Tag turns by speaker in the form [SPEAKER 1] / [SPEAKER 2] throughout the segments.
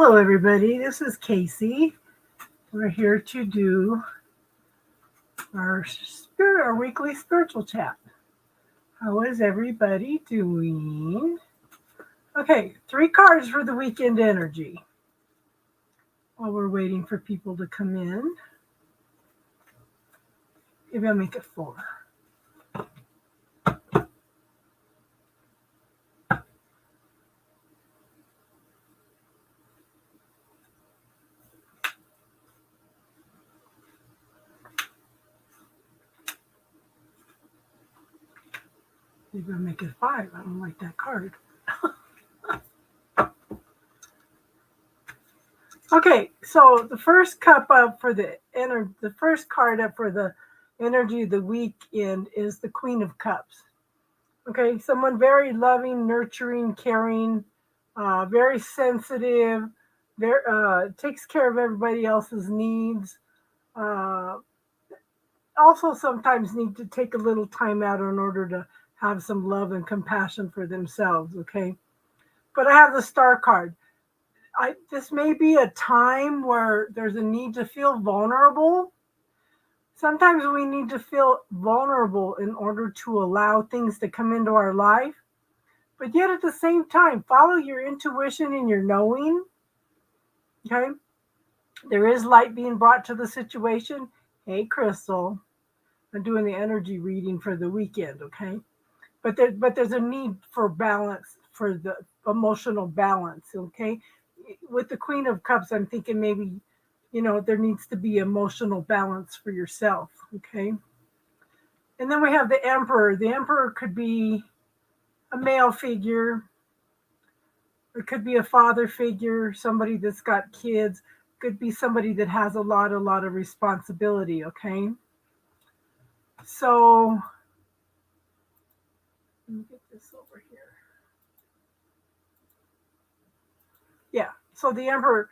[SPEAKER 1] Hello, everybody. This is Casey. We're here to do our weekly spiritual chat. How is everybody doing? Okay, 3 cards for the weekend energy. While we're waiting for people to come in, maybe I'll make it 4. Maybe I'll make it 5. I don't like that card. Okay, so the first cup up for the first card up for the energy of the weekend is the Queen of Cups. Okay, someone very loving, nurturing, caring, very sensitive, takes care of everybody else's needs. Uh, Also, sometimes need to take a little time out in order to have some love and compassion for themselves. Okay, but I have the Star card. This may be a time where there's a need to feel vulnerable. Sometimes we need to feel vulnerable in order to allow things to come into our life. But yet at the same time, follow your intuition and your knowing. Okay. There is light being brought to the situation. Hey, Crystal. I'm doing the energy reading for the weekend. Okay. But there's a need for balance, for the emotional balance. Okay. With the Queen of Cups, I'm thinking maybe, there needs to be emotional balance for yourself. Okay. And then we have the Emperor. The Emperor could be a male figure. It could be a father figure, somebody that's got kids. Could be somebody that has a lot of responsibility. Okay. So let me get this over here. Yeah. So the Emperor,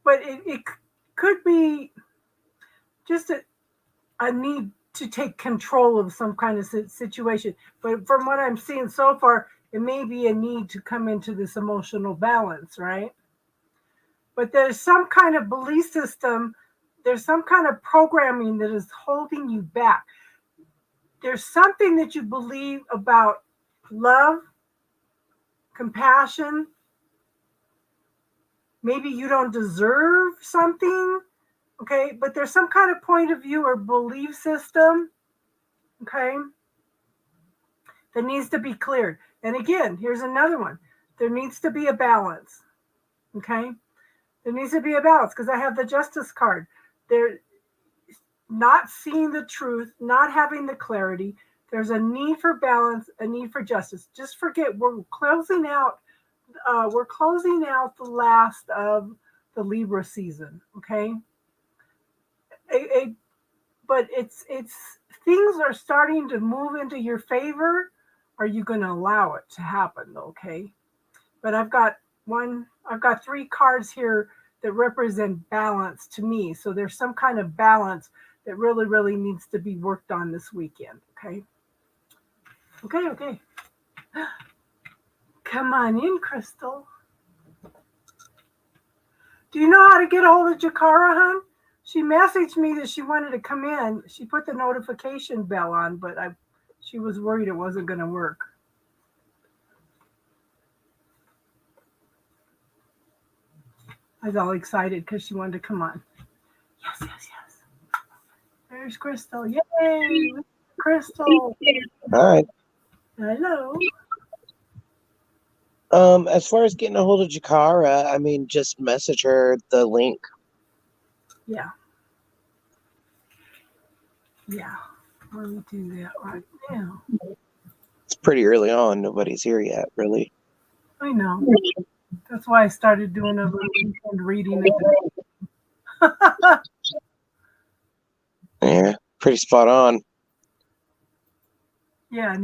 [SPEAKER 1] but it could be just a need to take control of some kind of situation. But from what I'm seeing so far, it may be a need to come into this emotional balance, right? But there's some kind of belief system, there's some kind of programming that is holding you back. There's something that you believe about love, compassion. Maybe you don't deserve something, okay? But there's some kind of point of view or belief system, okay, that needs to be cleared. And again, here's another one. There needs to be a balance, okay? There needs to be a balance because I have the Justice card. They're not seeing the truth, not having the clarity. There's a need for balance, a need for justice. Just forget we're closing out the last of the Libra season. Okay, but it's things are starting to move into your favor. Are you going to allow it to happen? Okay, but I've got 3 cards here that represent balance to me. So there's some kind of balance that really needs to be worked on this weekend. Okay. Come on in, Crystal. Do you know how to get a hold of Jakara, hon? She messaged me that she wanted to come in. She put the notification bell on, but she was worried it wasn't going to work. I was all excited because she wanted to come on. Yes. There's Crystal. Yay! Crystal.
[SPEAKER 2] Hi.
[SPEAKER 1] Hello.
[SPEAKER 2] As far as getting a hold of Jakara, just message her the link.
[SPEAKER 1] Yeah. Let me do that right now.
[SPEAKER 2] It's pretty early on. Nobody's here yet, really.
[SPEAKER 1] I know. That's why I started doing a little weekend reading.
[SPEAKER 2] Yeah, pretty spot on.
[SPEAKER 1] Yeah, for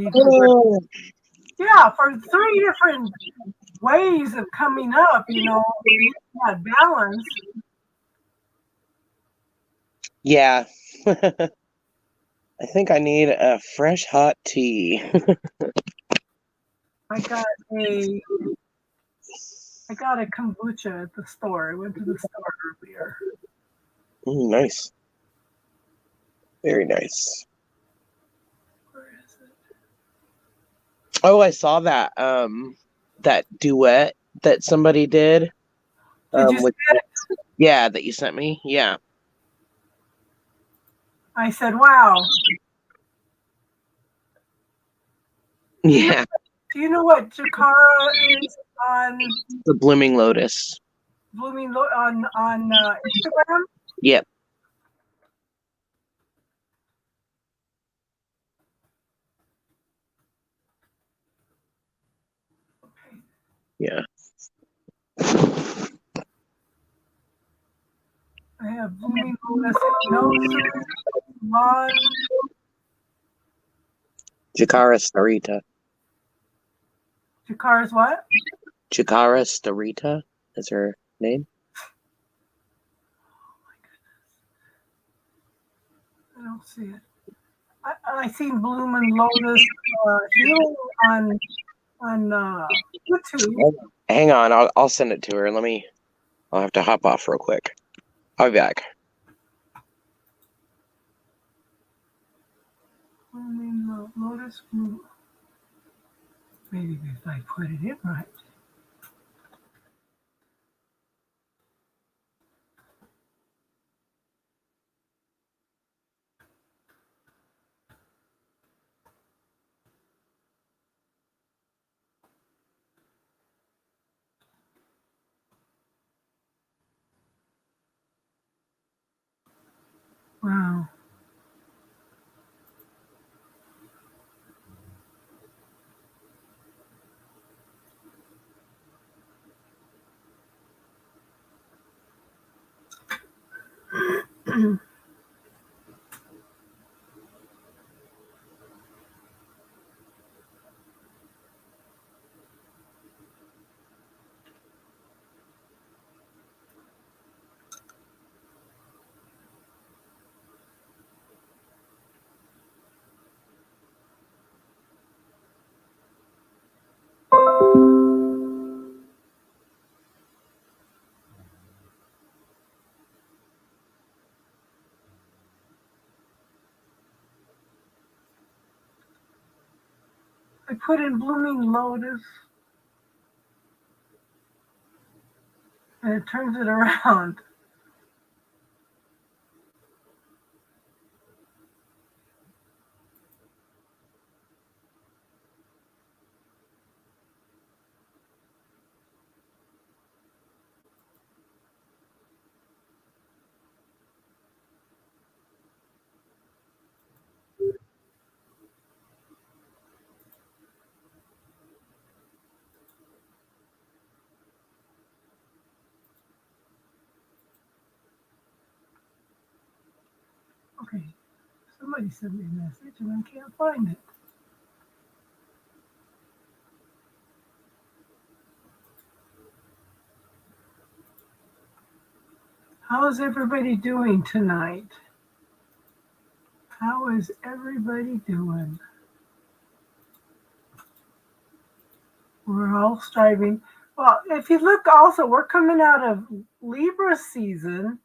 [SPEAKER 1] 3 different ways of coming up, that balance.
[SPEAKER 2] Yeah. I think I need a fresh hot tea.
[SPEAKER 1] I got a I got a kombucha at the store. I went to the store earlier.
[SPEAKER 2] Nice. Very nice.
[SPEAKER 1] Where is it?
[SPEAKER 2] Oh, I saw that that duet that somebody did.
[SPEAKER 1] Did you see
[SPEAKER 2] With
[SPEAKER 1] it?
[SPEAKER 2] yeah, that you sent me. Yeah.
[SPEAKER 1] I said, wow.
[SPEAKER 2] Yeah.
[SPEAKER 1] Do you know what Jakara is on
[SPEAKER 2] The Blooming Lotus.
[SPEAKER 1] on Instagram?
[SPEAKER 2] Yep.
[SPEAKER 1] Okay.
[SPEAKER 2] Yeah.
[SPEAKER 1] I have Blooming Lotus hypnosis, lawn.
[SPEAKER 2] Jakara Starita.
[SPEAKER 1] Jakara's what?
[SPEAKER 2] Jakara Starita is her name.
[SPEAKER 1] I don't see it. I seen Blooming Lotus healing on YouTube.
[SPEAKER 2] Hang on, I'll send it to her. I'll have to hop off real quick. I'll be back.
[SPEAKER 1] Blooming Lotus Bloom. Maybe if I put it in right. Wow. I put in Blooming Lotus and it turns it around. Okay. Somebody sent me a message and I can't find it. How is everybody doing tonight? How is everybody doing? We're all striving. Well, if you look also, we're coming out of Libra season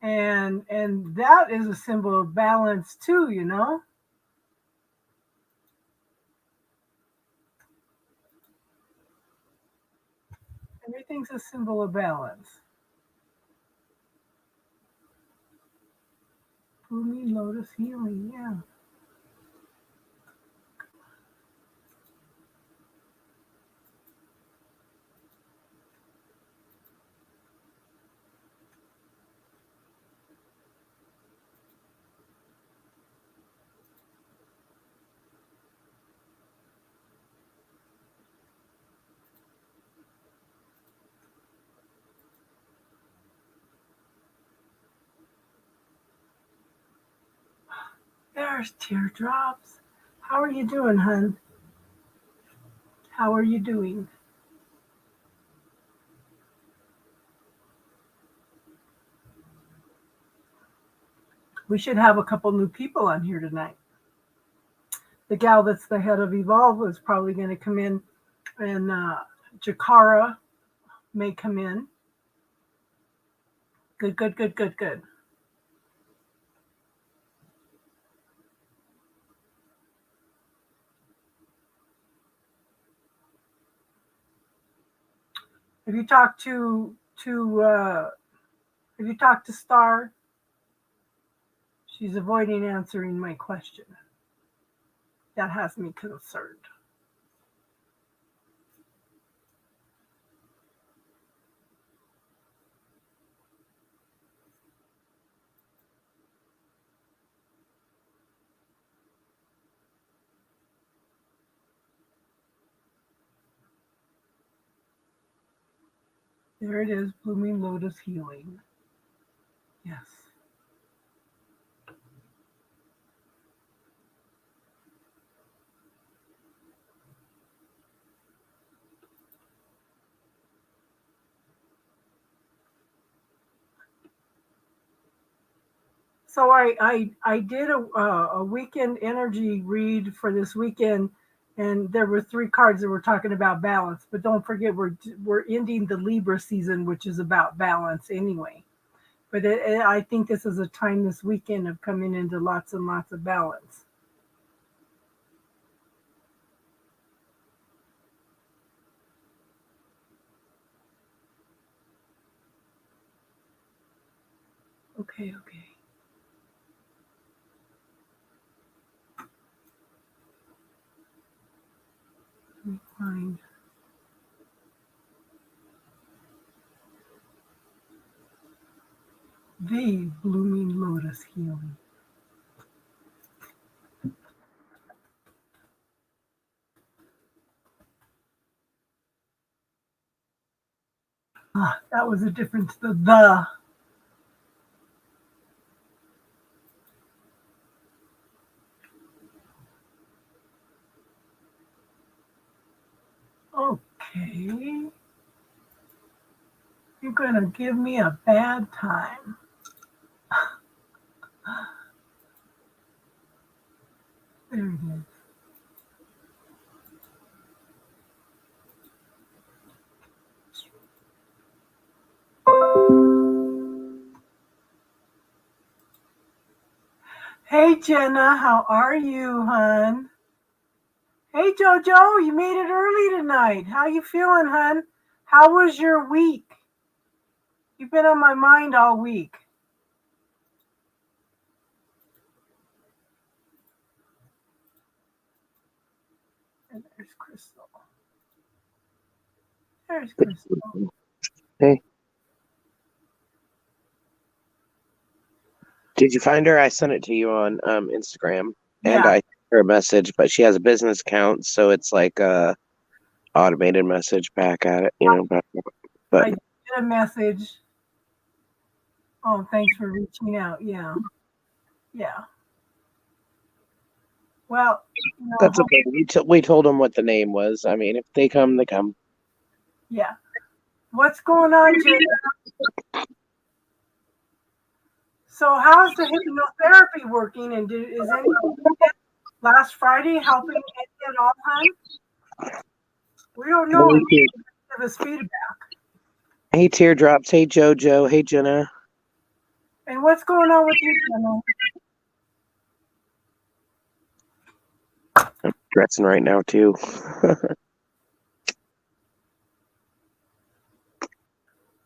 [SPEAKER 1] and that is a symbol of balance too, you know? Everything's a symbol of balance. Blooming Lotus healing, yeah. There's teardrops. How are you doing, hun? How are you doing? We should have a couple new people on here tonight. The gal that's the head of Evolve is probably going to come in, and Jakara may come in. Good, good, good, good, good. Have you talked to have you talked to Star? She's avoiding answering my question. That has me concerned. There it is, Blooming Lotus Healing. Yes. So I did a weekend energy read for this weekend, and there were 3 cards that were talking about balance. But don't forget, we're ending the Libra season, which is about balance anyway. But I think this is a time this weekend of coming into lots and lots of balance. Okay. Let me find. The Blooming Lotus Healing. That was a difference. The. Okay. You're going to give me a bad time. There it is. Hey, Jenna, how are you, hon? Hey, Jojo, you made it early tonight. How you feeling, hon? How was your week? You've been on my mind all week. And there's Crystal. There's Crystal.
[SPEAKER 2] Hey. Did you find her? I sent it to you on Instagram, and
[SPEAKER 1] Yeah.
[SPEAKER 2] I sent her a message, but she has a business account, so it's like a automated message back at it, you know. But
[SPEAKER 1] I did a message. Oh, thanks for reaching out. Yeah. Well,
[SPEAKER 2] that's okay. We told them what the name was. I mean, if they come, they come.
[SPEAKER 1] Yeah. What's going on, Jenna? So how's the hypnotherapy working? And is anything last Friday helping at all, hon? We don't know. Give us feedback.
[SPEAKER 2] Hey, Teardrops. Hey, Jojo. Hey, Jenna.
[SPEAKER 1] And what's going on with you, Jenna?
[SPEAKER 2] I'm dressing right now too.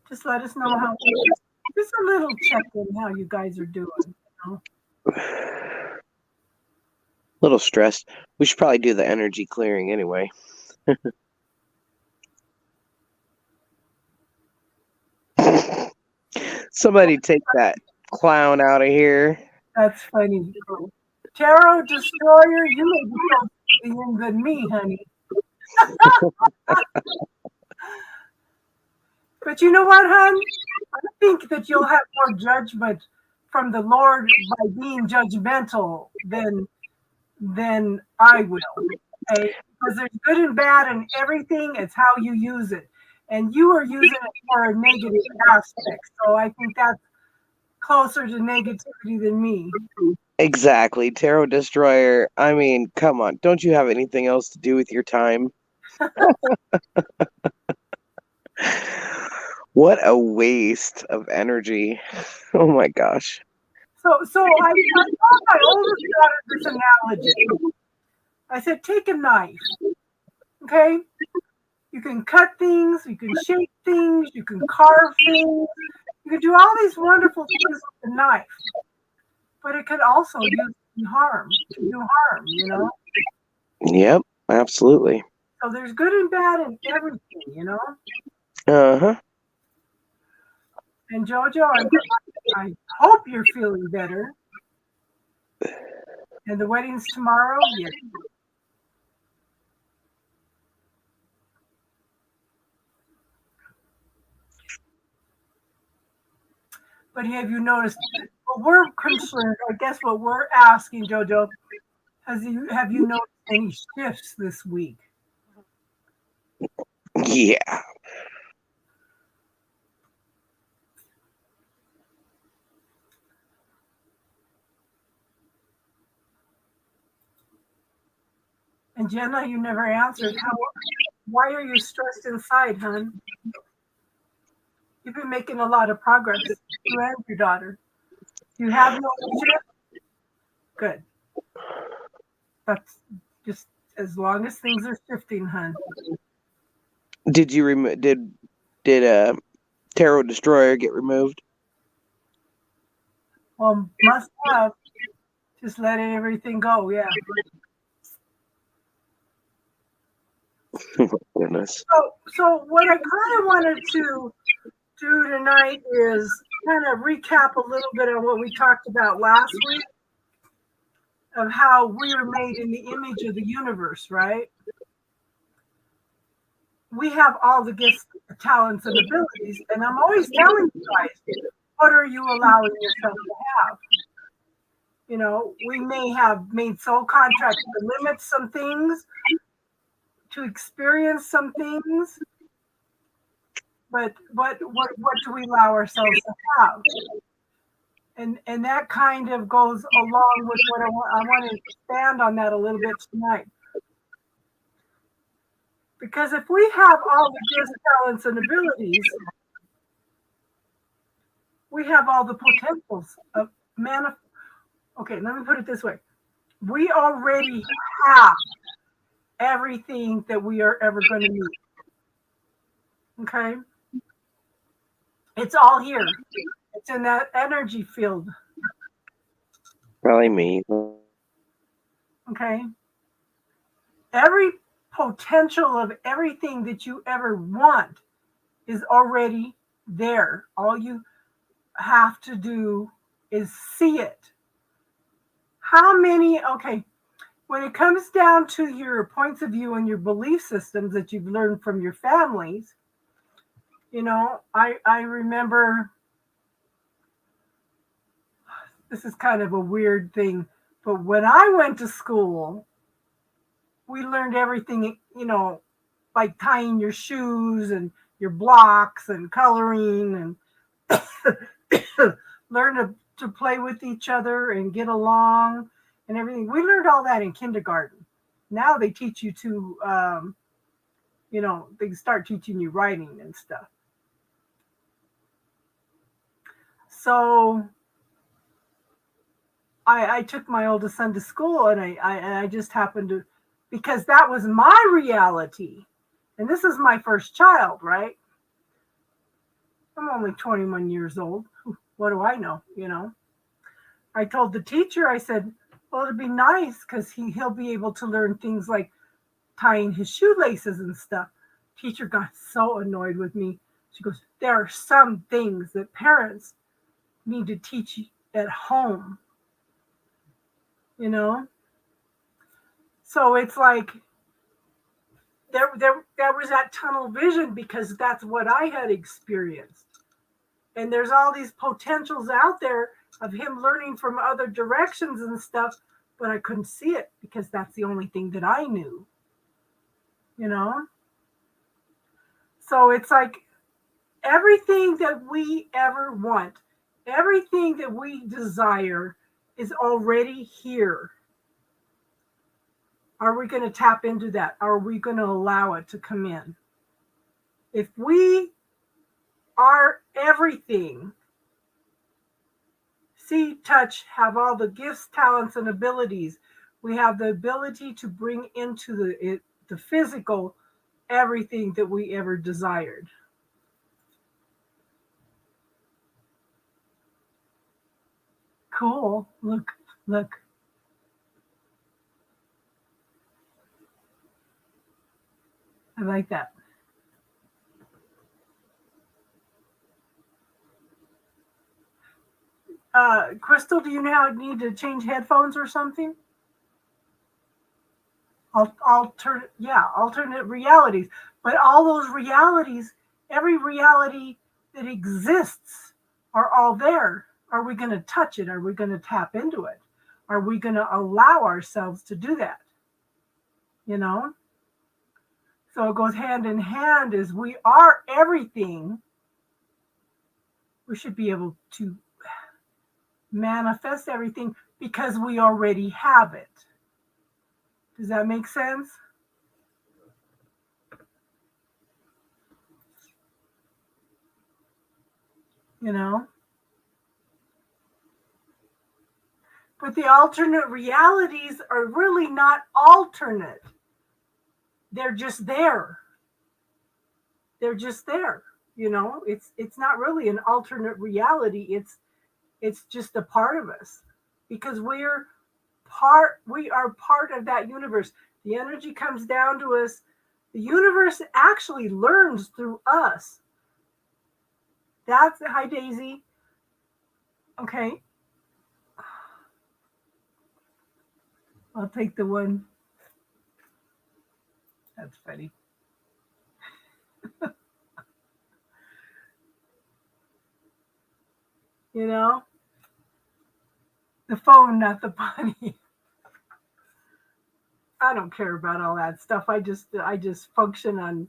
[SPEAKER 1] Just let us know how. Just a little check in how you guys are doing. You know?
[SPEAKER 2] A little stressed. We should probably do the energy clearing anyway. Somebody take that clown out of here.
[SPEAKER 1] That's funny. Tarot Destroyer, you may be younger than me, honey. But you know what, hon? I think that you'll have more judgment from the Lord by being judgmental than I will. Okay? Because there's good and bad in everything. It's how you use it. And you are using it for a negative aspect. So I think that's closer to negativity than me.
[SPEAKER 2] Exactly. Tarot Destroyer. I mean, come on. Don't you have anything else to do with your time? What a waste of energy. Oh my gosh.
[SPEAKER 1] So I taught my oldest daughter this analogy. I said, take a knife, okay? You can cut things, you can shape things, you can carve things, you can do all these wonderful things with a knife, but it could also do harm, you know?
[SPEAKER 2] Yep, absolutely.
[SPEAKER 1] So there's good and bad in everything, you know?
[SPEAKER 2] Uh-huh.
[SPEAKER 1] And Jojo, I hope you're feeling better. And the wedding's tomorrow? Yes. But have you noticed, what we're concerned, I guess what we're asking, Jojo, have you noticed any shifts this week?
[SPEAKER 2] Yeah.
[SPEAKER 1] And Jenna, you never answered. Why are you stressed inside, hon? You've been making a lot of progress, you and your daughter. You have no shift? Good. That's just as long as things are shifting, hon.
[SPEAKER 2] Did you remove did Tarot Destroyer get removed?
[SPEAKER 1] Well, must have. Just letting everything go, yeah.
[SPEAKER 2] Goodness.
[SPEAKER 1] So what I kind of wanted to do tonight is kind of recap a little bit on what we talked about last week of how we are made in the image of the universe, right? We have all the gifts, talents, and abilities, and I'm always telling you guys, what are you allowing yourself to have? You know, we may have made soul contracts to limit some things, to experience some things, but what do we allow ourselves to have? And that kind of goes along with what I want to expand on that a little bit tonight. Because if we have all the gifts, talents, and abilities, we have all the potentials of Okay, let me put it this way. We already have everything that we are ever going to need. Okay? It's all here. It's in that energy field.
[SPEAKER 2] Probably me.
[SPEAKER 1] Okay? Every potential of everything that you ever want is already there. All you have to do is see it. How many, okay, when it comes down to your points of view and your belief systems that you've learned from your families, you know, I remember, this is kind of a weird thing, but when I went to school, we learned everything, you know, like tying your shoes and your blocks and coloring and learn to play with each other and get along and everything. We learned all that in kindergarten. Now they teach you to, you know, they start teaching you writing and stuff. So I took my oldest son to school and I just happened to, because that was my reality. And this is my first child, right? I'm only 21 years old. What do I know? You know, I told the teacher, I said, well, it'd be nice because he'll be able to learn things like tying his shoelaces and stuff. Teacher got so annoyed with me. She goes, there are some things that parents need to teach at home, you know? So it's like, there was that tunnel vision because that's what I had experienced. And there's all these potentials out there of him learning from other directions and stuff, but I couldn't see it because that's the only thing that I knew, you know? So it's like everything that we ever want, everything that we desire is already here. Are we going to tap into that? Are we going to allow it to come in? If we are everything. See, touch, have all the gifts, talents, and abilities. We have the ability to bring into the physical everything that we ever desired. Cool. Look, look. I like that. Crystal, do you now need to change headphones or something? Alternate realities. But all those realities, every reality that exists, are all there. Are we going to touch it? Are we going to tap into it? Are we going to allow ourselves to do that? You know? So it goes hand in hand as we are everything. We should be able to manifest everything because we already have it. Does that make sense? You know? But the alternate realities are really not alternate. They're just there. They're just there. You know, it's not really an alternate reality. It's just a part of us because we are part of that universe. The energy comes down to us. The universe actually learns through us. That's hi Daisy. Okay. I'll take the one. That's funny. You know? The phone, not the bunny. I don't care about all that stuff. I just function on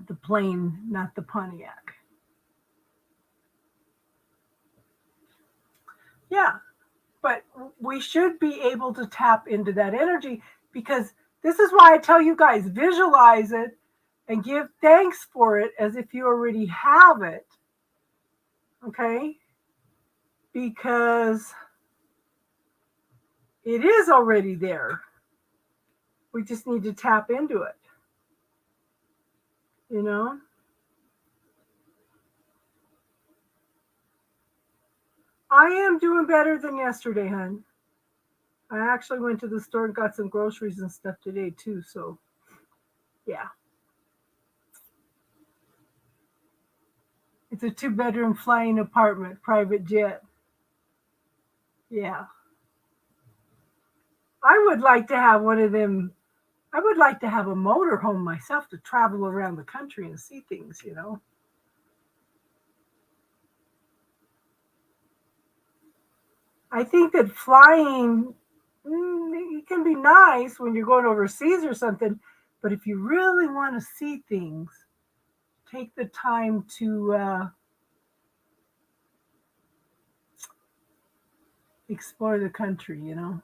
[SPEAKER 1] the plane, not the Pontiac. Yeah, but we should be able to tap into that energy because this is why I tell you guys, visualize it and give thanks for it as if you already have it. Okay? Because it is already there. We just need to tap into it. You know? I am doing better than yesterday, hon. I actually went to the store and got some groceries and stuff today too, so yeah. It's a 2-bedroom flying apartment, private jet. Yeah. I would like to have one of them. I would like to have a motorhome myself to travel around the country and see things, you know. I think that flying it can be nice when you're going overseas or something, but if you really want to see things, take the time to explore the country, you know.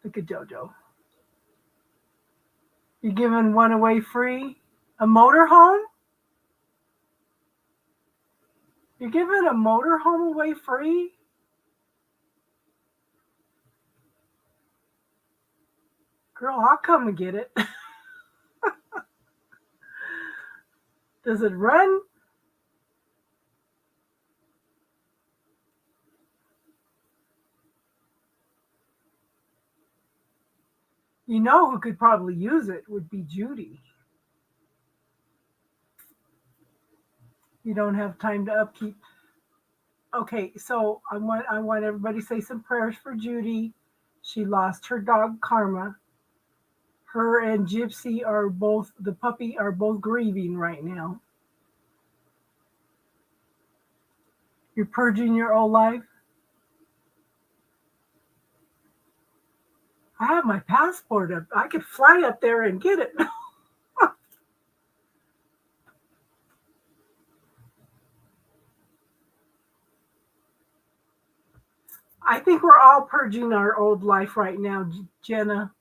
[SPEAKER 1] Look at JoJo. You're giving one away free? A motorhome? You're giving a motorhome away free? Girl, I'll come and get it. Does it run? You know who could probably use it would be Judy. You don't have time to upkeep. Okay, so I want everybody to say some prayers for Judy. She lost her dog Karma. Her and Gypsy the puppy are both grieving right now. You're purging your old life. I have my passport up. I could fly up there and get it. I think we're all purging our old life right now, Jenna.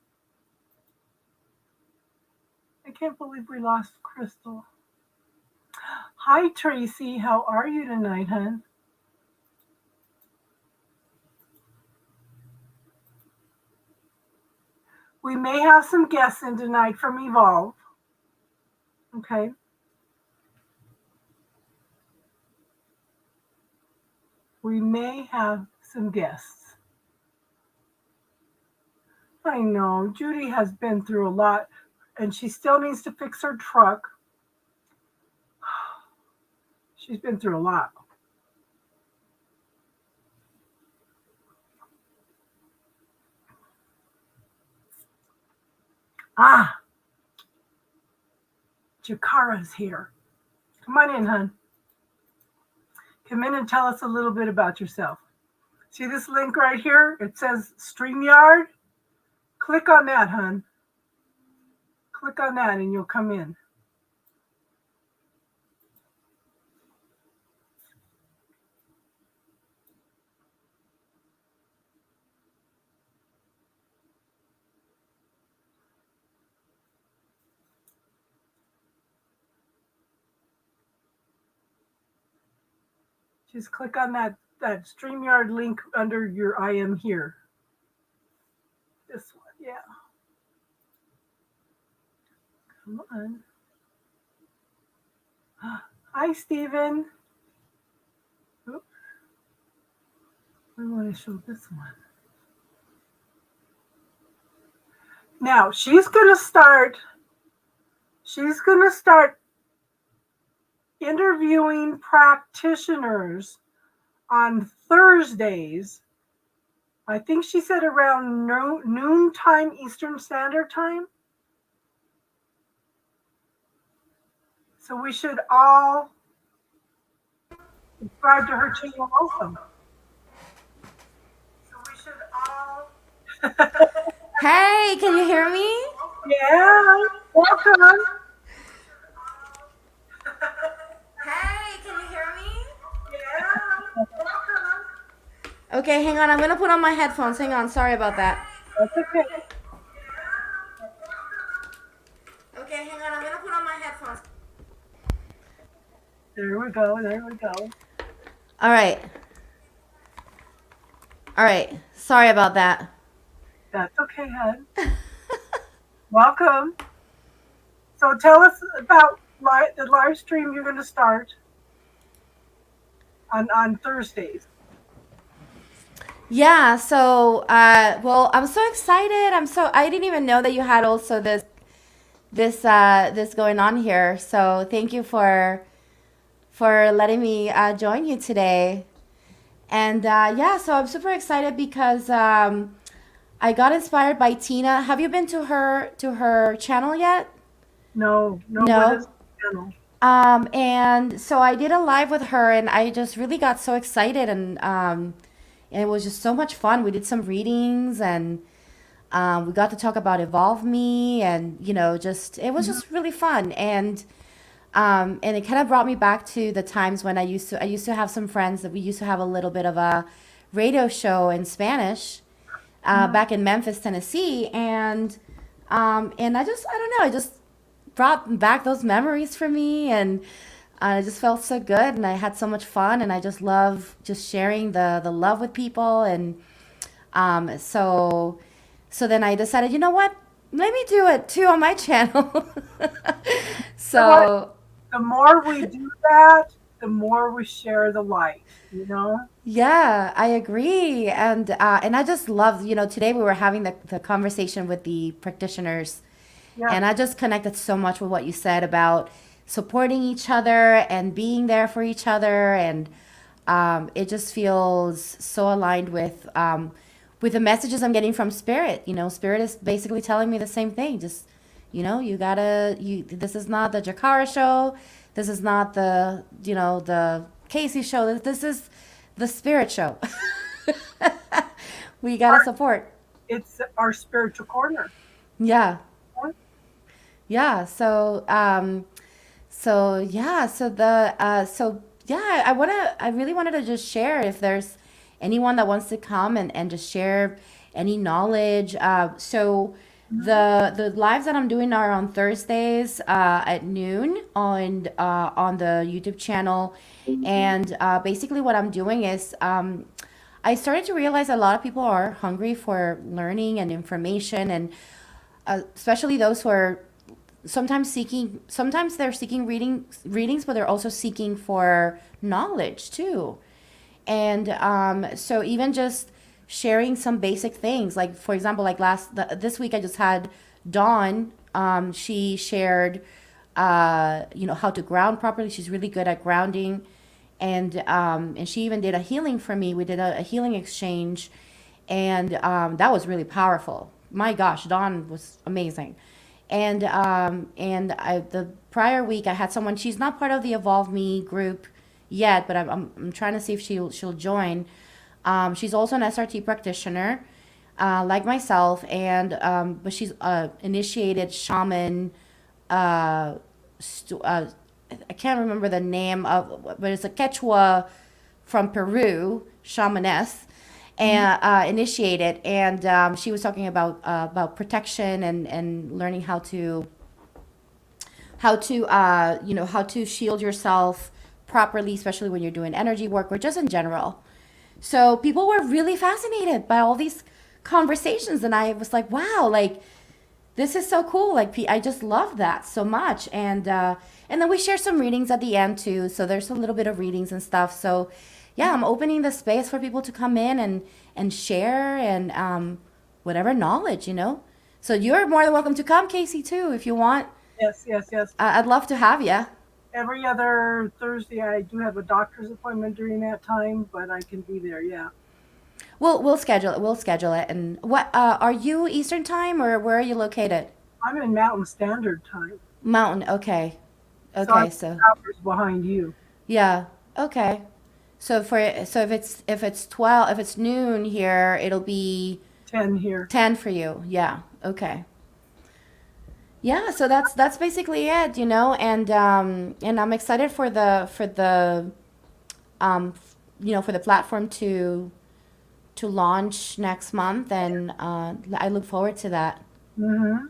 [SPEAKER 1] I can't believe we lost Crystal. Hi, Tracy. How are you tonight, hon? We may have some guests in tonight from Evolve. Okay. We may have some guests. I know Judy has been through a lot and she still needs to fix her truck. She's been through a lot. Ah, Jakara's here. Come on in, hon. Come in and tell us a little bit about yourself. See this link right here? It says StreamYard. Click on that, hon. Click on that and you'll come in. Just click on that StreamYard link under your I am here. This one, yeah. Come on. Hi, Stephen. Oops. I want to show this one. Now she's gonna start interviewing practitioners on Thursdays. I think she said around noon time Eastern Standard Time. So we should all subscribe to her channel also. So we should all.
[SPEAKER 3] Hey, can you hear me?
[SPEAKER 1] Yeah, welcome.
[SPEAKER 3] Hey, can you hear me?
[SPEAKER 1] Yeah, welcome.
[SPEAKER 3] Okay, hang on. I'm gonna put on my headphones. Hang on. Sorry about that.
[SPEAKER 1] That's okay.
[SPEAKER 3] Okay, hang on. I'm gonna put on my headphones.
[SPEAKER 1] There we go. There we go.
[SPEAKER 3] All right. All right. Sorry about that.
[SPEAKER 1] That's okay, hon. Welcome. So tell us about the live stream you're going to start on Thursdays.
[SPEAKER 3] Yeah. So, well, I'm so excited. I didn't even know that you had also this going on here. So thank you for letting me join you today. And yeah, so I'm super excited because I got inspired by Tina. Have you been to her channel yet?
[SPEAKER 1] No.
[SPEAKER 3] No.
[SPEAKER 1] What is the channel?
[SPEAKER 3] And so I did a live with her, and I just really got so excited, and it was just so much fun. We did some readings, and we got to talk about Evolve Me, and just it was just really fun, and it kind of brought me back to the times when I used to have some friends that we used to have a little bit of a radio show in Spanish back in Memphis, Tennessee, and I don't know, it just brought back those memories for me, and it just felt so good, and I had so much fun, and I just love just sharing the love with people, and so then I decided, you know what, let me do it too on my channel. So
[SPEAKER 1] The more we do that, the more we share the light,
[SPEAKER 3] yeah, I agree, and I just love, today we were having the conversation with the practitioners.
[SPEAKER 1] Yeah.
[SPEAKER 3] And I just connected so much with what you said about supporting each other and being there for each other, and it just feels so aligned with the messages I'm getting from Spirit. Spirit is basically telling me the same thing. Just you gotta this is not the Jakara show. This is not the Casey show. This is the Spirit show. We gotta support.
[SPEAKER 1] It's our spiritual corner.
[SPEAKER 3] Yeah. Yeah. So yeah, I really wanted to just share if there's anyone that wants to come and just share any knowledge. So The lives that I'm doing are on Thursdays at noon on the YouTube channel, and basically what I'm doing is I started to realize a lot of people are hungry for learning and information, and especially those who are sometimes they're seeking readings, but they're also seeking for knowledge too. And so even just sharing some basic things, like for example, like this week I just had Dawn. She shared, how to ground properly. She's really good at grounding, and she even did a healing for me. We did a healing exchange, and that was really powerful. My gosh, Dawn was amazing. And the prior week I had someone. She's not part of the Evolve Me group yet, but I'm trying to see if she'll join. She's also an SRT practitioner, like myself, and but she's initiated shaman. Uh, I can't remember the name of, but it's a Quechua from Peru, shamaness, and initiated. And she was talking about protection and learning how to shield yourself properly, especially when you're doing energy work or just in general. So people were really fascinated by all these conversations, and I was like, wow, like this is so cool. Like I just love that so much, and then we share some readings at the end too. So there's a little bit of readings and stuff. So yeah, I'm opening the space for people to come in and share and whatever knowledge. So you're more than welcome to come, Casey, too, if you want.
[SPEAKER 1] Yes, yes, yes.
[SPEAKER 3] I'd love to have you.
[SPEAKER 1] Every other Thursday, I do have a doctor's appointment during that time, but I can be there. Yeah,
[SPEAKER 3] We'll schedule it. We'll schedule it. And what are you Eastern time or where are you located?
[SPEAKER 1] I'm in Mountain Standard Time,
[SPEAKER 3] Mountain. Okay.
[SPEAKER 1] so I'm
[SPEAKER 3] Okay. So
[SPEAKER 1] hours behind you.
[SPEAKER 3] yeah. Okay. So if it's 12, if it's noon here, it'll be
[SPEAKER 1] 10 here.
[SPEAKER 3] 10 for you. Yeah. Okay. Yeah. So that's basically it. And I'm excited um for the platform to launch next month, and I look forward to that.
[SPEAKER 1] Hmm.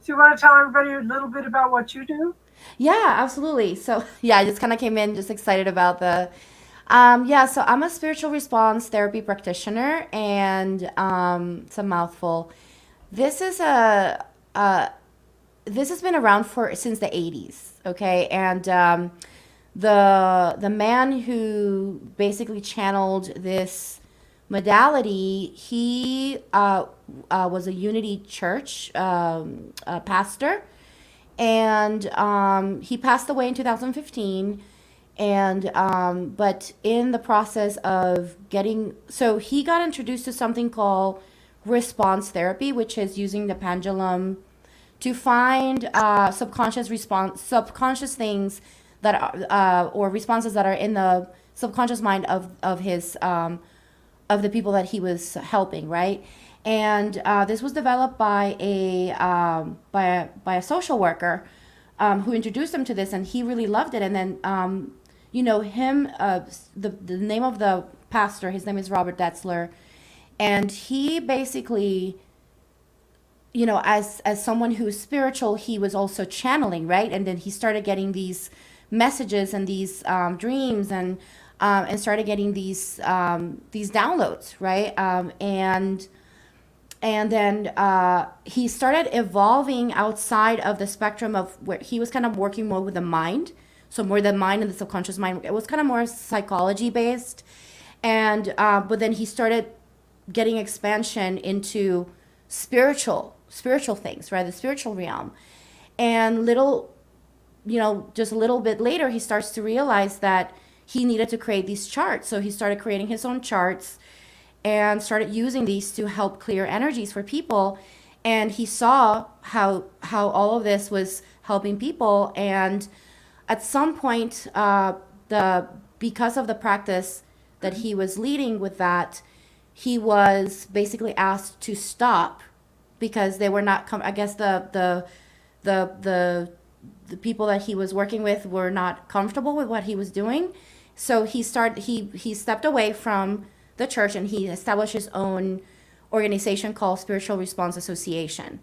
[SPEAKER 1] So you want to tell everybody a little bit about what you do?
[SPEAKER 3] Yeah, absolutely. So, yeah, I just kind of came in just excited about yeah, so I'm a spiritual response therapy practitioner, and it's a mouthful. This is this has been around for since the 80s, okay? And the man who basically channeled this modality, he was a Unity Church pastor, and he passed away in 2015. And but in the process of so he got introduced to something called response therapy, which is using the pendulum to find subconscious things that are or responses that are in the subconscious mind of the people that he was helping, right? And this was developed by a social worker who introduced him to this, and he really loved it. And then him, the name of the pastor, his name is Robert Detzler, and he basically, as someone who's spiritual, he was also channeling, right? And then he started getting these messages and these dreams, and started getting these downloads, right? And then he started evolving outside of the spectrum of where he was kind of working more with the mind. So more the mind and the subconscious mind. It was kind of more psychology based. And but then he started getting expansion into spiritual things, right? The spiritual realm. And just a little bit later, he starts to realize that he needed to create these charts. So he started creating his own charts and started using these to help clear energies for people. And he saw how all of this was helping people. And at some point, the because of the practice that he was leading with that, he was basically asked to stop because they were not I guess the people that he was working with were not comfortable with what he was doing. So he stepped away from the church, and he established his own organization called Spiritual Response Association.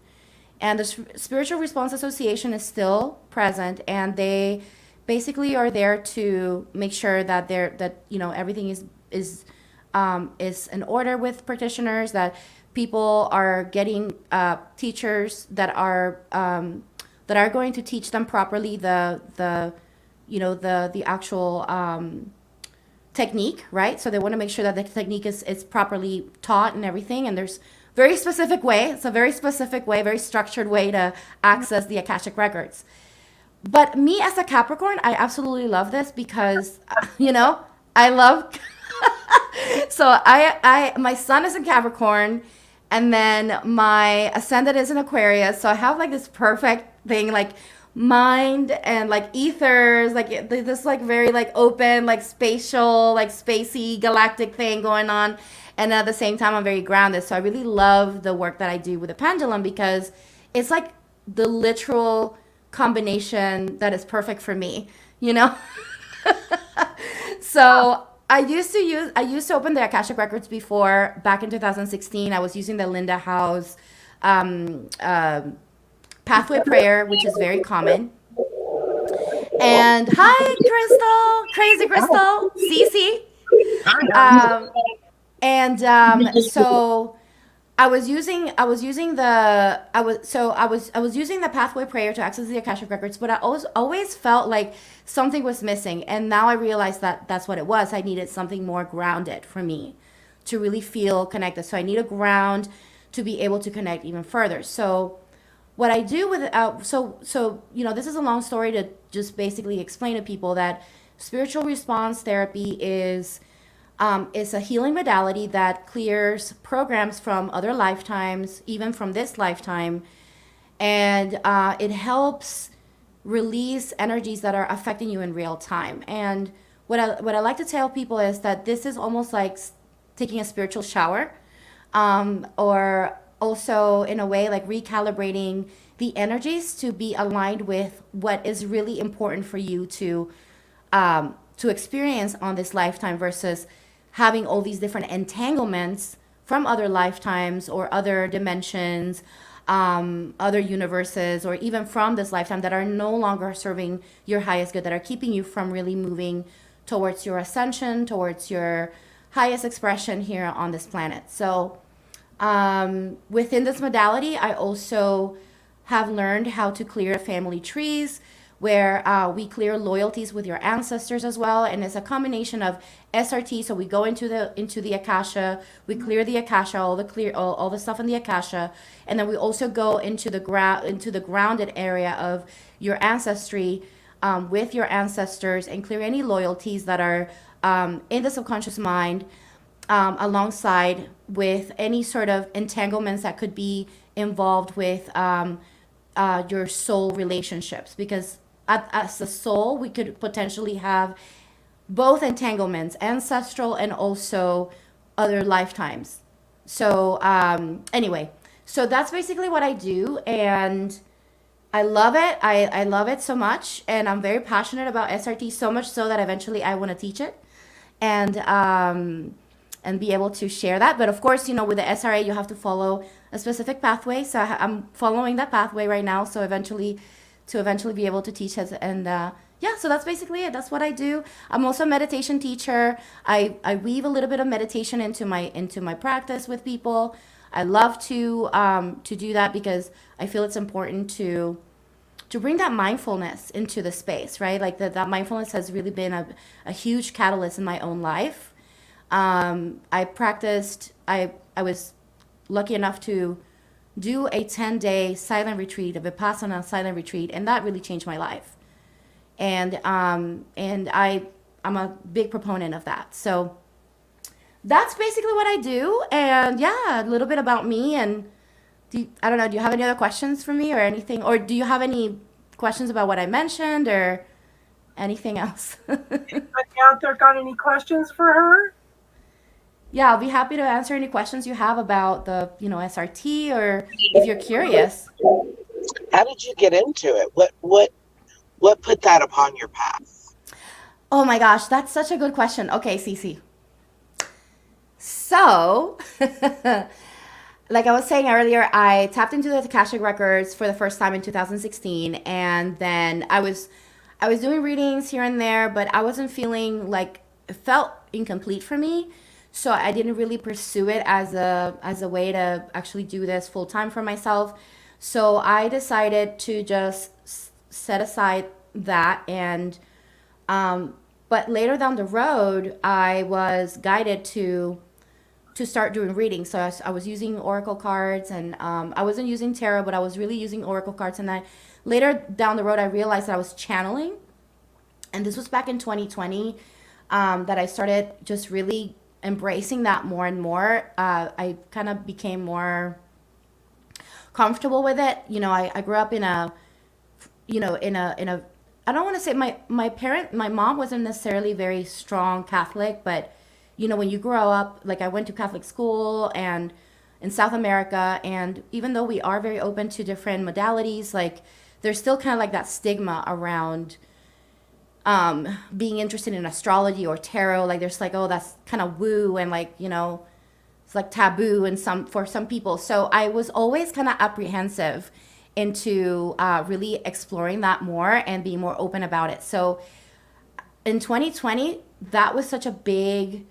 [SPEAKER 3] And the Spiritual Response Association is still present, and they basically are there to make sure that everything is in order with practitioners, that people are getting teachers that are going to teach them properly the actual technique, right? So they want to make sure that the technique is properly taught and everything. And there's very specific way. It's a very specific way, very structured way to access the Akashic records. But me as a Capricorn, I absolutely love this because, I love. So my sun is in Capricorn, and then my ascendant is in Aquarius. So I have like this perfect thing, like mind and like ethers, like this like very like open, like spatial, like spacey galactic thing going on. And at the same time, I'm very grounded. So I really love the work that I do with the pendulum because it's like the literal combination that is perfect for me, So I used to open the Akashic Records before. Back in 2016, I was using the Linda House pathway prayer, which is very common. And hi, Crystal, crazy Crystal, Cece. So I was using the pathway prayer to access the Akashic records, but I always felt like something was missing, and now I realized that that's what it was. I needed something more grounded for me to really feel connected. So I need a ground to be able to connect even further. So what I do with this is a long story to just basically explain to people that spiritual response therapy is a healing modality that clears programs from other lifetimes, even from this lifetime, and it helps release energies that are affecting you in real time. And what I like to tell people is that this is almost like taking a spiritual shower, or also in a way like recalibrating the energies to be aligned with what is really important for you to experience on this lifetime, versus having all these different entanglements from other lifetimes or other dimensions, other universes, or even from this lifetime that are no longer serving your highest good, that are keeping you from really moving towards your ascension, towards your highest expression here on this planet. So within this modality, I also have learned how to clear family trees, where we clear loyalties with your ancestors as well. And it's a combination of SRT. So we go into the Akasha, we clear the Akasha, all the stuff in the Akasha, and then we also go into the grounded area of your ancestry with your ancestors, and clear any loyalties that are in the subconscious mind, alongside with any sort of entanglements that could be involved with your soul relationships, because as a soul, we could potentially have both entanglements, ancestral and also other lifetimes. So anyway, so that's basically what I do, and I love it. I love it so much, and I'm very passionate about SRT, so much so that eventually I want to teach it and be able to share that. But of course, with the SRA, you have to follow a specific pathway. So I'm following that pathway right now. So eventually be able to teach us. And so that's basically it. That's what I do. I'm also a meditation teacher. I weave a little bit of meditation into my practice with people. I love to do that because I feel it's important to bring that mindfulness into the space, right? Like that mindfulness has really been a huge catalyst in my own life. I was lucky enough to do a 10-day silent retreat, a Vipassana silent retreat, and that really changed my life. And I'm a big proponent of that. So that's basically what I do. And yeah, a little bit about me. And I don't know, do you have any other questions for me or anything? Or do you have any questions about what I mentioned or anything else?
[SPEAKER 1] Anybody out there got any questions for her?
[SPEAKER 3] Yeah, I'll be happy to answer any questions you have about the, SRT, or if you're curious.
[SPEAKER 2] How did you get into it? What put that upon your path?
[SPEAKER 3] Oh my gosh, that's such a good question. Okay, Cece. So, like I was saying earlier, I tapped into the Akashic records for the first time in 2016, and then I was doing readings here and there, but I wasn't feeling like it felt incomplete for me. So I didn't really pursue it as a way to actually do this full time for myself. So I decided to just set aside that and but later down the road, I was guided to start doing readings. So I was using oracle cards, and I wasn't using tarot, but I was really using oracle cards. And I later down the road, I realized that I was channeling, and this was back in 2020 that I started just really embracing that more and more. I kind of became more comfortable with it. I grew up in a in a I don't want to say my mom wasn't necessarily very strong Catholic, but when you grow up, like I went to Catholic school and in South America, and even though we are very open to different modalities, like there's still kind of like that stigma around being interested in astrology or tarot. Like there's like, oh, that's kind of woo, and like it's like taboo and some for some people. So I was always kind of apprehensive into really exploring that more and being more open about it. So in 2020, that was such a big,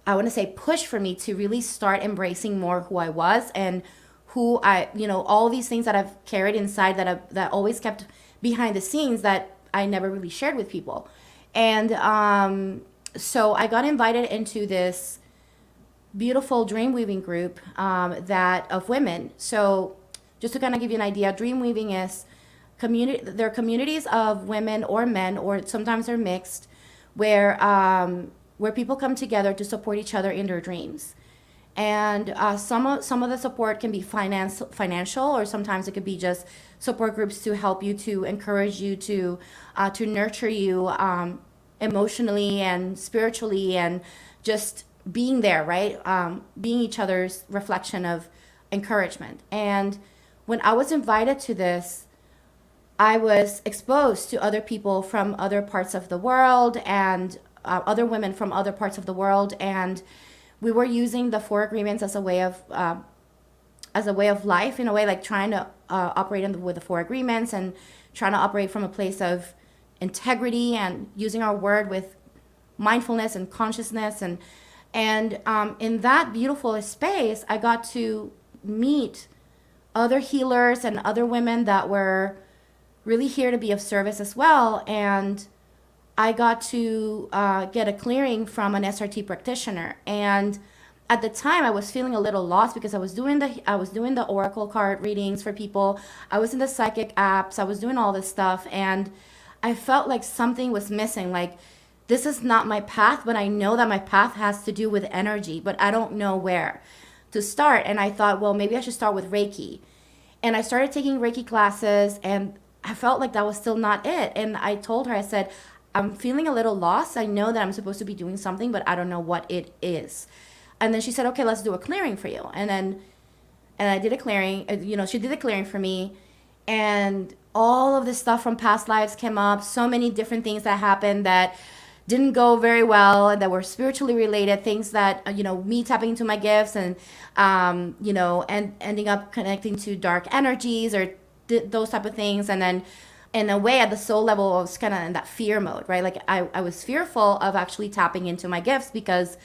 [SPEAKER 3] I want to say, push for me to really start embracing more who I was and who all these things that I've carried inside that always kept behind the scenes that I never really shared with people. And so I got invited into this beautiful dream weaving group that of women. So just to kind of give you an idea, dream weaving is community. They're communities of women or men, or sometimes they're mixed, where people come together to support each other in their dreams. And some of the support can be financial, or sometimes it could be just support groups to help you, to encourage you, to nurture you emotionally and spiritually, and just being there, right? Being each other's reflection of encouragement. And when I was invited to this, I was exposed to other people from other parts of the world, and other women from other parts of the world, and we were using the four agreements as a way of life, in a way, like trying to operate with the four agreements and trying to operate from a place of integrity and using our word with mindfulness and consciousness, and in that beautiful space, I got to meet other healers and other women that were really here to be of service as well. And I got to get a clearing from an SRT practitioner. And at the time, I was feeling a little lost because I was doing the oracle card readings for people. I was in the psychic apps. I was doing all this stuff, and I felt like something was missing. Like, this is not my path, but I know that my path has to do with energy, but I don't know where to start. And I thought, well, maybe I should start with Reiki. And I started taking Reiki classes, and I felt like that was still not it. And I told her, I said, I'm feeling a little lost. I know that I'm supposed to be doing something, but I don't know what it is. And then she said, okay, let's do a clearing for you. And I did a clearing. She did a clearing for me. And all of this stuff from past lives came up. So many different things that happened that didn't go very well, and that were spiritually related, things that, me tapping into my gifts and, and ending up connecting to dark energies, or those type of things. And then in a way, at the soul level, I was kind of in that fear mode, right? Like I was fearful of actually tapping into my gifts because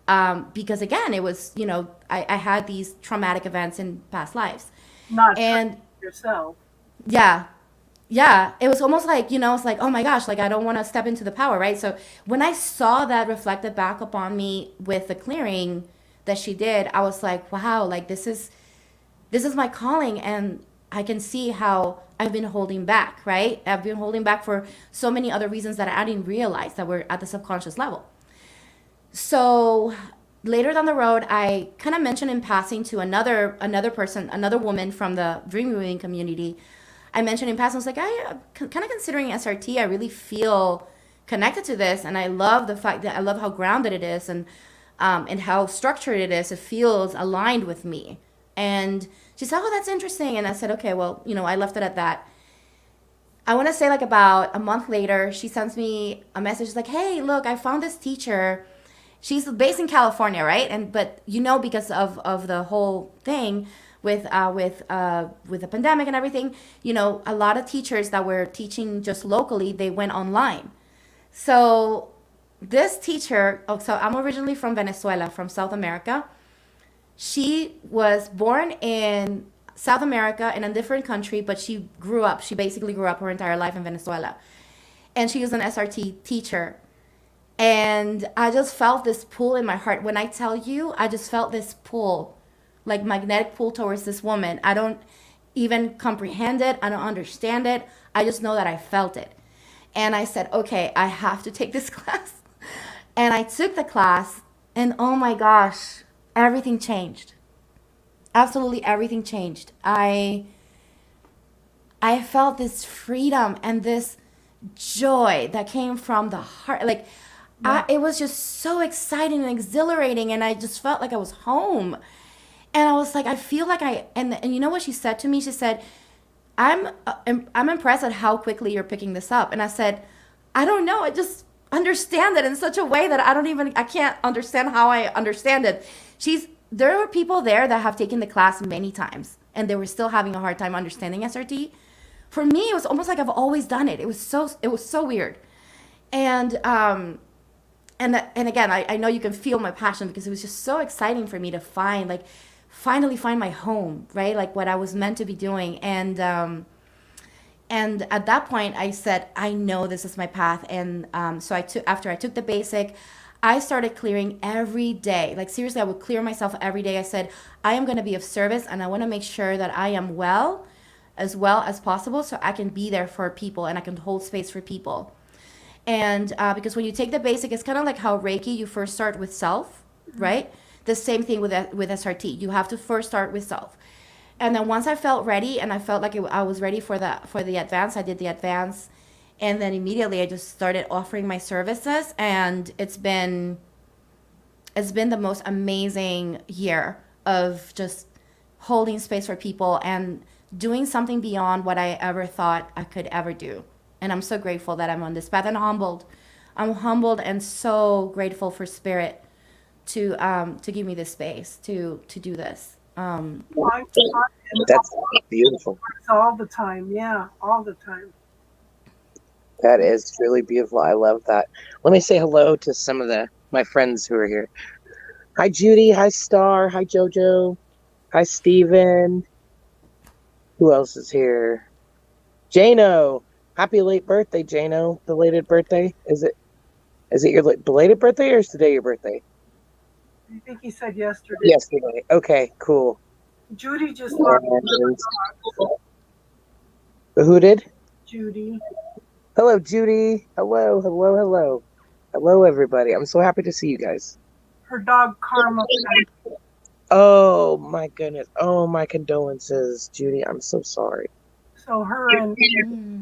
[SPEAKER 3] again, it was, I had these traumatic events in past lives.
[SPEAKER 1] Not
[SPEAKER 3] And
[SPEAKER 1] yourself.
[SPEAKER 3] yeah, yeah, it was almost like, it's like, oh my gosh, like I don't want to step into the power, right? So when I saw that reflected back upon me with the clearing that she did, I was like, wow, like this is my calling, and I can see how I've been holding back, right? I've been holding back for so many other reasons that I didn't realize that were at the subconscious level. So later down the road, I kind of mentioned in passing to another person, another woman from the dream weaving community. I mentioned in passing, I was like, I'm kind of considering SRT. I really feel connected to this, and I love the fact that I love how grounded it is, and how structured it is. It feels aligned with me. And she said, oh, that's interesting. And I said, okay, well, I left it at that. I want to say like about a month later, she sends me a message like, hey, look, I found this teacher. she's based in California, right? And but because of the whole thing with the pandemic and everything, a lot of teachers that were teaching just locally, they went online. So this teacher, oh, so I'm originally from Venezuela, from South America. She was born in South America in a different country, but she basically grew up her entire life in Venezuela. And she was an SRT teacher. And I just felt this pull in my heart. When I tell you, I just felt this pull, like magnetic pull towards this woman. I don't even comprehend it. I don't understand it. I just know that I felt it. And I said, okay, I have to take this class. And I took the class, and oh my gosh, everything changed. Absolutely everything changed. I felt this freedom and this joy that came from the heart. Like, it was just so exciting and exhilarating, and I just felt like I was home. And I was like, I feel like and you know what she said to me? She said, I'm impressed at how quickly you're picking this up. And I said, I don't know. I just understand it in such a way that I can't understand how I understand it. There were people there that have taken the class many times and they were still having a hard time understanding SRT. For me, it was almost like I've always done it. It was so weird. And, and again, I know you can feel my passion because it was just so exciting for me to finally find my home, right? Like what I was meant to be doing. And at that point, I said, I know this is my path. And so after I took the basic, I started clearing every day. Like seriously, I would clear myself every day. I said, I am going to be of service and I want to make sure that I am well as possible so I can be there for people and I can hold space for people. And because when you take the basic, it's kind of like how Reiki, you first start with self, right? The same thing with SRT. You have to first start with self. And then once I felt ready and I felt like I was ready for the advance, I did the advance. And then immediately I just started offering my services, and it's been the most amazing year of just holding space for people and doing something beyond what I ever thought I could ever do. And I'm so grateful that I'm on this path and humbled. I'm humbled and so grateful for Spirit to give me this space to do this.
[SPEAKER 2] That's beautiful.
[SPEAKER 1] All the time. Yeah, all the time.
[SPEAKER 2] That is really beautiful. I love that. Let me say hello to some of my friends who are here. Hi, Judy. Hi, Star. Hi, Jojo. Hi, Steven. Who else is here? Jano. Happy late birthday, Jano. Belated birthday. Is it your belated birthday or is today your birthday?
[SPEAKER 1] I think he said yesterday.
[SPEAKER 2] Yesterday. Okay, cool.
[SPEAKER 1] Judy just
[SPEAKER 2] Who did?
[SPEAKER 1] Judy.
[SPEAKER 2] Hello, Judy. Hello, everybody. I'm so happy to see you guys.
[SPEAKER 1] Her dog Karma.
[SPEAKER 2] Oh my goodness. Oh, my condolences, Judy. I'm so sorry.
[SPEAKER 1] So her and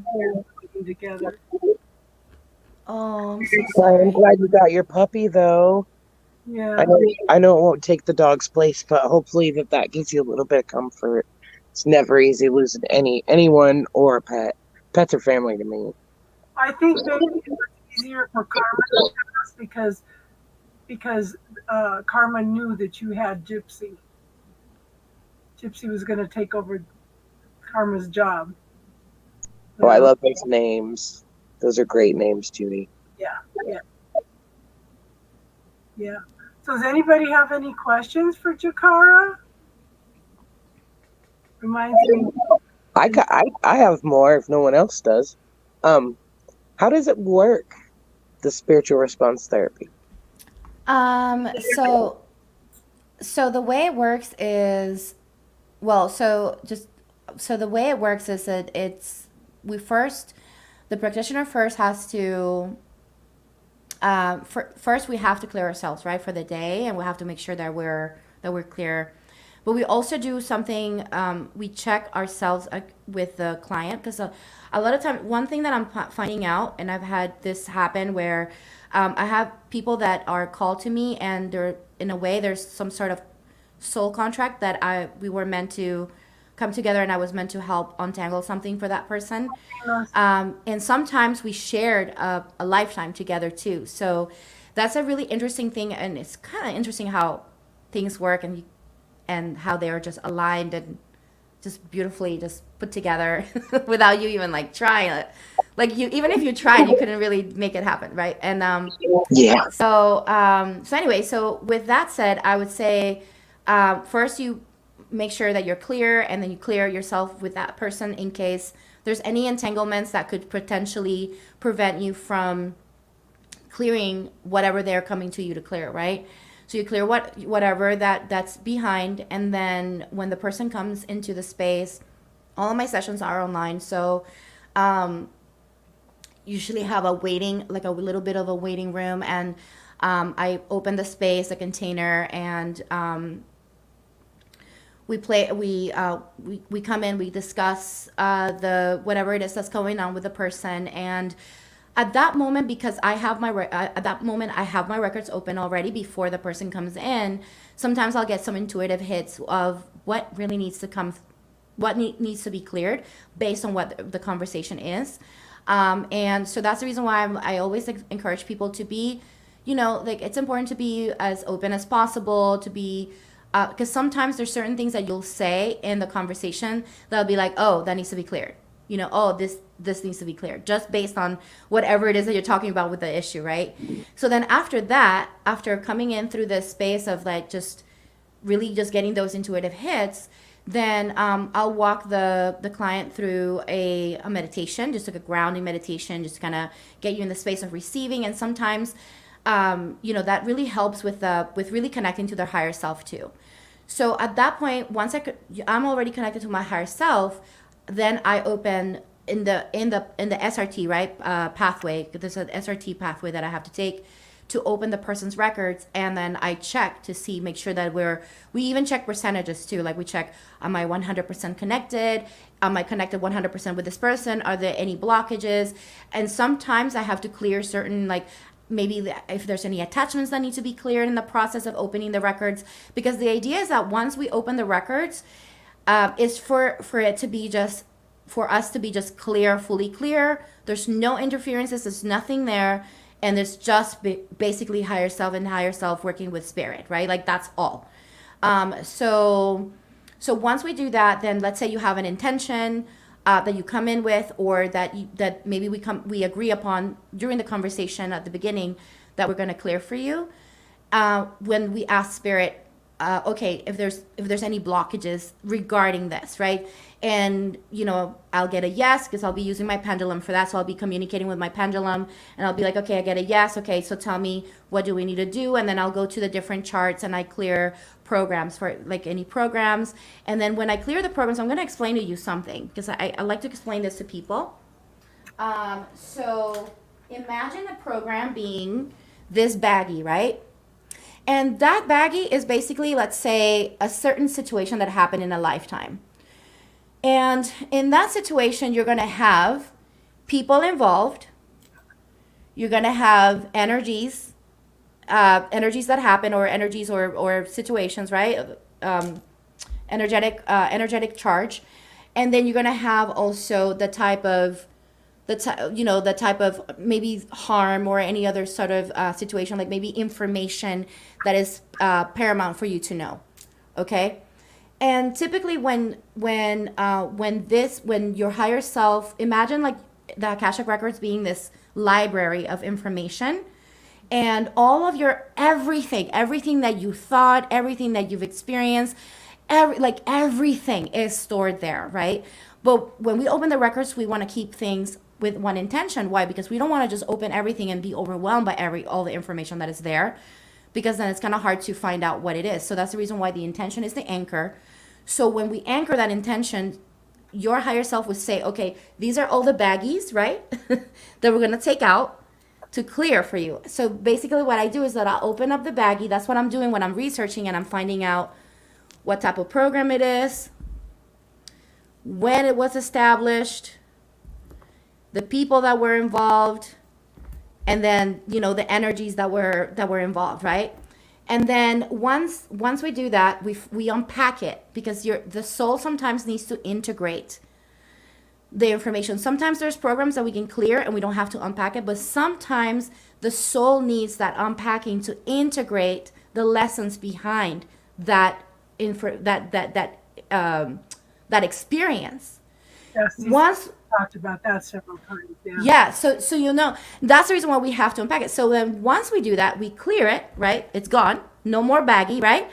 [SPEAKER 1] are working together.
[SPEAKER 3] Oh, I'm so sorry.
[SPEAKER 2] I'm glad you got your puppy, though.
[SPEAKER 1] Yeah.
[SPEAKER 2] I know it won't take the dog's place, but hopefully that gives you a little bit of comfort. It's never easy losing anyone or a pet. Pets are family to me.
[SPEAKER 1] I think maybe it was easier for Karma because Karma knew that you had Gypsy. Gypsy was going to take over Karma's job.
[SPEAKER 2] Oh, I love those names. Those are great names, Judy.
[SPEAKER 1] Yeah. So does anybody have any questions for Jakara? Reminds me.
[SPEAKER 2] I have more if no one else does. How does it work, the spiritual response therapy?
[SPEAKER 3] So the way it works is, the way it works is that the practitioner first has to, first we have to clear ourselves, right, for the day, and we have to make sure that we're clear. But we also do something, we check ourselves with the client, because a lot of time, one thing that I'm finding out, and I've had this happen where I have people that are called to me, and they're, in a way, there's some sort of soul contract that we were meant to come together, and I was meant to help untangle something for that person. And sometimes we shared a lifetime together too. So that's a really interesting thing, and it's kind of interesting how things work, and how they are just aligned and just beautifully just put together without you even like trying it. Like you, even if you tried, you couldn't really make it happen, right? And
[SPEAKER 2] Yeah.
[SPEAKER 3] so anyway, so with that said, I would say first you make sure that you're clear, and then you clear yourself with that person in case there's any entanglements that could potentially prevent you from clearing whatever they're coming to you to clear, right? So you clear whatever that's behind, and then when the person comes into the space, all of my sessions are online, so usually have a waiting, like a little bit of a waiting room, and I open the space, a container, and we come in, we discuss the whatever it is that's going on with the person, and at that moment, because at that moment I have my records open already before the person comes in. Sometimes I'll get some intuitive hits of what really needs to come, needs to be cleared based on what the conversation is. And so that's the reason why I always encourage people to be, like it's important to be as open as possible, to be, because sometimes there's certain things that you'll say in the conversation that'll be like, oh, that needs to be cleared. Oh, this needs to be cleared, just based on whatever it is that you're talking about with the issue, right? So then after that, after coming in through this space of like just really just getting those intuitive hits, then I'll walk the client through a meditation, just like a grounding meditation, just kind of get you in the space of receiving. And sometimes, that really helps with really connecting to their higher self too. So at that point, once I'm already connected to my higher self, then I open in the SRT, right, pathway. There's an SRT pathway that I have to take to open the person's records, and then I check to see, make sure that we even check percentages too. Like we check, am I 100% connected? Am I connected 100% with this person? Are there any blockages? And sometimes I have to clear certain, like maybe if there's any attachments that need to be cleared in the process of opening the records, because the idea is that once we open the records, is for it to be just, for us to be just clear, fully clear. There's no interferences, there's nothing there, and it's just basically higher self and higher self working with spirit, right? Like that's all. So once we do that, then let's say you have an intention that you come in with, or that maybe we agree upon during the conversation at the beginning that we're going to clear for you. When we ask spirit, okay, if there's any blockages regarding this, right? And I'll get a yes, because I'll be using my pendulum for that. So I'll be communicating with my pendulum, and I'll be like, okay, I get a yes. Okay, so tell me, what do we need to do? And then I'll go to the different charts and I clear programs for like any programs. And then when I clear the programs, I'm going to explain to you something, because I like to explain this to people. So imagine a program being this baggie, right? And that baggie is basically, let's say, a certain situation that happened in a lifetime. And in that situation, you're going to have people involved. You're going to have energies that happen, or energies or situations, right? Energetic charge. And then you're going to have also the type of maybe harm or any other sort of situation, like maybe information that is paramount for you to know. Okay. And typically when your higher self, imagine like the Akashic Records being this library of information, and all of your everything that you thought, everything that you've experienced, everything is stored there, right? But when we open the records, we want to keep things with one intention. Why? Because we don't want to just open everything and be overwhelmed by all the information that is there, because then it's kind of hard to find out what it is. So that's the reason why the intention is the anchor. So when we anchor that intention, your higher self would say, okay, these are all the baggies, right? that we're going to take out to clear for you. So basically what I do is that I'll open up the baggie. That's what I'm doing when I'm researching and I'm finding out what type of program it is, when it was established, the people that were involved, and then the energies that were involved, right? And then once we do that, we unpack it, because the soul sometimes needs to integrate the information. Sometimes there's programs that we can clear and we don't have to unpack it, but sometimes the soul needs that unpacking to integrate the lessons behind that info, that experience.
[SPEAKER 1] Yes, you
[SPEAKER 3] Once
[SPEAKER 1] talked about that several times. Yeah.
[SPEAKER 3] yeah, so you know that's the reason why we have to unpack it. So then once we do that, we clear it, right? It's gone. No more baggie, right?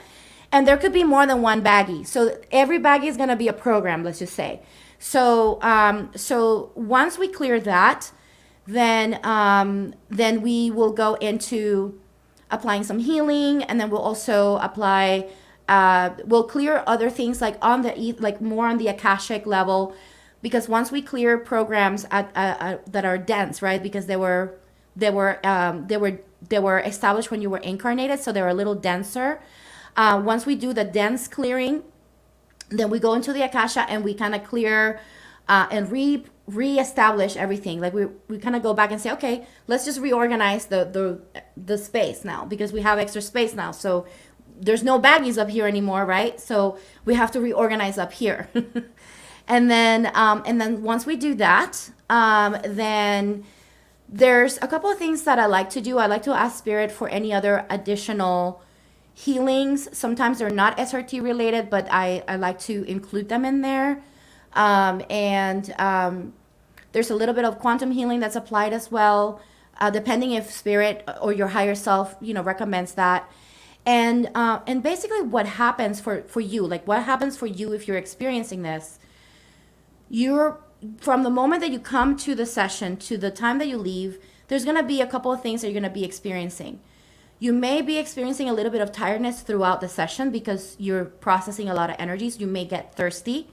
[SPEAKER 3] And there could be more than one baggie. So every baggie is gonna be a program, let's just say. So once we clear that, then we will go into applying some healing, and then we'll also apply. We'll clear other things like on the like more on the akashic level, because once we clear programs that are dense, right? Because they were established when you were incarnated, so they were a little denser. Once we do the dense clearing, then we go into the akasha and we kind of clear and reestablish everything. Like we kind of go back and say, okay, let's just reorganize the space now, because we have extra space now. So there's no baggies up here anymore, right? So we have to reorganize up here. And then once we do that, then there's a couple of things that I like to do. I like to ask spirit for any other additional healings. Sometimes they're not SRT related, but I like to include them in there. There's a little bit of quantum healing that's applied as well, depending if spirit or your higher self, recommends that. And basically what happens for you, like what happens for you if you're experiencing this, you're from the moment that you come to the session to the time that you leave, there's going to be a couple of things that you're going to be experiencing. You may be experiencing a little bit of tiredness throughout the session because you're processing a lot of energies. You may get thirsty.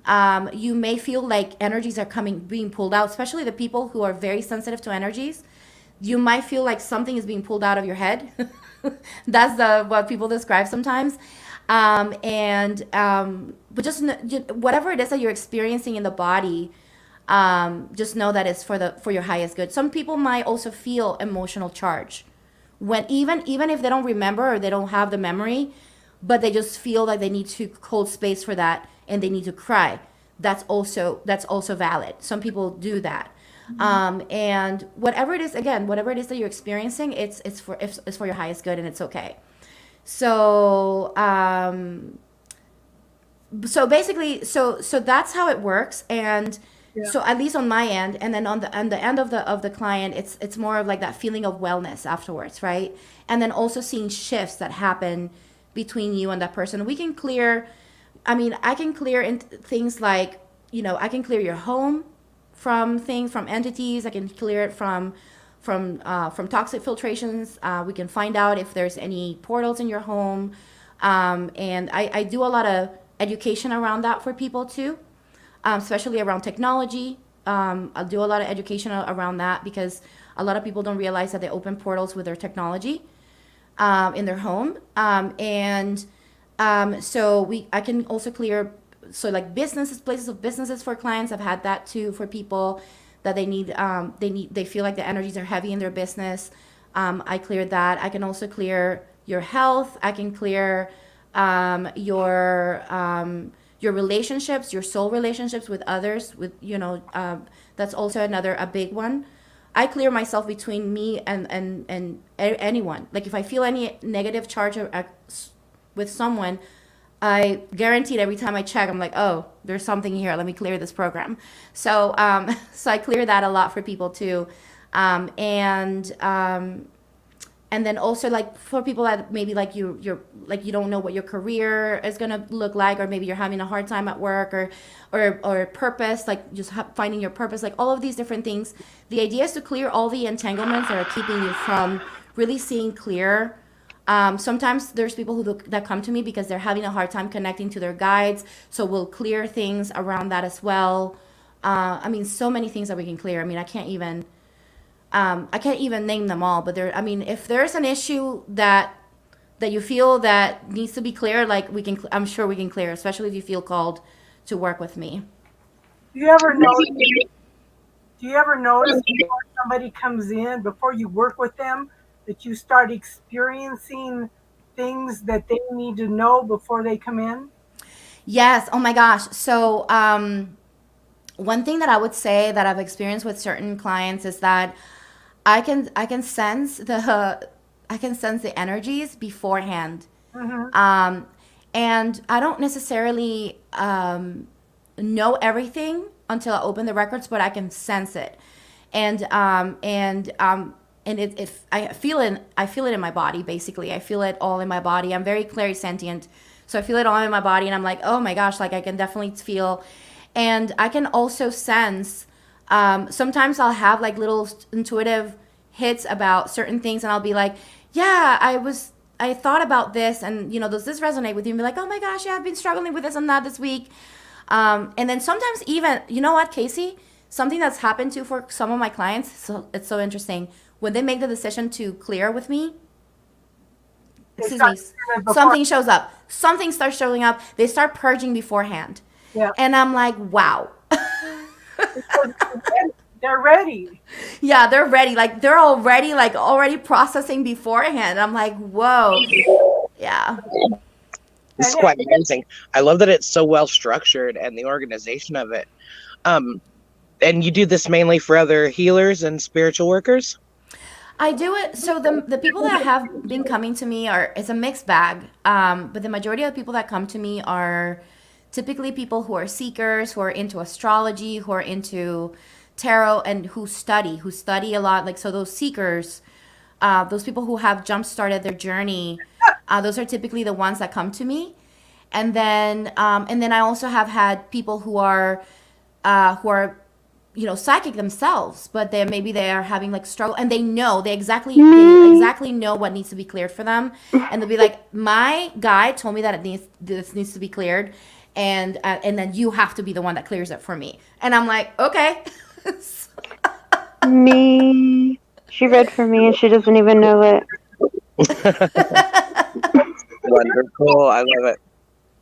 [SPEAKER 3] You may feel like energies are being pulled out, especially the people who are very sensitive to energies. You might feel like something is being pulled out of your head. That's what people describe sometimes. But just whatever it is that you're experiencing in the body, just know that it's for your highest good. Some people might also feel emotional charge when even if they don't remember or they don't have the memory, but they just feel like they need to hold space for that and they need to cry. That's also valid. Some people do that. And whatever it is that you're experiencing, it's for your highest good, and it's okay. So basically, so that's how it works. And
[SPEAKER 1] Yeah.
[SPEAKER 3] so at least on my end, and then on the end of the client, it's more of like that feeling of wellness afterwards, right? And then also seeing shifts that happen between you and that person. We can clear, I mean, I can clear things like, I can clear your home from entities. I can clear it from toxic filtrations. We can find out if there's any portals in your home. And I do a lot of education around that for people too, especially around technology. I'll do a lot of education around that because a lot of people don't realize that they open portals with their technology in their home. So I can also clear, so like places of businesses for clients. I've had that too for people that they feel like the energies are heavy in their business. I cleared that. I can also clear your health. I can clear your relationships, your soul relationships with others. That's also a big one. I clear myself between me and anyone. Like if I feel any negative charge with someone, I guaranteed every time I check, I'm like, oh, there's something here. Let me clear this program. So I clear that a lot for people too. And then also like for people that maybe like you're like you don't know what your career is gonna look like, or maybe you're having a hard time at work, or purpose, like just finding your purpose, like all of these different things. The idea is to clear all the entanglements that are keeping you from really seeing clear. Sometimes there's people that come to me because they're having a hard time connecting to their guides, so we'll clear things around that as well. I mean, so many things that we can clear. I mean, I can't even name them all, but if there's an issue that you feel that needs to be cleared, like I'm sure we can clear, especially if you feel called to work with me.
[SPEAKER 1] Do you ever notice before somebody comes in, before you work with them, that you start experiencing things that they need to know before they come in?
[SPEAKER 3] Yes. Oh my gosh. So one thing that I would say that I've experienced with certain clients is that I can sense the energies beforehand.
[SPEAKER 1] Hmm.
[SPEAKER 3] Um, and I don't necessarily know everything until I open the records, but I can sense it, and if I feel it in my body. Basically, I feel it all in my body. I'm very clairsentient, so I feel it all in my body, and I'm like, oh my gosh, like I can definitely feel, and I can also sense. Sometimes I'll have like little intuitive hits about certain things, and I'll be like, yeah, I thought about this, and does this resonate with you? And be like, oh my gosh, yeah, I've been struggling with this and that this week. And then sometimes even, you know what, Casey? Something that's happened to for some of my clients, so it's so interesting. When they make the decision to clear with me,
[SPEAKER 1] They
[SPEAKER 3] excuse me,
[SPEAKER 1] start doing it before.
[SPEAKER 3] something shows up. Something starts showing up. They start purging beforehand.
[SPEAKER 1] Yeah.
[SPEAKER 3] And I'm like, wow.
[SPEAKER 1] Because they're ready.
[SPEAKER 3] Yeah, they're ready. Like they're already processing beforehand. I'm like, whoa. Yeah.
[SPEAKER 2] This is
[SPEAKER 1] And
[SPEAKER 2] quite amazing. I love that it's so well structured and the organization of it. And you do this mainly for other healers and spiritual workers?
[SPEAKER 3] I do it. So the people that have been coming to me it's a mixed bag. But the majority of the people that come to me are typically people who are seekers, who are into astrology, who are into tarot, and who study a lot. Like, so those seekers, those people who have jump started their journey, those are typically the ones that come to me. And then I also have had people who are psychic themselves, but maybe they are having like struggle, and they exactly know what needs to be cleared for them, and they'll be like, my guy told me that this needs to be cleared, and then you have to be the one that clears it for me, and I'm like, okay.
[SPEAKER 4] Me. She read for me and she doesn't even know it.
[SPEAKER 2] Wonderful. I love it.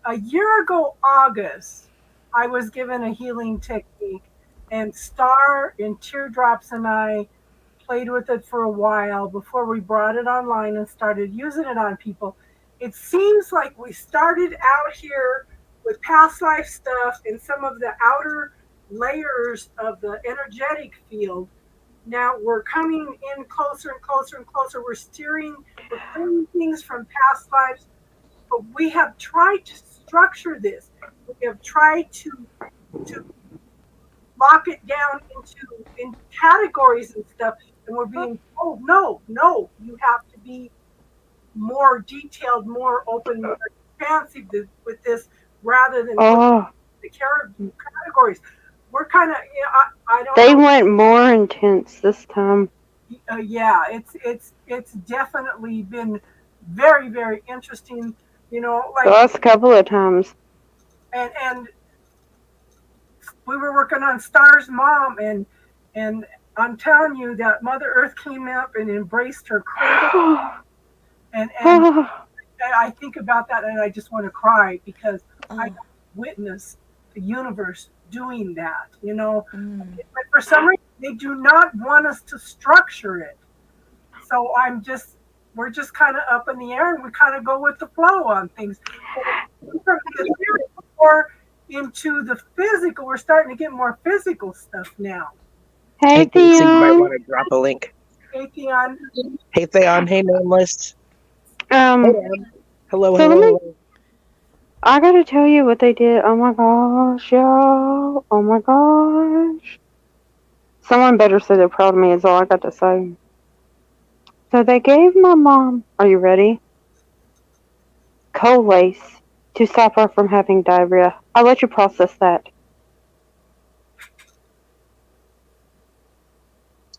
[SPEAKER 1] a year ago, August, I was given a healing technique, and Star and Teardrops and I played with it for a while before we brought it online and started using it on people. It seems like we started out here with past life stuff and some of the outer layers of the energetic field. Now we're coming in closer and closer and closer. We're pulling things from past lives, but we have tried to structure this. We have tried to lock it down in categories and stuff, and we're being told, no, no, you have to be more detailed, more open, more expansive with this, rather than put
[SPEAKER 4] Oh,
[SPEAKER 1] the categories. We're kind of, I don't
[SPEAKER 4] they
[SPEAKER 1] know.
[SPEAKER 4] went more intense this time.
[SPEAKER 1] Yeah, it's definitely been very, very interesting.
[SPEAKER 4] The
[SPEAKER 1] Like,
[SPEAKER 4] last couple of times.
[SPEAKER 1] and we were working on Star's mom, and I'm telling you that Mother Earth came up and embraced her cradle, and I think about that and I just want to cry because I
[SPEAKER 3] Oh,
[SPEAKER 1] witness the universe doing that.
[SPEAKER 3] mm.
[SPEAKER 1] But for some reason, they do not want us to structure it. So we're just kind of up in the air, and we kind of go with the flow on things. But from the ethereal or into the physical, we're starting to get more physical stuff now.
[SPEAKER 4] Hey,
[SPEAKER 2] Hey, Casey, you might
[SPEAKER 4] Theon.
[SPEAKER 2] want to drop a link.
[SPEAKER 1] Atheon,
[SPEAKER 2] Hey, Theon. Hey, Nameless. Hey,
[SPEAKER 4] Um,
[SPEAKER 2] Em. Hello,
[SPEAKER 4] so let me,
[SPEAKER 2] hello.
[SPEAKER 4] I gotta tell you what they did. Oh my gosh, y'all. Oh my gosh. Someone better say they're proud of me is all I got to say. So they gave my mom, are you ready? Colace to stop her from having diarrhea. I'll let you process that.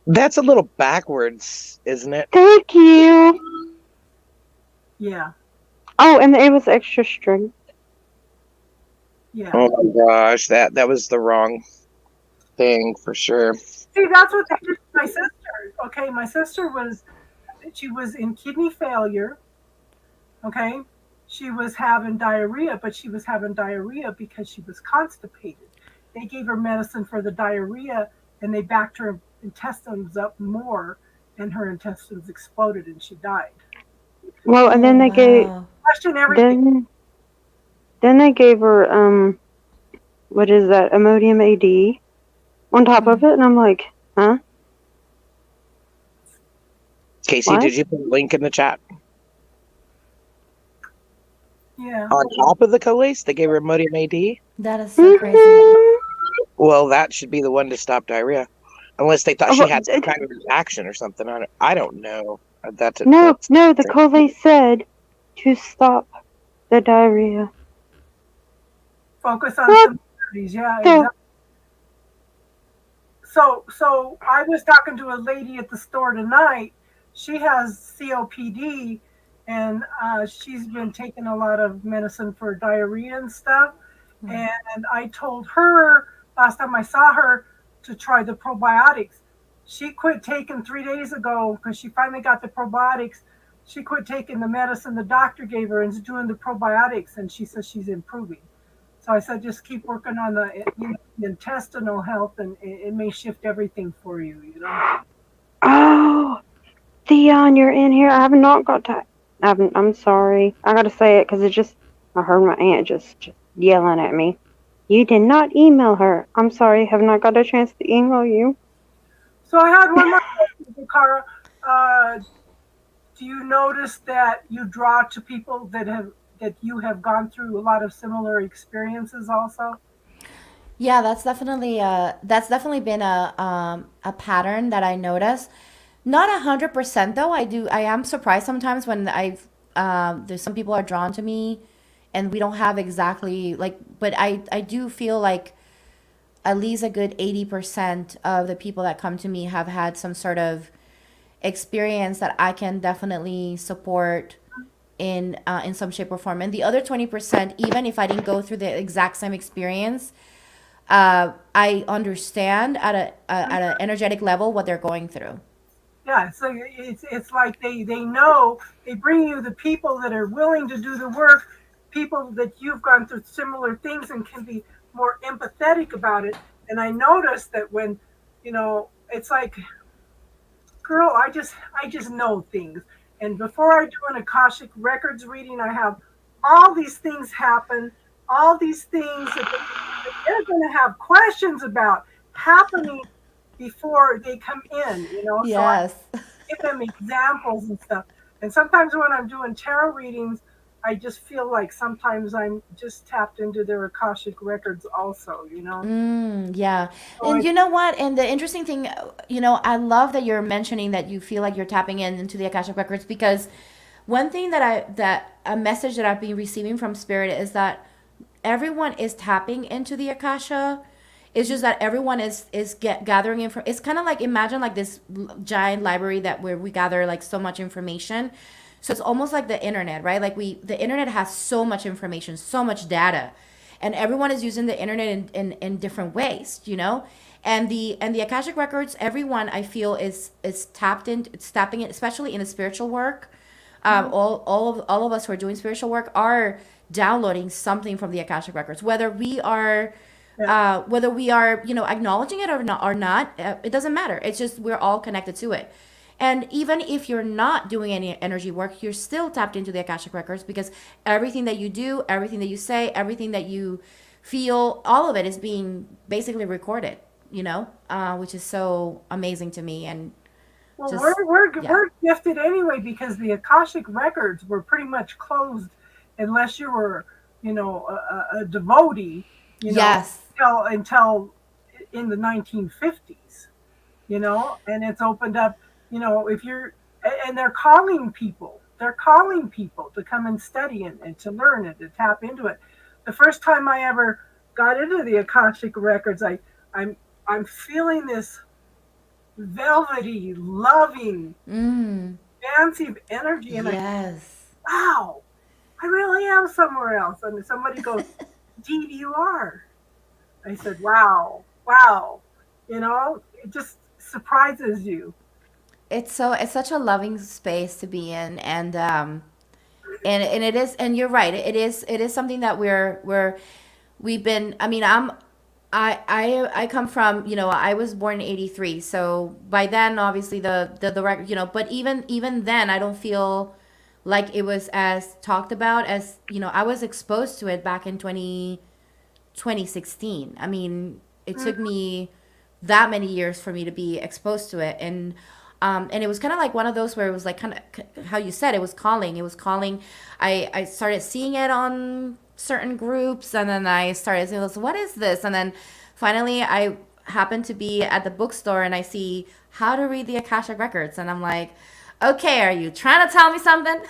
[SPEAKER 2] That's a little backwards, isn't it?
[SPEAKER 4] Thank you.
[SPEAKER 1] yeah,
[SPEAKER 4] Oh, and it was extra strength.
[SPEAKER 1] yeah.
[SPEAKER 2] Oh my gosh, that was the wrong thing for sure.
[SPEAKER 1] See, that's what they did to my sister. Okay, my sister she was in kidney failure. Okay, she was having diarrhea, but she was having diarrhea because she was constipated. They gave her medicine for the diarrhea, and they backed her intestines up more, and her intestines exploded, and she died.
[SPEAKER 4] Well, and
[SPEAKER 3] Oh,
[SPEAKER 4] then they gave
[SPEAKER 3] wow.
[SPEAKER 1] Question everything.
[SPEAKER 4] then they gave her what is that? Imodium AD. on top of it, and I'm like, huh?
[SPEAKER 2] Casey,
[SPEAKER 4] What?
[SPEAKER 2] did you put a link in the chat?
[SPEAKER 1] Yeah.
[SPEAKER 2] On top of the Colace, they gave her Imodium AD?
[SPEAKER 3] That is so crazy.
[SPEAKER 4] Mhm.
[SPEAKER 2] Well, that should be the one to stop diarrhea. Unless they thought
[SPEAKER 4] Oh,
[SPEAKER 2] she
[SPEAKER 4] but
[SPEAKER 2] had some kind of reaction or something. I don't know. That's
[SPEAKER 4] no, the Coley said to stop the diarrhea.
[SPEAKER 1] Focus on
[SPEAKER 4] What
[SPEAKER 1] similarities. Yeah,
[SPEAKER 4] the?
[SPEAKER 1] exactly. So I was talking to a lady at the store tonight. She has COPD, and she's been taking a lot of medicine for diarrhea and stuff. And I told her last time I saw her to try the probiotics. She quit taking 3 days ago because she finally got the probiotics. She quit taking the medicine the doctor gave her and is doing the probiotics, and she says she's improving. So I said, just keep working on the intestinal health, and it may shift everything for you. You know.
[SPEAKER 4] Oh, Theon, you're in here. I have not got to. I'm sorry. I gotta say it because I heard my aunt just yelling at me. You did not email her. I'm sorry. Have not got a chance to email you.
[SPEAKER 1] So I had one more question, Cara. Do you notice that you draw to people that you have gone through a lot of similar experiences also?
[SPEAKER 3] Yeah, that's definitely been a pattern that I notice. Not 100% though. I am surprised sometimes when there's some people are drawn to me, and we don't have exactly like. But I do feel like at least a good 80% of the people that come to me have had some sort of experience that I can definitely support in some shape or form. And the other 20%, even if I didn't go through the exact same experience, I understand at an energetic level what they're going through.
[SPEAKER 1] Yeah, so it's like they know, they bring you the people that are willing to do the work, people that you've gone through similar things and can be more empathetic about it. And I noticed that when, it's like, girl, I just know things. And before I do an Akashic Records reading, I have all these things happen, all these things that they're going to have questions about happening before they come in. So I
[SPEAKER 3] Yes.
[SPEAKER 1] give them examples and stuff. And sometimes when I'm doing tarot readings, I just feel like sometimes I'm just tapped into their Akashic Records also.
[SPEAKER 3] Yeah.
[SPEAKER 1] So
[SPEAKER 3] And you know what? And the interesting thing, I love that you're mentioning that you feel like you're tapping into the Akashic Records, because one thing that a message that I've been receiving from Spirit is that everyone is tapping into the Akasha. It's just that everyone is gathering info. It's kind of like, imagine like this giant library that where we gather like so much information. So it's almost like the internet, right? Like the internet has so much information, so much data, and everyone is using the internet in different ways. And the Akashic Records, everyone I feel is tapped in, it's tapping it, especially in the spiritual work. All of us who are doing spiritual work are downloading something from the Akashic Records,
[SPEAKER 1] yeah.
[SPEAKER 3] whether we are acknowledging it or not, it doesn't matter. It's just we're all connected to it. And even if you're not doing any energy work, you're still tapped into the Akashic Records, because everything that you do, everything that you say, everything that you feel, all of it is being basically recorded, which is so amazing to me. And
[SPEAKER 1] Well,
[SPEAKER 3] just, yeah.
[SPEAKER 1] we're gifted anyway because the Akashic records were pretty much closed unless you were, a devotee,
[SPEAKER 3] Yes.
[SPEAKER 1] until in the 1950s, and it's opened up, if you're, and they're calling people, to come and study and to learn and to tap into it. The first time I ever got into the Akashic records, I'm, I'm feeling this velvety, loving,
[SPEAKER 3] Mm.
[SPEAKER 1] expansive energy. And
[SPEAKER 3] Yes.
[SPEAKER 1] wow, I really am somewhere else. And somebody goes, indeed you are. I said, wow, wow. It just surprises you.
[SPEAKER 3] It's such a loving space to be in. And it is, and you're right, it is something that we've been, I mean, I come from, I was born in 83, so by then obviously the record, but even then I don't feel like it was as talked about as, I was exposed to it back in 2016. I mean, it took me that many years for me to be exposed to it. And it was kind of like one of those where it was like kind of how you said, it was calling. I started seeing it on certain groups, and then I started saying, what is this? And then finally I happened to be at the bookstore and I see how to read the Akashic Records, and I'm like, okay, are you trying to tell me something?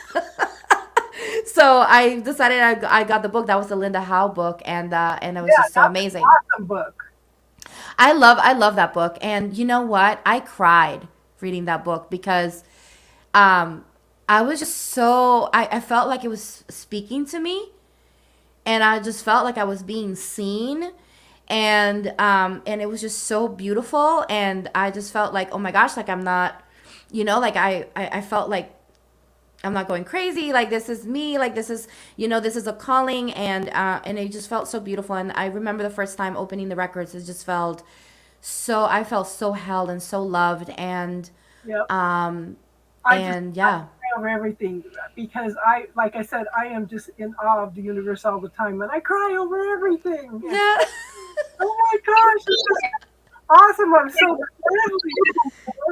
[SPEAKER 3] So I decided I got the book. That was the Linda Howe book, and it was
[SPEAKER 1] Yeah,
[SPEAKER 3] just so
[SPEAKER 1] that's an
[SPEAKER 3] amazing.
[SPEAKER 1] awesome book.
[SPEAKER 3] I love that book. And you know what? I cried reading that book because um I was just so I felt like it was speaking to me, and I just felt like I was being seen, and it was just so beautiful, and I just felt like, oh my gosh, like I'm not, like I felt like I'm not going crazy. Like this is me. Like this is, this is a calling, and it just felt so beautiful. And I remember the first time opening the records, it just felt so. I felt so held and so loved, and
[SPEAKER 1] Yep.
[SPEAKER 3] um,
[SPEAKER 1] I just
[SPEAKER 3] and yeah,
[SPEAKER 1] cry over everything because like I said, I am just in awe of the universe all the time, and I cry over everything. And,
[SPEAKER 3] yeah.
[SPEAKER 1] oh my gosh, it's just awesome! I'm so privileged.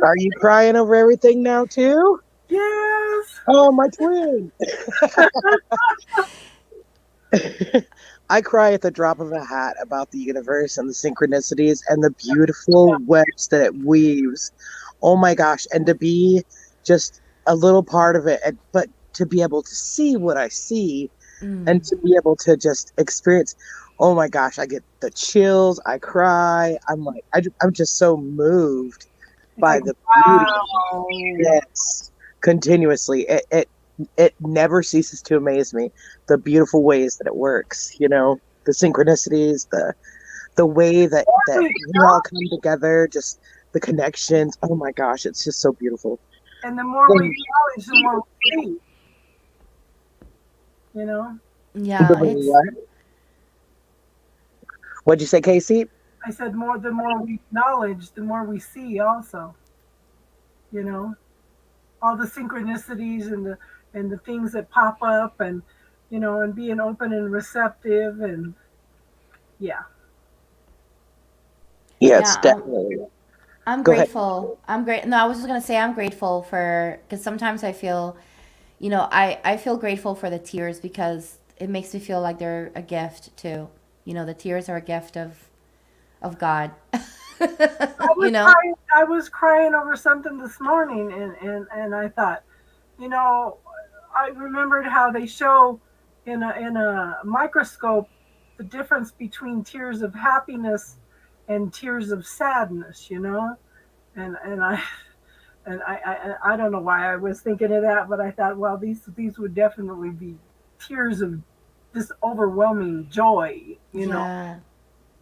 [SPEAKER 2] Are you crying over everything now too?
[SPEAKER 1] Yes.
[SPEAKER 2] Oh, my twin. I cry at the drop of a hat about the universe and the synchronicities and the beautiful webs that it weaves. Oh my gosh. And to be just a little part of it, but to be able to see what I see and
[SPEAKER 3] Mm,
[SPEAKER 2] to be able to just experience, oh my gosh, I get the chills. I cry. I'm like, I'm just so moved
[SPEAKER 1] It's
[SPEAKER 2] by
[SPEAKER 1] like,
[SPEAKER 2] the beauty.
[SPEAKER 1] wow.
[SPEAKER 2] Yes, continuously. It never ceases to amaze me the beautiful ways that it works. The synchronicities, the way that we all come together, just the connections. Oh my gosh, it's just so beautiful.
[SPEAKER 1] And the more we
[SPEAKER 2] And
[SPEAKER 1] acknowledge, the more we see. You know,
[SPEAKER 3] yeah, it's
[SPEAKER 2] what'd you say, Casey?
[SPEAKER 1] I said the more we acknowledge, the more we see. Also, you know, all the synchronicities and the things that pop up, and and being open and receptive, and yeah.
[SPEAKER 2] Yes,
[SPEAKER 3] yeah.
[SPEAKER 2] definitely.
[SPEAKER 3] I'm
[SPEAKER 2] Go ahead.
[SPEAKER 3] grateful. I'm great. No, I was just gonna say I'm grateful for, because sometimes I feel, I feel grateful for the tears because it makes me feel like they're a gift too. The tears are a gift of God.
[SPEAKER 1] I
[SPEAKER 3] you
[SPEAKER 1] was
[SPEAKER 3] know?
[SPEAKER 1] crying. I was crying over something this morning, and I thought, you know, I remembered how they show in a microscope the difference between tears of happiness and tears of sadness. And I don't know why I was thinking of that, but I thought, well, these would definitely be tears of this overwhelming joy.
[SPEAKER 3] Yeah.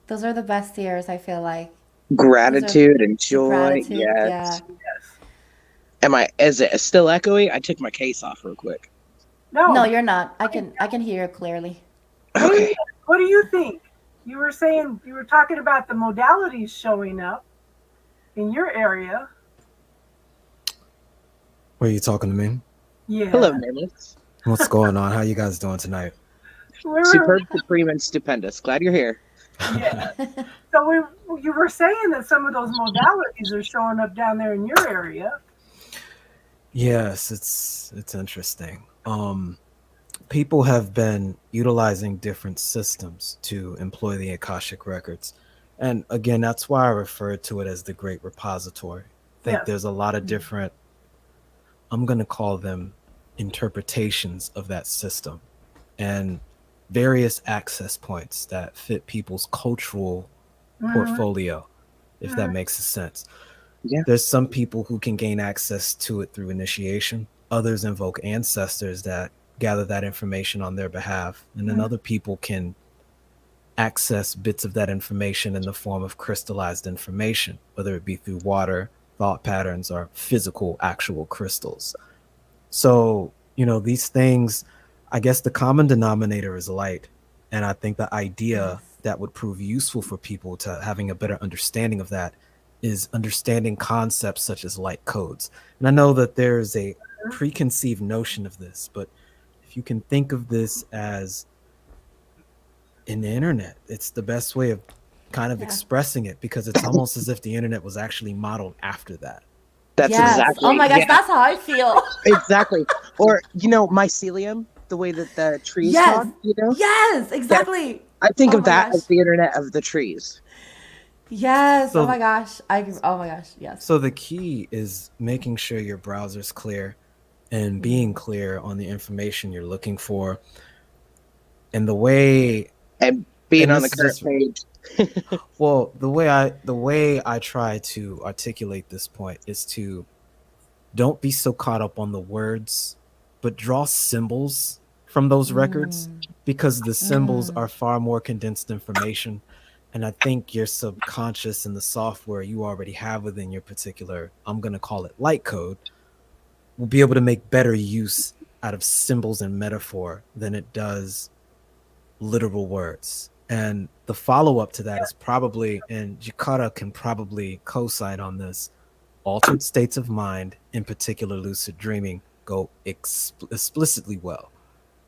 [SPEAKER 3] Those are the best tears, I feel like. Those are
[SPEAKER 2] Gratitude and
[SPEAKER 3] the
[SPEAKER 2] joy.
[SPEAKER 3] gratitude. Yeah.
[SPEAKER 2] Yes.
[SPEAKER 1] Yes.
[SPEAKER 2] Is it still echoing? I took my case off real quick.
[SPEAKER 3] No,
[SPEAKER 1] No.
[SPEAKER 3] you're not. I can hear you clearly.
[SPEAKER 2] Okay.
[SPEAKER 1] What do you think? You were saying you were talking about the modalities showing up in your area.
[SPEAKER 5] Were you talking to me?
[SPEAKER 2] Hello,
[SPEAKER 1] Yeah.
[SPEAKER 2] Nameless.
[SPEAKER 5] What's going on? How you guys doing tonight?
[SPEAKER 1] We were
[SPEAKER 2] Superb, supreme, and stupendous. Glad you're here.
[SPEAKER 1] yeah. So you were saying that some of those modalities are showing up down there in your area.
[SPEAKER 5] Yes, it's interesting. People have been utilizing different systems to employ the Akashic records. And again, that's why I refer to it as the Great Repository. I think
[SPEAKER 1] Yes.
[SPEAKER 5] there's a lot of different, I'm going to call them interpretations of that system, and various access points that fit people's cultural
[SPEAKER 1] Mhm.
[SPEAKER 5] portfolio, if that
[SPEAKER 1] Mhm.
[SPEAKER 5] makes sense.
[SPEAKER 2] Yeah.
[SPEAKER 5] There's some people who can gain access to it through initiation. Others invoke ancestors that gather that information on their behalf. And then
[SPEAKER 1] Mhm.
[SPEAKER 5] other people can access bits of that information in the form of crystallized information, whether it be through water, thought patterns, or physical, actual crystals. So, these things, I guess the common denominator is light. And I think the idea
[SPEAKER 3] Yes.
[SPEAKER 5] that would prove useful for people to having a better understanding of that is understanding concepts such as light codes. And I know that there's a preconceived notion of this, but if you can think of this as in the internet, it's the best way of kind of
[SPEAKER 3] Yeah.
[SPEAKER 5] expressing it, because it's almost as if the internet was actually modeled after that.
[SPEAKER 2] That's
[SPEAKER 3] Yes.
[SPEAKER 2] exactly,
[SPEAKER 3] Oh my gosh,
[SPEAKER 2] yeah,
[SPEAKER 3] that's how I feel.
[SPEAKER 2] exactly. Or, mycelium, the way that the trees
[SPEAKER 3] Yes.
[SPEAKER 2] talk,
[SPEAKER 3] Yes,
[SPEAKER 2] That,
[SPEAKER 3] exactly.
[SPEAKER 2] I think
[SPEAKER 3] Oh
[SPEAKER 2] of
[SPEAKER 3] my
[SPEAKER 2] that
[SPEAKER 3] gosh.
[SPEAKER 2] as the internet of the trees.
[SPEAKER 3] Yes. Oh
[SPEAKER 5] So
[SPEAKER 3] my gosh. Oh my gosh. Yes.
[SPEAKER 5] so the key is making sure your browser's clear and being clear on the information you're looking for. And the way
[SPEAKER 2] And being
[SPEAKER 5] and
[SPEAKER 2] on the
[SPEAKER 5] this is
[SPEAKER 2] current
[SPEAKER 5] just
[SPEAKER 2] page.
[SPEAKER 5] well, the way I try to articulate this point is to don't be so caught up on the words, but draw symbols from those records, because the symbols are far more condensed information. And I think your subconscious and the software you already have within your particular, I'm going to call it light code, will be able to make better use out of symbols and metaphor than it does literal words. And the follow up to that is probably, and Jakarta can probably co sign on this, altered states of mind, in particular lucid dreaming, go explicitly well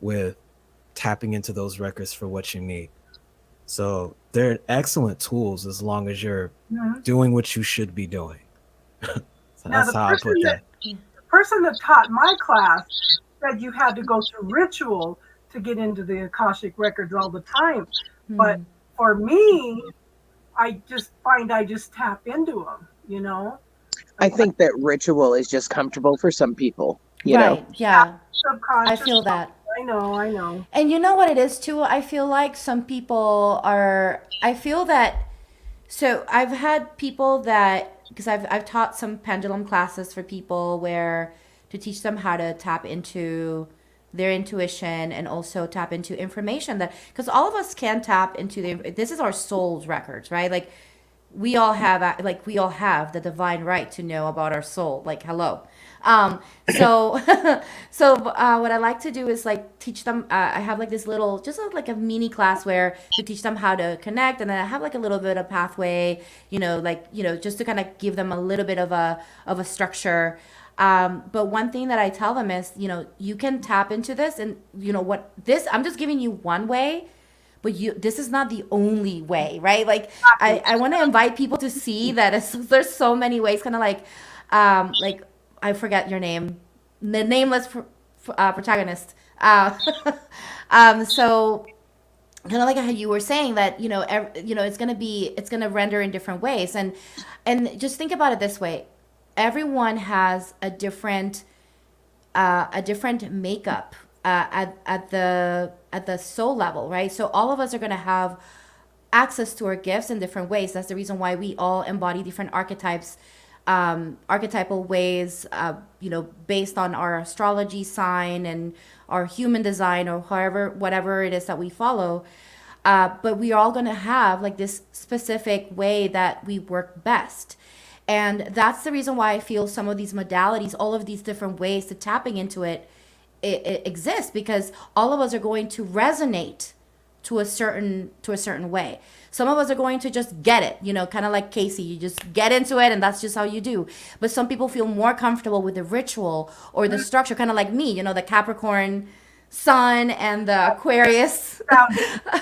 [SPEAKER 5] with tapping into those records for what you need. So they're excellent tools as long as you're
[SPEAKER 1] Mhm.
[SPEAKER 5] doing what you should be doing. So
[SPEAKER 1] Now,
[SPEAKER 5] that's how I put that.
[SPEAKER 1] the person that taught my class said you had to go through ritual to get into the Akashic records all the time. But for me, I just find I just tap into them,
[SPEAKER 2] I think that ritual is just comfortable for some people, you know.
[SPEAKER 3] Right. Yeah. I
[SPEAKER 1] subconscious.
[SPEAKER 3] feel that.
[SPEAKER 1] I know.
[SPEAKER 3] And you know what it is too? I feel like some people are, I feel that, so I've had people that, because I've taught some pendulum classes for people where to teach them how to tap into their intuition and also tap into information that, because all of us can tap into this is our soul's records, right? Like we all have the divine right to know about our soul. Like, hello. So what I like to do is like teach them. I have like this little, just like a mini class where to teach them how to connect, and then I have like a little bit of pathway, just to kind of give them a little bit of a structure. But one thing that I tell them is, you can tap into this, and I'm just giving you one way, but this is not the only way, right? Like I want to invite people to see that there's so many ways, kind of like I forget your name, the nameless protagonist. So kind of like how you were saying that, it's gonna render in different ways, and just think about it this way: everyone has a different makeup at the soul level, right? So all of us are gonna have access to our gifts in different ways. That's the reason why we all embody different archetypes, archetypal ways, based on our astrology sign and our human design, or whatever it is that we follow. But we are all going to have like this specific way that we work best. And that's the reason why I feel some of these modalities, all of these different ways to tapping into it exists, because all of us are going to resonate to a certain way. Some of us are going to just get it, kind of like Casey, you just get into it and that's just how you do. But some people feel more comfortable with the ritual or the structure, kind of like me, the Capricorn sun and the Aquarius,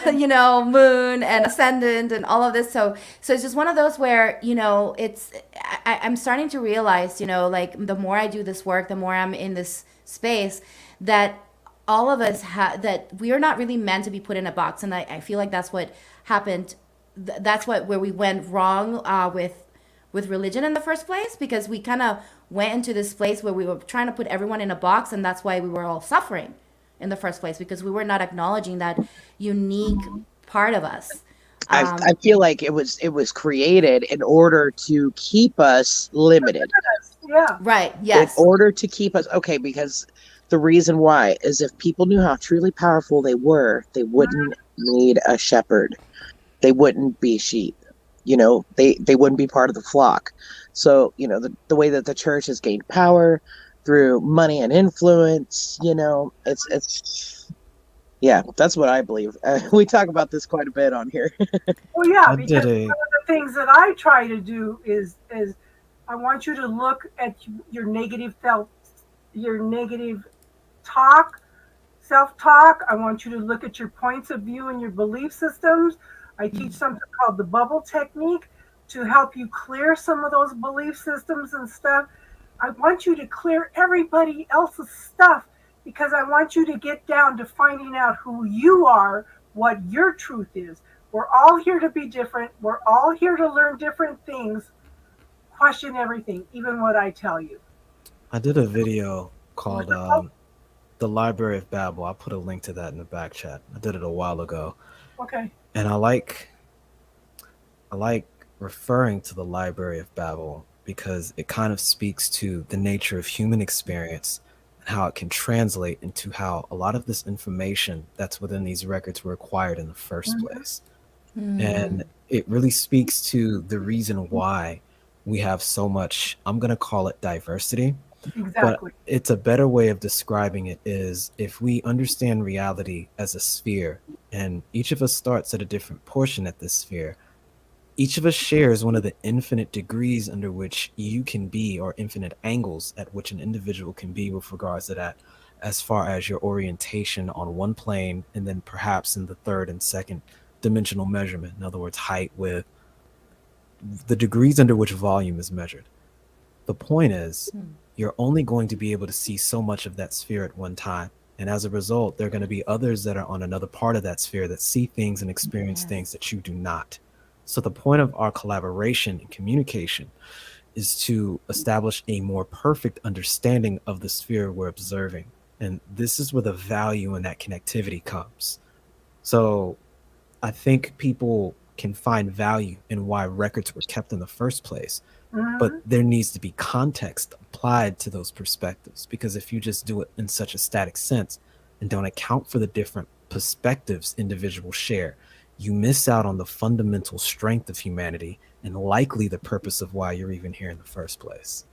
[SPEAKER 3] moon and ascendant and all of this. So it's just one of those where, I'm starting to realize, like the more I do this work, the more I'm in this space, that all of us that we are not really meant to be put in a box. And I feel like that's what happened. That's where we went wrong with religion in the first place, because we kind of went into this place where we were trying to put everyone in a box, and that's why we were all suffering in the first place, because we were not acknowledging that unique part of us.
[SPEAKER 2] I feel like it was created in order to keep us limited.
[SPEAKER 1] Yeah.
[SPEAKER 3] Right. Yes.
[SPEAKER 2] In order to keep us because the reason why is if people knew how truly powerful they were, they wouldn't need a shepherd. They wouldn't be sheep. They wouldn't be part of the flock. So, the way that the church has gained power through money and influence, it's yeah, that's what I believe. We talk about this quite a bit on here.
[SPEAKER 1] Well, yeah,
[SPEAKER 5] I
[SPEAKER 1] because
[SPEAKER 5] did
[SPEAKER 1] one of the things that I try to do is I want you to look at your negative self-talk. I want you to look at your points of view and your belief systems. I teach something called the bubble technique to help you clear some of those belief systems and stuff. I want you to clear everybody else's stuff because I want you to get down to finding out who you are, what your truth is. We're all here to be different. We're all here to learn different things. Question everything, even what I tell you.
[SPEAKER 5] I did a video called
[SPEAKER 1] Wonderful.
[SPEAKER 5] The Library of Babel. I'll put a link to that in the back chat. I did it a while ago.
[SPEAKER 1] Okay.
[SPEAKER 5] And I like referring to the Library of Babel because it kind of speaks to the nature of human experience and how it can translate into how a lot of this information that's within these records were acquired in the first place. And it really speaks to the reason why we have so much, I'm going to call it diversity,
[SPEAKER 1] Exactly.
[SPEAKER 5] but it's a better way of describing it is if we understand reality as a sphere and each of us starts at a different portion at this sphere, each of us shares one of the infinite degrees under which you can be, or infinite angles at which an individual can be with regards to that, as far as your orientation on one plane and then perhaps in the third and second dimensional measurement. In other words, height, width, the degrees under which volume is measured. The point is, you're only going to be able to see so much of that sphere at one time. And as a result, there are going to be others that are on another part of that sphere that see things and experience things that you do not. So the point of our collaboration and communication is to establish a more perfect understanding of the sphere we're observing. And this is where the value in that connectivity comes. So I think people can find value in why records were kept in the first place, but there needs to be context applied to those perspectives, because if you just do it in such a static sense and don't account for the different perspectives individuals share, you miss out on the fundamental strength of humanity and likely the purpose of why you're even here in the first place.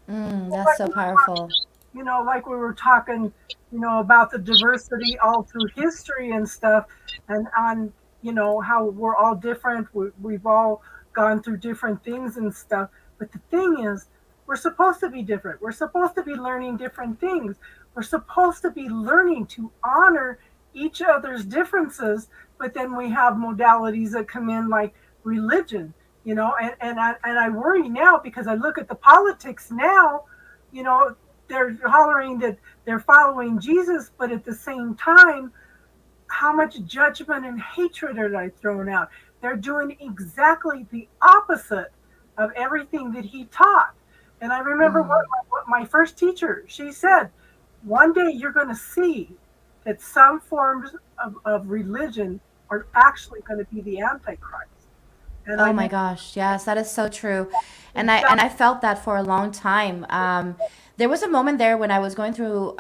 [SPEAKER 3] That's so powerful.
[SPEAKER 1] You know, like we were talking, you know, about the diversity all through history and stuff, and on, you know, how we're all different. We've all gone through different things and stuff. But the thing is, we're supposed to be different. We're supposed to be learning different things. We're supposed to be learning to honor each other's differences. But then we have modalities that come in like religion, you know, and I worry now because I look at the politics now, you know, they're hollering that they're following Jesus, but at the same time, how much judgment and hatred are they throwing out? They're doing exactly the opposite of everything that he taught. And I remember what my first teacher, she said, one day you're going to see that some forms of religion are actually going to be the Antichrist. And
[SPEAKER 3] Oh my gosh, yes, that is so true. And I felt that for a long time. There was a moment there when I was going through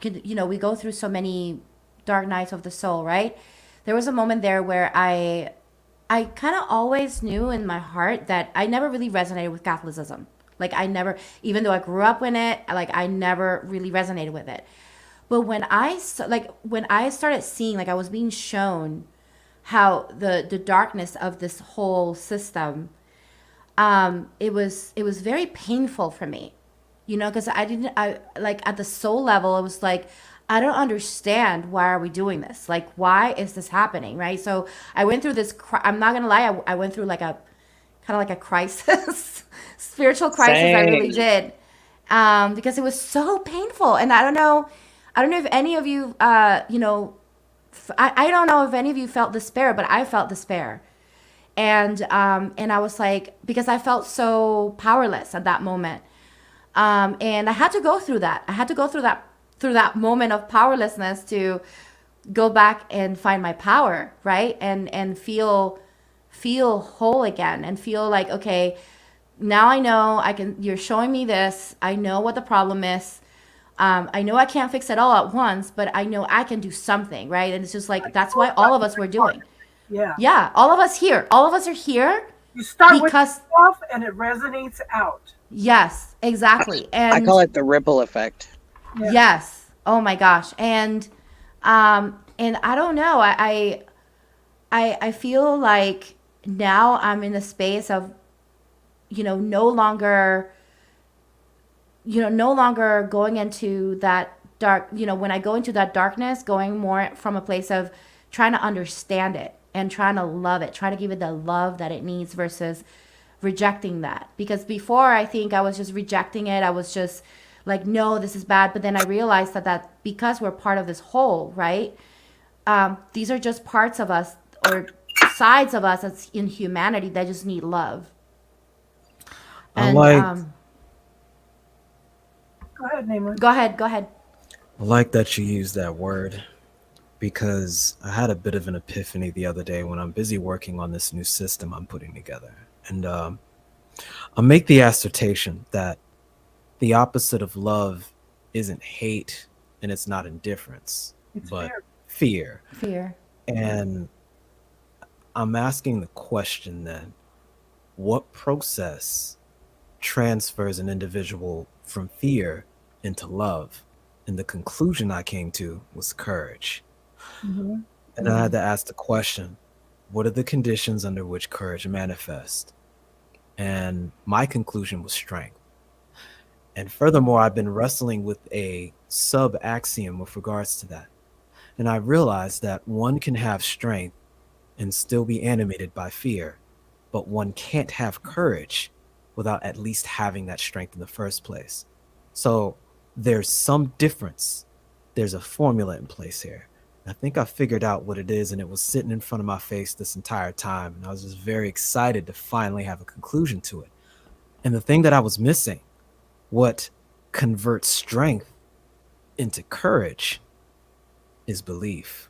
[SPEAKER 3] we go through so many dark nights of the soul, right? There was a moment there where I kind of always knew in my heart that I never really resonated with Catholicism. Like I never, even though I grew up in it, like I never really resonated with it. But when I started seeing, like I was being shown how the darkness of this whole system, it was very painful for me, because I like at the soul level, it was like, I don't understand, why are we doing this? Like, why is this happening? Right. So I went through this, I'm not going to lie. I went through like a kind of like a crisis, spiritual crisis. I really did. Because it was so painful. And I don't know if any of you, I don't know if any of you felt despair, but I felt despair. And I was like, because I felt so powerless at that moment. And I had to go through that. I had to go through that moment of powerlessness to go back and find my power, right? And feel whole again and feel like, okay, now I know you're showing me this. I know what the problem is. I know I can't fix it all at once, but I know I can do something, right? And it's just like, that's why all of us were doing.
[SPEAKER 1] Yeah.
[SPEAKER 3] Yeah, all of us are here
[SPEAKER 1] You start with
[SPEAKER 3] because,
[SPEAKER 1] yourself and it resonates out.
[SPEAKER 3] yes, exactly.
[SPEAKER 2] I
[SPEAKER 3] And
[SPEAKER 2] call it the ripple effect.
[SPEAKER 1] Yeah.
[SPEAKER 3] yes, oh my gosh. And I don't know, I feel like now I'm in a space of, no longer, no longer going into that dark, when I go into that darkness, going more from a place of trying to understand it and trying to love it, try to give it the love that it needs versus rejecting that. Because before, I think I was just rejecting it. I was just like, no, this is bad. But then I realized that because we're part of this whole, right? These are just parts of us or sides of us that's in humanity that just need love.
[SPEAKER 5] I
[SPEAKER 3] And
[SPEAKER 5] like
[SPEAKER 1] Go ahead, Nameless.
[SPEAKER 3] go ahead, go ahead.
[SPEAKER 5] I like that you use that word because I had a bit of an epiphany the other day when I'm busy working on this new system I'm putting together. And I'll make the assertion that the opposite of love isn't hate and it's not indifference,
[SPEAKER 1] It's
[SPEAKER 5] but
[SPEAKER 1] fair.
[SPEAKER 5] fear.
[SPEAKER 3] Fear.
[SPEAKER 5] And I'm asking the question then, what process transfers an individual from fear into love? And the conclusion I came to was courage.
[SPEAKER 1] Mhm.
[SPEAKER 5] And I had to ask the question, what are the conditions under which courage manifests? And my conclusion was strength. And furthermore, I've been wrestling with a sub axiom with regards to that. And I realized that one can have strength and still be animated by fear, but one can't have courage without at least having that strength in the first place. So there's some difference. There's a formula in place here. I think I figured out what it is, and it was sitting in front of my face this entire time. And I was just very excited to finally have a conclusion to it. And the thing that I was missing, what converts strength into courage, is belief.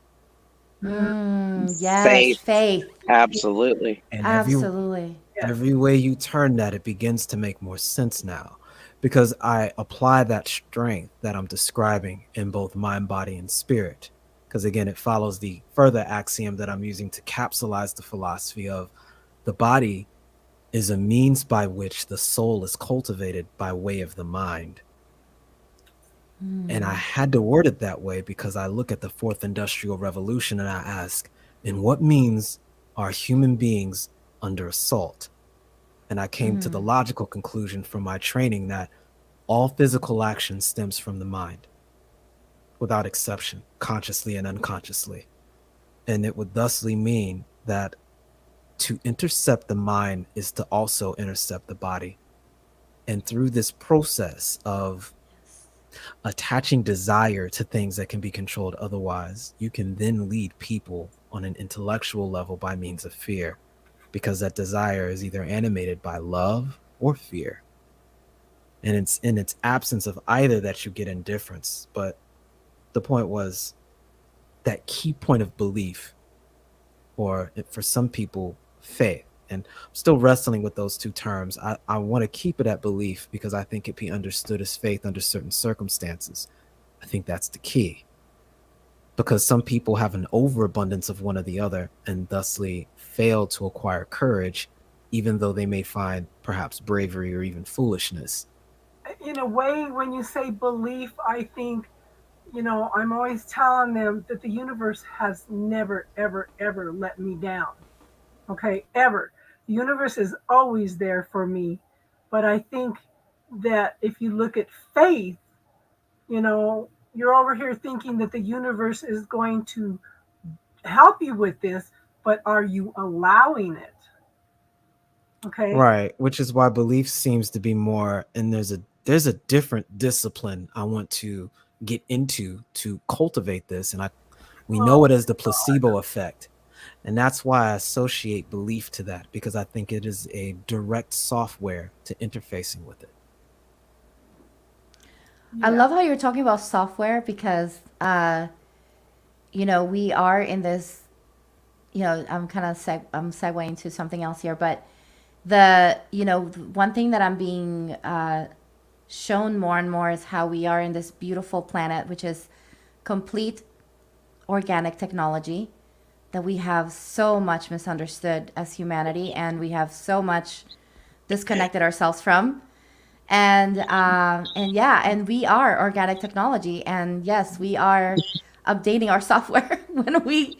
[SPEAKER 3] Yes,
[SPEAKER 2] Faith.
[SPEAKER 3] faith.
[SPEAKER 2] Absolutely.
[SPEAKER 5] And
[SPEAKER 3] Absolutely.
[SPEAKER 5] every way you turn that, it begins to make more sense now. Because I apply that strength that I'm describing in both mind, body, and spirit. Because again, it follows the further axiom that I'm using to capsulize the philosophy of the body is a means by which the soul is cultivated by way of the mind. And I had to word it that way because I look at the fourth industrial revolution and I ask, in what means are human beings under assault? And I came to the logical conclusion from my training that all physical action stems from the mind, without exception, consciously and unconsciously. And it would thusly mean that to intercept the mind is to also intercept the body. And through this process of attaching desire to things that can be controlled otherwise, you can then lead people on an intellectual level by means of fear, because that desire is either animated by love or fear. And it's in its absence of either that you get indifference. But the point was that key point of belief, or for some people, faith. And I'm still wrestling with those two terms. I want to keep it at belief because I think it be understood as faith under certain circumstances. I think that's the key. Because some people have an overabundance of one or the other and thusly fail to acquire courage, even though they may find perhaps bravery or even foolishness.
[SPEAKER 1] In a way, when you say belief, I think, I'm always telling them that the universe has never, ever, ever let me down. Okay, ever. The universe is always there for me. But I think that if you look at faith, you're over here thinking that the universe is going to help you with this, but are you allowing it? Okay.
[SPEAKER 5] Right, which is why belief seems to be more, and there's a different discipline I want to get into to cultivate this, and we know it as the placebo effect. And that's why I associate belief to that, because I think it is a direct software to interfacing with it.
[SPEAKER 3] I love how you're talking about software because, we are in this, I'm kind of I'm segueing to something else here, but one thing that I'm being shown more and more is how we are in this beautiful planet, which is complete organic technology that we have so much misunderstood as humanity, and we have so much disconnected ourselves from. And we are organic technology, and yes, we are updating our software when we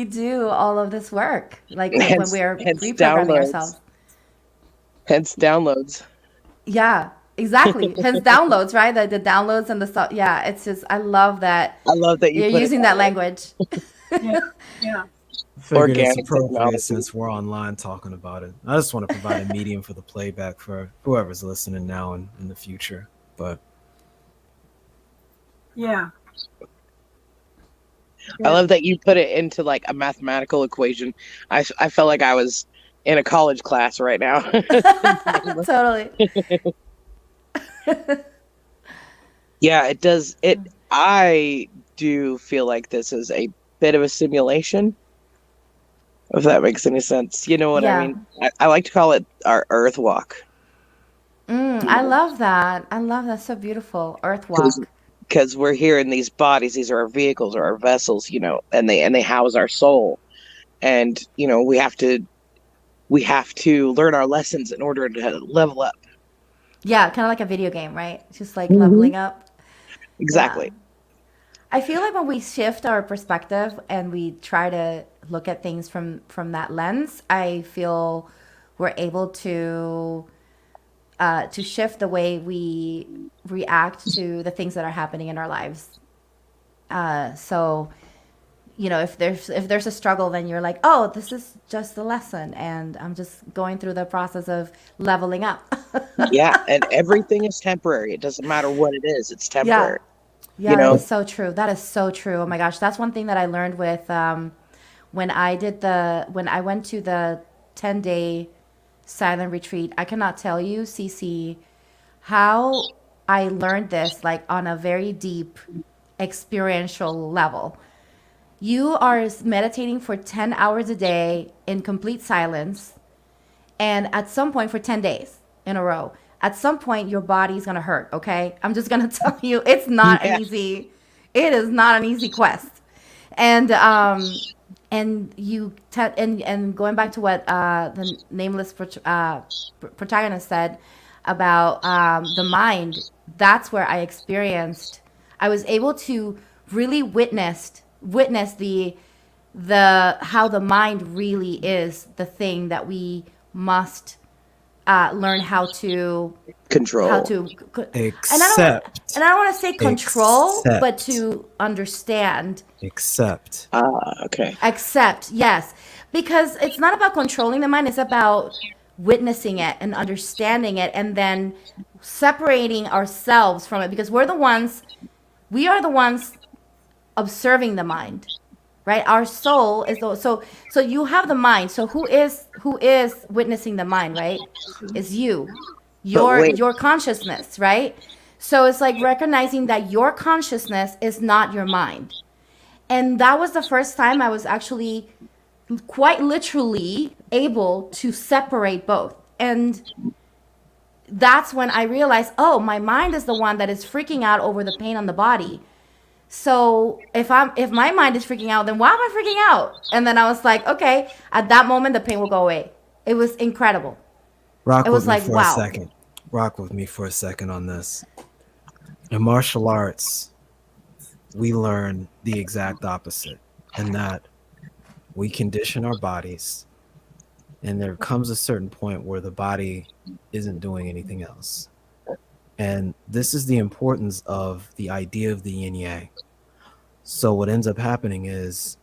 [SPEAKER 3] do all of this work, like when we're reprogramming
[SPEAKER 2] downloads.
[SPEAKER 3] ourselves.
[SPEAKER 2] Hence downloads.
[SPEAKER 3] Yeah, exactly. Hence downloads, right? The downloads and the stuff. Yeah, it's just I love that
[SPEAKER 2] I love that
[SPEAKER 3] you're
[SPEAKER 2] put it
[SPEAKER 3] using
[SPEAKER 2] that
[SPEAKER 3] that
[SPEAKER 2] way.
[SPEAKER 3] language.
[SPEAKER 1] Yeah.
[SPEAKER 5] Figured it's
[SPEAKER 2] organic
[SPEAKER 5] appropriate
[SPEAKER 2] technology.
[SPEAKER 5] since we're online talking about it. I just want to provide a medium for the playback for whoever's listening now and in the future. But
[SPEAKER 1] Yeah.
[SPEAKER 2] I love that you put it into like a mathematical equation. I felt like I was in a college class right now.
[SPEAKER 3] Totally.
[SPEAKER 2] Yeah, it does. I do feel like this is a bit of a simulation, if that makes any sense. You know what I
[SPEAKER 3] Yeah.
[SPEAKER 2] mean? I like to call it our Earth walk
[SPEAKER 3] I love that. I love that. So beautiful. Earth walk.
[SPEAKER 2] because we're here in these bodies. These are our vehicles or our vessels, and they house our soul. And we have to learn our lessons in order to level up.
[SPEAKER 3] Yeah, kind of like a video game, right? Just like
[SPEAKER 2] Mhm.
[SPEAKER 3] leveling up.
[SPEAKER 2] Exactly.
[SPEAKER 3] I feel like when we shift our perspective and we try to look at things from that lens, I feel we're able to shift the way we react to the things that are happening in our lives. So if there's a struggle, then you're like, oh, this is just a lesson, and I'm just going through the process of leveling up.
[SPEAKER 2] Yeah, and everything is temporary. It doesn't matter what it is. It's
[SPEAKER 3] Yeah.
[SPEAKER 2] temporary.
[SPEAKER 3] Yeah,
[SPEAKER 2] You
[SPEAKER 3] that
[SPEAKER 2] know,
[SPEAKER 3] is so true. That is so true. Oh my gosh, that's one thing that I learned with when I went to the 10-day silent retreat. I cannot tell you, Cece, how I learned this like on a very deep experiential level. You are meditating for 10 hours a day in complete silence, and at some point for 10 days in a row, at some point your body's going to hurt, okay? I'm just going to tell you
[SPEAKER 2] yeah.
[SPEAKER 3] it is not an easy quest. And and going back to what the nameless protagonist said about the mind, that's where I was able to really witness the how the mind really is the thing that we must learn how to
[SPEAKER 2] Control.
[SPEAKER 5] accept,
[SPEAKER 3] and I don't want to say control, but
[SPEAKER 5] accept,
[SPEAKER 3] to understand.
[SPEAKER 5] accept.
[SPEAKER 2] Okay.
[SPEAKER 3] Accept, yes. Because it's not about controlling the mind, it's about witnessing it and understanding it, and then separating ourselves from it, because we are the ones observing the mind, right? Our soul is so you have the mind. So who is witnessing the mind, right? Is you.
[SPEAKER 2] But wait,
[SPEAKER 3] Your consciousness, right? So it's like recognizing that your consciousness is not your mind. And that was the first time I was actually quite literally able to separate both. And that's when I realized, oh, my mind is the one that is freaking out over the pain on the body. So if my mind is freaking out, then why am I freaking out? And then I was like, okay, at that moment the pain will go away. It was incredible.
[SPEAKER 5] Rock
[SPEAKER 3] It
[SPEAKER 5] with
[SPEAKER 3] was
[SPEAKER 5] me
[SPEAKER 3] like,
[SPEAKER 5] for a
[SPEAKER 3] wow.
[SPEAKER 5] second. Rock with me for a second on this. In martial arts, we learn the exact opposite, in that we condition our bodies, and there comes a certain point where the body isn't doing anything else. And this is the importance of the idea of the yin yang. So what ends up happening is,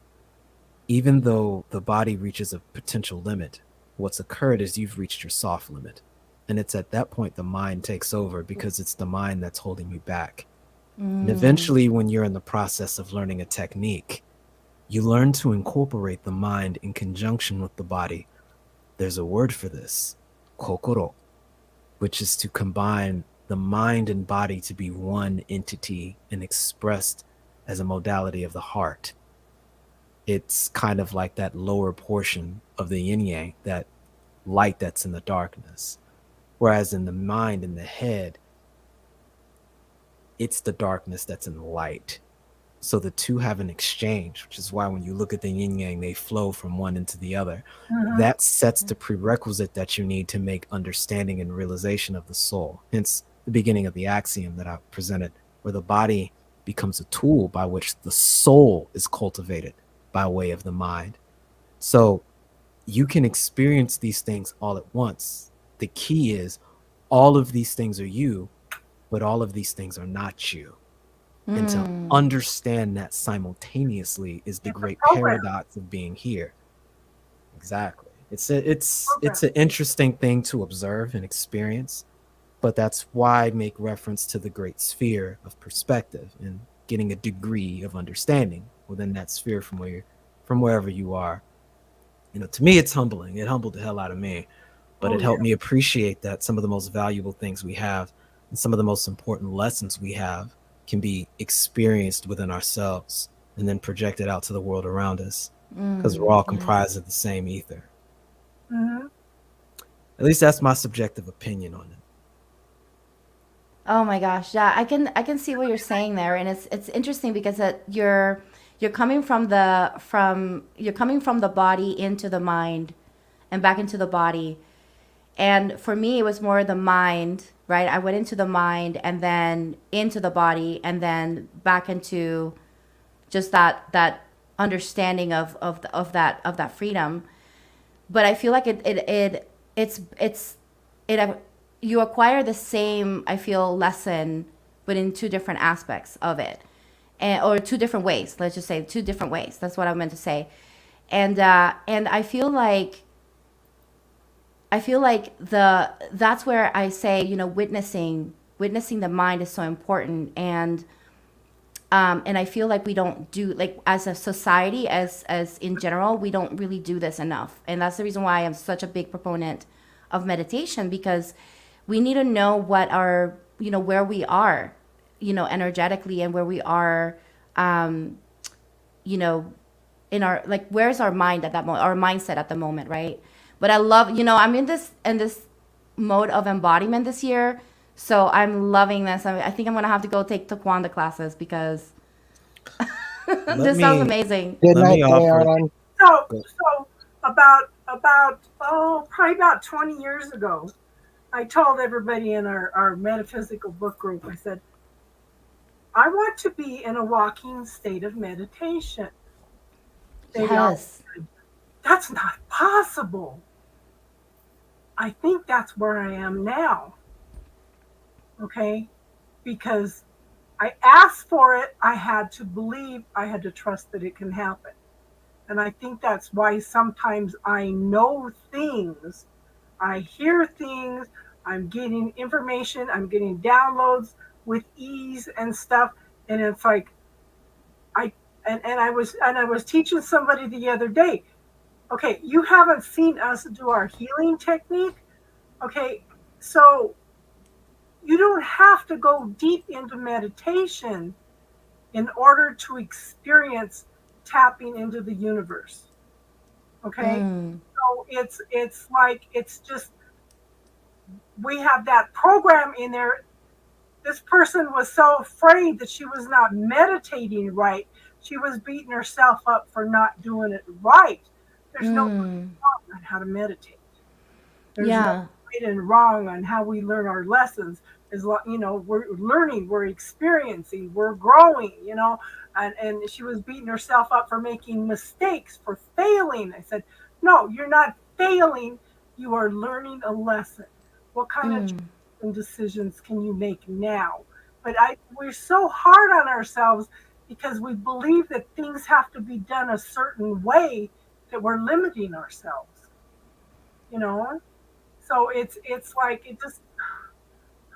[SPEAKER 5] even though the body reaches a potential limit, what's occurred is you've reached your soft limit. And it's at that point the mind takes over, because it's the mind that's holding you back. And eventually, when you're in the process of learning a technique, you learn to incorporate the mind in conjunction with the body. There's a word for this, kokoro, which is to combine the mind and body to be one entity and expressed as a modality of the heart. It's kind of like that lower portion of the yin yang, that light that's in the darkness. Whereas in the mind, in the head, it's the darkness that's in the light. So the two have an exchange, which is why when you look at the yin yang, they flow from one into the other. That sets the prerequisite that you need to make understanding and realization of the soul. Hence the beginning of the axiom that I presented, where the body becomes a tool by which the soul is cultivated by way of the mind. So you can experience these things all at once. The key is, all of these things are you, but all of these things are not you. And to
[SPEAKER 3] Mm.
[SPEAKER 5] understand that simultaneously is the
[SPEAKER 1] It's a
[SPEAKER 5] great
[SPEAKER 1] program.
[SPEAKER 5] paradox of being here. Exactly. It's
[SPEAKER 1] Program.
[SPEAKER 5] an interesting thing to observe and experience, but that's why I make reference to the great sphere of perspective and getting a degree of understanding within that sphere from wherever you are. To me it's humbling. It humbled the hell out of me, but
[SPEAKER 1] Oh
[SPEAKER 5] it
[SPEAKER 1] yeah.
[SPEAKER 5] helped me appreciate that some of the most valuable things we have and some of the most important lessons we have can be experienced within ourselves and then projected out to the world around us because we're all
[SPEAKER 3] Yes.
[SPEAKER 5] comprised of the same ether.
[SPEAKER 1] Hmm.
[SPEAKER 5] At least that's my subjective opinion on it.
[SPEAKER 3] Oh my gosh, yeah, I can see what you're saying there, and it's interesting because you're coming from the body into the mind, and back into the body. And for me, it was more the mind, right? I went into the mind and then into the body and then back into just that understanding of that freedom. But I feel like it's it you acquire the same, I feel, lesson, but in two different aspects of it, or two different ways. Let's just say two different ways. That's what I meant to say. And I feel like that's where I say, witnessing the mind is so important. And I feel like we don't do, like, as a society, as in general, we don't really do this enough. And that's the reason why I'm such a big proponent of meditation, because we need to know where we are, energetically, and where we are, um, you know, in our, like, where's our mind at that moment, our mindset at the moment, right? But I love, I'm in this mode of embodiment this year, so I'm loving this. I think I'm gonna have to go take taekwondo classes because
[SPEAKER 5] Let
[SPEAKER 3] this sounds
[SPEAKER 5] me
[SPEAKER 3] amazing.
[SPEAKER 2] Good
[SPEAKER 5] let
[SPEAKER 2] night,
[SPEAKER 5] me offer.
[SPEAKER 2] Dion.
[SPEAKER 1] So
[SPEAKER 5] Go-
[SPEAKER 1] so about probably about 20 years ago, I told everybody in our metaphysical book group, I said, I want to be in a walking state of meditation. They all
[SPEAKER 3] Yes.
[SPEAKER 1] said, that's not possible. I think that's where I am now. Okay? Because I asked for it, I had to believe, I had to trust that it can happen. And I think that's why sometimes I know things, I hear things, I'm getting information, I'm getting downloads with ease and stuff. And it's like I and I was teaching somebody the other day. Okay, you haven't seen us do our healing technique. Okay, so you don't have to go deep into meditation in order to experience tapping into the universe. Okay,
[SPEAKER 3] Mm.
[SPEAKER 1] so it's like it's just we have that program in there. This person was so afraid that she was not meditating right. She was beating herself up for not doing it right. There's no
[SPEAKER 3] Mm.
[SPEAKER 1] wrong on how to meditate. There's no
[SPEAKER 3] Yeah.
[SPEAKER 1] right and wrong on how we learn our lessons. We're learning, we're experiencing, we're growing. And she was beating herself up for making mistakes, for failing. I said, no, you're not failing. You are learning a lesson. What kind of
[SPEAKER 3] Mm.
[SPEAKER 1] and decisions can you make now? We're so hard on ourselves because we believe that things have to be done a certain way that we're limiting ourselves. You know, so it's like it just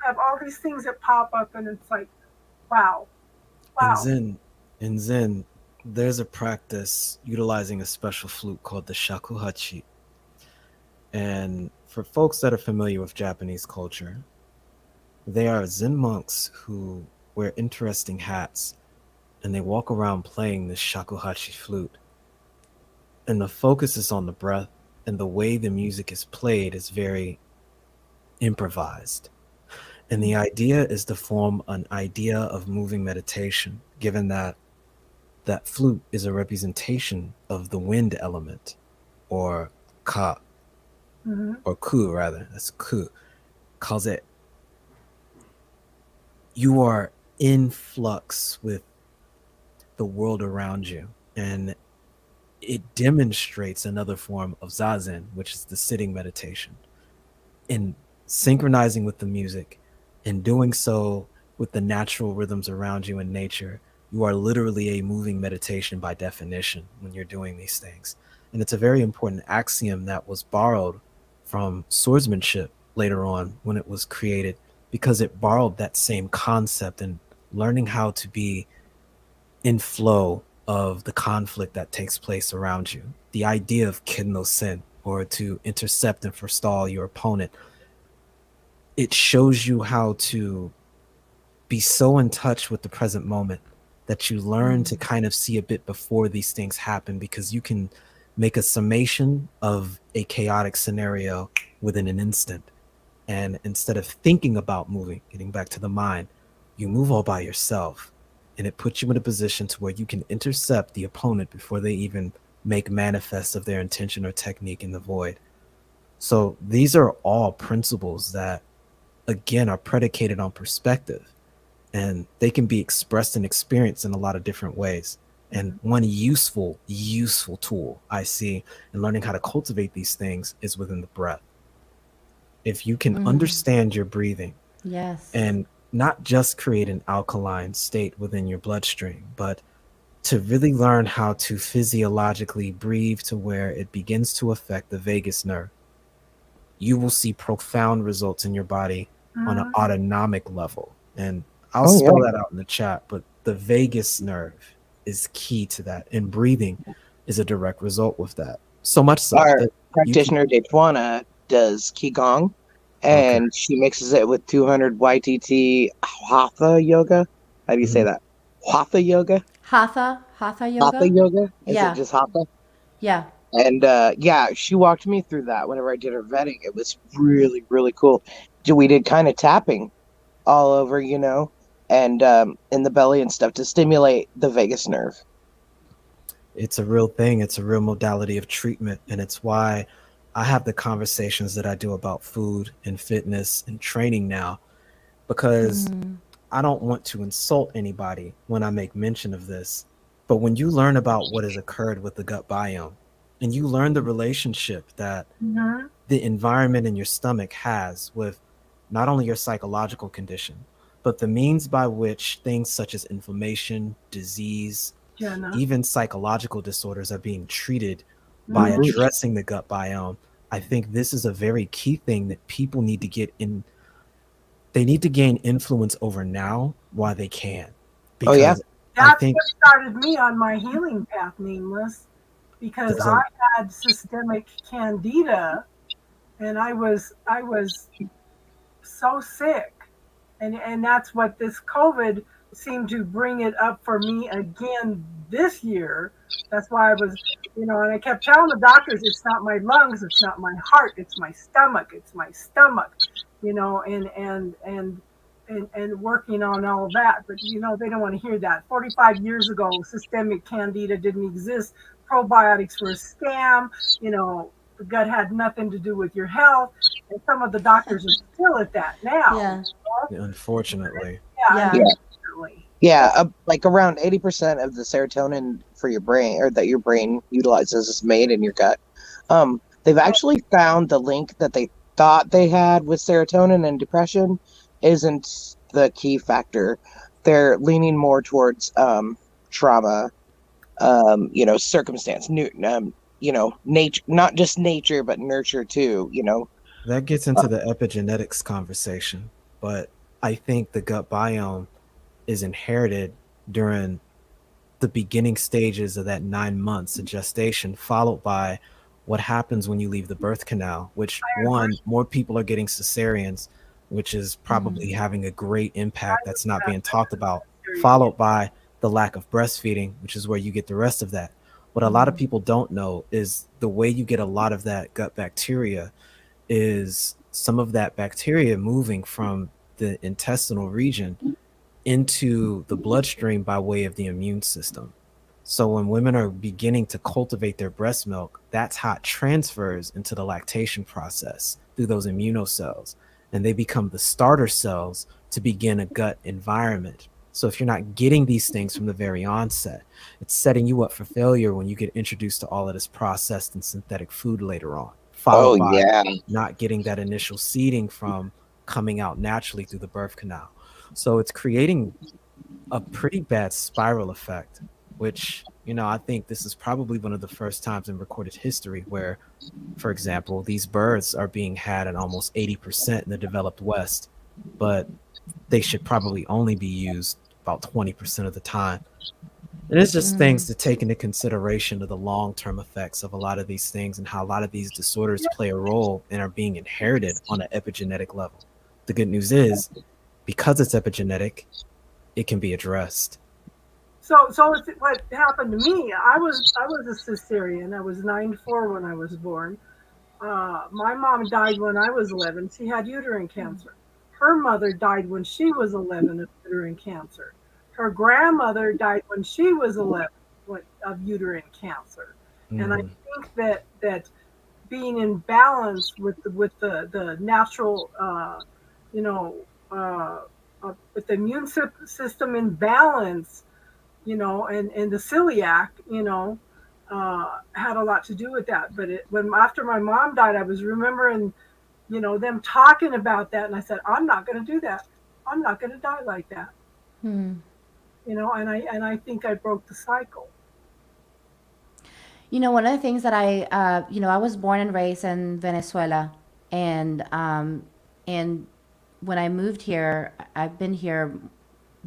[SPEAKER 1] have all these things that pop up, and it's like, wow,
[SPEAKER 5] In
[SPEAKER 1] wow.
[SPEAKER 5] Zen, in Zen, there's a practice utilizing a special flute called the shakuhachi. And for folks that are familiar with Japanese culture, they are Zen monks who wear interesting hats and they walk around playing this shakuhachi flute. And the focus is on the breath, and the way the music is played is very improvised. And the idea is to form an idea of moving meditation, given that that flute is a representation of the wind element, or ka,
[SPEAKER 1] Hmm.
[SPEAKER 5] or ku rather. That's ku. Calls it, you are in flux with the world around you. And it demonstrates another form of zazen, which is the sitting meditation. In synchronizing with the music, in doing so with the natural rhythms around you in nature, you are literally a moving meditation by definition when you're doing these things. And it's a very important axiom that was borrowed from swordsmanship later on when it was created, because it borrowed that same concept and learning how to be in flow of the conflict that takes place around you. The idea of Kendo Sen, or to intercept and forestall your opponent, it shows you how to be so in touch with the present moment that you learn to kind of see a bit before these things happen, because you can make a summation of a chaotic scenario within an instant. And instead of thinking about moving, getting back to the mind, you move all by yourself. And it puts you in a position to where you can intercept the opponent before they even make manifest of their intention or technique in the void. So these are all principles that, again, are predicated on perspective, and they can be expressed and experienced in a lot of different ways. And one useful tool I see in learning how to cultivate these things is within the breath. If you can understand your breathing,
[SPEAKER 3] Yes.
[SPEAKER 5] and not just create an alkaline state within your bloodstream, but to really learn how to physiologically breathe to where it begins to affect the vagus nerve, you will see profound results in your body on an autonomic level. And I'll spell that out in the chat, but the vagus nerve is key to that. And breathing is a direct result with that. So much so
[SPEAKER 2] Our
[SPEAKER 5] that
[SPEAKER 2] practitioner Daytwana does Qigong, and she mixes it with 200 YTT Hatha yoga. How do you say that? Hatha yoga?
[SPEAKER 3] Hatha yoga.
[SPEAKER 2] Hatha yoga? Is
[SPEAKER 3] Yeah.
[SPEAKER 2] it just Hatha?
[SPEAKER 3] Yeah.
[SPEAKER 2] And yeah, she walked me through that whenever I did her vetting. It was really, really cool. We did kind of tapping all over, you know, and in the belly and stuff to stimulate the vagus nerve.
[SPEAKER 5] it's a real thing. It's a real modality of treatment. And it's why I have the conversations that I do about food and fitness and training now, because I don't want to insult anybody when I make mention of this. But when you learn about what has occurred with the gut biome, and you learn the relationship that the environment in your stomach has with not only your psychological condition, but the means by which things such as inflammation, disease, even psychological disorders are being treated by addressing the gut biome, I think this is a very key thing that people need to get in. They need to gain influence over now while they can. Because
[SPEAKER 1] that's what started me on my healing path, Nameless, because I had systemic candida, and I was so sick, and that's what this COVID seemed to bring it up for me again this year. That's why I was, and I kept telling the doctors, it's not my lungs, it's not my heart, it's my stomach, and working on all that. But they don't want to hear that. 45 years ago, systemic candida didn't exist. Probiotics were a scam. The gut had nothing to do with your health, and some of the doctors are still at that now.
[SPEAKER 5] Unfortunately.
[SPEAKER 2] Yeah, like around 80% of the serotonin for your brain, or that your brain utilizes, is made in your gut. They've actually found the link that they thought they had with serotonin and depression isn't the key factor. They're leaning more towards trauma, circumstance, nature, not just nature, but nurture too,
[SPEAKER 5] That gets into the epigenetics conversation, but I think the gut biome is inherited during the beginning stages of that 9 months of gestation, followed by what happens when you leave the birth canal, which more people are getting cesareans, which is probably having a great impact that's not being talked about, followed by the lack of breastfeeding, which is where you get the rest of that. What a lot of people don't know is the way you get a lot of that gut bacteria is some of that bacteria moving from the intestinal region into the bloodstream by way of the immune system. So when women are beginning to cultivate their breast milk, that's how it transfers into the lactation process through those immunocells, and they become the starter cells to begin a gut environment. So if you're not getting these things from the very onset, it's setting you up for failure when you get introduced to all of this processed and synthetic food later on, followed by not getting that initial seeding from coming out naturally through the birth canal. So it's creating a pretty bad spiral effect, which, I think this is probably one of the first times in recorded history where, for example, these birds are being had in almost 80% in the developed West, but they should probably only be used about 20% of the time. And it's just things
[SPEAKER 3] Mm.
[SPEAKER 5] to take into consideration of the long-term effects of a lot of these things and how a lot of these disorders play a role and are being inherited on an epigenetic level. The good news is, because it's epigenetic, it can be addressed.
[SPEAKER 1] So it's what happened to me. I was a cesarean. I was 9'4" when I was born. My mom died when I was 11. She had uterine cancer. Her mother died when she was 11 of uterine cancer. Her grandmother died when she was 11 of uterine cancer. And I
[SPEAKER 5] Mm,
[SPEAKER 1] think that being in balance with the natural, you know, with the immune system in balance, and the celiac, had a lot to do with that. But when after my mom died, I was remembering, them talking about that, and I said, I'm not going to do that. I'm not going to die like that,
[SPEAKER 3] Hmm.
[SPEAKER 1] and I think I broke the cycle.
[SPEAKER 3] One of the things that I was born and raised in Venezuela, and when I moved here, I've been here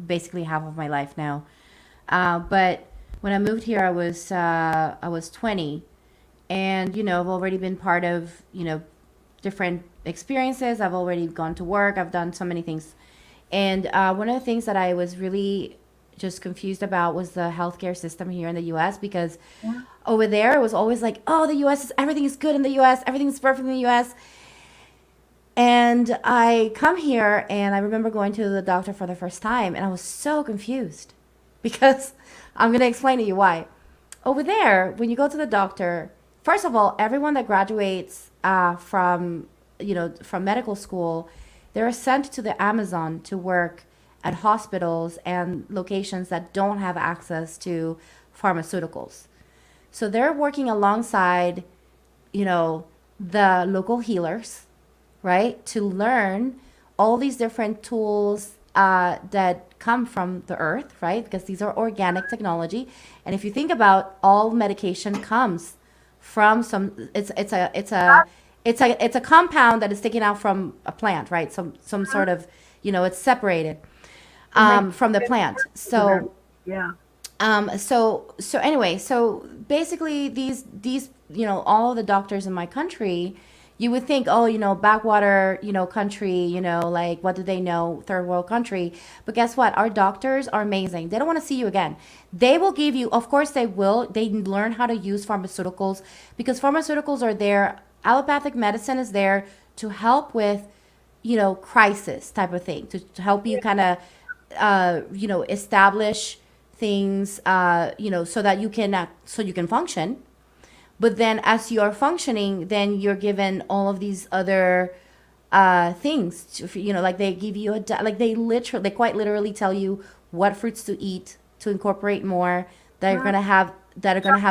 [SPEAKER 3] basically half of my life now. But when I moved here, I was 20, and I've already been part of different experiences. I've already gone to work. I've done so many things, and one of the things that I was really just confused about was the healthcare system here in the U.S. because
[SPEAKER 1] Yeah.
[SPEAKER 3] over there it was always like, oh, the U.S. is everything is good in the U.S. Everything is perfect in the U.S. And I come here and I remember going to the doctor for the first time and I was so confused because I'm going to explain to you why. Over there, when you go to the doctor, first of all, everyone that graduates from medical school, they're sent to the Amazon to work at hospitals and locations that don't have access to pharmaceuticals. So they're working alongside, you know, the local healers, right? To learn all these different tools that come from the earth, right? Because these are organic technology. And if you think about all medication comes from it's a compound that is taken out from a plant, right? Some sort of, it's separated
[SPEAKER 1] It makes
[SPEAKER 3] from the
[SPEAKER 1] sense
[SPEAKER 3] plant.
[SPEAKER 1] to them.
[SPEAKER 3] So
[SPEAKER 1] Yeah.
[SPEAKER 3] so anyway, so basically these all of the doctors in my country, you would think, oh, backwater, country, like what do they know, third world country. But guess what? Our doctors are amazing. They don't want to see you again. They will give you, of course they will. They learn how to use pharmaceuticals because pharmaceuticals are there. Allopathic medicine is there to help with, crisis type of thing, to help you kind of establish things, so you can function. But then as you are functioning, then you're given all of these other things, like they give you like they quite literally tell you what fruits to eat to incorporate more that are going to have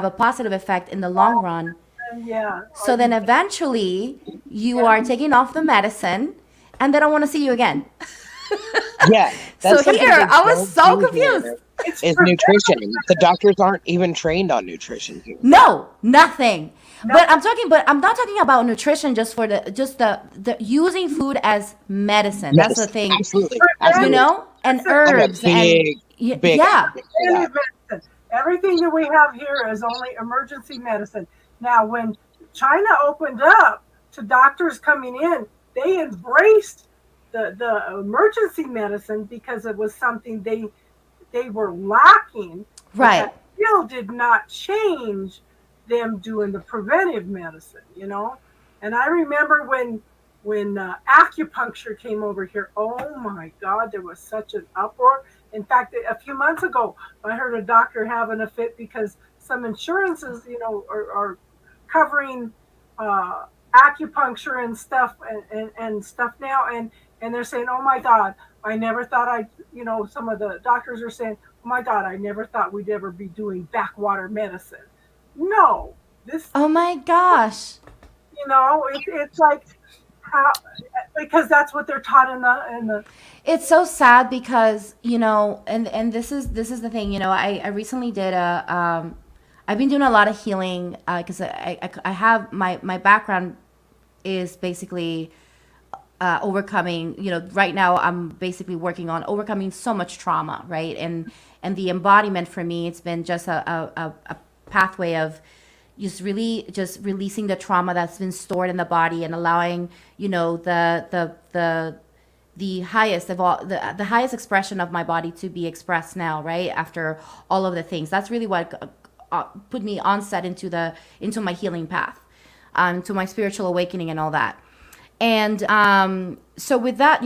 [SPEAKER 3] a positive effect in the long run.
[SPEAKER 1] And yeah.
[SPEAKER 3] So then eventually you are taking off the medicine and they don't want to see you again.
[SPEAKER 2] Yeah,
[SPEAKER 3] So
[SPEAKER 2] that's something
[SPEAKER 3] here
[SPEAKER 2] they
[SPEAKER 3] I was
[SPEAKER 2] don't
[SPEAKER 3] so
[SPEAKER 2] do
[SPEAKER 3] confused.
[SPEAKER 2] here
[SPEAKER 1] It's
[SPEAKER 2] is
[SPEAKER 1] preventative.
[SPEAKER 2] nutrition. The doctors aren't even trained on nutrition here.
[SPEAKER 3] No, nothing. But
[SPEAKER 1] Nothing.
[SPEAKER 3] I'm not talking about nutrition just for the using food as medicine. That's the
[SPEAKER 2] Medicine,
[SPEAKER 3] thing,
[SPEAKER 2] absolutely,
[SPEAKER 1] Preventive.
[SPEAKER 2] absolutely.
[SPEAKER 3] and
[SPEAKER 1] Listen,
[SPEAKER 2] I'm a
[SPEAKER 3] herbs and
[SPEAKER 2] big
[SPEAKER 3] yeah,
[SPEAKER 2] advocate for that.
[SPEAKER 1] preventive medicine. Everything that we have here is only emergency medicine. Now, when China opened up to doctors coming in, they embraced the emergency medicine because it was something they were lacking, but
[SPEAKER 3] right,
[SPEAKER 1] that still did not change them doing the preventive medicine. And I remember when acupuncture came over here. Oh my God, there was such an uproar. In fact, a few months ago, I heard a doctor having a fit because some insurances, are covering acupuncture and stuff and stuff now, and they're saying, "Oh my God, I never thought some of the doctors are saying, "Oh my God, I never thought we'd ever be doing backwater medicine." No, this,
[SPEAKER 3] oh my gosh,
[SPEAKER 1] it's like How, because that's what they're taught in the
[SPEAKER 3] It's so sad because, and this is the thing. I recently did I've been doing a lot of healing because I have my background is basically overcoming. Right now I'm basically working on overcoming so much trauma, right? And the embodiment for me, it's been just a pathway of just releasing the trauma that's been stored in the body and allowing the highest of all, the highest expression of my body to be expressed now, right after all of the things. That's really what put me on set into my healing path, to my spiritual awakening and all that. And so with that,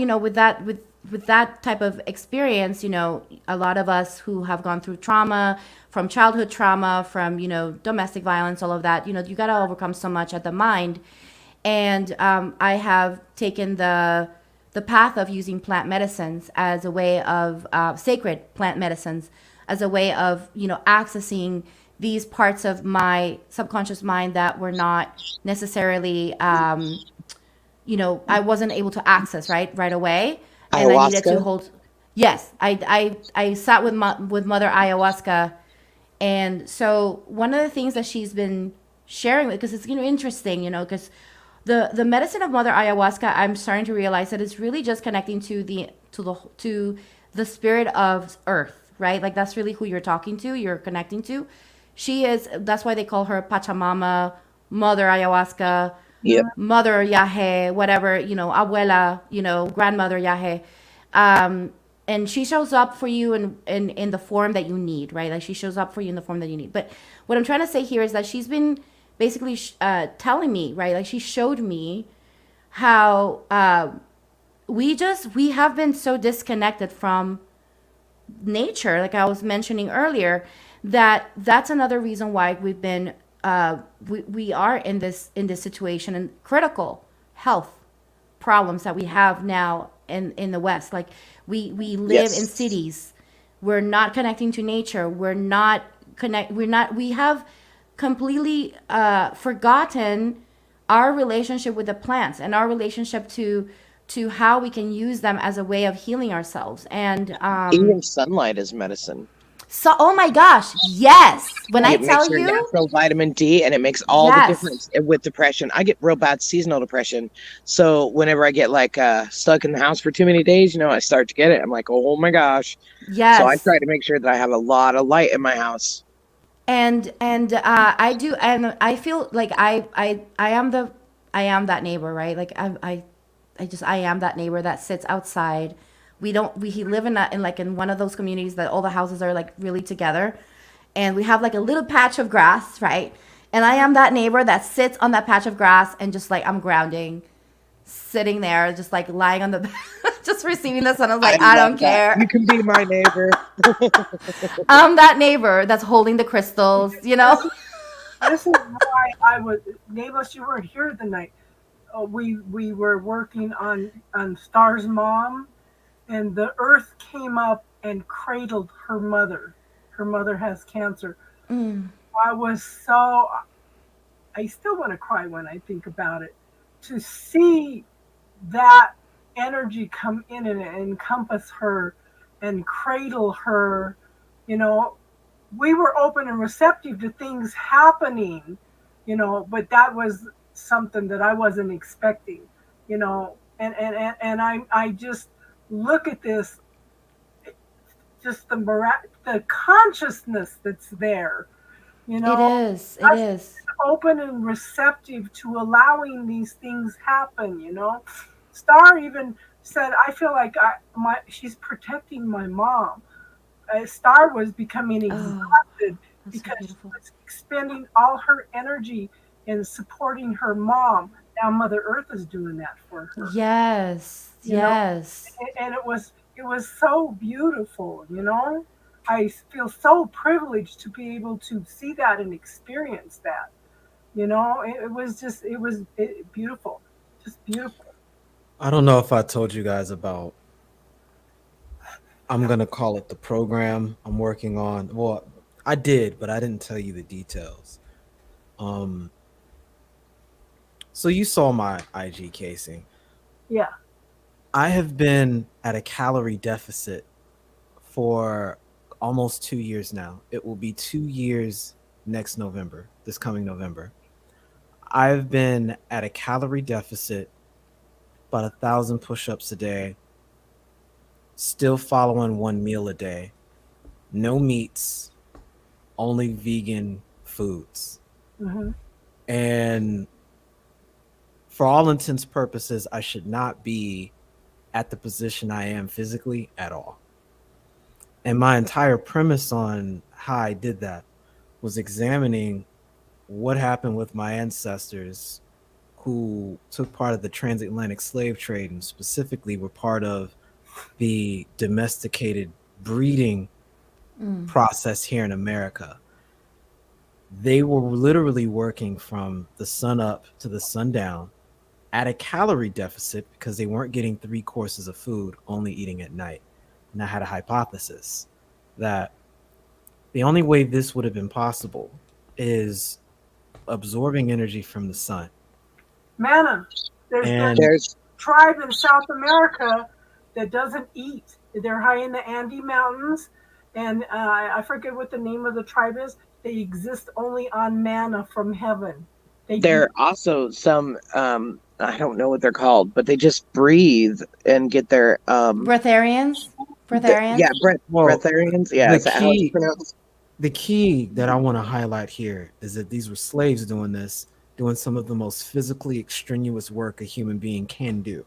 [SPEAKER 3] with that type of experience, a lot of us who have gone through trauma, from childhood trauma, from domestic violence, all of that, you got to overcome so much at the mind. And I have taken the path of using plant medicines as a way of sacred plant medicines as a way of accessing these parts of my subconscious mind that were not necessarily I wasn't able to access right away, and I needed to
[SPEAKER 2] Ayahuasca.
[SPEAKER 3] hold. Yes, I sat with Mother Ayahuasca, and so one of the things that she's been sharing with, because it's interesting, because the medicine of Mother Ayahuasca, I'm starting to realize that it's really just connecting to the spirit of Earth, right? Like that's really who you're talking to, you're connecting to. That's why they call her Pachamama, Mother Ayahuasca,
[SPEAKER 2] Yep.
[SPEAKER 3] Mother Yahe, whatever, Abuela, Grandmother Yahe. And she shows up for you in the form that you need, right? Like she shows up for you in the form that you need. But what I'm trying to say here is that she's been basically telling me, right? Like she showed me how we have been so disconnected from nature, like I was mentioning earlier, that's another reason why we've been we are in this situation, and critical health problems that we have now in the West. Like we live in
[SPEAKER 2] Yes.
[SPEAKER 3] cities, we're not connecting to nature, we have completely forgotten our relationship with the plants and our relationship to how we can use them as a way of healing ourselves. And
[SPEAKER 2] Even sunlight is medicine.
[SPEAKER 3] so, oh my gosh, yes, when I
[SPEAKER 2] It makes
[SPEAKER 3] tell
[SPEAKER 2] your
[SPEAKER 3] you,
[SPEAKER 2] natural vitamin D, and it makes all the
[SPEAKER 3] yes,
[SPEAKER 2] difference with depression. I get real bad seasonal depression. So whenever I get like stuck in the house for too many days, I start to get it. I'm like, oh my gosh. So I
[SPEAKER 3] yes.
[SPEAKER 2] try to make sure that I have a lot of light in my house.
[SPEAKER 3] And I do, and I feel like I am that neighbor, right? Like I am that neighbor that sits outside. We live in one of those communities that all the houses are like really together, and we have like a little patch of grass, right? And I am that neighbor that sits on that patch of grass and just like I'm grounding, sitting there, just like lying on the just receiving the sun. I was
[SPEAKER 2] I
[SPEAKER 3] like, I
[SPEAKER 2] love
[SPEAKER 3] don't
[SPEAKER 2] that. You
[SPEAKER 3] care.
[SPEAKER 2] can be my neighbor.
[SPEAKER 3] I'm that neighbor that's holding the crystals,
[SPEAKER 1] this is this is why I was Nameless. You weren't here the night. We were working on Star's mom, and the earth came up and cradled her mother. Her mother has cancer.
[SPEAKER 3] Mm,
[SPEAKER 1] I was so I still want to cry when I think about it. To see that energy come in and encompass her and cradle her, you know, we were open and receptive to things happening, but that was something that I wasn't expecting, and I just look at this, just the consciousness that's there, you
[SPEAKER 3] it
[SPEAKER 1] know,
[SPEAKER 3] is. It is.
[SPEAKER 1] open and receptive to allowing these things happen. Star even said, I feel like she's protecting my mom. Star was becoming
[SPEAKER 3] Oh,
[SPEAKER 1] exhausted
[SPEAKER 3] that's so
[SPEAKER 1] because she
[SPEAKER 3] beautiful.
[SPEAKER 1] was expending all her energy in supporting her mom. Now Mother Earth is doing that for her,
[SPEAKER 3] Yes.
[SPEAKER 1] you know,
[SPEAKER 3] Yes.
[SPEAKER 1] and it was so beautiful. I feel so privileged to be able to see that and experience that. It was beautiful, just beautiful.
[SPEAKER 5] I don't know if I told you guys about, I'm going to call it the program I'm working on. Well, I did, but I didn't tell you the details. Um, so you saw my IG casing.
[SPEAKER 1] Yeah.
[SPEAKER 5] I have been at a calorie deficit for almost 2 years now. It will be 2 years next November, this coming November. I've been at a calorie deficit, about 1,000 push-ups a day, still following one meal a day, no meats, only vegan foods.
[SPEAKER 1] Hmm.
[SPEAKER 5] And for all intents purposes, I should not be at the position I am physically at all. And my entire premise on how I did that was examining what happened with my ancestors who took part of the transatlantic slave trade and specifically were part of the domesticated breeding process here in America. They were literally working from the sun up to the sundown at a calorie deficit because they weren't getting 3 courses of food, only eating at night. And I had a hypothesis that the only way this would have been possible is absorbing energy from the sun.
[SPEAKER 1] Manna. There's
[SPEAKER 5] And
[SPEAKER 2] There's
[SPEAKER 1] tribe in South America that doesn't eat. They're high in the Andes Mountains, and I forget what the name of the tribe is. They exist only on manna from heaven. They
[SPEAKER 2] there are also some I don't know what they're called, but they just breathe and get their
[SPEAKER 3] Breatharians?
[SPEAKER 2] yeah,
[SPEAKER 5] Well,
[SPEAKER 2] breatharians. Yeah,
[SPEAKER 5] the
[SPEAKER 2] is that how it's
[SPEAKER 5] key
[SPEAKER 2] pronounced?
[SPEAKER 5] the key that I want to highlight here is that these were slaves doing this, doing some of the most physically extraneous work a human being can do.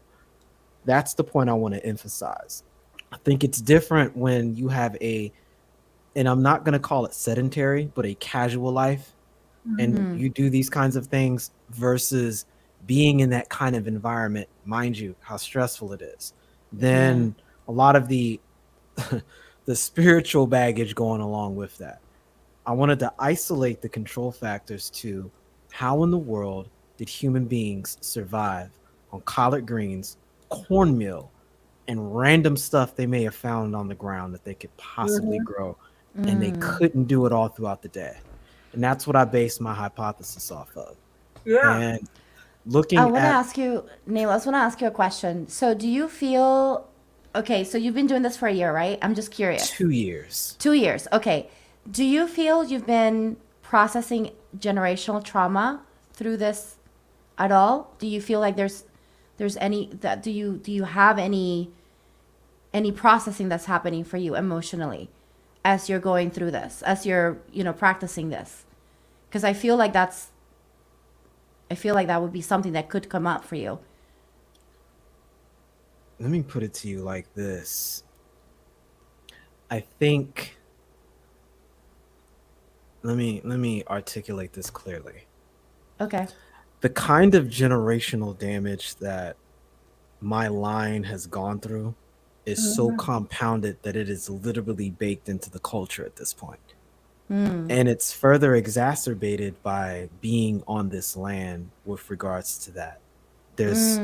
[SPEAKER 5] That's the point I want to emphasize. I think it's different when you have and I'm not going to call it sedentary, but a casual life, and you do these kinds of things versus being in that kind of environment, mind you, how stressful it is. Then a lot of the the spiritual baggage going along with that. I wanted to isolate the control factors to how in the world did human beings survive on collard greens, cornmeal, and random stuff they may have found on the ground that they could possibly grow, and they couldn't do it all throughout the day. And that's what I based my hypothesis off of.
[SPEAKER 1] Yeah.
[SPEAKER 5] And
[SPEAKER 3] I
[SPEAKER 5] looking
[SPEAKER 3] want to
[SPEAKER 5] at
[SPEAKER 3] ask you, Neil, I just want to ask you a question. So do you feel, okay, so you've been doing this for a year, right? I'm just curious.
[SPEAKER 5] 2 years,
[SPEAKER 3] 2 years. Okay. Do you feel you've been processing generational trauma through this at all? Do you feel like there's any that do you have any processing that's happening for you emotionally as you're going through this, as you're, practicing this? Because I feel like that would be something that could come up for you.
[SPEAKER 5] let me put it to you like this. I think let me articulate this clearly.
[SPEAKER 3] Okay.
[SPEAKER 5] The kind of generational damage that my line has gone through is so compounded that it is literally baked into the culture at this point. And it's further exacerbated by being on this land with regards to that. There's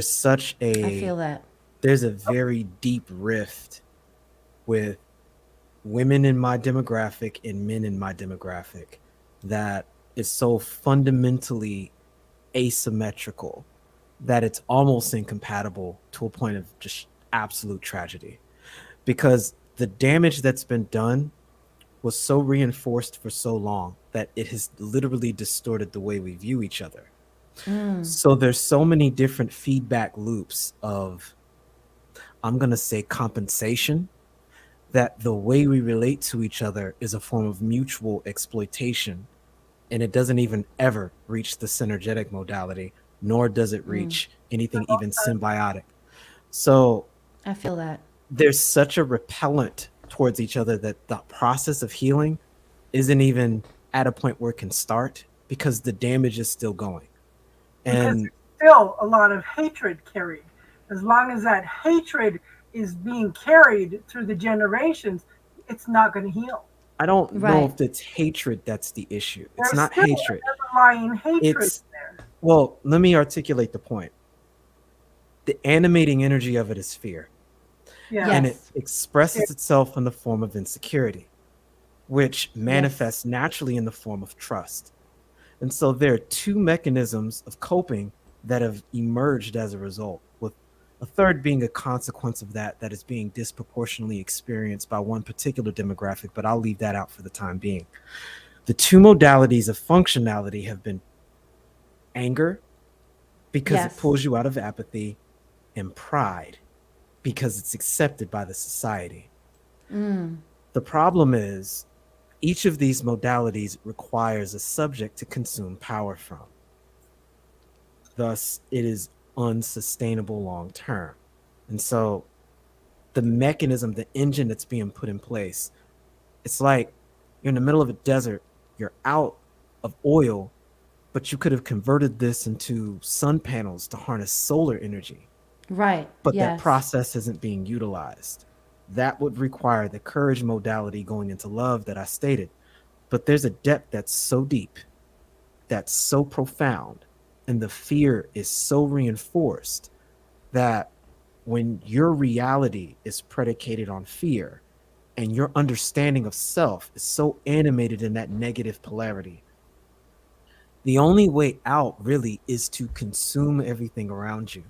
[SPEAKER 5] such
[SPEAKER 3] I
[SPEAKER 5] a
[SPEAKER 3] feel that.
[SPEAKER 5] there's a very deep rift with women in my demographic and men in my demographic that is so fundamentally asymmetrical that it's almost incompatible to a point of just absolute tragedy, because the damage that's been done was so reinforced for so long that it has literally distorted the way we view each other. So there's so many different feedback loops of, I'm going to say, compensation, that the way we relate to each other is a form of mutual exploitation, and it doesn't even ever reach the synergetic modality, nor does it reach anything even symbiotic. So
[SPEAKER 3] I feel that.
[SPEAKER 5] there's such a repellent towards each other that the process of healing isn't even at a point where it can start because the damage is still going.
[SPEAKER 1] Because
[SPEAKER 5] And
[SPEAKER 1] there's still a lot of hatred carried. As long as that hatred is being carried through the generations, it's not going to heal.
[SPEAKER 5] I don't know
[SPEAKER 3] Right.
[SPEAKER 5] if it's hatred that's the issue. It's
[SPEAKER 1] There's
[SPEAKER 5] not
[SPEAKER 1] still
[SPEAKER 5] hatred.
[SPEAKER 1] underlying hatred
[SPEAKER 5] It's
[SPEAKER 1] there.
[SPEAKER 5] Well, let me articulate the point. The animating energy of it is fear,
[SPEAKER 1] Yeah.
[SPEAKER 5] and it
[SPEAKER 3] Yes.
[SPEAKER 5] expresses itself in the form of insecurity, which manifests naturally in the form of trust. And so there are two mechanisms of coping that have emerged as a result, with a third being a consequence of that is being disproportionately experienced by one particular demographic, but I'll leave that out for the time being. The two modalities of functionality have been anger, because it
[SPEAKER 3] Yes.
[SPEAKER 5] pulls you out of apathy, and pride, because it's accepted by the society.
[SPEAKER 3] Mm.
[SPEAKER 5] The problem is each of these modalities requires a subject to consume power from. Thus, it is unsustainable long term. And so the mechanism, the engine that's being put in place, it's like you're in the middle of a desert, you're out of oil, but you could have converted this into sun panels to harness solar energy.
[SPEAKER 3] Right.
[SPEAKER 5] But that
[SPEAKER 3] Yes.
[SPEAKER 5] process isn't being utilized. That would require the courage modality going into love that I stated. But there's a depth that's so deep, that's so profound, and the fear is so reinforced that when your reality is predicated on fear and your understanding of self is so animated in that negative polarity, the only way out really is to consume everything around you.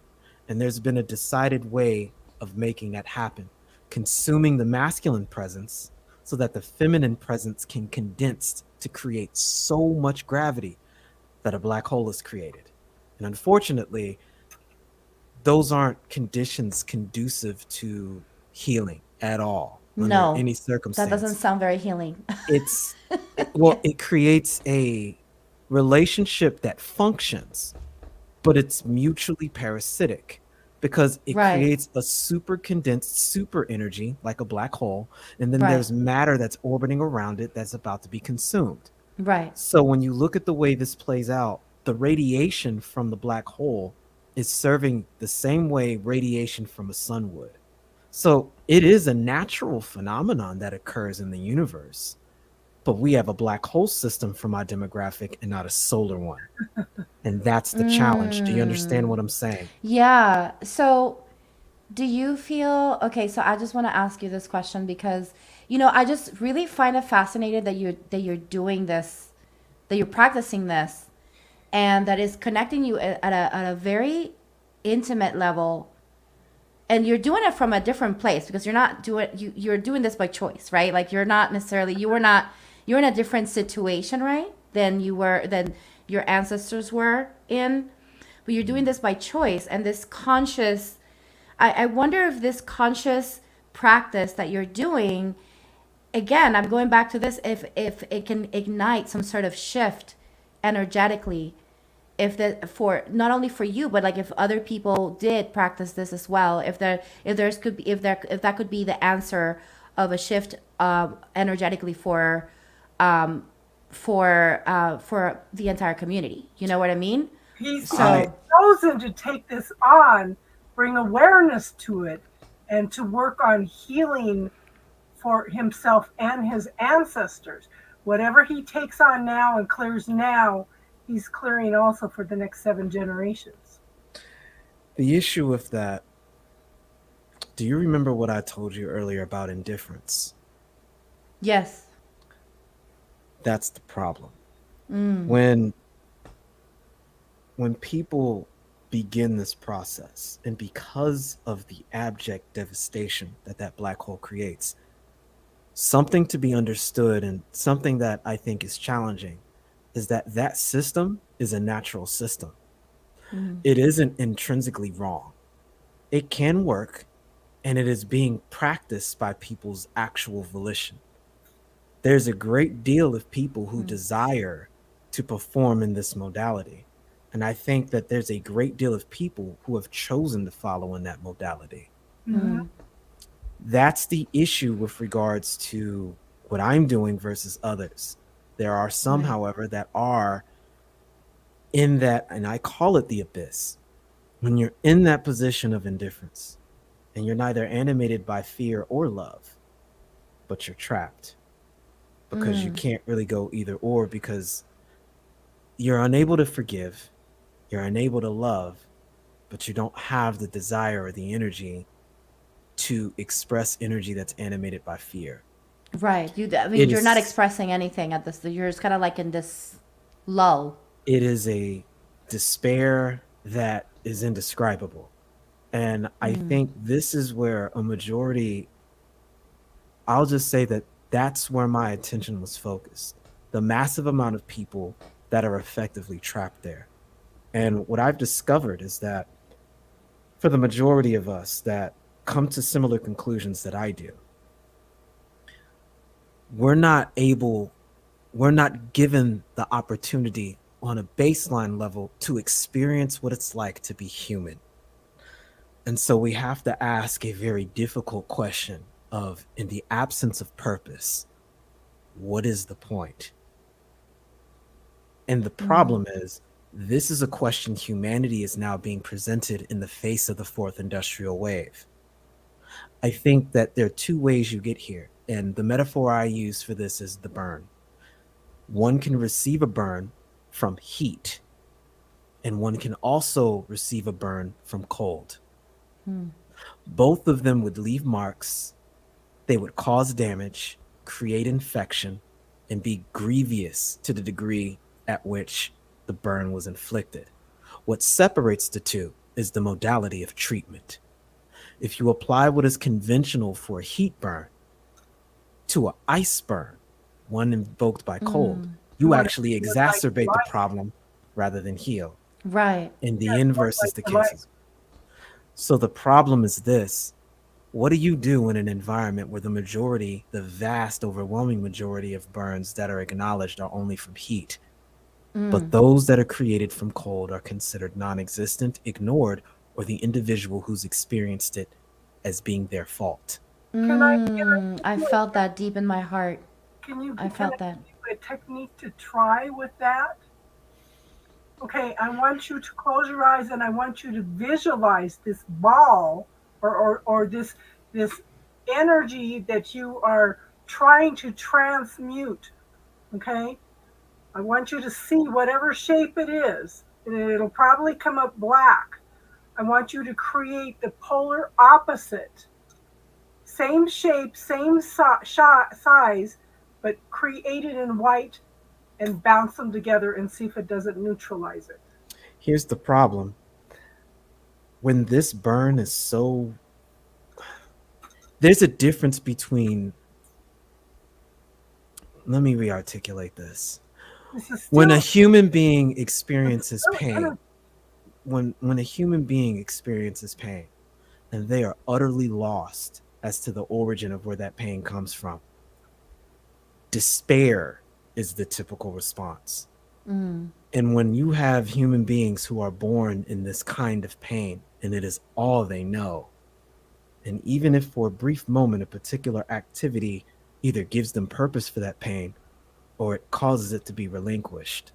[SPEAKER 5] And there's been a decided way of making that happen, consuming the masculine presence so that the feminine presence can condense to create so much gravity that a black hole is created. And unfortunately, those aren't conditions conducive to healing at all under
[SPEAKER 3] No,
[SPEAKER 5] any
[SPEAKER 3] that doesn't
[SPEAKER 5] circumstance.
[SPEAKER 3] sound very healing.
[SPEAKER 5] It's well, it creates a relationship that functions, but it's mutually parasitic because it
[SPEAKER 3] Right.
[SPEAKER 5] creates a super condensed super energy like a black hole, and then
[SPEAKER 3] Right.
[SPEAKER 5] there's matter that's orbiting around it that's about to be consumed.
[SPEAKER 3] Right.
[SPEAKER 5] So when you look at the way this plays out, the radiation from the black hole is serving the same way radiation from a sun would. So it is a natural phenomenon that occurs in the universe, but we have a black hole system for my demographic and not a solar one. And that's the challenge. Do you understand what I'm saying?
[SPEAKER 3] Yeah. So, do you feel okay? So, I just want to ask you this question because I just really find it fascinating that you're doing this, that you're practicing this, and that is connecting you at a very intimate level, and you're doing it from a different place because you're doing this by choice, right? Like you're not necessarily you're in a different situation, right? Than your ancestors were in, but you're doing this by choice and this conscious. I wonder if this conscious practice that you're doing, again, I'm going back to this, if it can ignite some sort of shift energetically, for not only for you, but like if other people did practice this as well, if that could be the answer of a shift energetically for the entire community. You know what I mean?
[SPEAKER 1] He's
[SPEAKER 3] So
[SPEAKER 1] chosen to take this on, bring awareness to it, and to work on healing for himself and his ancestors. Whatever he takes on now and clears now, he's clearing also for the next 7 generations.
[SPEAKER 5] The issue with that, do you remember what I told you earlier about indifference?
[SPEAKER 3] yes.
[SPEAKER 5] That's the problem. When people begin this process, and because of the abject devastation that black hole creates, something to be understood and something that I think is challenging is that system is a natural system. It isn't intrinsically wrong. It can work, and it is being practiced by people's actual volition. There's a great deal of people who desire to perform in this modality. And I think that there's a great deal of people who have chosen to follow in that modality. That's the issue with regards to what I'm doing versus others. There are some,
[SPEAKER 3] Right.
[SPEAKER 5] however, that are in that, and I call it the abyss. When you're in that position of indifference and you're neither animated by fear or love, but you're trapped because you can't really go either or, because you're unable to forgive, you're unable to love, but you don't have the desire or the energy to express energy that's animated by fear.
[SPEAKER 3] Right. I mean,
[SPEAKER 5] It
[SPEAKER 3] you're not
[SPEAKER 5] is-
[SPEAKER 3] expressing anything at this. You're just kind of like in this lull.
[SPEAKER 5] It is a despair that is indescribable. And I
[SPEAKER 3] Mm.
[SPEAKER 5] think this is where a majority, I'll just say that that's where my attention was focused. The massive amount of people that are effectively trapped there. And what I've discovered is that for the majority of us that come to similar conclusions that I do, we're not able, we're not given the opportunity on a baseline level to experience what it's like to be human. And so we have to ask a very difficult question of, in the absence of purpose, what is the point? And the
[SPEAKER 3] Mm.
[SPEAKER 5] problem is, this is a question humanity is now being presented in the face of the fourth industrial wave. I think that there are two ways you get here. And the metaphor I use for this is the burn. One can receive a burn from heat, and one can also receive a burn from cold.
[SPEAKER 3] Mm.
[SPEAKER 5] Both of them would leave marks, they would cause damage, create infection, and be grievous to the degree at which the burn was inflicted. What separates the two is the modality of treatment. If you apply what is conventional for a heat burn to an ice burn, one invoked by cold,
[SPEAKER 3] Mm.
[SPEAKER 1] You
[SPEAKER 5] you
[SPEAKER 1] want to
[SPEAKER 5] actually
[SPEAKER 1] do it like
[SPEAKER 5] exacerbate the
[SPEAKER 1] light.
[SPEAKER 5] problem rather than heal.
[SPEAKER 3] Right.
[SPEAKER 5] And the
[SPEAKER 1] Yes, more
[SPEAKER 5] inverse
[SPEAKER 1] like
[SPEAKER 5] is the
[SPEAKER 1] the light.
[SPEAKER 5] case. So the problem is this: what do you do in an environment where the majority, the vast, overwhelming majority of burns that are acknowledged are only from heat? But
[SPEAKER 3] Mm.
[SPEAKER 5] those that are created from cold are considered non existent, ignored, or the individual who's experienced it as being their fault.
[SPEAKER 1] Can I
[SPEAKER 3] Mm.
[SPEAKER 1] give
[SPEAKER 3] I
[SPEAKER 1] you
[SPEAKER 3] felt
[SPEAKER 1] a
[SPEAKER 3] that deep in my heart. I
[SPEAKER 1] can I
[SPEAKER 3] felt that.
[SPEAKER 1] give you a technique to try with that? Okay, I want you to close your eyes and I want you to visualize this ball or this energy that you are trying to transmute. Okay? I want you to see whatever shape it is. And it'll probably come up black. I want you to create the polar opposite. Same shape, same size, but create it in white and bounce them together and see if it doesn't neutralize it.
[SPEAKER 5] Here's the problem: when this burn is so, there's a difference between, let me re-articulate this.
[SPEAKER 1] This is
[SPEAKER 5] When a
[SPEAKER 1] still
[SPEAKER 5] human being
[SPEAKER 1] it's
[SPEAKER 5] experiences
[SPEAKER 1] still
[SPEAKER 5] pain,
[SPEAKER 1] energy.
[SPEAKER 5] when a human being experiences pain and they are utterly lost as to the origin of where that pain comes from, despair is the typical response.
[SPEAKER 3] Mm.
[SPEAKER 5] And when you have human beings who are born in this kind of pain and it is all they know, and even if for a brief moment a particular activity either gives them purpose for that pain or it causes it to be relinquished,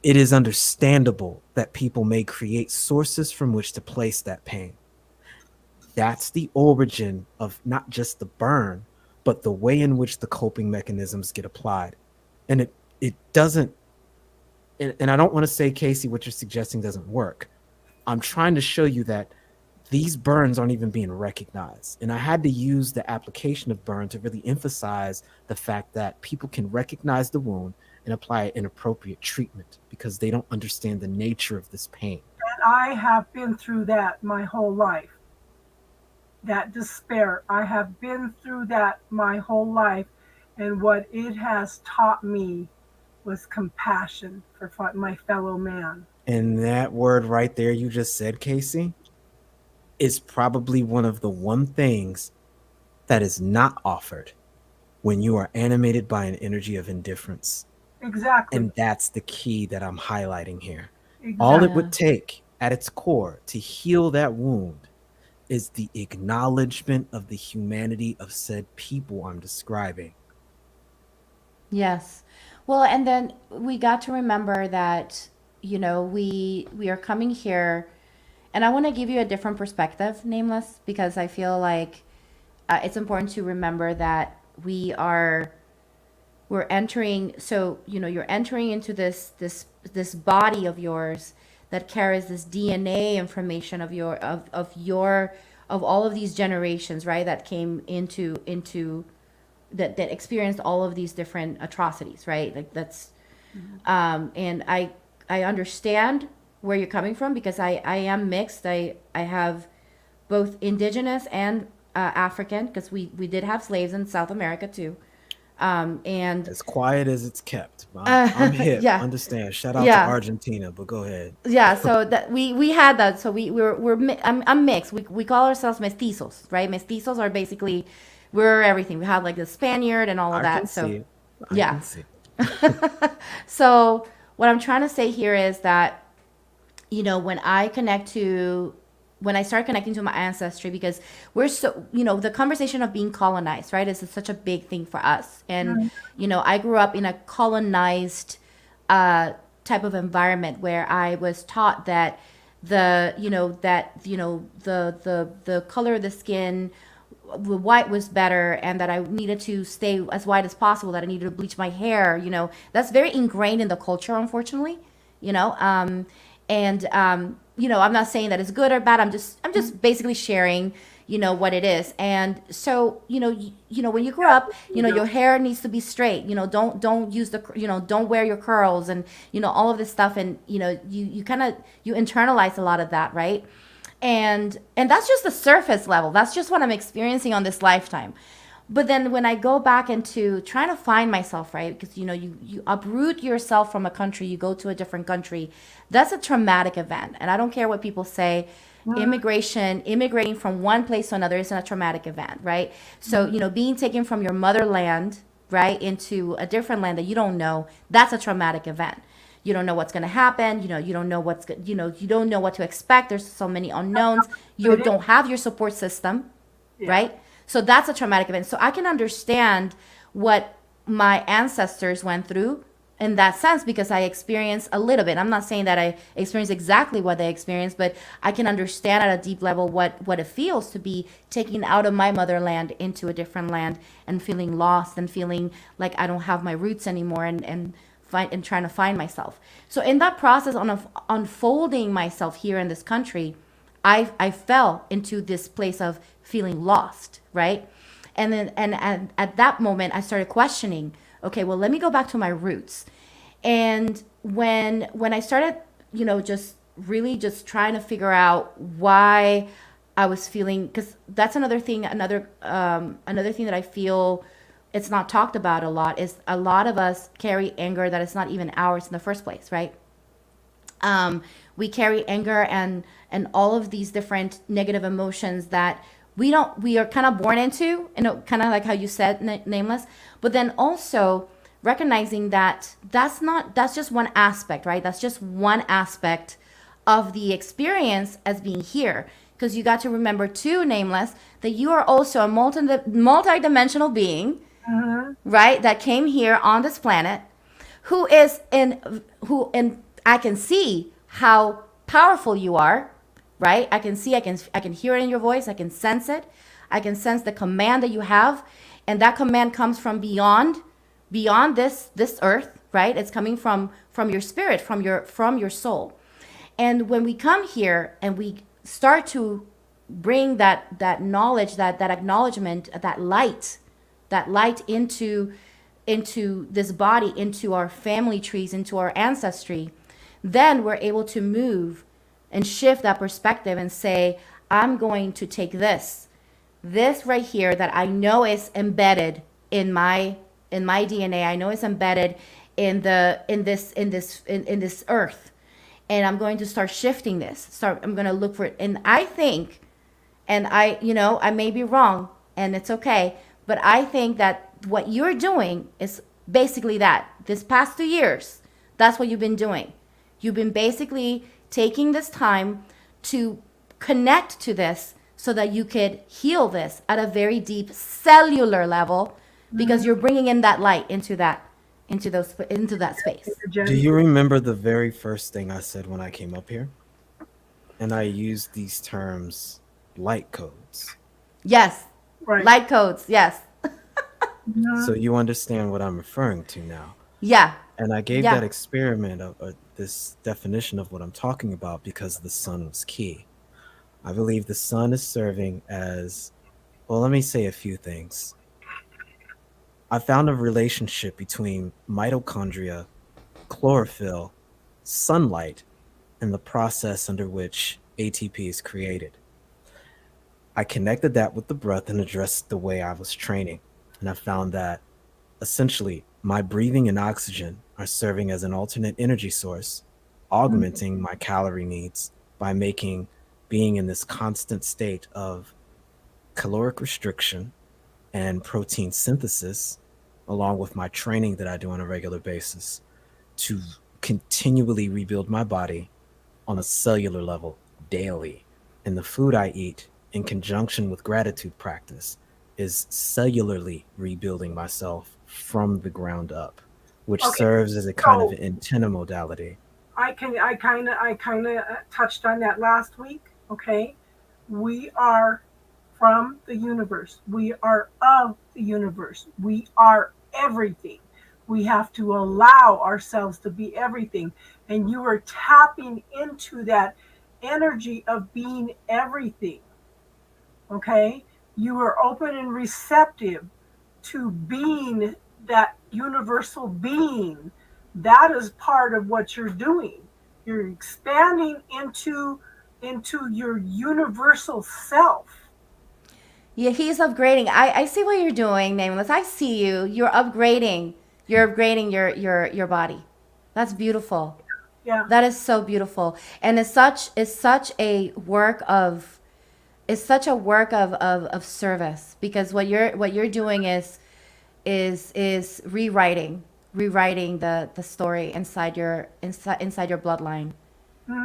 [SPEAKER 5] it is understandable that people may create sources from which to place that pain. That's the origin of not just the burn, but the way in which the coping mechanisms get applied. And it doesn't, and I don't want to say, Casey, what you're suggesting doesn't work. I'm trying to show you that these burns aren't even being recognized. And I had to use the application of burn to really emphasize the fact that people can recognize the wound and apply inappropriate treatment because they don't understand the nature of this pain.
[SPEAKER 1] And I have been through that my whole life. That despair. I have been through that my whole life. And what it has taught me was compassion for my fellow man.
[SPEAKER 5] And that word right there you just said, Casey, is probably one of the one things that is not offered when you are animated by an energy of indifference.
[SPEAKER 1] Exactly.
[SPEAKER 5] And that's the key that I'm highlighting here. All it
[SPEAKER 1] Exactly.
[SPEAKER 3] Yeah.
[SPEAKER 5] would take at its core to heal that wound is the acknowledgement of the humanity of said people I'm describing.
[SPEAKER 3] Yes. Well, and then we got to remember that, we are coming here, and I want to give you a different perspective, Nameless, because I feel like it's important to remember that we're entering. So you're entering into this body of yours that carries this DNA information of all of these generations, right? That came into that experienced all of these different atrocities, right? Like that's and I understand where you're coming from because I am mixed. I have both indigenous and African because we did have slaves in South America too. And
[SPEAKER 5] As quiet as it's kept. I'm hip.
[SPEAKER 3] yeah,
[SPEAKER 5] Understand. Shout out to
[SPEAKER 3] yeah,
[SPEAKER 5] Argentina, but go ahead.
[SPEAKER 3] yeah. So that we had that. So I'm mixed. We call ourselves mestizos, right? Mestizos are basically we're everything. We have like the Spaniard and all of
[SPEAKER 5] I
[SPEAKER 3] that.
[SPEAKER 5] can
[SPEAKER 3] So
[SPEAKER 5] see it. I
[SPEAKER 3] yeah.
[SPEAKER 5] can see.
[SPEAKER 3] So what I'm trying to say here is that when I start connecting to my ancestry, because we're so, the conversation of being colonized, right, is such a big thing for us. And, I grew up in a colonized type of environment where I was taught that the color of the skin, the white was better, and that I needed to stay as white as possible, that I needed to bleach my hair. That's very ingrained in the culture, unfortunately. you know and I'm not saying that it's good or bad. I'm just basically sharing what it is. And so when you grow up, your hair needs to be straight. Don't use don't wear your curls, and all of this stuff. And you kind of you internalize a lot of that, right? And that's just the surface level. That's just what I'm experiencing on this lifetime. But then when I go back into trying to find myself, right? Because you uproot yourself from a country, you go to a different country. That's a traumatic event. And I don't care what people say. Immigrating from one place to another isn't a traumatic event, right? So, being taken from your motherland, right, into a different land that you don't know, that's a traumatic event. You don't know what's going to happen. You don't know you don't know what to expect. There's so many unknowns. You don't have your support system, right? So that's a traumatic event. So I can understand what my ancestors went through in that sense, because I experienced a little bit. I'm not saying that I experienced exactly what they experienced, but I can understand at a deep level what it feels to be taken out of my motherland into a different land and feeling lost and feeling like I don't have my roots anymore, and trying to find myself. So in that process of unfolding myself here in this country, I fell into this place of feeling lost, right? And then and at that moment I started questioning, okay, well, let me go back to my roots. And when I started, just really just trying to figure out why I was feeling, because that's another thing that I feel it's not talked about a lot, is a lot of us carry anger that is not even ours in the first place, right? We carry anger and all of these different negative emotions that we are kind of born into, kind of like how you said, Nameless. But then also recognizing that that's just one aspect, right? That's just one aspect of the experience as being here. Because you got to remember too, Nameless, that you are also a multi-dimensional being, right? That came here on this planet, who I can see how powerful you are, right? I can hear it in your voice. I can sense it. I can sense the command that you have. And that command comes from beyond this earth, right? It's coming from your spirit, from your soul. And when we come here and we start to bring that knowledge, that acknowledgement, that light into this body, into our family trees, into our ancestry, then we're able to move and shift that perspective and say, I'm going to take this right here that I know is embedded in my DNA. I know it's embedded in this earth, and I'm going to start shifting this. I'm going to look for it, and I think, and I may be wrong, and it's okay, but I think that what you're doing is basically that. This past 2 years, that's what you've been doing. You've been basically taking this time to connect to this so that you could heal this at a very deep cellular level, because you're bringing in that light into that space.
[SPEAKER 5] Do you remember the very first thing I said when I came up here? And I used these terms, light codes.
[SPEAKER 3] Yes.
[SPEAKER 1] Right.
[SPEAKER 3] Light codes. Yes.
[SPEAKER 5] So you understand what I'm referring to now.
[SPEAKER 3] Yeah.
[SPEAKER 5] And I gave that experiment of this definition of what I'm talking about because the sun was key. I believe the sun is serving as, well, let me say a few things. I found a relationship between mitochondria, chlorophyll, sunlight, and the process under which ATP is created. I connected that with the breath and addressed the way I was training. And I found that essentially my breathing and oxygen are serving as an alternate energy source, augmenting my calorie needs by making being in this constant state of caloric restriction and protein synthesis, along with my training that I do on a regular basis, to continually rebuild my body on a cellular level daily. And the food I eat in conjunction with gratitude practice is cellularly rebuilding myself from the ground up, which
[SPEAKER 1] Okay,
[SPEAKER 5] serves as a kind of
[SPEAKER 1] so
[SPEAKER 5] antenna modality.
[SPEAKER 1] I kind of touched on that last week. Okay, we are from the universe. We are of the universe. We are everything. We have to allow ourselves to be everything. And you are tapping into that energy of being everything. Okay, you are open and receptive to being that universal being. That is part of what you're doing. You're expanding into your universal self.
[SPEAKER 3] Yeah, he's upgrading. I see what you're doing, Nameless. I see you. You're upgrading. You're upgrading your body. That's beautiful.
[SPEAKER 1] Yeah.
[SPEAKER 3] That is so beautiful. And it's such a work of it's such a work of service, because what you're doing is rewriting the story inside your bloodline.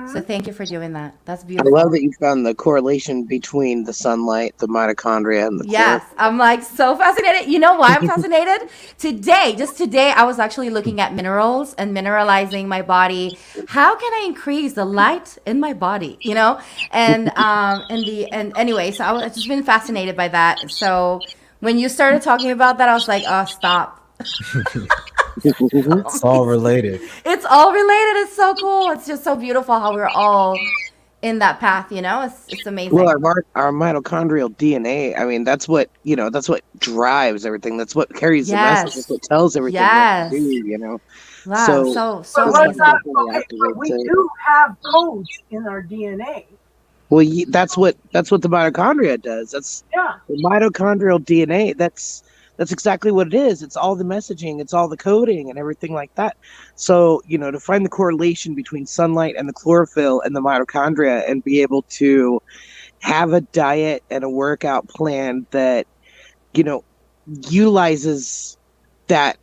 [SPEAKER 3] So
[SPEAKER 1] Mhm.
[SPEAKER 3] thank you for doing that. That's
[SPEAKER 2] I love
[SPEAKER 3] beautiful.
[SPEAKER 2] that you found the correlation between the sunlight, the mitochondria, and the
[SPEAKER 3] Yes,
[SPEAKER 2] chlorophyll.
[SPEAKER 3] I'm like so fascinated. You know why I'm fascinated? Just today, I was actually looking at minerals and mineralizing my body. How can I increase the light in my body? And anyway, so I've just been fascinated by that. So when you started talking about that, I was like, oh, stop.
[SPEAKER 2] Mhm.
[SPEAKER 5] It's all
[SPEAKER 3] Amazing.
[SPEAKER 5] related.
[SPEAKER 3] It's all related. It's so cool. It's just so beautiful how we're all in that path. It's
[SPEAKER 2] Well,
[SPEAKER 3] amazing.
[SPEAKER 2] our mitochondrial DNA, I mean, that's what, that's what drives everything. That's what carries the message. That's
[SPEAKER 3] Yes.
[SPEAKER 2] what tells everything what to do,
[SPEAKER 3] Yes. Wow.
[SPEAKER 2] So
[SPEAKER 3] So
[SPEAKER 1] But
[SPEAKER 2] the
[SPEAKER 1] let's
[SPEAKER 2] sun
[SPEAKER 3] amazing.
[SPEAKER 1] not,
[SPEAKER 2] definitely
[SPEAKER 1] okay, but
[SPEAKER 2] activates
[SPEAKER 1] we
[SPEAKER 2] it.
[SPEAKER 1] do have codes in our DNA.
[SPEAKER 2] Well, that's what the mitochondria does. That's
[SPEAKER 1] Yeah.
[SPEAKER 2] the mitochondrial DNA. That's exactly what it is. It's all the messaging, it's all the coding and everything like that. So, to find the correlation between sunlight and the chlorophyll and the mitochondria and be able to have a diet and a workout plan that, you know, utilizes that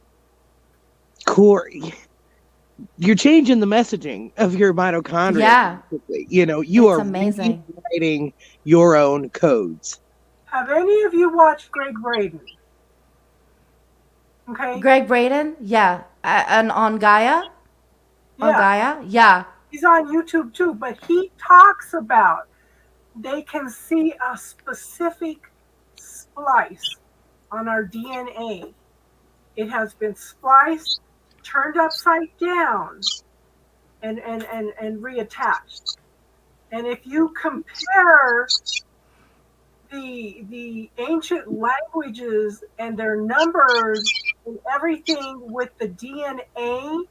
[SPEAKER 2] core, you're changing the messaging of your mitochondria.
[SPEAKER 3] Yeah.
[SPEAKER 2] Basically. You
[SPEAKER 3] It's
[SPEAKER 2] are
[SPEAKER 3] amazing.
[SPEAKER 2] rewriting your own codes.
[SPEAKER 1] Have any of you watched Greg Braden? Okay.
[SPEAKER 3] Greg Braden? Yeah. And on Gaia? On
[SPEAKER 1] Yeah.
[SPEAKER 3] Gaia? Yeah.
[SPEAKER 1] He's on YouTube too, but he talks about they can see a specific splice on our DNA. It has been spliced, turned upside down, and reattached. And if you compare the ancient languages and their numbers and everything with the DNA,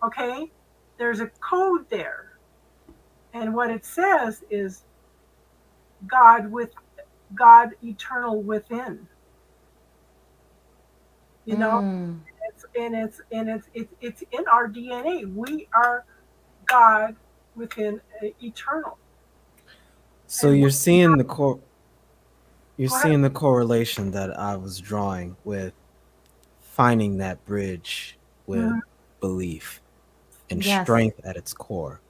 [SPEAKER 1] okay, there's a code there. And what it says is God eternal within. You know,
[SPEAKER 3] Mm.
[SPEAKER 1] it's in our DNA. We are God within eternal.
[SPEAKER 5] So
[SPEAKER 1] And
[SPEAKER 5] you're
[SPEAKER 1] we
[SPEAKER 5] seeing the core you're
[SPEAKER 1] go ahead.
[SPEAKER 5] seeing the correlation that I was drawing with finding that bridge with
[SPEAKER 1] Mhm.
[SPEAKER 5] belief and
[SPEAKER 3] Yes.
[SPEAKER 5] strength at its core,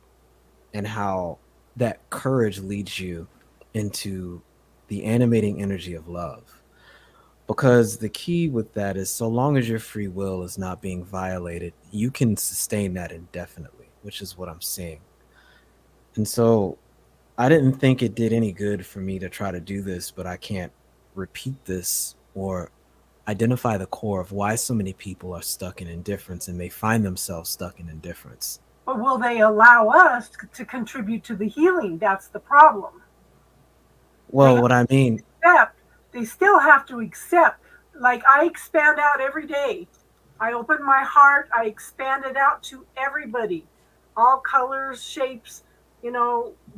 [SPEAKER 5] and how that courage leads you into the animating energy of love. Because the key with that is, so long as your free will is not being violated, you can sustain that indefinitely, which is what I'm seeing. And so I didn't think it did any good for me to try to do this, but I can't repeat this or identify the core of why so many people are stuck in indifference and may find themselves stuck in indifference.
[SPEAKER 1] But will they allow us to contribute to the healing? That's the problem. They
[SPEAKER 5] Well, what I mean,
[SPEAKER 1] accept. They still have to accept. Like I expand out every day. I open my heart. I expand it out to everybody. all colors, shapes,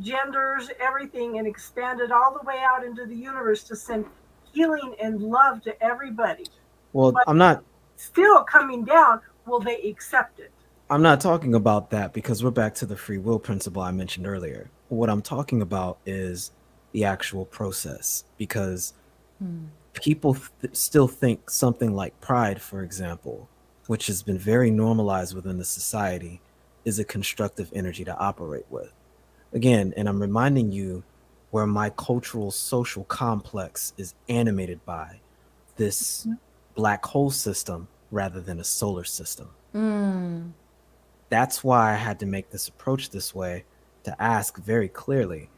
[SPEAKER 1] genders, everything, and expanded all the way out into the universe to send healing and love to everybody.
[SPEAKER 5] Well,
[SPEAKER 1] But still coming down, will they accept it?
[SPEAKER 5] I'm not talking about that because we're back to the free will principle I mentioned earlier. What I'm talking about is the actual process because people still think something like pride, for example, which has been very normalized within the society, is a constructive energy to operate with. Again, and I'm reminding you where my cultural social complex is animated by this black hole system rather than a solar system.
[SPEAKER 3] Mm.
[SPEAKER 5] That's why I had to make this approach this way to ask very clearly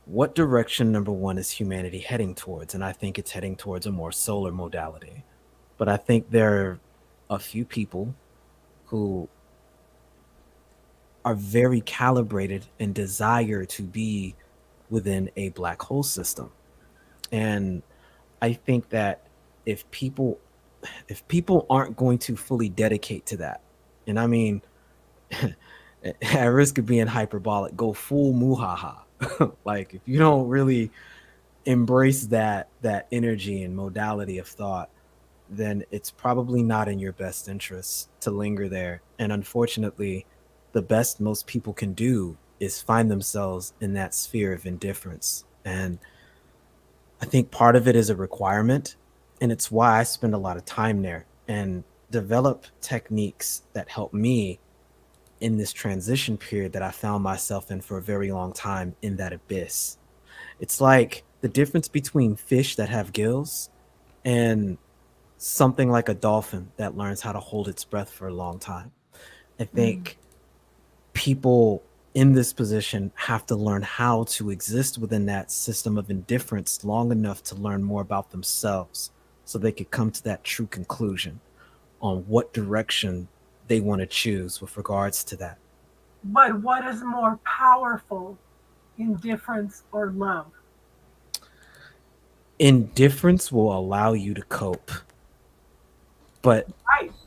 [SPEAKER 5] what direction, number one, is humanity heading towards? And I think it's heading towards a more solar modality. But I think there are a few people who are very calibrated and desire to be within a black hole system. And I think that if people aren't going to fully dedicate to that, and I mean at risk of being hyperbolic, go full muhaha. Like if you don't really embrace that energy and modality of thought, then it's probably not in your best interest to linger there. And unfortunately, the best most people can do is find themselves in that sphere of indifference. And I think part of it is a requirement, and it's why I spend a lot of time there and develop techniques that help me in this transition period that I found myself in for a very long time in that abyss. It's like the difference between fish that have gills and something like a dolphin that learns how to hold its breath for a long time. I think people in this position have to learn how to exist within that system of indifference long enough to learn more about themselves so they could come to that true conclusion on what direction they want to choose with regards to that.
[SPEAKER 1] But what is more powerful, indifference or love?
[SPEAKER 5] Indifference will allow you to cope, but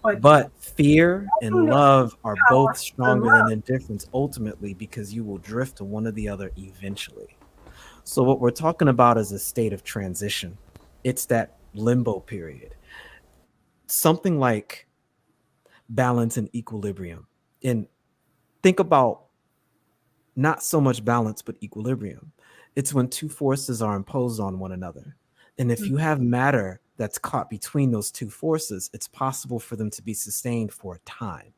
[SPEAKER 1] Right,
[SPEAKER 5] fear and love are both
[SPEAKER 1] power
[SPEAKER 5] stronger
[SPEAKER 1] love.
[SPEAKER 5] than indifference ultimately because you will drift to one or the other eventually. So what we're talking about is a state of transition. It's that limbo period. Something like balance and equilibrium. And think about not so much balance, but equilibrium. It's when two forces are imposed on one another. And if you have matter that's caught between those two forces, it's possible for them to be sustained for a time.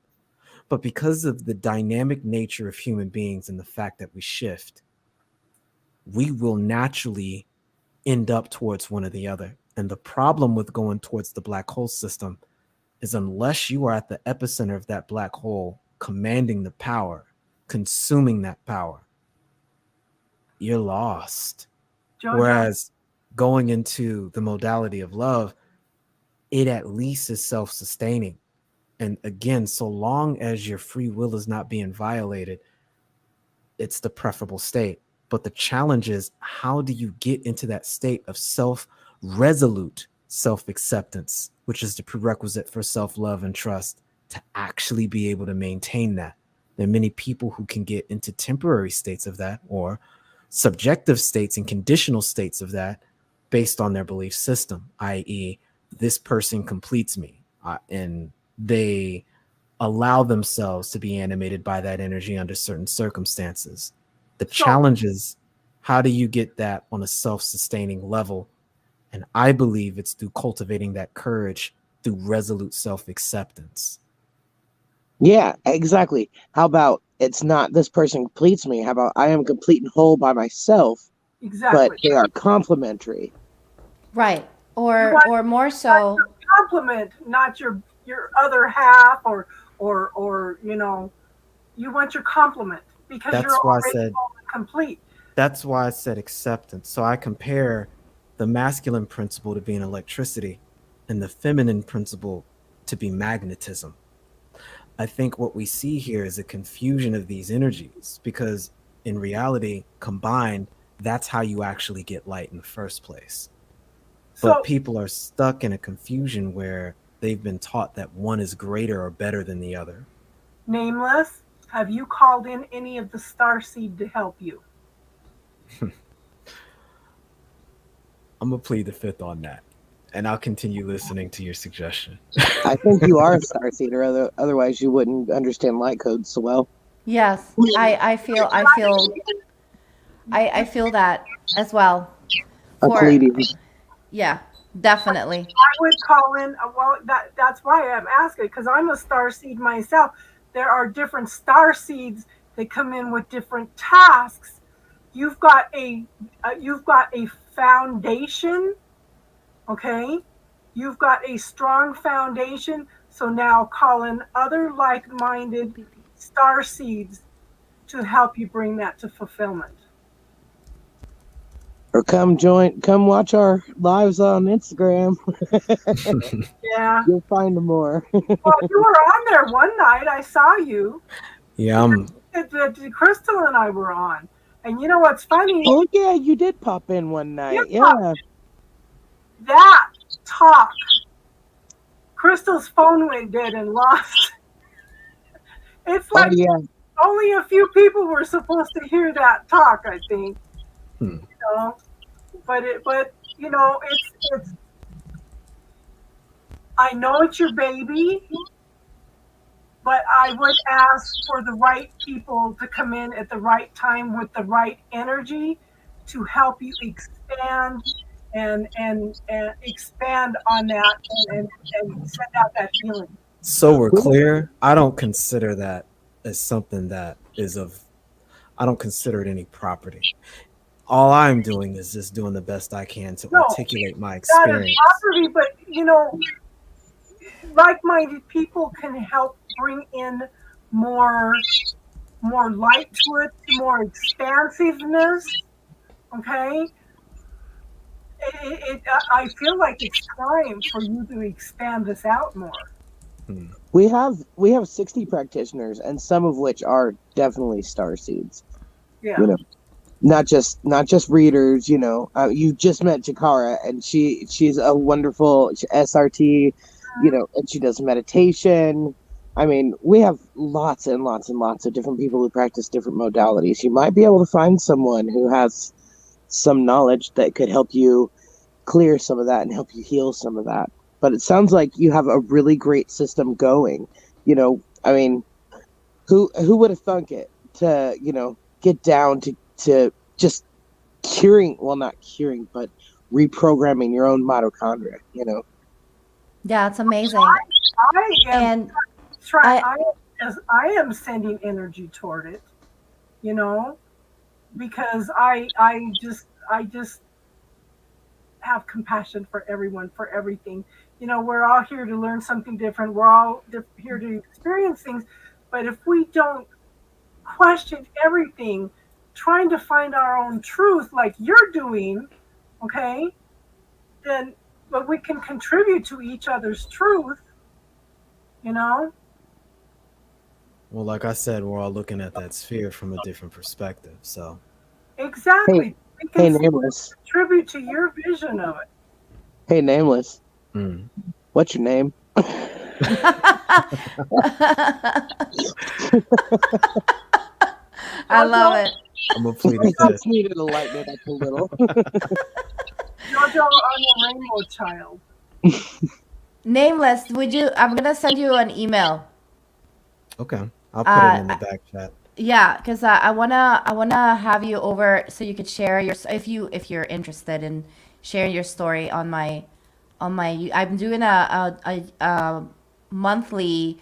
[SPEAKER 5] But because of the dynamic nature of human beings and the fact that we shift, we will naturally end up towards one or the other. And the problem with going towards the black hole system is unless you are at the epicenter of that black hole, commanding the power, consuming that power, you're lost.
[SPEAKER 1] Jojo,
[SPEAKER 5] Whereas going into the modality of love, it at least is self-sustaining. And again, so long as your free will is not being violated, it's the preferable state. But the challenge is, how do you get into that state of resolute self-acceptance, which is the prerequisite for self-love and trust, to actually be able to maintain that? There are many people who can get into temporary states of that or subjective states and conditional states of that based on their belief system, i.e., this person completes me, and they allow themselves to be animated by that energy under certain circumstances. The challenge is, how do you get that on a self-sustaining level? And I believe it's through cultivating that courage through resolute self-acceptance.
[SPEAKER 2] Yeah, exactly. How about it's not this person completes me? How about I am complete and whole by myself,
[SPEAKER 1] exactly.
[SPEAKER 2] but they are complementary.
[SPEAKER 3] Right.
[SPEAKER 1] You
[SPEAKER 3] Or more so,
[SPEAKER 1] compliment, not your other half, or you want your compliment because
[SPEAKER 5] That's
[SPEAKER 1] you're
[SPEAKER 5] why I
[SPEAKER 1] already
[SPEAKER 5] said
[SPEAKER 1] complete.
[SPEAKER 5] That's why I said acceptance. So I compare the masculine principle to being electricity and the feminine principle to be magnetism. I think what we see here is a confusion of these energies because in reality, combined, that's how you actually get light in the first place. But
[SPEAKER 1] So
[SPEAKER 5] people are stuck in a confusion where they've been taught that one is greater or better than the other.
[SPEAKER 1] nameless, Have you called in any of the starseed to help you?
[SPEAKER 5] I'm gonna plead the fifth on that, and I'll continue listening to your suggestion.
[SPEAKER 2] I think you are a starseeder, otherwise you wouldn't understand light codes so well.
[SPEAKER 3] Yes, I feel that as well.
[SPEAKER 2] A
[SPEAKER 3] For
[SPEAKER 2] Pleiadian.
[SPEAKER 3] yeah, definitely.
[SPEAKER 1] I would call in. Well, that's why I'm asking, because I'm a star seed myself. There are different star seeds that come in with different tasks. You've got a foundation, okay? You've got a strong foundation. So now call in other like-minded star seeds to help you bring that to fulfillment.
[SPEAKER 2] Or come watch our lives on Instagram.
[SPEAKER 1] Yeah.
[SPEAKER 2] You'll find them more.
[SPEAKER 1] Well, you were on there one night. I saw you.
[SPEAKER 5] Yeah,
[SPEAKER 1] Crystal and I were on. And you know what's funny?
[SPEAKER 2] Oh yeah, you did pop in one night.
[SPEAKER 1] Yeah.
[SPEAKER 2] Yeah.
[SPEAKER 1] That talk. Crystal's phone went dead and lost. It's
[SPEAKER 2] Oh
[SPEAKER 1] like
[SPEAKER 2] yeah.
[SPEAKER 1] only a few people were supposed to hear that talk, I think.
[SPEAKER 5] Hmm.
[SPEAKER 1] You know, but you know, it's. I know it's your baby, but I would ask for the right people to come in at the right time with the right energy to help you expand and expand on that and send out that healing.
[SPEAKER 5] So we're clear. I don't consider that as something that is of. I don't consider it any property. All I'm doing is just doing the best I can to articulate my
[SPEAKER 1] Not a
[SPEAKER 5] experience.
[SPEAKER 1] property, but you know, like-minded people can help bring in more light to it, more expansiveness. Okay, I feel like it's time for you to expand this out more.
[SPEAKER 2] We have 60 practitioners, and some of which are definitely star seeds.
[SPEAKER 1] Yeah.
[SPEAKER 2] You know, not just readers. You know, you just met Jakara, and she's a wonderful SRT. You know, and she does meditation. I mean, we have lots and lots and lots of different people who practice different modalities. You might be able to find someone who has some knowledge that could help you clear some of that and help you heal some of that. But it sounds like you have a really great system going. You know, I mean, who would have thunk it to, you know, get down to just curing, well, not curing, but reprogramming your own mitochondria, you know?
[SPEAKER 3] Yeah, it's amazing.
[SPEAKER 1] I am
[SPEAKER 3] And
[SPEAKER 1] I am sending energy toward it, you know, because I just have compassion for everyone, for everything. You know, we're all here to learn something different. We're all here to experience things. But if we don't question everything, trying to find our own truth like you're doing, okay, then but we can contribute to each other's truth, you know?
[SPEAKER 5] Well, like I said, we're all looking at that sphere from a different perspective. So
[SPEAKER 1] Exactly. We
[SPEAKER 2] Hey,
[SPEAKER 1] can
[SPEAKER 2] Nameless.
[SPEAKER 1] contribute to your vision of it.
[SPEAKER 2] Hey, Nameless.
[SPEAKER 5] mm.
[SPEAKER 2] What's your name?
[SPEAKER 3] I love it.
[SPEAKER 5] I'm gonna plead the
[SPEAKER 2] I
[SPEAKER 5] fifth.
[SPEAKER 2] just needed to lighten it up a little.
[SPEAKER 1] Jojo, I'm a rainbow child.
[SPEAKER 3] Nameless, I'm gonna send you an email.
[SPEAKER 5] Okay, I'll put it in the back chat.
[SPEAKER 3] Yeah, because I wanna have you over so you could share your if you're interested in sharing your story on my I'm doing a monthly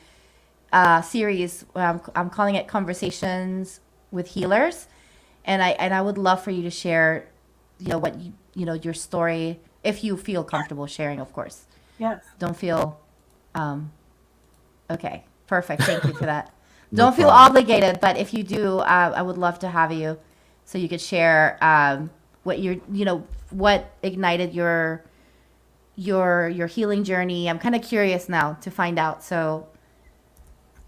[SPEAKER 3] series. I'm calling it Conversations with Healers, and I would love for you to share, you know, what you know your story if you feel comfortable sharing, of course.
[SPEAKER 1] Yes.
[SPEAKER 3] Don't feel okay. Perfect. Thank you for that.
[SPEAKER 5] No
[SPEAKER 3] Don't feel
[SPEAKER 5] problem.
[SPEAKER 3] obligated, but if you do, I would love to have you so you could share what what ignited your healing journey. I'm kind of curious now to find out. So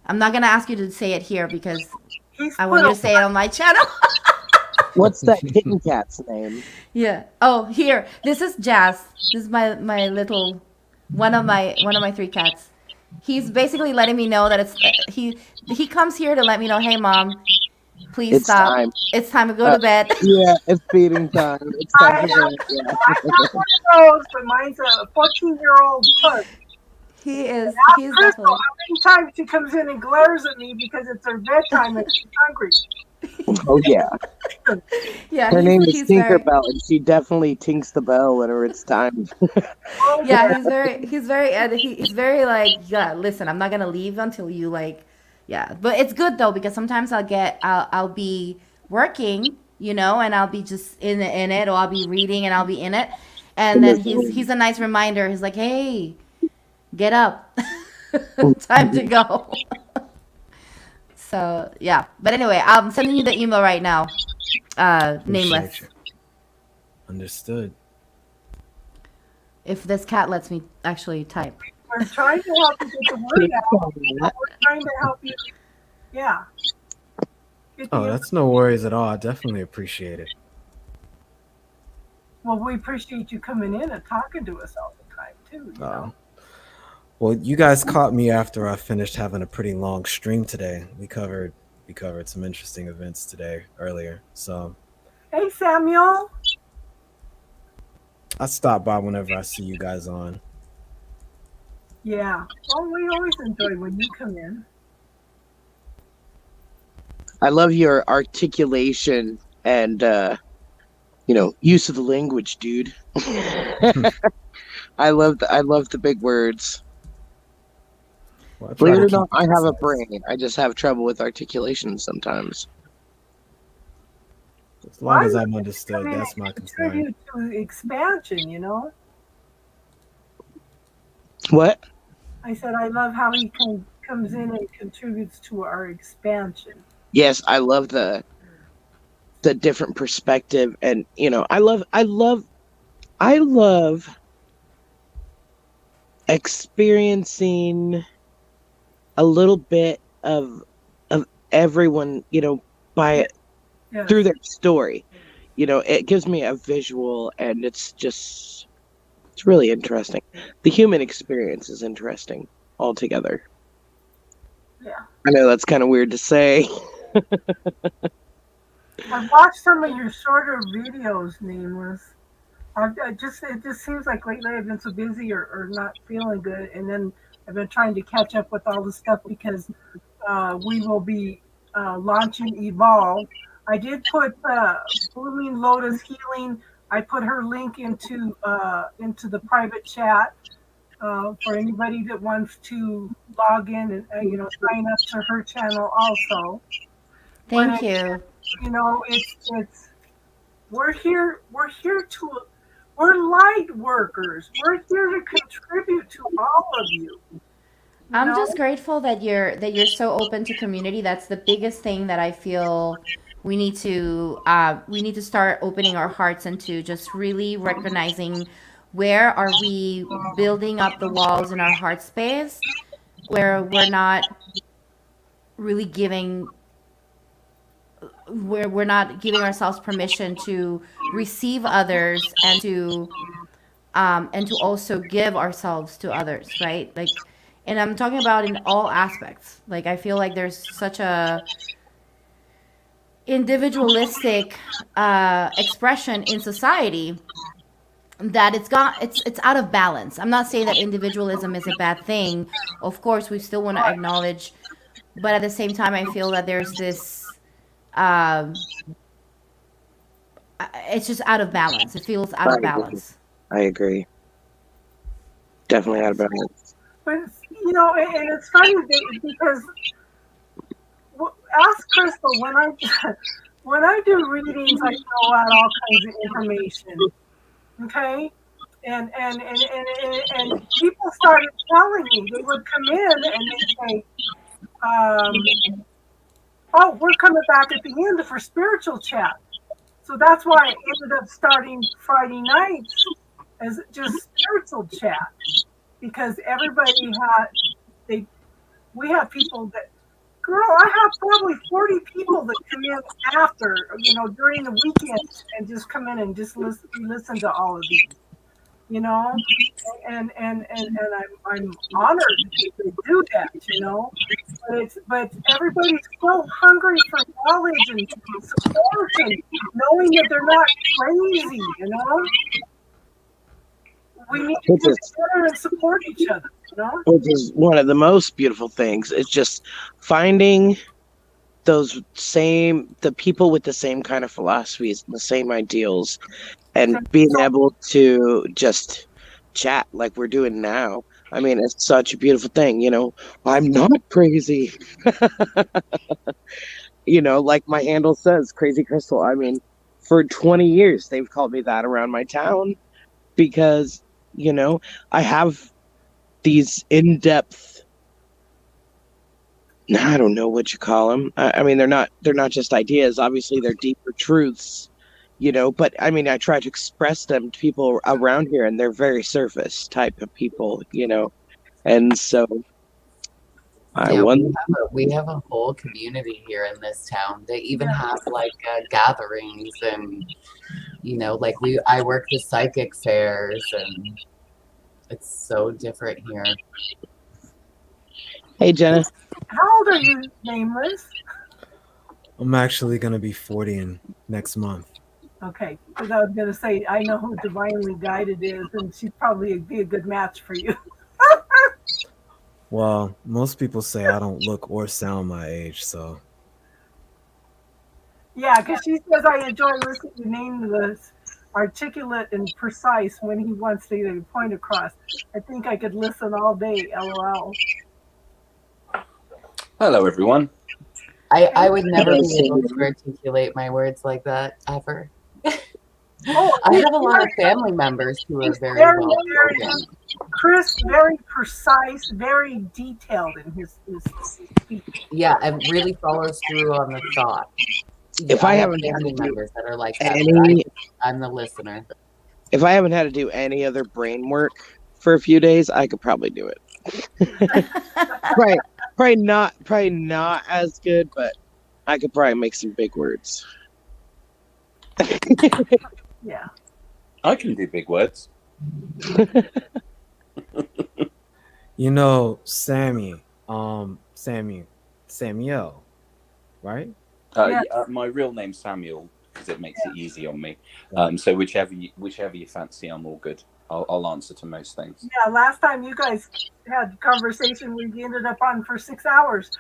[SPEAKER 3] I'm not gonna ask you to say it here because
[SPEAKER 1] He's
[SPEAKER 3] I want you to
[SPEAKER 1] put
[SPEAKER 3] say it on my channel.
[SPEAKER 2] What's that kitten cat's name?
[SPEAKER 3] Yeah. Oh, here. This is Jazz. This is my little one of my 3 cats. He's basically letting me know that he comes here to let me know, hey mom, please
[SPEAKER 2] It's
[SPEAKER 3] stop.
[SPEAKER 2] time.
[SPEAKER 3] It's time to go
[SPEAKER 2] Uh,
[SPEAKER 3] to bed.
[SPEAKER 2] Yeah, it's feeding time. It's
[SPEAKER 1] I
[SPEAKER 2] time
[SPEAKER 1] have,
[SPEAKER 2] for bed. Yeah.
[SPEAKER 1] I have one of those, but mine's a 14-year-old puss.
[SPEAKER 3] He's
[SPEAKER 1] Crystal,
[SPEAKER 3] definitely.
[SPEAKER 1] how many times she comes in and glares at me because it's her bedtime and she's hungry.
[SPEAKER 2] Oh yeah.
[SPEAKER 3] Yeah,
[SPEAKER 2] Her name is
[SPEAKER 3] he's very.
[SPEAKER 2] Tinkerbell, and she definitely tinks the bell whenever it's time.
[SPEAKER 1] Oh
[SPEAKER 3] Yeah,
[SPEAKER 1] yeah.
[SPEAKER 3] he's very like, yeah, listen, I'm not gonna leave until you like, yeah. But it's good though because sometimes I'll be working, and I'll be just in it, or I'll be reading and I'll be in it, and then he's a nice reminder. He's like, hey, get up, time to go. So yeah, but anyway, I'm sending you the email right now. Nameless.
[SPEAKER 5] Appreciate you. Understood.
[SPEAKER 3] If this cat lets me actually type.
[SPEAKER 1] We're trying to help you get the word out. We're trying to help you. Yeah. Get
[SPEAKER 5] Oh,
[SPEAKER 1] the,
[SPEAKER 5] that's no worries at all. I definitely appreciate it.
[SPEAKER 1] well, we appreciate you coming in and talking to us all the time too. You know?
[SPEAKER 5] Well, you guys caught me after I finished having a pretty long stream today. We covered some interesting events today earlier. So
[SPEAKER 1] Hey Samuel.
[SPEAKER 5] I stop by whenever I see you guys on.
[SPEAKER 1] Yeah. Well, we always enjoy when you come in.
[SPEAKER 2] I love your articulation and use of the language, dude. I love the big words.
[SPEAKER 5] Well, I try
[SPEAKER 2] Believe
[SPEAKER 5] to
[SPEAKER 2] it or
[SPEAKER 5] keep
[SPEAKER 2] not,
[SPEAKER 5] it
[SPEAKER 2] I have a
[SPEAKER 5] concise.
[SPEAKER 2] brain. I just have trouble with articulation sometimes.
[SPEAKER 5] As long
[SPEAKER 1] Why
[SPEAKER 5] as
[SPEAKER 1] would
[SPEAKER 5] I'm
[SPEAKER 1] you
[SPEAKER 5] understood,
[SPEAKER 1] come in
[SPEAKER 5] that's my
[SPEAKER 1] and
[SPEAKER 5] concern.
[SPEAKER 1] contribute to expansion, you know?
[SPEAKER 2] What?
[SPEAKER 1] I said I love how he comes in and contributes to our expansion.
[SPEAKER 2] Yes, I love the different perspective, and I love experiencing a little bit of everyone, by
[SPEAKER 1] Yes.
[SPEAKER 2] through their story. It gives me a visual, and it's really interesting. The human experience is interesting altogether.
[SPEAKER 1] Yeah.
[SPEAKER 2] I know that's kind of weird to say.
[SPEAKER 1] I've watched some of your shorter videos, Nameless. it just seems like lately I've been so busy or not feeling good, and then I've been trying to catch up with all the stuff because we will be launching Evolve. I did put Blooming Lotus Healing. I put her link into the private chat for anybody that wants to log in and sign up to her channel also. But
[SPEAKER 3] Thank you.
[SPEAKER 1] it's we're light workers. We're here to contribute to all of you.
[SPEAKER 3] I'm
[SPEAKER 1] know?
[SPEAKER 3] just grateful that you're so open to community. That's the biggest thing that I feel we need to start opening our hearts into just really recognizing where are we building up the walls in our heart space where we're not really giving where we're not giving ourselves permission to receive others and to also give ourselves to others, right? Like, and I'm talking about in all aspects. Like, I feel like there's such a individualistic expression in society that it's out of balance. I'm not saying that individualism is a bad thing. Of course, we still want to acknowledge, but at the same time, I feel that there's this. Um, it's just out of balance. It feels out
[SPEAKER 2] I
[SPEAKER 3] of
[SPEAKER 2] agree.
[SPEAKER 3] balance.
[SPEAKER 2] I agree. Definitely out of balance.
[SPEAKER 1] But and it's funny because ask Crystal when I do readings, I throw out all kinds of information. Okay, and people started telling me they would come in and they'd say, "Oh, we're coming back at the end for spiritual chat." So that's why I ended up starting Friday nights as just spiritual chat because everybody they we have people that girl, I have probably 40 people that come in after, during the weekend and just come in and just listen to all of these. you know, and I'm honored that they do that, you know. But everybody's so hungry for knowledge and support and knowing that they're not crazy, you know. We need to
[SPEAKER 2] Which
[SPEAKER 1] get
[SPEAKER 2] is
[SPEAKER 1] together and support each other, you know.
[SPEAKER 2] which is one of the most beautiful things. It's just finding the people with the same kind of philosophies, the same ideals, and being
[SPEAKER 1] So
[SPEAKER 2] able to just chat like we're doing now. I mean, it's such a beautiful thing, you know. I'm not crazy, you know, like my handle says, Crazy Crystal. I mean, for 20 years, they've called me that around my town because, you know, I have these in depth, I don't know what you call them. I mean, they're not just ideas. Obviously, they're deeper truths, you know. But I mean, I try to express them to people around here, and they're very surface type of people, you know. And so I
[SPEAKER 6] Yeah,
[SPEAKER 2] wonder.
[SPEAKER 6] we have a whole community here in this town. They even
[SPEAKER 1] yeah,
[SPEAKER 6] have like gatherings and like I work the psychic fairs and it's so different here.
[SPEAKER 2] Hey, Jenna.
[SPEAKER 1] how old are you, Nameless?
[SPEAKER 5] I'm actually gonna be 40 in next month.
[SPEAKER 1] Okay, because I was going to say I know who Divinely Guided is, and she'd probably be a good match for you.
[SPEAKER 5] Well, most people say I don't look or sound my age, so
[SPEAKER 1] Yeah, because she says I enjoy listening to Nameless articulate and precise when he wants to get a point across. I think I could listen all day. LOL.
[SPEAKER 7] Hello, everyone.
[SPEAKER 6] I would never be able to articulate my words like that ever.
[SPEAKER 1] Oh,
[SPEAKER 6] I have a lot of family members who are
[SPEAKER 1] he's
[SPEAKER 6] very
[SPEAKER 1] very,
[SPEAKER 6] well
[SPEAKER 1] very
[SPEAKER 6] spoken.
[SPEAKER 1] crisp, very precise, very detailed in his speech.
[SPEAKER 6] Yeah, and really follows through on the thought.
[SPEAKER 2] If
[SPEAKER 6] I
[SPEAKER 2] I
[SPEAKER 6] have
[SPEAKER 2] haven't had
[SPEAKER 6] family
[SPEAKER 2] to do
[SPEAKER 6] members that are like that,
[SPEAKER 2] any,
[SPEAKER 6] but I'm the listener.
[SPEAKER 2] if I haven't had to do any other brain work for a few days, I could probably do it. Right. Probably not as good, but I could probably make some big words.
[SPEAKER 1] Yeah.
[SPEAKER 7] I can do big words.
[SPEAKER 5] you know, Samuel, right?
[SPEAKER 1] Yeah.
[SPEAKER 7] My real name's Samuel because it makes it easy on me. So whichever you fancy, I'm all good. I'll answer to most things.
[SPEAKER 1] Yeah, last time you guys had conversation, we ended up on for 6 hours.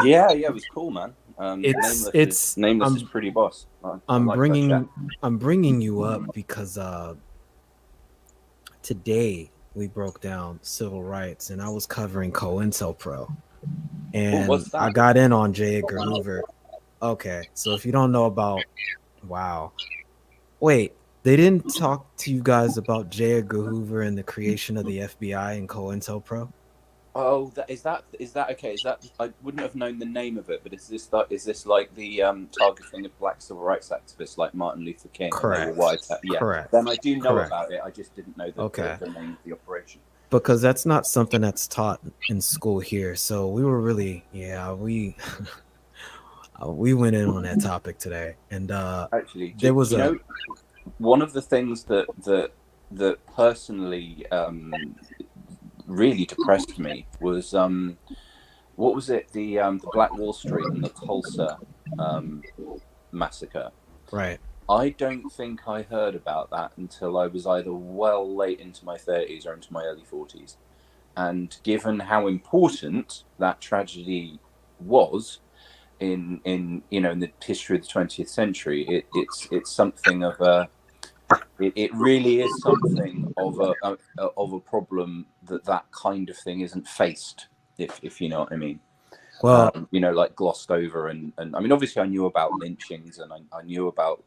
[SPEAKER 7] Yeah, it was cool, man.
[SPEAKER 5] Nameless
[SPEAKER 7] is pretty boss.
[SPEAKER 5] I'm bringing you up because today we broke down civil rights, and I was covering COINTELPRO, and
[SPEAKER 7] what's that?
[SPEAKER 5] I got in on J. Edgar Hoover. Okay, so if you don't know about, wait, they didn't talk to you guys about J. Edgar Hoover and the creation of the FBI and COINTELPRO?
[SPEAKER 7] Oh, is that okay? Is that, I wouldn't have known the name of it, but is this like the targeting of black civil rights activists like Martin Luther King?
[SPEAKER 5] Correct.
[SPEAKER 7] Yeah.
[SPEAKER 5] Correct.
[SPEAKER 7] Then I do know
[SPEAKER 5] Correct.
[SPEAKER 7] about it. I just didn't know the name of the operation.
[SPEAKER 5] Because that's not something that's taught in school here. So we were really, we went in on that topic today, and
[SPEAKER 7] actually,
[SPEAKER 5] there was
[SPEAKER 7] one of the things that personally really depressed me was what was it, the Black Wall Street and the Tulsa massacre.
[SPEAKER 5] Right.
[SPEAKER 7] I don't think I heard about that until I was either well late into my 30s or into my early 40s. And given how important that tragedy was in the history of the 20th century, it's something of a it really is something of a problem that kind of thing isn't faced, if you know what I mean.
[SPEAKER 5] Well,
[SPEAKER 7] like glossed over, and I mean, obviously I knew about lynchings, and I knew about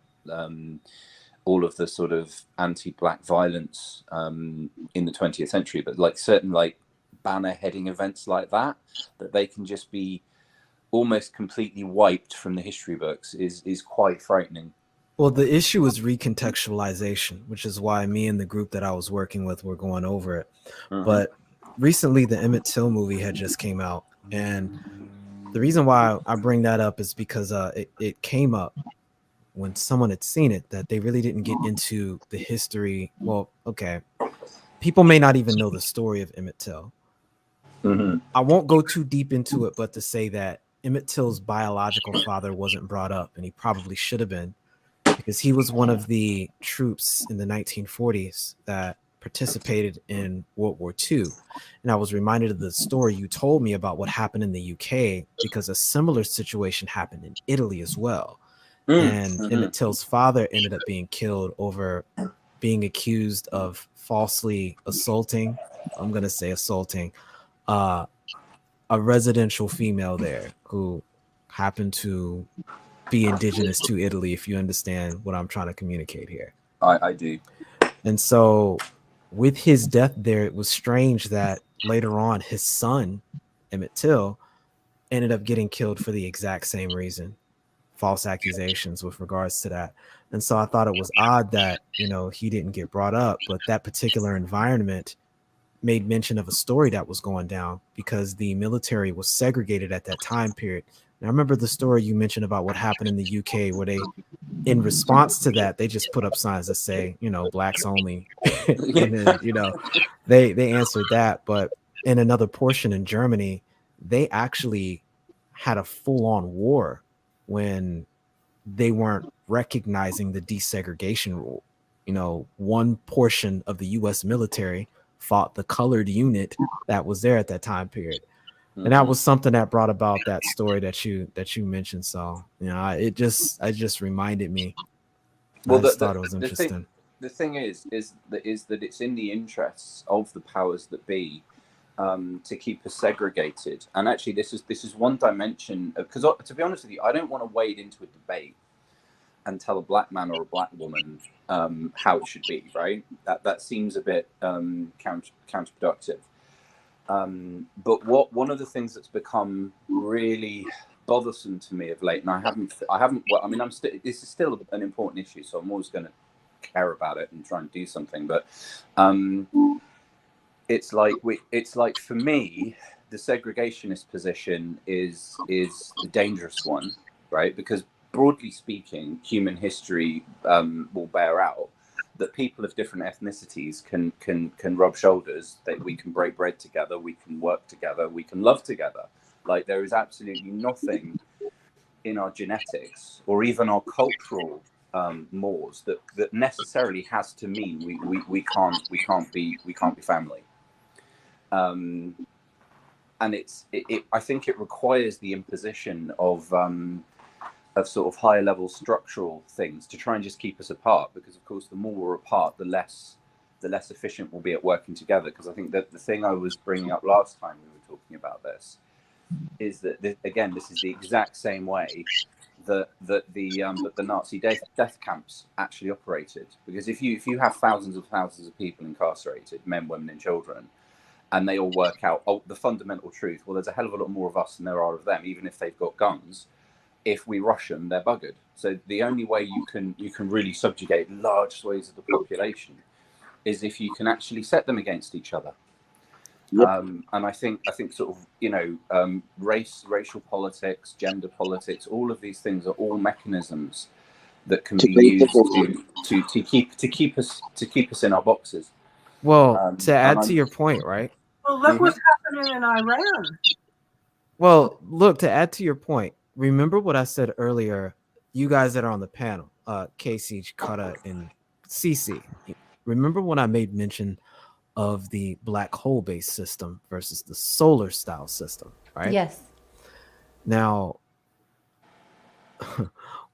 [SPEAKER 7] all of the sort of anti-black violence in the 20th century, but like certain like banner heading events like that they can just be almost completely wiped from the history books is quite frightening.
[SPEAKER 5] Well, the issue is recontextualization, which is why me and the group that I was working with were going over it. Mm-hmm. But recently, the Emmett Till movie had just came out, and the reason why I bring that up is because it came up when someone had seen it, that they really didn't get into the history. Well, okay, people may not even know the story of Emmett Till.
[SPEAKER 7] Mhm.
[SPEAKER 5] I won't go too deep into it, but to say that Emmett Till's biological father wasn't brought up, and he probably should have been, because he was one of the troops in the 1940s that participated in World War II. And I was reminded of the story you told me about what happened in the UK, because a similar situation happened in Italy as well. And Emmett Till's father ended up being killed over being accused of falsely assaulting, I'm going to say assaulting, a residential female there who happened to be indigenous to Italy, if you understand what I'm trying to communicate here.
[SPEAKER 7] I do.
[SPEAKER 5] And so with his death there, it was strange that later on his son, Emmett Till, ended up getting killed for the exact same reason, false accusations with regards to that. And so I thought it was odd that, you know, he didn't get brought up, but that particular environment made mention of a story that was going down because the military was segregated at that time period. And I remember the story you mentioned about what happened in the UK, where they, in response to that, they just put up signs that say, you know, blacks only. And then, you know, they answered that. But in another portion in Germany, they actually had a full-on war when they weren't recognizing the desegregation rule. You know, one portion of the US military fought the colored unit that was there at that time period. And that was something that brought about that story that you mentioned. So, you know, it just reminded me.
[SPEAKER 7] Well,
[SPEAKER 5] I just thought it was interesting.
[SPEAKER 7] The thing is that it's in the interests of the powers that be to keep us segregated. And actually, this is one dimension, because to be honest with you, I don't want to wade into a debate and tell a black man or a black woman how it should be, right? That seems a bit counterproductive. But one of the things that's become really bothersome to me of late, and I haven't. Well, I mean, this is still an important issue, so I'm always going to care about it and try and do something. But it's like for me, the segregationist position is the dangerous one, right? Because broadly speaking, human history will bear out that people of different ethnicities can rub shoulders, that we can break bread together, we can work together, we can love together. Like, there is absolutely nothing in our genetics or even our cultural mores that necessarily has to mean we can't be family. And I think it requires the imposition of sort of higher level structural things to try and just keep us apart, because of course the more we're apart, the less efficient we'll be at working together. Because I think that the thing I was bringing up last time we were talking about this is that this is the exact same way that the Nazi death camps actually operated. Because if you have thousands of people incarcerated, men, women and children, and they all work out the fundamental truth, well, there's a hell of a lot more of us than there are of them, even if they've got guns. If we rush them, they're buggered. So the only way you can really subjugate large swathes of the population is if you can actually set them against each other. Yep. And I think sort of, you know, racial politics, gender politics, all of these things are all mechanisms that can be used to keep us in our boxes.
[SPEAKER 5] Well, to add to your point, right?
[SPEAKER 1] Well, look what's happening in Iran.
[SPEAKER 5] Well, look, to add to your point, remember what I said earlier, you guys that are on the panel, Casey, Kata, and Cece. Remember when I made mention of the black hole-based system versus the solar style system, right?
[SPEAKER 3] Yes.
[SPEAKER 5] Now,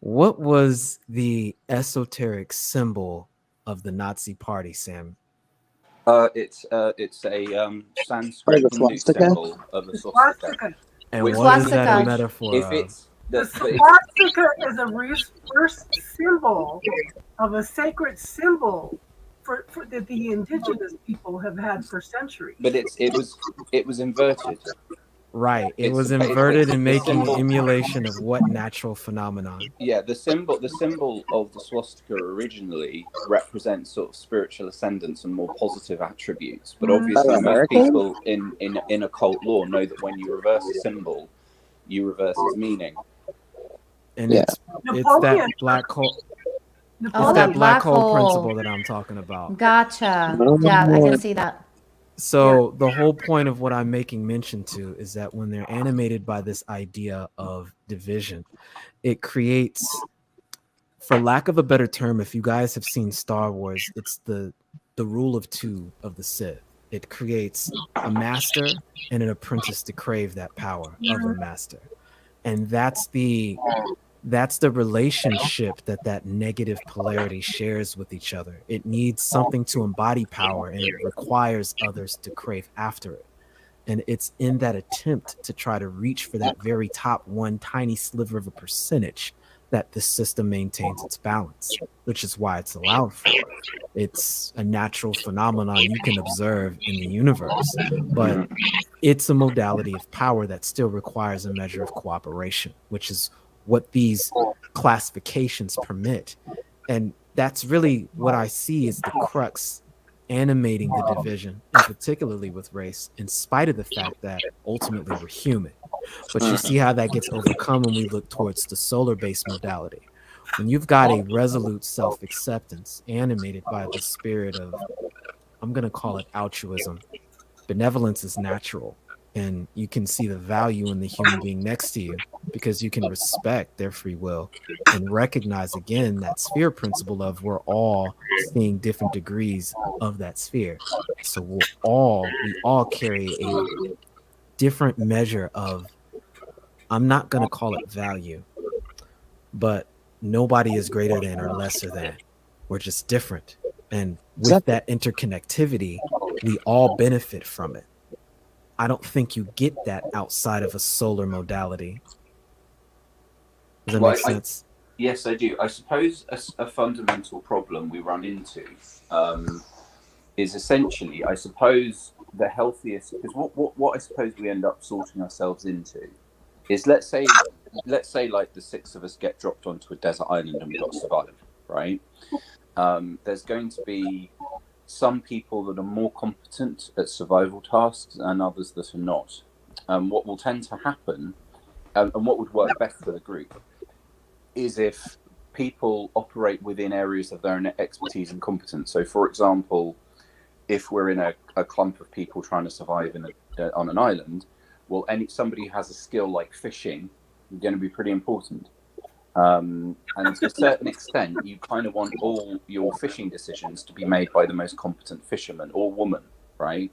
[SPEAKER 5] what was the esoteric symbol of the Nazi party, Sam?
[SPEAKER 7] It's a Sanskrit Hindu symbol of a swastika.
[SPEAKER 5] And what is that a metaphor
[SPEAKER 7] if
[SPEAKER 5] of?
[SPEAKER 7] it's
[SPEAKER 1] the swastika is a reverse symbol of a sacred symbol for that the indigenous people have had for centuries.
[SPEAKER 7] But it was inverted.
[SPEAKER 5] Right. It was inverted and making an emulation of what natural phenomenon?
[SPEAKER 7] Yeah, the symbol of the swastika originally represents sort of spiritual ascendance and more positive attributes. But obviously most people in occult lore know that when you reverse a symbol, you reverse its meaning.
[SPEAKER 5] And it's It's
[SPEAKER 1] Napoleon.
[SPEAKER 5] that black hole. It's
[SPEAKER 3] Oh,
[SPEAKER 5] that
[SPEAKER 3] that
[SPEAKER 5] black
[SPEAKER 3] black
[SPEAKER 5] hole
[SPEAKER 3] hole.
[SPEAKER 5] principle that I'm talking about.
[SPEAKER 3] Gotcha. Yeah, I can see that.
[SPEAKER 5] So the whole point of what I'm making mention to is that when they're animated by this idea of division, it creates, for lack of a better term, if you guys have seen Star Wars, it's the rule of two of the Sith. It creates a master and an apprentice to crave that power of a master. And that's the relationship that negative polarity shares with each other. It needs something to embody power, and it requires others to crave after it. And it's in that attempt to try to reach for that very top one tiny sliver of a percentage that the system maintains its balance, which is why it's allowed for. It's a natural phenomenon you can observe in the universe, but it's a modality of power that still requires a measure of cooperation, which is what these classifications permit. And that's really what I see as the crux animating the division, and particularly with race, in spite of the fact that ultimately we're human. But you see how that gets overcome when we look towards the solar-based modality. When you've got a resolute self-acceptance animated by the spirit of, I'm going to call it altruism, benevolence is natural. And you can see the value in the human being next to you because you can respect their free will and recognize again that sphere principle of we're all seeing different degrees of that sphere. So we all carry a different measure of, I'm not going to call it value, but nobody is greater than or lesser than. We're just different. And with that interconnectivity, we all benefit from it. I don't think you get that outside of a solar modality. Does that make sense?
[SPEAKER 7] Yes, I do. I suppose a fundamental problem we run into is essentially, I suppose, the healthiest, because what I suppose we end up sorting ourselves into is, let's say like the six of us get dropped onto a desert island and we've got to survive, right? There's going to be some people that are more competent at survival tasks and others that are not. What will tend to happen, and what would work best for the group, is if people operate within areas of their own expertise and competence. So, for example, if we're in a clump of people trying to survive on an island, well, somebody who has a skill like fishing is going to be pretty important. And to a certain extent, you kind of want all your fishing decisions to be made by the most competent fisherman or woman, right?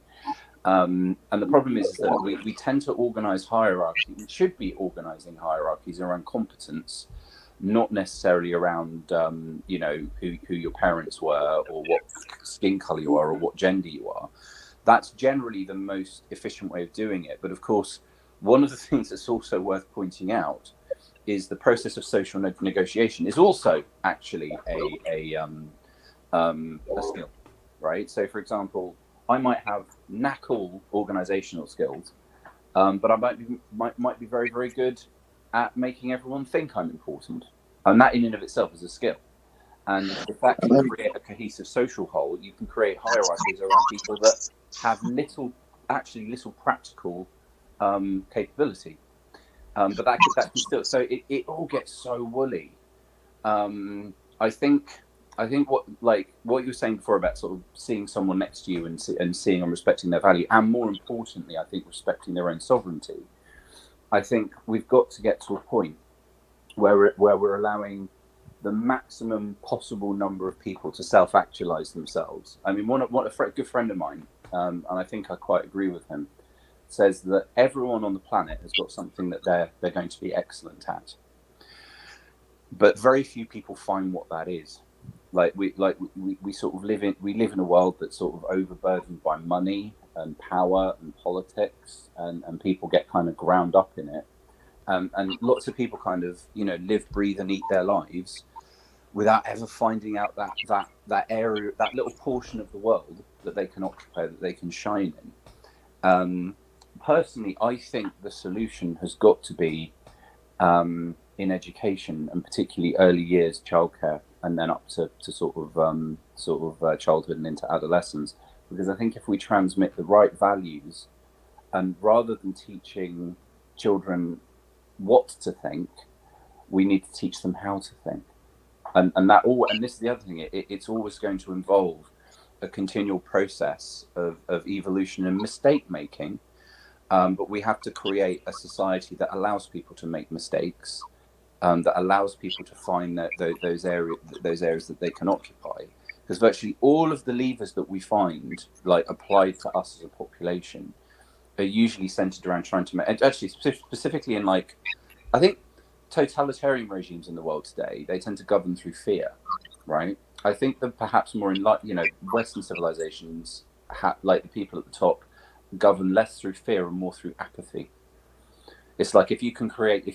[SPEAKER 7] And the problem is that we tend to organize hierarchy. We should be organizing hierarchies around competence, not necessarily around, who your parents were or what skin color you are or what gender you are. That's generally the most efficient way of doing it. But of course, one of the things that's also worth pointing out is the process of social negotiation is also actually a skill, right? So, for example, I might have knackle organizational skills, but I might be very, very good at making everyone think I'm important, and that in and of itself is a skill. And if that can create a cohesive social whole, you can create hierarchies around people that have little practical capability. But that can still, so it all gets so woolly. I think what you were saying before about sort of seeing someone next to you and seeing and respecting their value, and more importantly, I think respecting their own sovereignty. I think we've got to get to a point where we're allowing the maximum possible number of people to self-actualize themselves. I mean, a good friend of mine, and I think I quite agree with him, says that everyone on the planet has got something that they're going to be excellent at, but very few people find what that is. We sort of live in a world that's sort of overburdened by money and power and politics, and people get kind of ground up in it, and lots of people kind of live, breathe, and eat their lives without ever finding out that area, that little portion of the world that they can occupy, that they can shine in. Personally, I think the solution has got to be in education, and particularly early years childcare, and then up to sort of childhood and into adolescence. Because I think if we transmit the right values, and rather than teaching children what to think, We need to teach them how to think. And that all, and this is the other thing, it's always going to involve a continual process of evolution and mistake making. But we have to create a society that allows people to make mistakes, that allows people to find those areas that they can occupy. Because virtually all of the levers that we find, like applied to us as a population, are usually centered around trying to make, and actually specifically in, like, I think totalitarian regimes in the world today, they tend to govern through fear, right? I think that perhaps more in, like, Western civilizations, like the people at the top, govern less through fear and more through apathy. It's like if you can create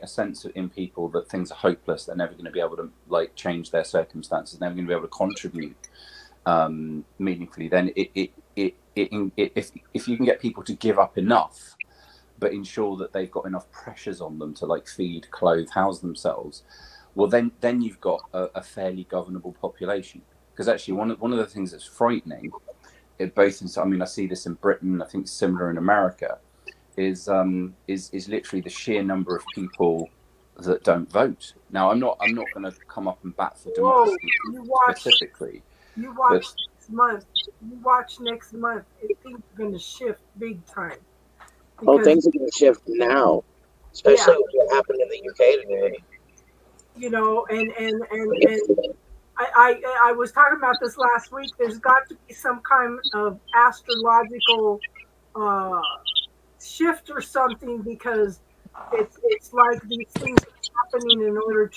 [SPEAKER 7] a sense in people that things are hopeless, they're never going to be able to, like, change their circumstances, never going to be able to contribute meaningfully, then if you can get people to give up enough, but ensure that they've got enough pressures on them to, like, feed, clothe, house themselves, well, then you've got a fairly governable population. Because actually, one of the things that's frightening, I see this in Britain, I think similar in America, is literally the sheer number of people that don't vote. Now, I'm not going to come up and bat for democracy specifically.
[SPEAKER 1] You watch next month. Things are going to shift big time.
[SPEAKER 2] Things are going to shift now, especially what happened in the UK today.
[SPEAKER 1] And I was talking about this last week. There's got to be some kind of astrological shift or something, because it's like these things are happening in order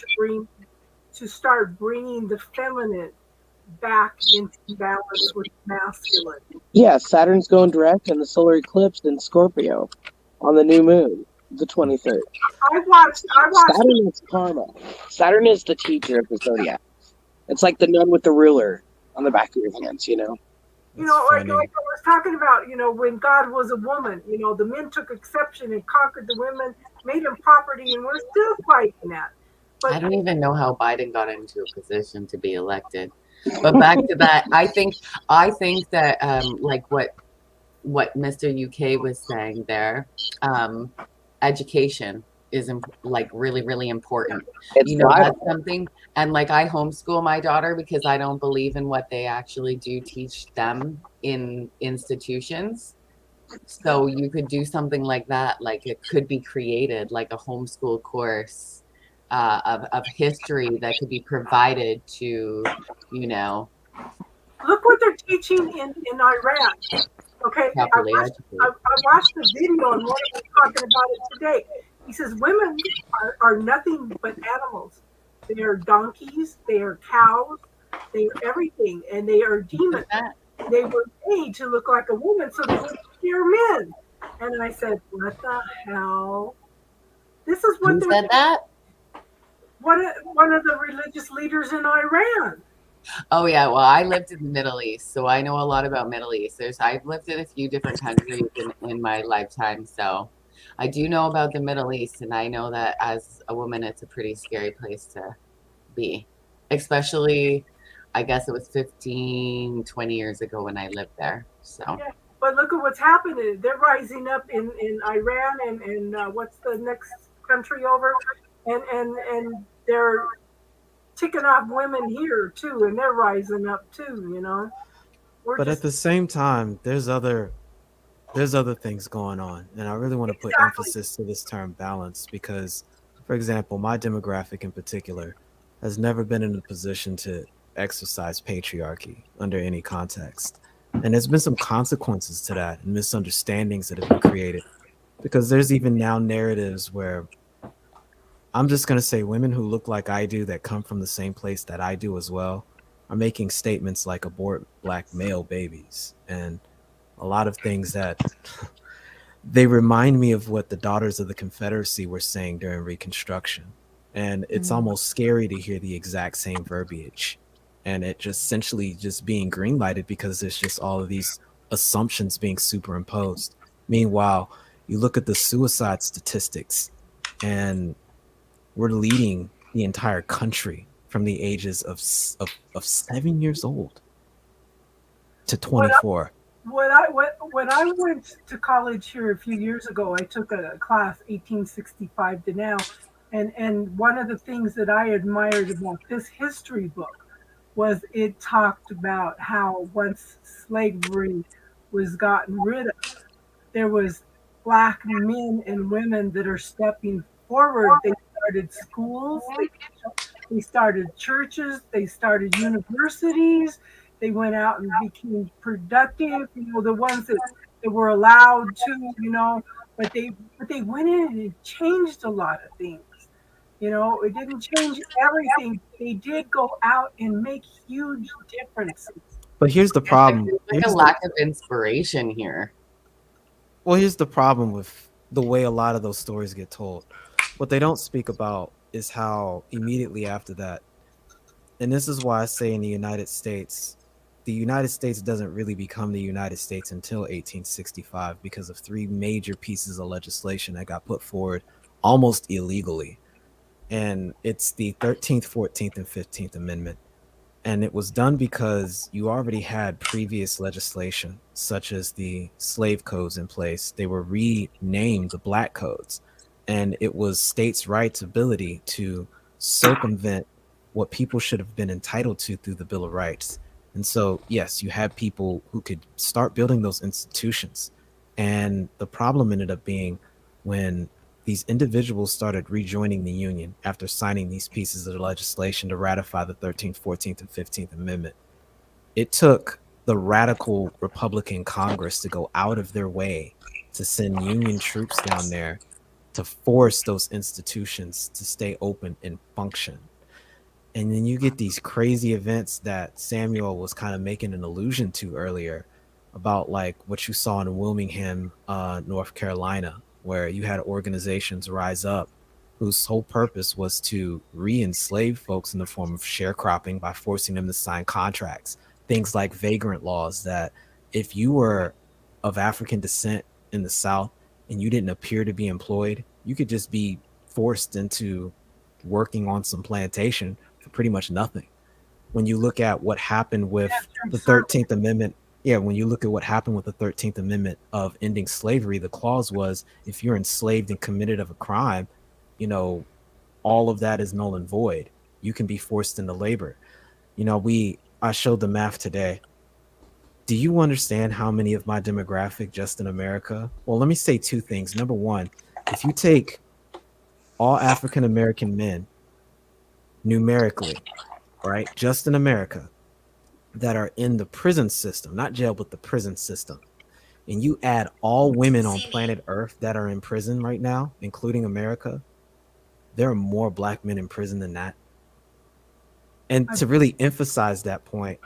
[SPEAKER 1] to start bringing the feminine back into balance with masculine.
[SPEAKER 2] Yeah, Saturn's going direct in the solar eclipse in Scorpio on the new moon, the 23rd.
[SPEAKER 1] I watched.
[SPEAKER 2] Saturn is karma. Saturn is the teacher of the zodiac. It's like the nun with the ruler on the back of your hands,
[SPEAKER 1] like I was talking about, when God was a woman, the men took exception and conquered the women, made them property, and we're still fighting that. But
[SPEAKER 6] I don't even know how Biden got into a position to be elected. But back to that, I think that like what Mr. UK was saying there, education is like really, really important. That's something. And like, I homeschool my daughter because I don't believe in what they actually do teach them in institutions. So you could do something like that. Like, it could be created like a homeschool course of history that could be provided to,
[SPEAKER 1] Look what they're teaching in Iran. Okay, I watched the video and one of them talking about it today. He says women are nothing but animals. They are donkeys, they are cows, they are everything, and they are demons. They were made to look like a woman so they would scare men. And I said, what the hell? This is what
[SPEAKER 6] Who said that?
[SPEAKER 1] One of the religious leaders in Iran.
[SPEAKER 6] Oh yeah, well, I lived in the Middle East, so I know a lot about Middle Easters. I've lived in a few different countries in my lifetime, so I do know about the Middle East, and I know that as a woman, it's a pretty scary place to be, especially, I guess it was 15, 20 years ago when I lived there. So.
[SPEAKER 1] Yeah, but look at what's happening. They're rising up in Iran and what's the next country over, and they're ticking off women here too, and they're rising up too.
[SPEAKER 5] But at the same time, there's other things going on, and I really want to put emphasis to this term balance because, for example, my demographic in particular has never been in a position to exercise patriarchy under any context, and there's been some consequences to that and misunderstandings that have been created because there's even now narratives where I'm just going to say women who look like I do that come from the same place that I do as well are making statements like abort black male babies and a lot of things that they remind me of what the Daughters of the Confederacy were saying during Reconstruction. And it's almost scary to hear the exact same verbiage. And it just essentially just being greenlighted because there's just all of these assumptions being superimposed. Meanwhile, you look at the suicide statistics and we're leading the entire country from the ages of 7 years old to 24.
[SPEAKER 1] When I went to college here a few years ago, I took a class 1865 to now, And one of the things that I admired about this history book was it talked about how once slavery was gotten rid of, there was black men and women that are stepping forward. They started schools, they started churches, they started universities, they went out and became productive, the ones that were allowed to, but they went in and it changed a lot of things. It didn't change everything. They did go out and make huge differences.
[SPEAKER 5] But here's the
[SPEAKER 6] There's
[SPEAKER 5] problem.
[SPEAKER 6] like a lack of inspiration here.
[SPEAKER 5] Well, here's the problem with the way a lot of those stories get told. What they don't speak about is how immediately after that, and this is why I say in the United States doesn't really become the United States until 1865 because of three major pieces of legislation that got put forward almost illegally. And it's the 13th, 14th, and 15th Amendment. And it was done because you already had previous legislation, such as the slave codes in place. They were renamed the Black Codes. And it was states' rights' ability to circumvent what people should have been entitled to through the Bill of Rights. And so, yes, you had people who could start building those institutions. And the problem ended up being when these individuals started rejoining the Union after signing these pieces of legislation to ratify the 13th, 14th, and 15th Amendment. It took the radical Republican Congress to go out of their way to send Union troops down there to force those institutions to stay open and function. And then you get these crazy events that Samuel was kind of making an allusion to earlier about like what you saw in Wilmington, North Carolina, where you had organizations rise up whose sole purpose was to re-enslave folks in the form of sharecropping by forcing them to sign contracts. Things like vagrant laws that if you were of African descent in the South and you didn't appear to be employed, you could just be forced into working on some plantation for pretty much nothing. When you look at what happened with the 13th Amendment, when you look at what happened with the 13th Amendment of ending slavery, the clause was if you're enslaved and committed of a crime, all of that is null and void. You can be forced into labor. I showed the math today. Do you understand how many of my demographic just in America? Well, let me say two things. Number one, if you take all African American men numerically, right, just in America, that are in the prison system, not jail, but the prison system, and you add all women on planet Earth that are in prison right now, including America, there are more black men in prison than that. And to really emphasize that point,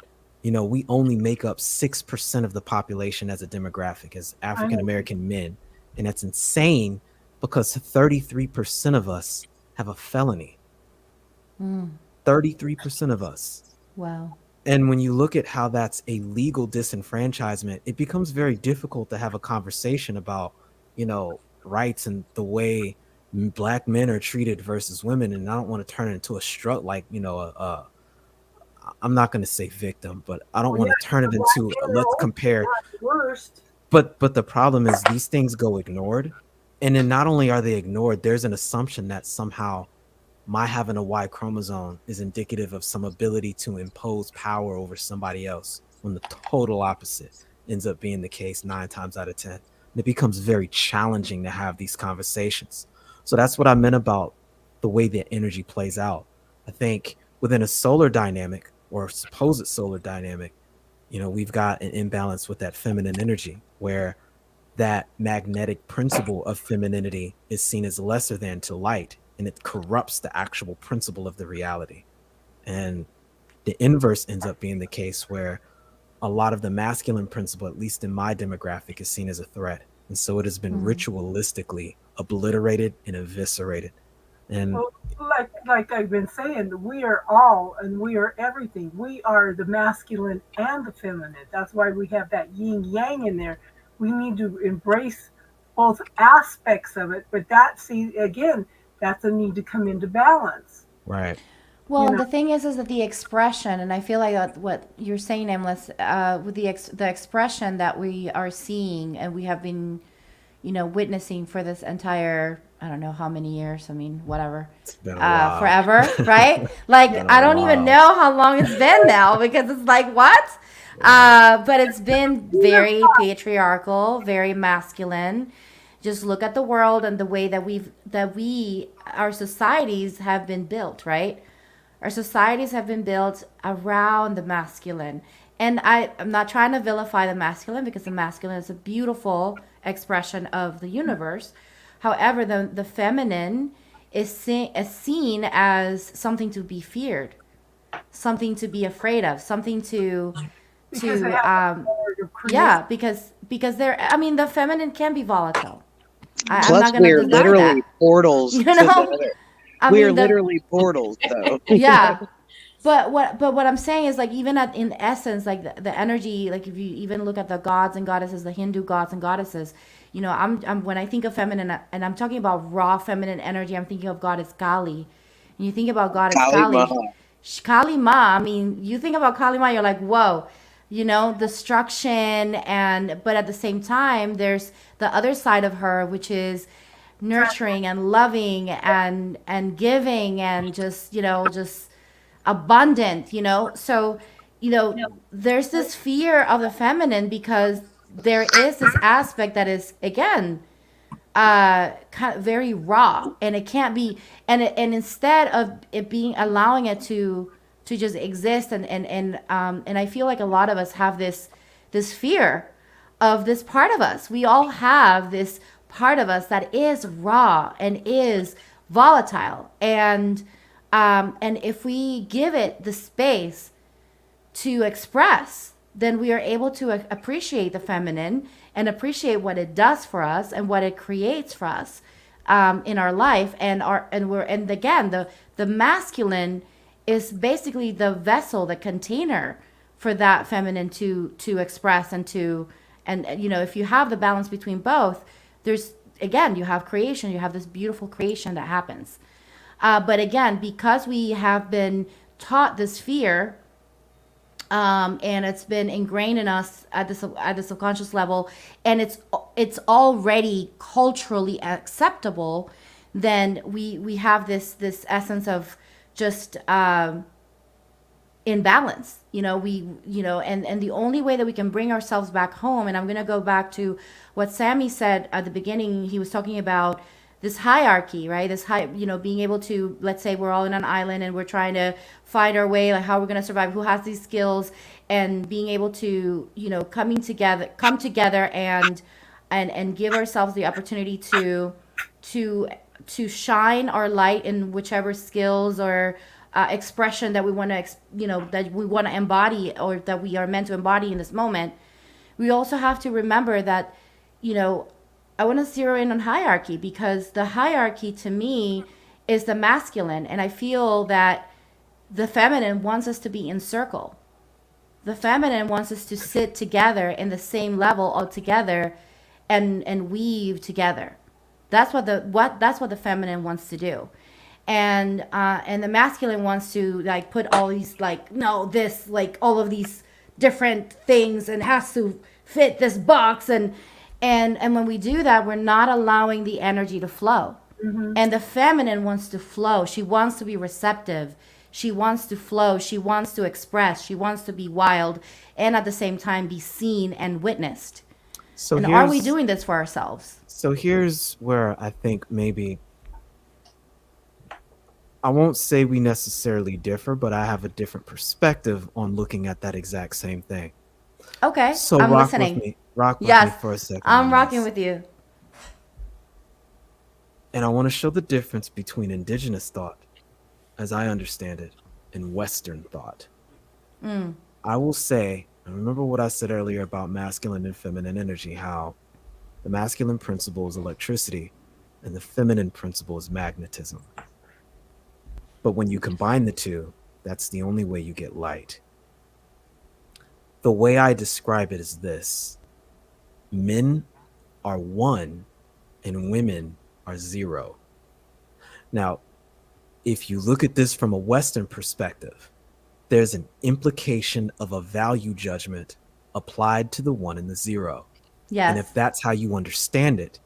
[SPEAKER 5] we only make up 6% of the population as a demographic, as African American men. And that's insane because 33% of us have a felony. 33% of us.
[SPEAKER 3] Wow.
[SPEAKER 5] And when you look at how that's a legal disenfranchisement, it becomes very difficult to have a conversation about, rights and the way black men are treated versus women. And I don't want to turn it into a strut like, I'm not going to say victim, but I don't want to turn it into let's compare. But the problem is these things go ignored. And then not only are they ignored, there's an assumption that somehow my having a Y chromosome is indicative of some ability to impose power over somebody else, when the total opposite ends up being the case 9 times out of 10. And it becomes very challenging to have these conversations. So that's what I meant about the way that energy plays out. I think within a solar dynamic or supposed solar dynamic, we've got an imbalance with that feminine energy where that magnetic principle of femininity is seen as lesser than to light, and it corrupts the actual principle of the reality. And the inverse ends up being the case where a lot of the masculine principle, at least in my demographic, is seen as a threat. And so it has been ritualistically obliterated and eviscerated. And
[SPEAKER 1] like I've been saying, we are all and we are everything. We are the masculine and the feminine. That's why we have that yin yang in there. We need to embrace both aspects of it, but that's a need to come into balance.
[SPEAKER 5] Right.
[SPEAKER 3] Well, the thing is that the expression, and I feel like what you're saying, Emless, with the expression that we are seeing and we have been, witnessing for this entire I don't know how many years. I mean, whatever.
[SPEAKER 5] It's been a while.
[SPEAKER 3] Forever, right? Like,
[SPEAKER 5] Been a
[SPEAKER 3] I don't even
[SPEAKER 5] while.
[SPEAKER 3] know how long it's been now because it's like, what? But it's been very patriarchal, very masculine. Just look at the world and the way that our societies have been built, right? Our societies have been built around the masculine. And I'm not trying to vilify the masculine because the masculine is a beautiful expression of the universe. However, the feminine is seen as something to be feared, something to be afraid of, something
[SPEAKER 1] Because they
[SPEAKER 3] to
[SPEAKER 1] have the power to create.
[SPEAKER 3] yeah, because I mean, the feminine can be volatile. I'm
[SPEAKER 2] Plus,
[SPEAKER 3] not gonna
[SPEAKER 2] we're
[SPEAKER 3] deny
[SPEAKER 2] literally
[SPEAKER 3] that.
[SPEAKER 2] portals
[SPEAKER 3] You
[SPEAKER 2] to
[SPEAKER 3] know?
[SPEAKER 2] the other.
[SPEAKER 3] I
[SPEAKER 2] We are
[SPEAKER 3] mean, the
[SPEAKER 2] literally portals, though.
[SPEAKER 3] yeah. But what I'm saying is, like, even in essence, like the energy, like if you even look at the gods and goddesses, the Hindu gods and goddesses, you know, I'm when I think of feminine, and I'm talking about raw feminine energy, I'm thinking of goddess Kali. And you think about goddess
[SPEAKER 2] Kali
[SPEAKER 3] Kali,
[SPEAKER 2] Ma.
[SPEAKER 3] Kali Ma. I mean, you think about Kali Ma, you're like, whoa, you know, destruction, and but at the same time, there's the other side of her, which is nurturing and loving and giving and just, you know, just abundant, you know. So, you know, there's this fear of the feminine because there is this aspect that is, again, kind of very raw, and it can't be, and instead of it being, allowing it to just exist, and I feel like a lot of us have this fear of this part of us. We all have this part of us that is raw and is volatile, and if we give it the space to express, then we are able to appreciate the feminine and appreciate what it does for us and what it creates for us in our life. And again, the masculine is basically the vessel, the container for that feminine to express and you know, if you have the balance between both, there's, again, you have creation, you have this beautiful creation that happens. But again, because we have been taught this fear, and it's been ingrained in us at the subconscious level, and it's already culturally acceptable, then we have this essence of just imbalance. You know, and the only way that we can bring ourselves back home, and I'm gonna go back to what Sammy said at the beginning. He was talking about this hierarchy, right? This high, you know, being able to, let's say we're all in an island and we're trying to find our way, like how we're going to survive, who has these skills, and being able to, you know, come together and give ourselves the opportunity to shine our light in whichever skills or expression that we want to, you know, that we want to embody or that we are meant to embody in this moment. We also have to remember that, you know, I want to zero in on hierarchy, because the hierarchy to me is the masculine, and I feel that the feminine wants us to be in circle. The feminine wants us to sit together in the same level all together and weave together. That's what the feminine wants to do. And the masculine wants to, like, put all these, like, no, this, like, all of these different things, and has to fit this box, and when we do that, we're not allowing the energy to flow. Mm-hmm. And the feminine wants to flow. She wants to be receptive. She wants to flow. She wants to express. She wants to be wild, and at the same time be seen and witnessed.
[SPEAKER 5] So
[SPEAKER 3] and are we doing this for ourselves?
[SPEAKER 5] So here's where I think maybe, I won't say we necessarily differ, but I have a different perspective on looking at that exact same thing.
[SPEAKER 3] Okay,
[SPEAKER 5] So
[SPEAKER 3] I'm
[SPEAKER 5] rock
[SPEAKER 3] listening.
[SPEAKER 5] with me. Rock with
[SPEAKER 3] Yes,
[SPEAKER 5] me for a second.
[SPEAKER 3] I'm rocking with you.
[SPEAKER 5] And I want to show the difference between indigenous thought, as I understand it, and Western thought. I will say, and remember what I said earlier about masculine and feminine energy, how the masculine principle is electricity and the feminine principle is magnetism. But when you combine the two, that's the only way you get light. The way I describe it is this: men are 1 and women are 0. Now, if you look at this from a Western perspective, there's an implication of a value judgment applied to the 1 and the 0.
[SPEAKER 3] Yes.
[SPEAKER 5] And if that's how you understand it,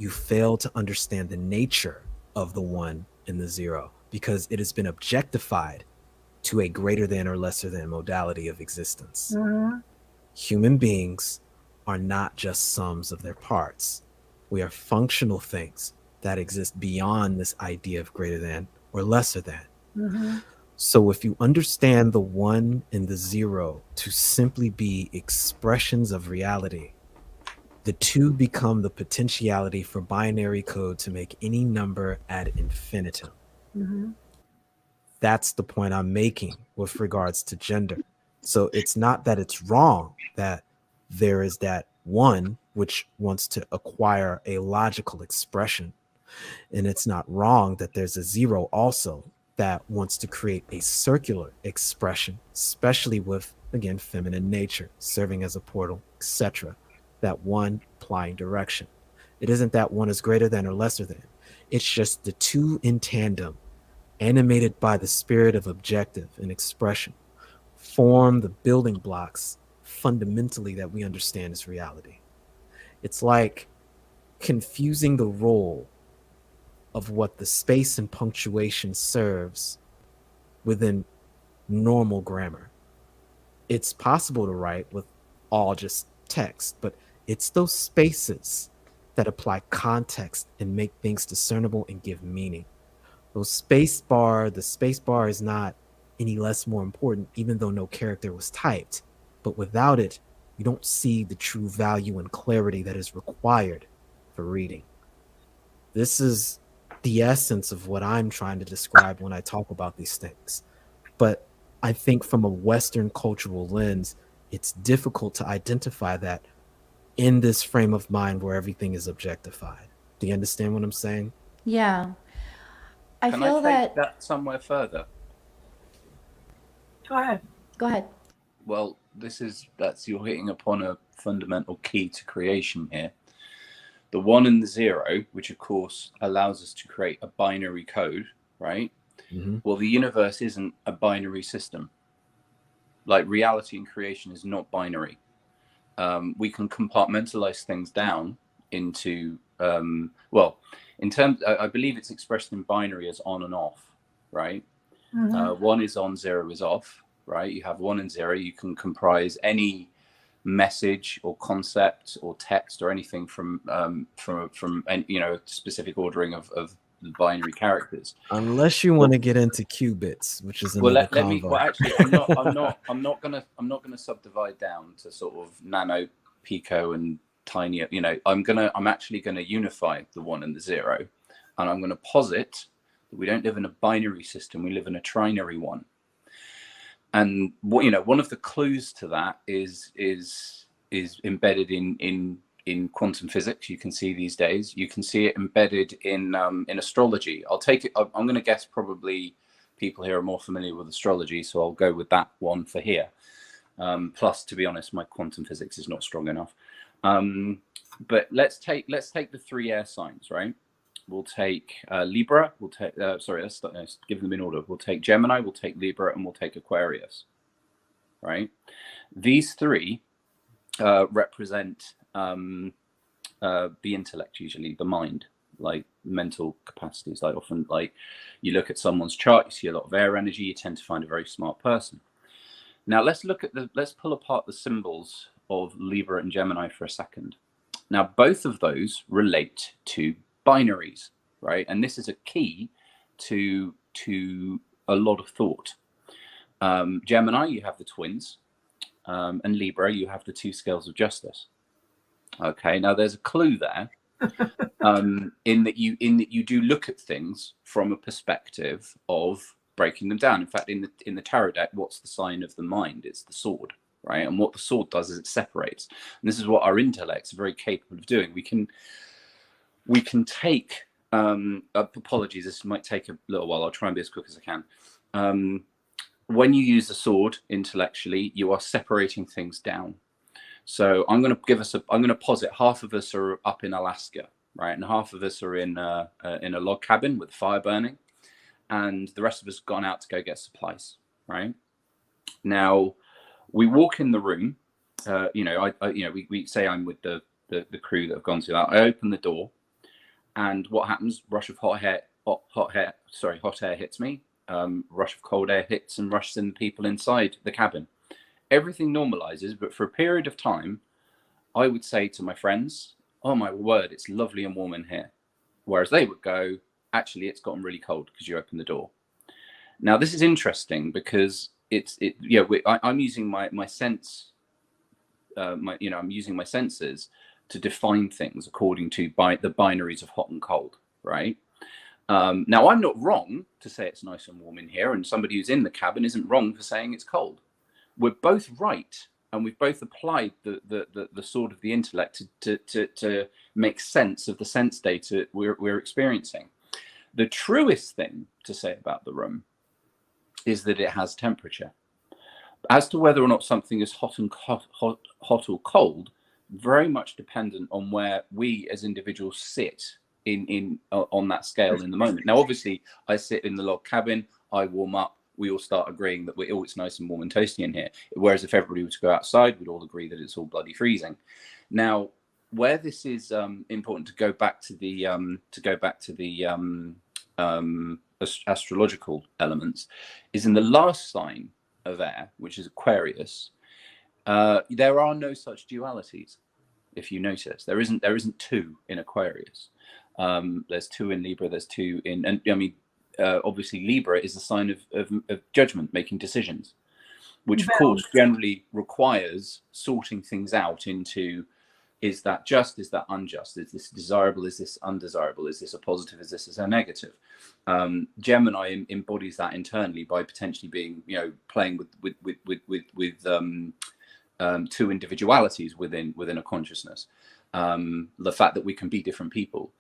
[SPEAKER 5] you fail to understand the nature of the one and the zero, because it has been objectified to a greater than or lesser than modality of existence.
[SPEAKER 1] Mm-hmm.
[SPEAKER 5] Human beings are not just sums of their parts. We are functional things that exist beyond this idea of greater than or lesser than.
[SPEAKER 1] Mm-hmm.
[SPEAKER 5] So if you understand the one and the zero to simply be expressions of reality, the two become the potentiality for binary code to make any number ad infinitum.
[SPEAKER 1] Mm-hmm.
[SPEAKER 5] That's the point I'm making with regards to gender. So it's not that it's wrong that there is that one which wants to acquire a logical expression. And it's not wrong that there's a zero also that wants to create a circular expression, especially with, again, feminine nature, serving as a portal, etc. That one applying direction. It isn't that one is greater than or lesser than. It's just the two in tandem, animated by the spirit of objective and expression, form the building blocks fundamentally that we understand as reality. It's like confusing the role of what the space and punctuation serves within normal grammar. It's possible to write with all just text, but it's those spaces that apply context and make things discernible and give meaning. The space bar is not any less more important, even though no character was typed. But without it, you don't see the true value and clarity that is required for reading. This is the essence of what I'm trying to describe when I talk about these things. But I think from a Western cultural lens, it's difficult to identify that in this frame of mind where everything is objectified. Do you understand what I'm saying?
[SPEAKER 3] Yeah. I
[SPEAKER 7] Can
[SPEAKER 3] feel
[SPEAKER 7] I take
[SPEAKER 3] that.
[SPEAKER 7] that somewhere further?
[SPEAKER 1] Go ahead.
[SPEAKER 3] Go ahead.
[SPEAKER 7] Well, that's you're hitting upon a fundamental key to creation here. The one and the zero, which of course allows us to create a binary code, right?
[SPEAKER 5] Mm-hmm.
[SPEAKER 7] Well, the universe isn't a binary system. Like reality and creation is not binary. We can compartmentalize things down into, in terms, I believe it's expressed in binary as on and off, right?
[SPEAKER 1] Mm-hmm.
[SPEAKER 7] One is on, zero is off, right? You have one and zero. You can comprise any message or concept or text or anything from a specific ordering of the binary characters.
[SPEAKER 5] Unless you want to get into qubits, which is another
[SPEAKER 7] Let me.
[SPEAKER 5] convo.
[SPEAKER 7] Well, actually, I'm not gonna subdivide down to sort of nano, pico, and tiny. I'm actually gonna unify the one and the zero, and I'm gonna posit that we don't live in a binary system. We live in a trinary one. And one of the clues to that is embedded in quantum physics. You can see these days. You can see it embedded in astrology. I'll take it. I'm going to guess probably people here are more familiar with astrology, so I'll go with that one for here. Plus, to be honest, my quantum physics is not strong enough. But let's take the three air signs, right? We'll take Libra. We'll take let's give them in order. We'll take Gemini. We'll take Libra, and we'll take Aquarius. Right? These three represent the intellect, usually the mind, like mental capacities. Like often, like you look at someone's chart, you see a lot of air energy. You tend to find a very smart person. Now let's pull apart the symbols of Libra and Gemini for a second. Now both of those relate to binaries, right? And this is a key to a lot of thought. Gemini, you have the twins, and Libra, you have the two scales of justice. Okay, now there's a clue there, in that you do look at things from a perspective of breaking them down. In fact, in the tarot deck, what's the sign of the mind? It's the sword, right? And what the sword does is it separates. And this is what our intellects are very capable of doing. We can take apologies, this might take a little while. I'll try and be as quick as I can. When you use the sword intellectually, you are separating things down. So I'm going to posit half of us are up in Alaska, right, and half of us are in a log cabin with fire burning, and the rest of us have gone out to go get supplies. Right now, we walk in the room. We say I'm with the crew that have gone to that. I open the door. And what happens? Rush of hot air hits me. Rush of cold air hits and rushes in the people inside the cabin. Everything normalizes, but for a period of time, I would say to my friends, "Oh my word, it's lovely and warm in here," whereas they would go, "Actually, it's gotten really cold because you opened the door." Now, this is interesting because I'm using my sense, I'm using my senses to define things according to the binaries of hot and cold, right? Now, I'm not wrong to say it's nice and warm in here, and somebody who's in the cabin isn't wrong for saying it's cold. We're both right, and we've both applied the sort of the intellect to make sense of the sense data we're experiencing. The truest thing to say about the room is that it has temperature. As to whether or not something is hot or cold, very much dependent on where we as individuals sit on that scale in the moment. Now, obviously, I sit in the log cabin, I warm up, we all start agreeing that it's nice and warm and toasty in here. Whereas if everybody were to go outside, we'd all agree that it's all bloody freezing. Now, where this is important to go back to the astrological elements is in the last sign of air, which is Aquarius. There are no such dualities. If you notice, there isn't two in Aquarius. There's two in Libra. There's two in, and I mean, obviously Libra is a sign of judgment, making decisions, which of course generally requires sorting things out into: is that just? Is that unjust? Is this desirable? Is this undesirable? Is this a positive? Is this a negative? Gemini embodies that internally by potentially being, playing with two individualities within a consciousness. The fact that we can be different people.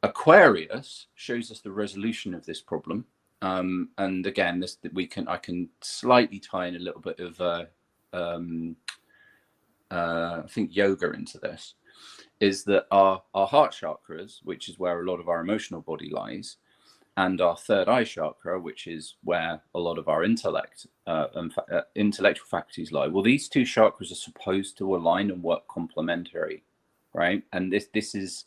[SPEAKER 7] Aquarius shows us the resolution of this problem. And again, I can slightly tie in a little bit of I think yoga into this, is that our heart chakras, which is where a lot of our emotional body lies, and our third eye chakra, which is where a lot of our intellect and intellectual faculties lie. Well, these two chakras are supposed to align and work complementary, right? And this is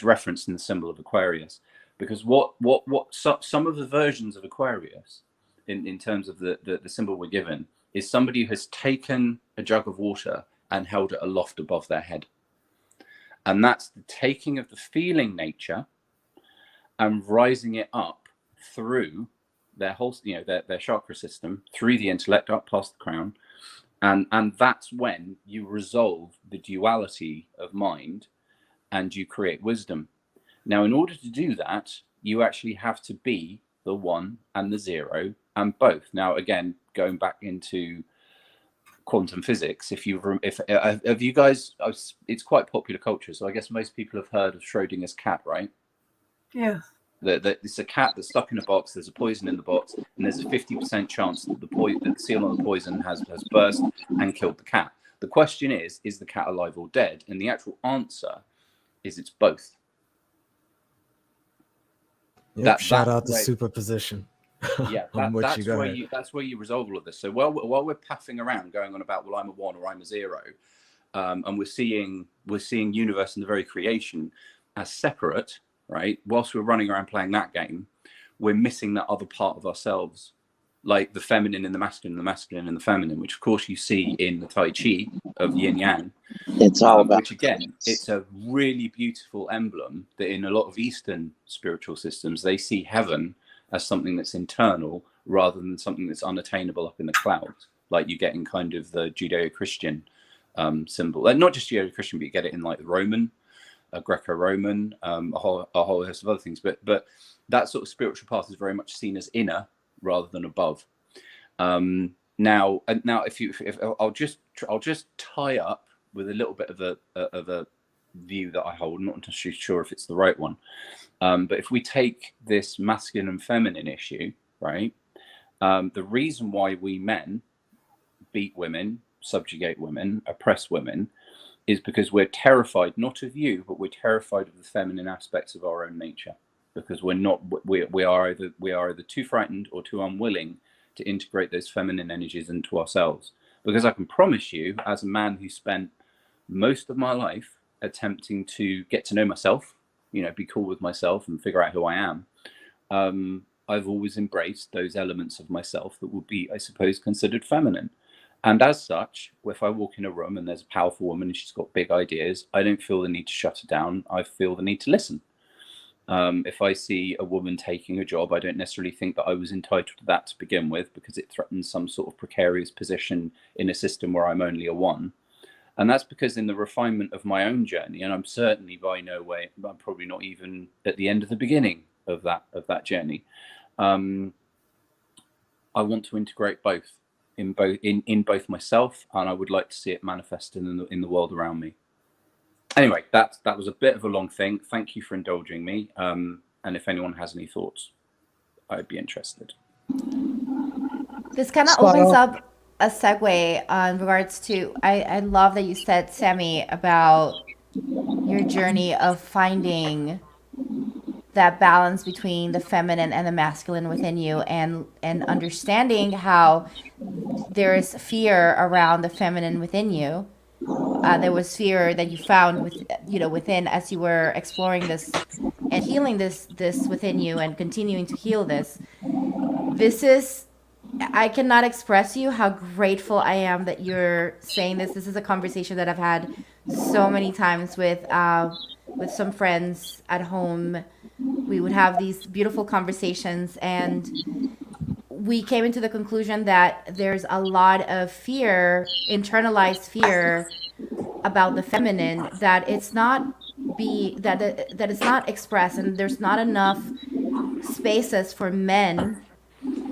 [SPEAKER 7] referenced in the symbol of Aquarius, because some of the versions of Aquarius, in terms of the symbol we're given, is somebody who has taken a jug of water and held it aloft above their head. And that's the taking of the feeling nature and rising it up through their whole, their chakra system, through the intellect, up past the crown. And that's when you resolve the duality of mind and you create wisdom. Now, in order to do that, you actually have to be the one and the zero and both. Now, again, going back into quantum physics, have you guys, it's quite popular culture, so I guess most people have heard of Schrodinger's cat, right?
[SPEAKER 1] Yes.
[SPEAKER 7] It's a cat that's stuck in a box, there's a poison in the box, and there's a 50% chance that the seal on the poison has burst and killed the cat. The question is the cat alive or dead? And the actual answer is it's both.
[SPEAKER 5] Yep, shout out to superposition.
[SPEAKER 7] Yeah, that's where you resolve all of this. So while we're paffing around going on about, well, I'm a one or I'm a zero, and we're seeing universe and the very creation as separate, right? Whilst we're running around playing that game, we're missing that other part of ourselves, like the feminine and the masculine and the feminine, which of course you see in the Tai Chi of Yin Yang.
[SPEAKER 2] It's all about,
[SPEAKER 7] which again, it's a really beautiful emblem that in a lot of Eastern spiritual systems, they see heaven as something that's internal rather than something that's unattainable up in the clouds, like you get in kind of the Judeo-Christian symbol. And not just Judeo-Christian, but you get it in like the Roman, Greco-Roman, a whole host of other things. But that sort of spiritual path is very much seen as inner rather than above. Now, if I'll just tie up with a little bit of a view that I hold, not entirely sure if it's the right one. But if we take this masculine and feminine issue, right, the reason why we men beat women, subjugate women, oppress women, is because we're terrified, not of you, but we're terrified of the feminine aspects of our own nature, because we are either too frightened or too unwilling to integrate those feminine energies into ourselves. Because I can promise you, as a man who spent most of my life attempting to get to know myself be cool with myself and figure out who I am, I've always embraced those elements of myself that would be, I suppose, considered feminine. And as such, if I walk in a room and there's a powerful woman and she's got big ideas, I don't feel the need to shut her down. I feel the need to listen. If I see a woman taking a job, I don't necessarily think that I was entitled to that to begin with, because it threatens some sort of precarious position in a system where I'm only a one. And that's because in the refinement of my own journey, and I'm certainly by no way, I'm probably not even at the end of the beginning of that journey, I want to integrate both in both myself, and I would like to see it manifested in the world around me. Anyway, that was a bit of a long thing. Thank you for indulging me. And if anyone has any thoughts, I'd be interested.
[SPEAKER 3] This kind of opens up a segue in regards to, I love that you said, Sammy, about your journey of finding that balance between the feminine and the masculine within you, and understanding how there is fear around the feminine within you. There was fear that you found within, as you were exploring this and healing this within you and continuing to heal this. I cannot express you how grateful I am that you're saying this. This is a conversation that I've had so many times with some friends at home. We would have these beautiful conversations, and we came into the conclusion that there's a lot of fear, internalized fear about the feminine, that it's not that it's not expressed, and there's not enough spaces for men.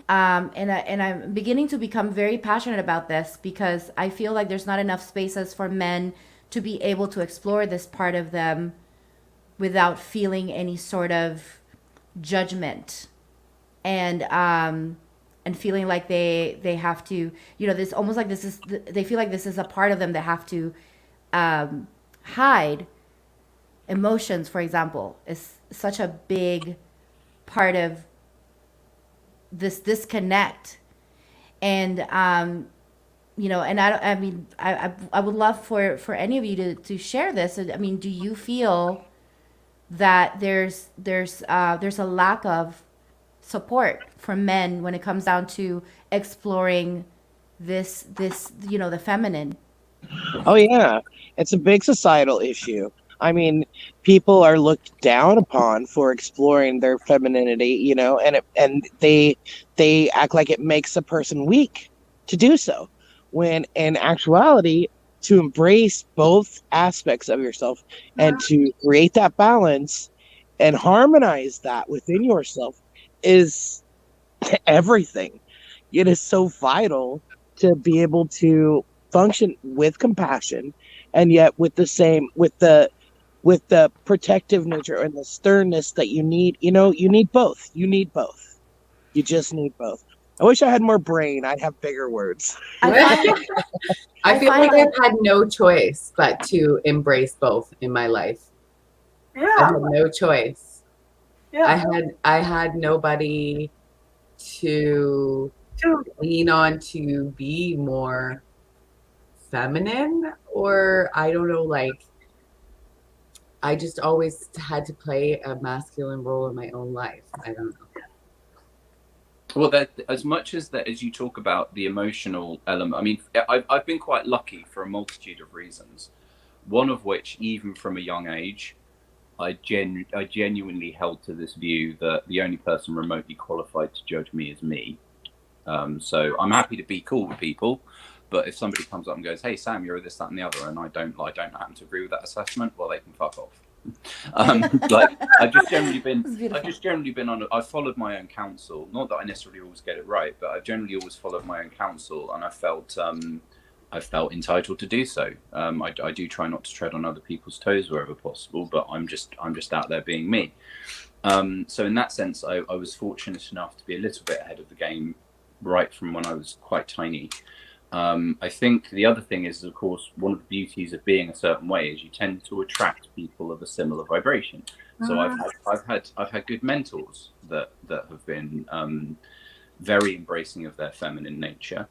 [SPEAKER 3] And I'm beginning to become very passionate about this, because I feel like there's not enough spaces for men to be able to explore this part of them without feeling any sort of judgment, and feeling like they have to, this almost like they feel like this is a part of them that have to hide. Emotions, for example, is such a big part of this disconnect. And and I would love for any of you to share this. I mean, do you feel that there's a lack of support for men when it comes down to exploring this the feminine?
[SPEAKER 2] Oh yeah, it's a big societal issue. I mean, people are looked down upon for exploring their femininity, and they act like it makes a person weak to do so, when in actuality, to embrace both aspects of yourself and to create that balance and harmonize that within yourself is everything. It is so vital to be able to function with compassion, and yet with the protective nature and the sternness that you need. You need both. You just need both. I wish I had more brain. I'd have bigger words.
[SPEAKER 6] I feel like I've had no choice but to embrace both in my life.
[SPEAKER 1] Yeah.
[SPEAKER 6] I had no choice.
[SPEAKER 1] Yeah.
[SPEAKER 6] I had nobody to lean on to be more feminine, or I don't know, like I just always had to play a masculine role in my own life. I don't know.
[SPEAKER 7] Well, as much as you talk about the emotional element, I mean, I've been quite lucky for a multitude of reasons. One of which, even from a young age, I genuinely held to this view that the only person remotely qualified to judge me is me. So I'm happy to be cool with people, but if somebody comes up and goes, "Hey Sam, you're this, that, and the other," and I don't happen to agree with that assessment, well, they can fuck off. I've just generally been I've followed my own counsel. Not that I necessarily always get it right, but I've generally always followed my own counsel, and I felt entitled to do so. I do try not to tread on other people's toes wherever possible, but I'm just out there being me. So in that sense, I was fortunate enough to be a little bit ahead of the game right from when I was quite tiny. I think the other thing is, of course, one of the beauties of being a certain way is you tend to attract people of a similar vibration. So I've had good mentors that have been very embracing of their feminine nature.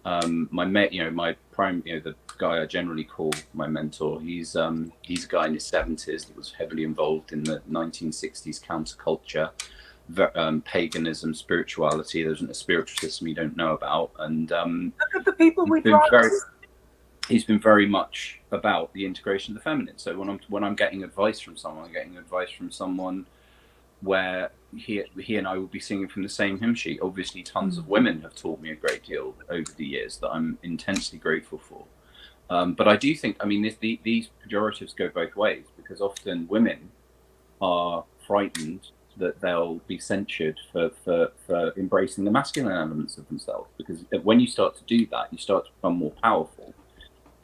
[SPEAKER 7] My mate, my prime, the guy I generally call my mentor, he's a guy in his 70s that was heavily involved in the 1960s counterculture, paganism, spirituality. There isn't a spiritual system you don't know about, and
[SPEAKER 1] Look at the people we draw.
[SPEAKER 7] he's been very much about the integration of the feminine. So when I'm getting advice from someone, I'm getting advice from someone where he and I will be singing from the same hymn sheet. Obviously, tons of women have taught me a great deal over the years that I'm intensely grateful for. But I do think, these pejoratives go both ways, because often women are frightened that they'll be censured for embracing the masculine elements of themselves. Because when you start to do that, you start to become more powerful,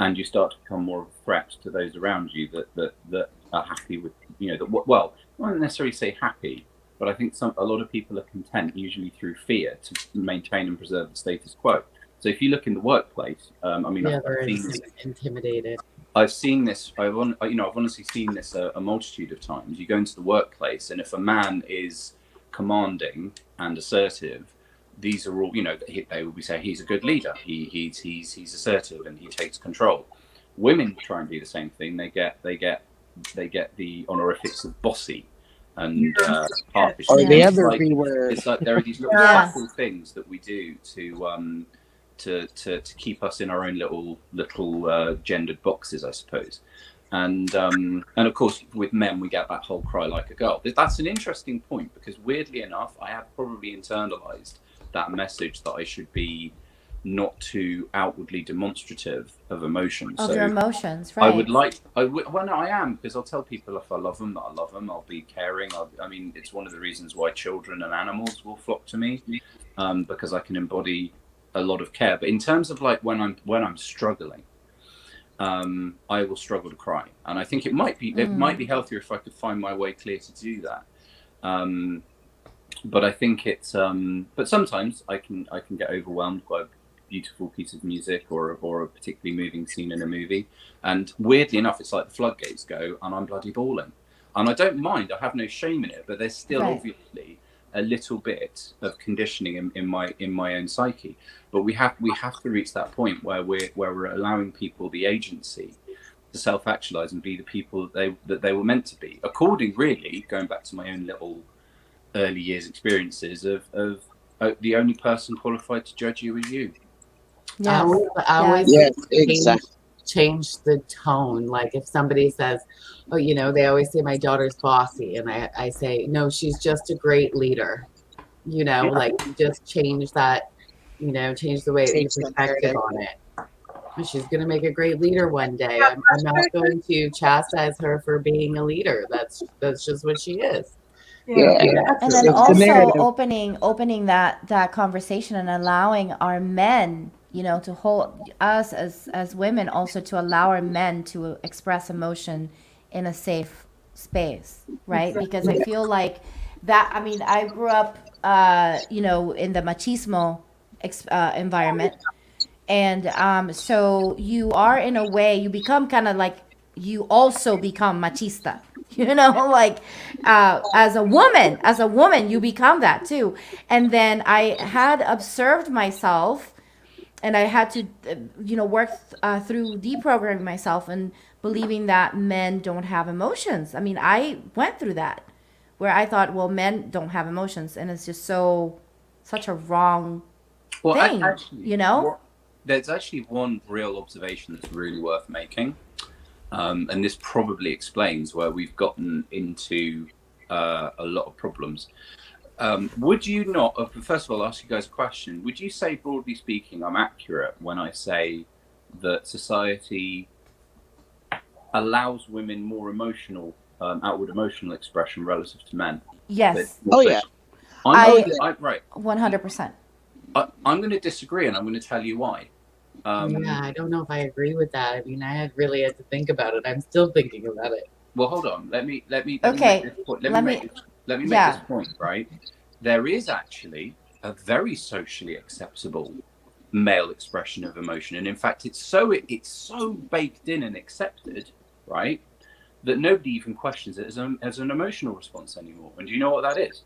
[SPEAKER 7] and you start to become more of a threat to those around you that are happy with, well, I won't necessarily say happy, but I think a lot of people are content, usually through fear, to maintain and preserve the status quo. So if you look in the workplace, I've seen this,
[SPEAKER 6] intimidated.
[SPEAKER 7] I've seen this. I've honestly seen this a multitude of times. You go into the workplace, and if a man is commanding and assertive, these are all, they will be saying he's a good leader. He's assertive and he takes control. Women try and do the same thing. They get the honorifics of bossy and harpish.
[SPEAKER 2] Or the
[SPEAKER 7] It's
[SPEAKER 2] other
[SPEAKER 7] like,
[SPEAKER 2] B word.
[SPEAKER 7] it's like there are these little
[SPEAKER 3] Yeah.
[SPEAKER 7] subtle things that we do to keep us in our own little gendered boxes, I suppose. And of course, with men, we get that whole cry like a girl. That's an interesting point, because weirdly enough, I have probably internalized that message that I should be not too outwardly demonstrative of emotions.
[SPEAKER 3] Of
[SPEAKER 7] So
[SPEAKER 3] your emotions, right?
[SPEAKER 7] No, I am, because I'll tell people if I love them that I love them. I'll be caring. It's one of the reasons why children and animals will flock to me, because I can embody a lot of care. But in terms of like when I'm struggling, I will struggle to cry, and I think it might be healthier if I could find my way clear to do that. But I think it's but sometimes I can get overwhelmed by a beautiful piece of music or a particularly moving scene in a movie, and weirdly enough, it's like the floodgates go and I'm bloody bawling, and I don't mind. I have no shame in it, but there's still obviously a little bit of conditioning in my own psyche. But we have to reach that point where we're allowing people the agency to self-actualize and be the people that they were meant to be, according, really, going back to my own little early years experiences of the only person qualified to judge you is you.
[SPEAKER 6] I always
[SPEAKER 2] exactly.
[SPEAKER 6] change the tone. Like if somebody says, oh, they always say my daughter's bossy, and I say, no, she's just a great leader. Like just change that, change the way you perspective on it. She's going to make a great leader one day. I'm not going to chastise her for being a leader. That's just what she is.
[SPEAKER 2] Yeah.
[SPEAKER 3] And then also opening that conversation and allowing our men, to hold us as women, also to allow our men to express emotion in a safe space, right? Because I feel like that, I grew up, in the machismo environment. And so you are, in a way, you become kind of like, you also become machista. As a woman, you become that too. And then I had observed myself, and I had to, work through deprogramming myself and believing that men don't have emotions. I went through that, where I thought, well, men don't have emotions, and it's just such a wrong thing,
[SPEAKER 7] There's actually one real observation that's really worth making. And this probably explains where we've gotten into a lot of problems. Would you not, first of all, I'll ask you guys a question. Would you say, broadly speaking, I'm accurate when I say that society allows women more emotional, outward emotional expression relative to men?
[SPEAKER 3] Yes.
[SPEAKER 2] Yeah.
[SPEAKER 7] Right.
[SPEAKER 3] 100%.
[SPEAKER 7] I'm going to disagree, and I'm going to tell you why.
[SPEAKER 6] I don't know if I agree with that. I really had to think about it. I'm still thinking about it.
[SPEAKER 7] Well, hold on. Let me make
[SPEAKER 3] Okay.
[SPEAKER 7] this point. Let me make this point, right? There is actually a very socially acceptable male expression of emotion, and in fact, it's so baked in and accepted, right, that nobody even questions it as an emotional response anymore. And do you know what that is?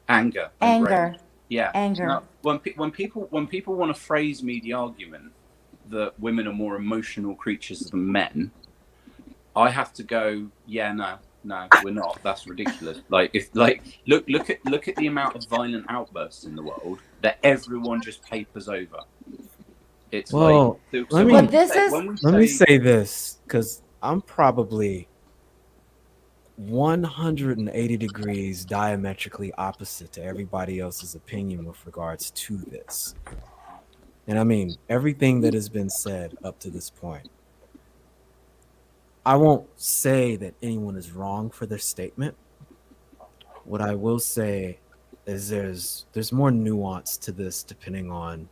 [SPEAKER 1] Anger.
[SPEAKER 7] Anger. Yeah.
[SPEAKER 3] anger.
[SPEAKER 7] Now, when people want to phrase me the argument that women are more emotional creatures than men, I have to go, yeah, no, we're not. That's ridiculous. Like if look at the amount of violent outbursts in the world that everyone just papers over. It's
[SPEAKER 5] Well,
[SPEAKER 7] like
[SPEAKER 5] let
[SPEAKER 3] But this is
[SPEAKER 5] me say this, because I'm probably 180 degrees diametrically opposite to everybody else's opinion with regards to this. And I mean, everything that has been said up to this point, I won't say that anyone is wrong for their statement. What I will say is there's more nuance to this depending on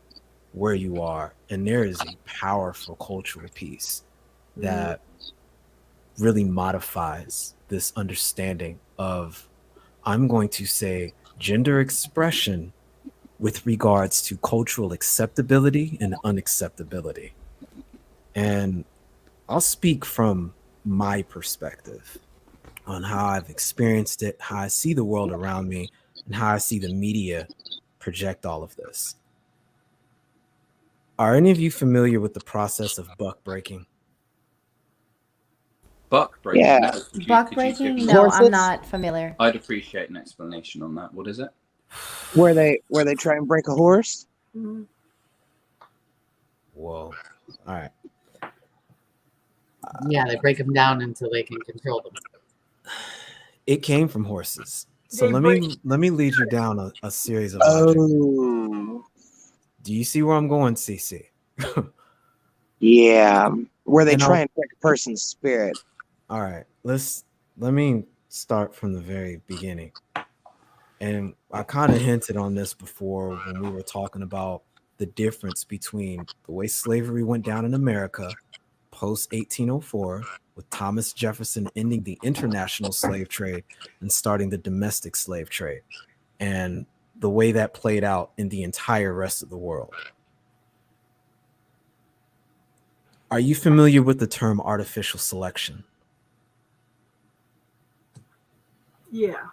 [SPEAKER 5] where you are, and there is a powerful cultural piece that really modifies this understanding of, I'm going to say, gender expression with regards to cultural acceptability and unacceptability. And I'll speak from my perspective on how I've experienced it, how I see the world around me, and how I see the media project all of this. Are any of you familiar with the process of buck breaking?
[SPEAKER 7] buck breaking.
[SPEAKER 2] Yeah.
[SPEAKER 7] No.
[SPEAKER 3] buck
[SPEAKER 7] Could you
[SPEAKER 3] breaking.
[SPEAKER 7] give me-
[SPEAKER 3] No, I'm
[SPEAKER 2] Horses?
[SPEAKER 3] not familiar.
[SPEAKER 7] I'd appreciate an explanation on that. What is it?
[SPEAKER 2] Where they try and break a horse?
[SPEAKER 1] Mhm.
[SPEAKER 5] Whoa. All right.
[SPEAKER 6] Yeah, they break them down until they can control them.
[SPEAKER 5] It came from horses. So
[SPEAKER 1] They
[SPEAKER 5] let me lead you down a series of logic.
[SPEAKER 2] Oh,
[SPEAKER 5] Do you see where I'm going, CC?
[SPEAKER 2] yeah. Where they
[SPEAKER 5] And
[SPEAKER 2] try
[SPEAKER 5] I'll-
[SPEAKER 2] and break a person's spirit.
[SPEAKER 5] All right. Let me start from the very beginning. And I kind of hinted on this before when we were talking about the difference between the way slavery went down in America post 1804, with Thomas Jefferson ending the international slave trade and starting the domestic slave trade, and the way that played out in the entire rest of the world. Are you familiar with the term artificial selection?
[SPEAKER 1] Yeah.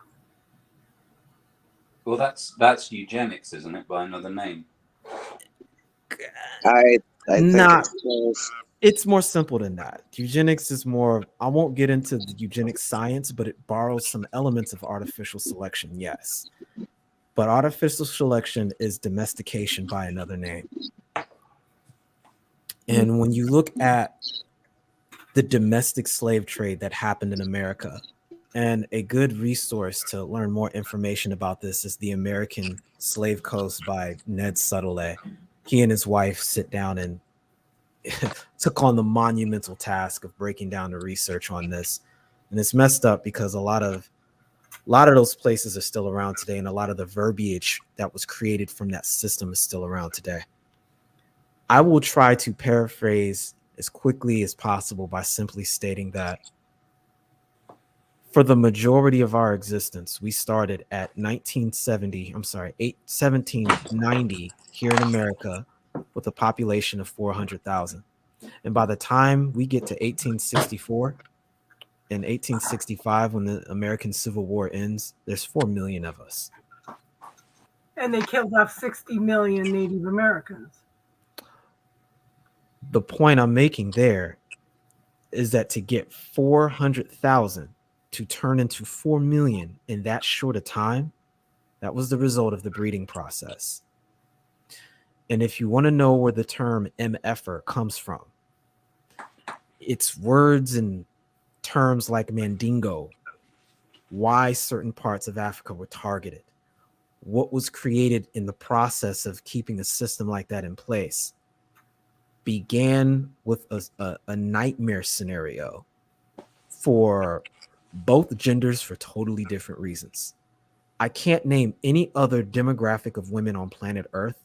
[SPEAKER 7] Well, that's eugenics, isn't it? By another name.
[SPEAKER 2] I think
[SPEAKER 5] Not-
[SPEAKER 2] it's close.
[SPEAKER 5] It's more simple than that. Eugenics is more, I won't get into the eugenics science, but it borrows some elements of artificial selection, yes. But artificial selection is domestication by another name. And when you look at the domestic slave trade that happened in America, and a good resource to learn more information about this is The American Slave Coast by Ned Suttles. He and his wife sit down and took on the monumental task of breaking down the research on this. And it's messed up because a lot of those places are still around today, and a lot of the verbiage that was created from that system is still around today. I will try to paraphrase as quickly as possible by simply stating that for the majority of our existence, we started at 1790 here in America with a population of 400,000. And by the time we get to 1864 and 1865, when the American Civil War ends, there's 4 million of us.
[SPEAKER 1] And they killed off 60 million Native Americans.
[SPEAKER 5] The point I'm making there is that to get 400,000 to turn into 4 million in that short a time, that was the result of the breeding process. And if you want to know where the term MFer comes from, it's words and terms like Mandingo, why certain parts of Africa were targeted, what was created in the process of keeping a system like that in place, began with a nightmare scenario for both genders for totally different reasons. I can't name any other demographic of women on planet Earth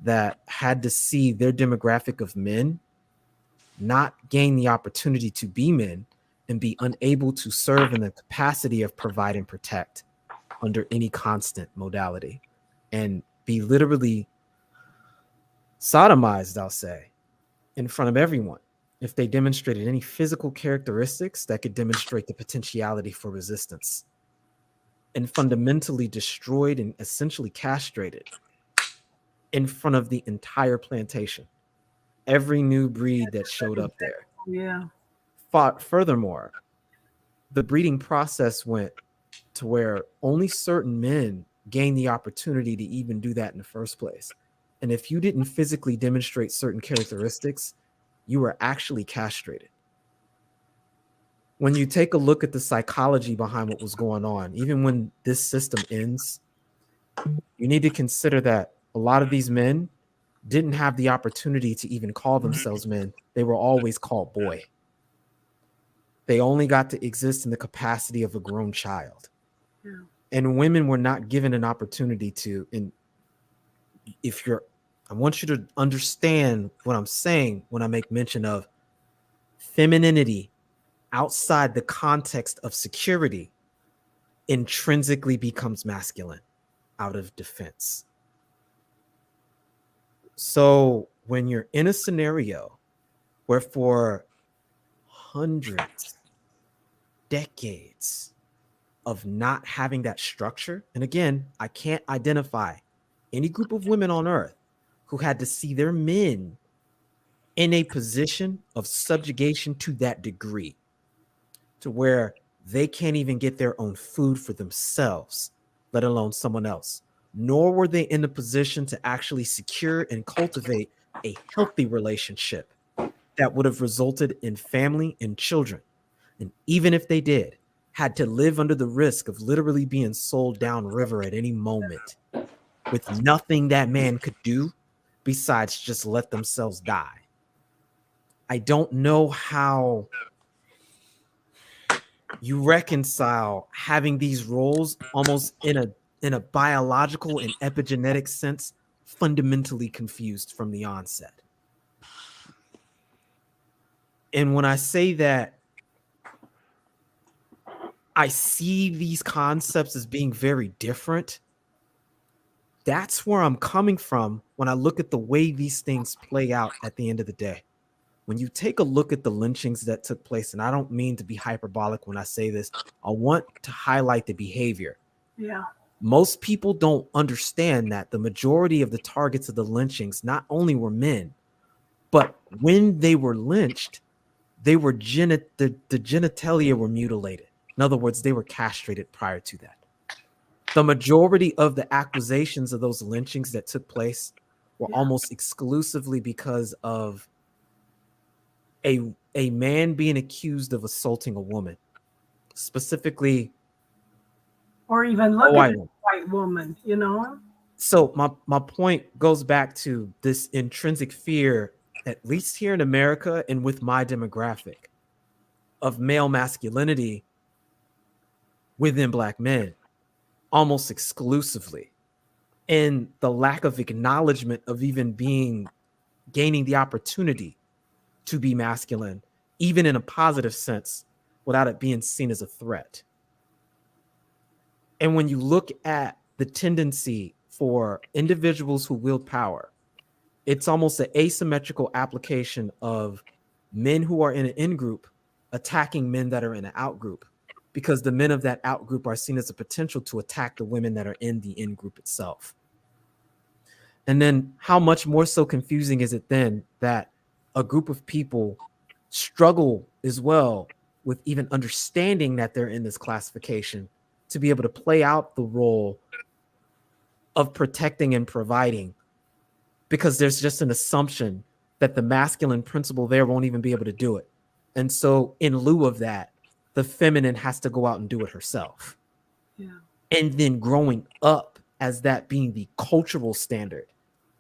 [SPEAKER 5] that had to see their demographic of men not gain the opportunity to be men and be unable to serve in the capacity of provide and protect under any constant modality, and be literally sodomized, I'll say, in front of everyone if they demonstrated any physical characteristics that could demonstrate the potentiality for resistance. and fundamentally destroyed and essentially castrated in front of the entire plantation. Every new breed that showed up there.
[SPEAKER 1] Yeah.
[SPEAKER 5] Furthermore, the breeding process went to where only certain men gained the opportunity to even do that in the first place. And if you didn't physically demonstrate certain characteristics, you were actually castrated. When you take a look at the psychology behind what was going on, even when this system ends, you need to consider that a lot of these men didn't have the opportunity to even call themselves men. They were always called boy. They only got to exist in the capacity of a grown child.
[SPEAKER 1] Yeah.
[SPEAKER 5] And women were not given an opportunity to, and I want you to understand what I'm saying when I make mention of femininity outside the context of security intrinsically becomes masculine out of defense. So when you're in a scenario where for hundreds, decades of not having that structure, and again, I can't identify any group of women on earth who had to see their men in a position of subjugation to that degree, to where they can't even get their own food for themselves, let alone someone else. Nor were they in a position to actually secure and cultivate a healthy relationship that would have resulted in family and children. And even if they did, had to live under the risk of literally being sold downriver at any moment with nothing that man could do besides just let themselves die. I don't know how you reconcile having these roles almost in a biological and epigenetic sense fundamentally confused from the onset. And when I say that I see these concepts as being very different, that's where I'm coming from when I look at the way these things play out at the end of the day. When you take a look at the lynchings that took place, and I don't mean to be hyperbolic when I say this, I want to highlight the behavior.
[SPEAKER 1] Yeah.
[SPEAKER 5] Most people don't understand that the majority of the targets of the lynchings not only were men, but when they were lynched, they were the genitalia were mutilated. In other words, they were castrated prior to that. The majority of the accusations of those lynchings that took place were almost exclusively because of a man being accused of assaulting a woman, specifically,
[SPEAKER 1] or even look at a white woman, you know.
[SPEAKER 5] So my point goes back to this intrinsic fear, at least here in America and with my demographic, of male masculinity within Black men, almost exclusively, and the lack of acknowledgement of even gaining the opportunity to be masculine, even in a positive sense, without it being seen as a threat. And when you look at the tendency for individuals who wield power, it's almost an asymmetrical application of men who are in an in group attacking men that are in an out group, because the men of that out group are seen as a potential to attack the women that are in the in group itself. And then how much more so confusing is it then that a group of people struggle as well with even understanding that they're in this classification to be able to play out the role of protecting and providing, because there's just an assumption that the masculine principle there won't even be able to do it. And so in lieu of that, the feminine has to go out and do it herself.
[SPEAKER 1] Yeah.
[SPEAKER 5] And then growing up as that being the cultural standard,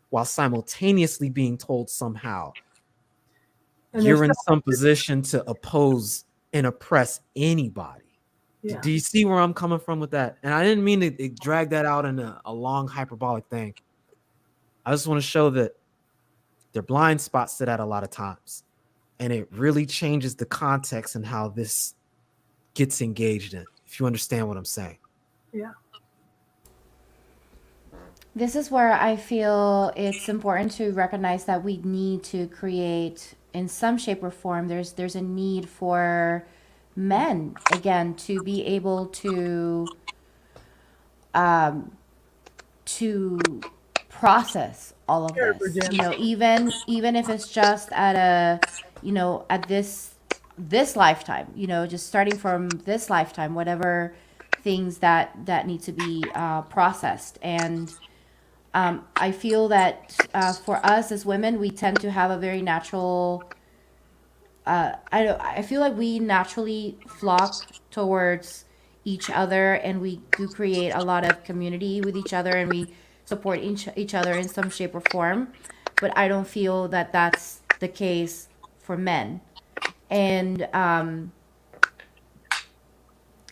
[SPEAKER 5] while simultaneously being told somehow you're in some position to oppose and oppress anybody. Yeah. Do you see where I'm coming from with that? And I didn't mean to drag that out in a long hyperbolic thing. I just want to show that they're blind spots to that a lot of times. And it really changes the context and how this gets engaged in, if you understand what I'm saying.
[SPEAKER 1] Yeah.
[SPEAKER 3] This is where I feel it's important to recognize that we need to create, in some shape or form, there's a need for men, again, to be able to to process all of
[SPEAKER 1] Sure,
[SPEAKER 3] this,
[SPEAKER 1] Virginia.
[SPEAKER 3] even if it's just at a, at this lifetime, just starting from this lifetime, whatever things that need to be processed. And I feel that for us as women, we tend to have a very natural, I feel like we naturally flock towards each other, and we do create a lot of community with each other, and we support each other in some shape or form. But I don't feel that that's the case for men. And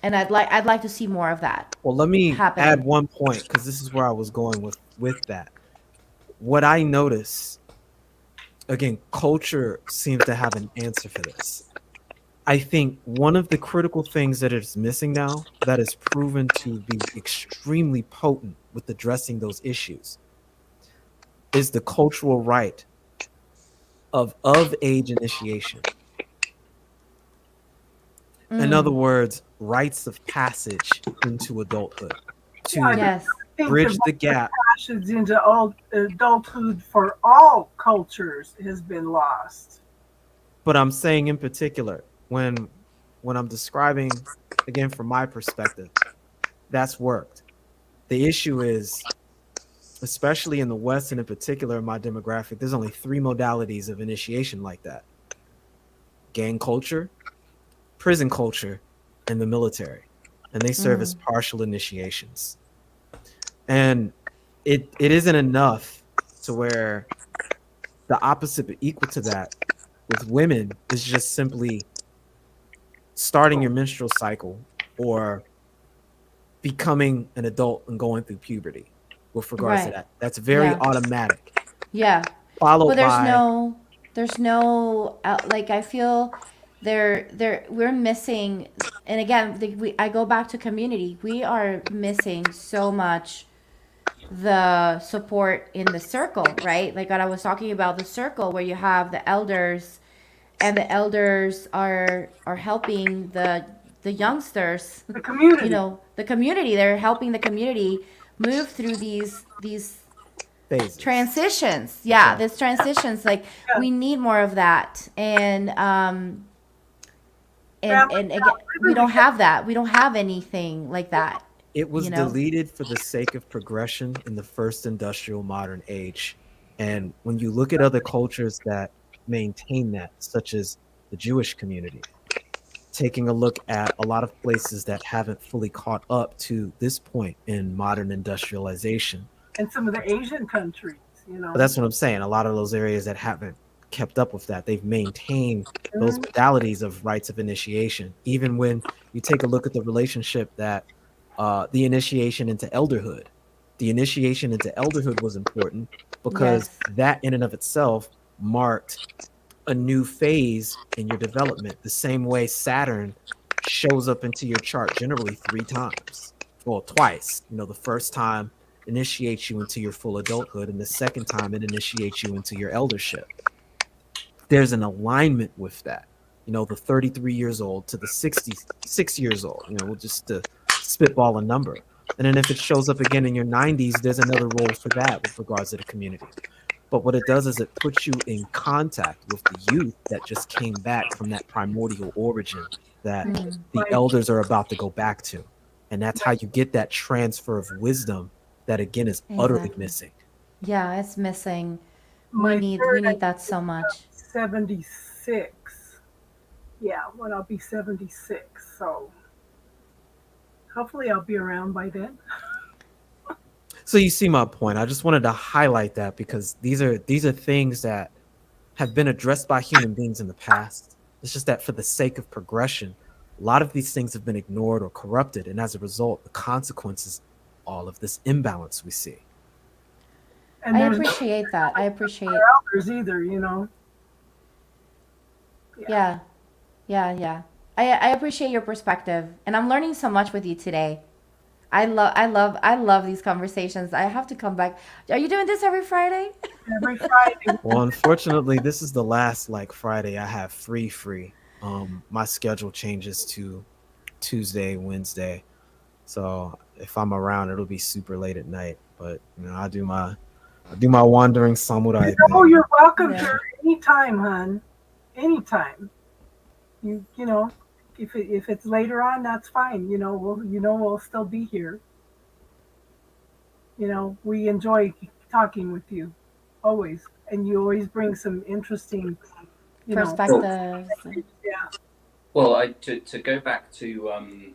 [SPEAKER 3] I'd like to see more of that
[SPEAKER 5] Well, let me
[SPEAKER 3] happen.
[SPEAKER 5] add one point, because this is where I was going with that. What I notice, again, culture seems to have an answer for this. I think one of the critical things that is missing now, that is proven to be extremely potent with addressing those issues, is the cultural right of age initiation. In other words, rites of passage into adulthood to
[SPEAKER 3] Yes.
[SPEAKER 1] I think
[SPEAKER 5] bridge the gap.
[SPEAKER 1] passage into adulthood for all cultures has been lost.
[SPEAKER 5] But I'm saying in particular, when I'm describing, again, from my perspective, that's worked. The issue is, especially in the West and in particular in my demographic, there's only 3 modalities of initiation like that: gang culture, prison culture, and the military. And they serve as partial initiations. And it isn't enough to where the opposite but equal to that with women is just simply starting your menstrual cycle or becoming an adult and going through puberty with regards to
[SPEAKER 3] Right.
[SPEAKER 5] that. That's very
[SPEAKER 3] Yeah.
[SPEAKER 5] automatic.
[SPEAKER 3] Yeah.
[SPEAKER 5] Followed
[SPEAKER 3] But there's
[SPEAKER 5] by
[SPEAKER 3] no like, I feel we're missing. And again, I go back to community. We are missing so much the support in the circle, right? Like what I was talking about, the circle where you have the elders, and the elders are helping the youngsters,
[SPEAKER 1] The community.
[SPEAKER 3] the community. They're helping the community move through these
[SPEAKER 5] phases.
[SPEAKER 3] transitions. Yeah,
[SPEAKER 5] Right.
[SPEAKER 3] these transitions. Like,
[SPEAKER 1] Yeah.
[SPEAKER 3] we need more of that. And
[SPEAKER 1] Family
[SPEAKER 3] again, we don't have that. We don't have anything like that.
[SPEAKER 5] It was
[SPEAKER 3] You know?
[SPEAKER 5] deleted for the sake of progression in the first industrial modern age. And when you look at other cultures that maintain that, such as the Jewish community, taking a look at a lot of places that haven't fully caught up to this point in modern industrialization.
[SPEAKER 1] And some of the Asian countries,
[SPEAKER 5] But that's what I'm saying. A lot of those areas that haven't kept up with that, they've maintained those modalities of rites of initiation. Even when you take a look at the relationship that the initiation into elderhood. The initiation into elderhood was important because
[SPEAKER 3] Yes.
[SPEAKER 5] that in and of itself marked a new phase in your development. The same way Saturn shows up into your chart generally 3 times. Well, twice. The first time initiates you into your full adulthood, and the second time it initiates you into your eldership. There's an alignment with that. The 33 years old to the 66 years old, we'll just spitball a number. And then if it shows up again in your 90s, there's another role for that with regards to the community. But what it does is it puts you in contact with the youth that just came back from that primordial origin that the elders are about to go back to. And that's how you get that transfer of wisdom that, again, is utterly
[SPEAKER 3] Exactly.
[SPEAKER 5] missing.
[SPEAKER 3] Yeah, it's missing.
[SPEAKER 1] My
[SPEAKER 3] We need that so much.
[SPEAKER 1] 76. Yeah, when I'll be 76. So hopefully I'll be around by then.
[SPEAKER 5] So you see my point. I just wanted to highlight that because these are things that have been addressed by human beings in the past. It's just that for the sake of progression, a lot of these things have been ignored or corrupted, and as a result, the consequences, all of this imbalance we see.
[SPEAKER 1] And
[SPEAKER 3] I
[SPEAKER 1] there's
[SPEAKER 3] appreciate that. I appreciate.
[SPEAKER 1] no elders either,
[SPEAKER 3] Yeah. I appreciate your perspective, and I'm learning so much with you today. I love these conversations. I have to come back. Are you doing this every Friday?
[SPEAKER 1] Every Friday.
[SPEAKER 5] Well, unfortunately, this is the last Friday I have free. My schedule changes to Tuesday, Wednesday. So if I'm around, it'll be super late at night. But I do my wandering samurai
[SPEAKER 1] Oh,
[SPEAKER 5] thing.
[SPEAKER 1] you're welcome
[SPEAKER 3] Yeah.
[SPEAKER 1] here anytime, hun. Anytime. You know, if it's later on, that's fine. We'll still be here. We enjoy talking with you always, and you always bring some interesting,
[SPEAKER 7] Well,
[SPEAKER 3] Perspectives.
[SPEAKER 1] yeah.
[SPEAKER 7] well, to go back to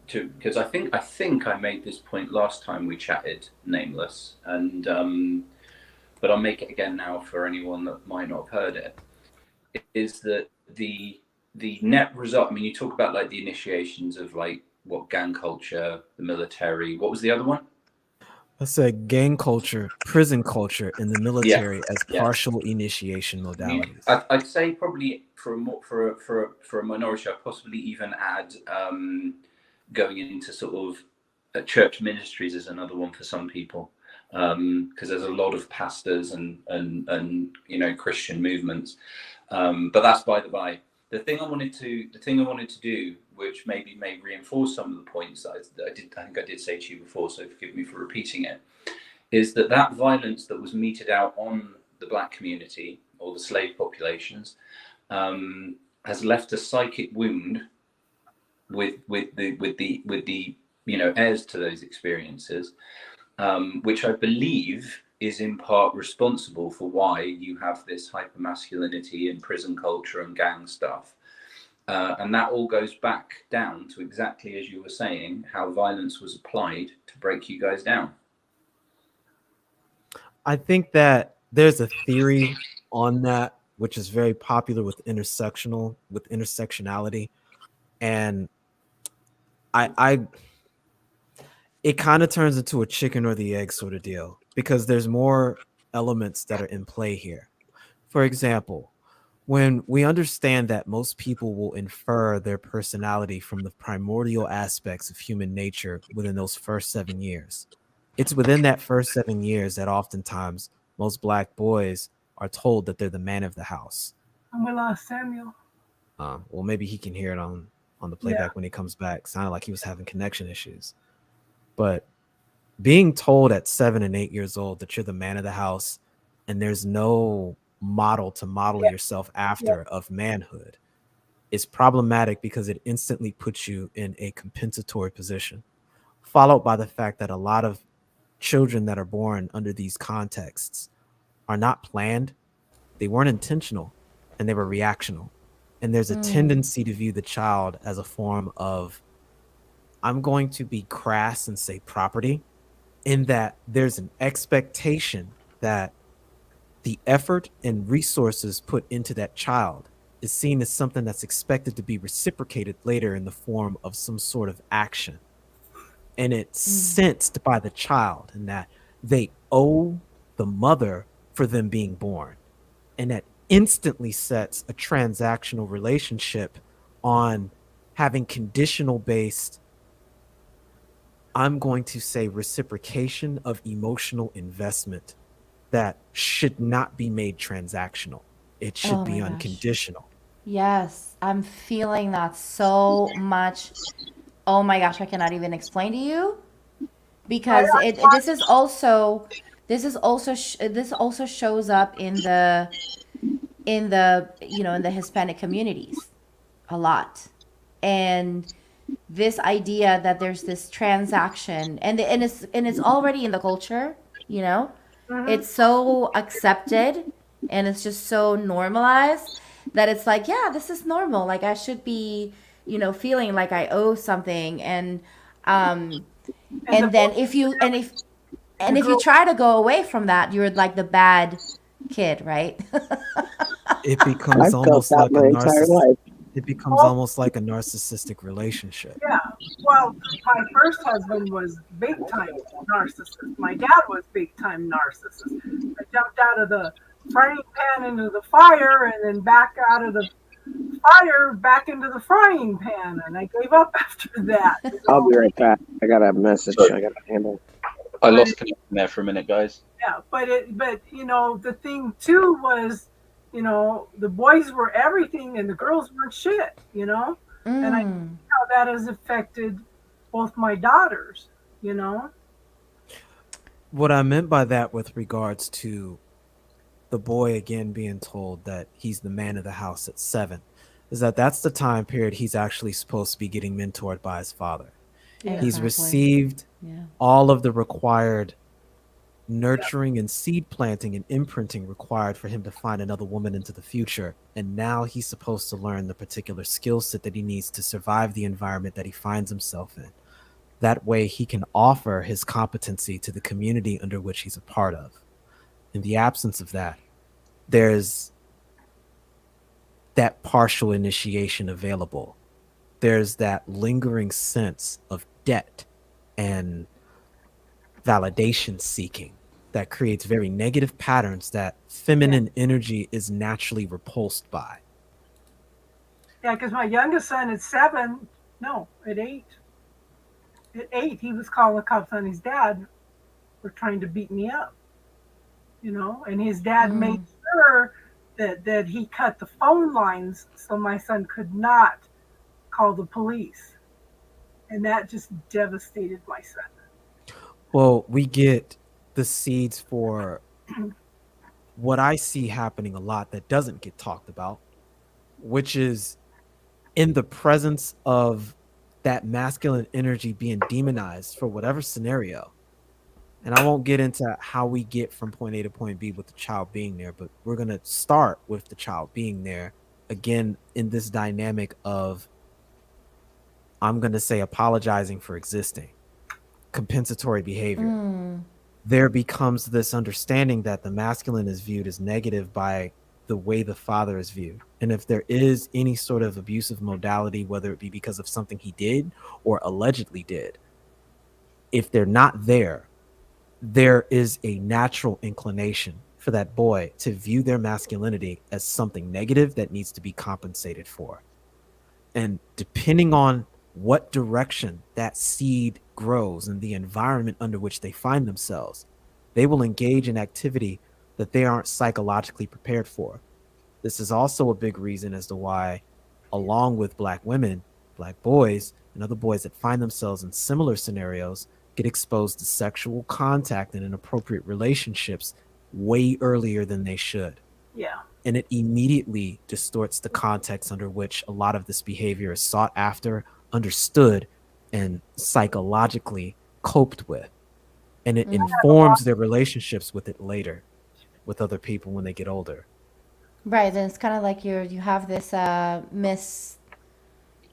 [SPEAKER 7] because I think I made this point last time we chatted, Nameless, and but I'll make it again now for anyone that might not have heard it. Is that the net result? I mean, you talk about like the initiations of like what gang culture, the military. What was the other one?
[SPEAKER 5] I said gang culture, prison culture, and the
[SPEAKER 7] Yeah,
[SPEAKER 5] military as
[SPEAKER 7] yeah.
[SPEAKER 5] partial initiation modalities.
[SPEAKER 7] I'd say probably for a for a minority, I'd possibly even add going into sort of church ministries is another one for some people, because there's a lot of pastors and Christian movements, but that's by the by. The thing I wanted to do, which maybe may reinforce some of the points that I think I did say to you before, so forgive me for repeating it, is that violence that was meted out on the black community or the slave populations has left a psychic wound with the heirs to those experiences, which I believe is in part responsible for why you have this hypermasculinity in prison culture and gang stuff. And that all goes back down to exactly as you were saying, how violence was applied to break you guys down.
[SPEAKER 5] I think that there's a theory on that which is very popular with intersectionality, and I it kind of turns into a chicken or the egg sort of deal because there's more elements that are in play here. For example, when we understand that most people will infer their personality from the primordial aspects of human nature within those first 7 years, it's within that first 7 years that oftentimes most black boys are told that they're the man of the house.
[SPEAKER 1] And we lost Samuel.
[SPEAKER 5] Well, maybe he can hear it on the playback when he comes back. Sounded like he was having connection issues. But being told at 7 and 8 years old that you're the man of the house and there's no model to model yourself after of manhood is problematic because it instantly puts you in a compensatory position, followed by the fact that a lot of children that are born under these contexts are not planned, they weren't intentional, and they were reactional. And there's a tendency to view the child as a form of, I'm going to be crass and say property, in that there's an expectation that the effort and resources put into that child is seen as something that's expected to be reciprocated later in the form of some sort of action. And it's sensed by the child and that they owe the mother for them being born. And that instantly sets a transactional relationship on having conditional based, I'm going to say, reciprocation of emotional investment that should not be made transactional. It should
[SPEAKER 3] Oh
[SPEAKER 5] be
[SPEAKER 3] my gosh.
[SPEAKER 5] unconditional.
[SPEAKER 3] Yes, I'm feeling that so much. Oh my gosh, I cannot even explain to you because this also shows up in the Hispanic communities a lot. And this idea that there's this transaction and it's already in the culture, it's so accepted and it's just so normalized that it's like, yeah, this is normal. Like I should be, feeling like I owe something. And then if you try to go away from that, you're like the bad kid, right?
[SPEAKER 5] It becomes
[SPEAKER 2] I've felt
[SPEAKER 5] almost
[SPEAKER 2] that
[SPEAKER 5] like a
[SPEAKER 2] my entire
[SPEAKER 5] narcissist.
[SPEAKER 2] life.
[SPEAKER 5] It becomes almost like a narcissistic relationship.
[SPEAKER 1] Yeah. Well, my first husband was big time narcissist. My dad was big time narcissist. I jumped out of the frying pan into the fire and then back out of the fire back into the frying pan, and I gave up after that.
[SPEAKER 2] I'll be right back. I got a message I got to handle.
[SPEAKER 7] I lost connection there for a minute, guys.
[SPEAKER 1] Yeah, but the thing too was, the boys were everything and the girls weren't shit, and I know how that has affected both my daughters, you know?
[SPEAKER 5] What I meant by that with regards to the boy again being told that he's the man of the house at 7 is that that's the time period he's actually supposed to be getting mentored by his father.
[SPEAKER 1] Yeah.
[SPEAKER 5] He's
[SPEAKER 3] Exactly.
[SPEAKER 5] received
[SPEAKER 3] Yeah.
[SPEAKER 5] all of the required nurturing and seed planting and imprinting required for him to find another woman into the future. And now he's supposed to learn the particular skill set that he needs to survive the environment that he finds himself in. That way he can offer his competency to the community under which he's a part of. In the absence of that, there's that partial initiation available. There's that lingering sense of debt and validation seeking that creates very negative patterns that feminine energy is naturally repulsed by.
[SPEAKER 1] Yeah, because my youngest son at 7, no, at 8. At 8, he was calling the cops on his dad for trying to beat me up, you know, and his dad made sure that he cut the phone lines so my son could not call the police. And that just devastated my son.
[SPEAKER 5] Well, we get the seeds for what I see happening a lot that doesn't get talked about, which is in the presence of that masculine energy being demonized for whatever scenario. And I won't get into how we get from point A to point B with the child being there, but we're going to start with the child being there again in this dynamic of, I'm going to say, apologizing for existing, compensatory behavior. There becomes this understanding that the masculine is viewed as negative by the way the father is viewed. And if there is any sort of abusive modality, whether it be because of something he did or allegedly did, if they're not there, there is a natural inclination for that boy to view their masculinity as something negative that needs to be compensated for. And depending on what direction that seed grows and the environment under which they find themselves, they will engage in activity that they aren't psychologically prepared for. This is also a big reason as to why, along with Black women, Black boys, and other boys that find themselves in similar scenarios get exposed to sexual contact and inappropriate relationships way earlier than they should.
[SPEAKER 1] Yeah.
[SPEAKER 5] And it immediately distorts the context under which a lot of this behavior is sought after, understood, and psychologically coped with. And it informs their relationships with it later, with other people when they get older.
[SPEAKER 3] Right, then it's kind of like you have this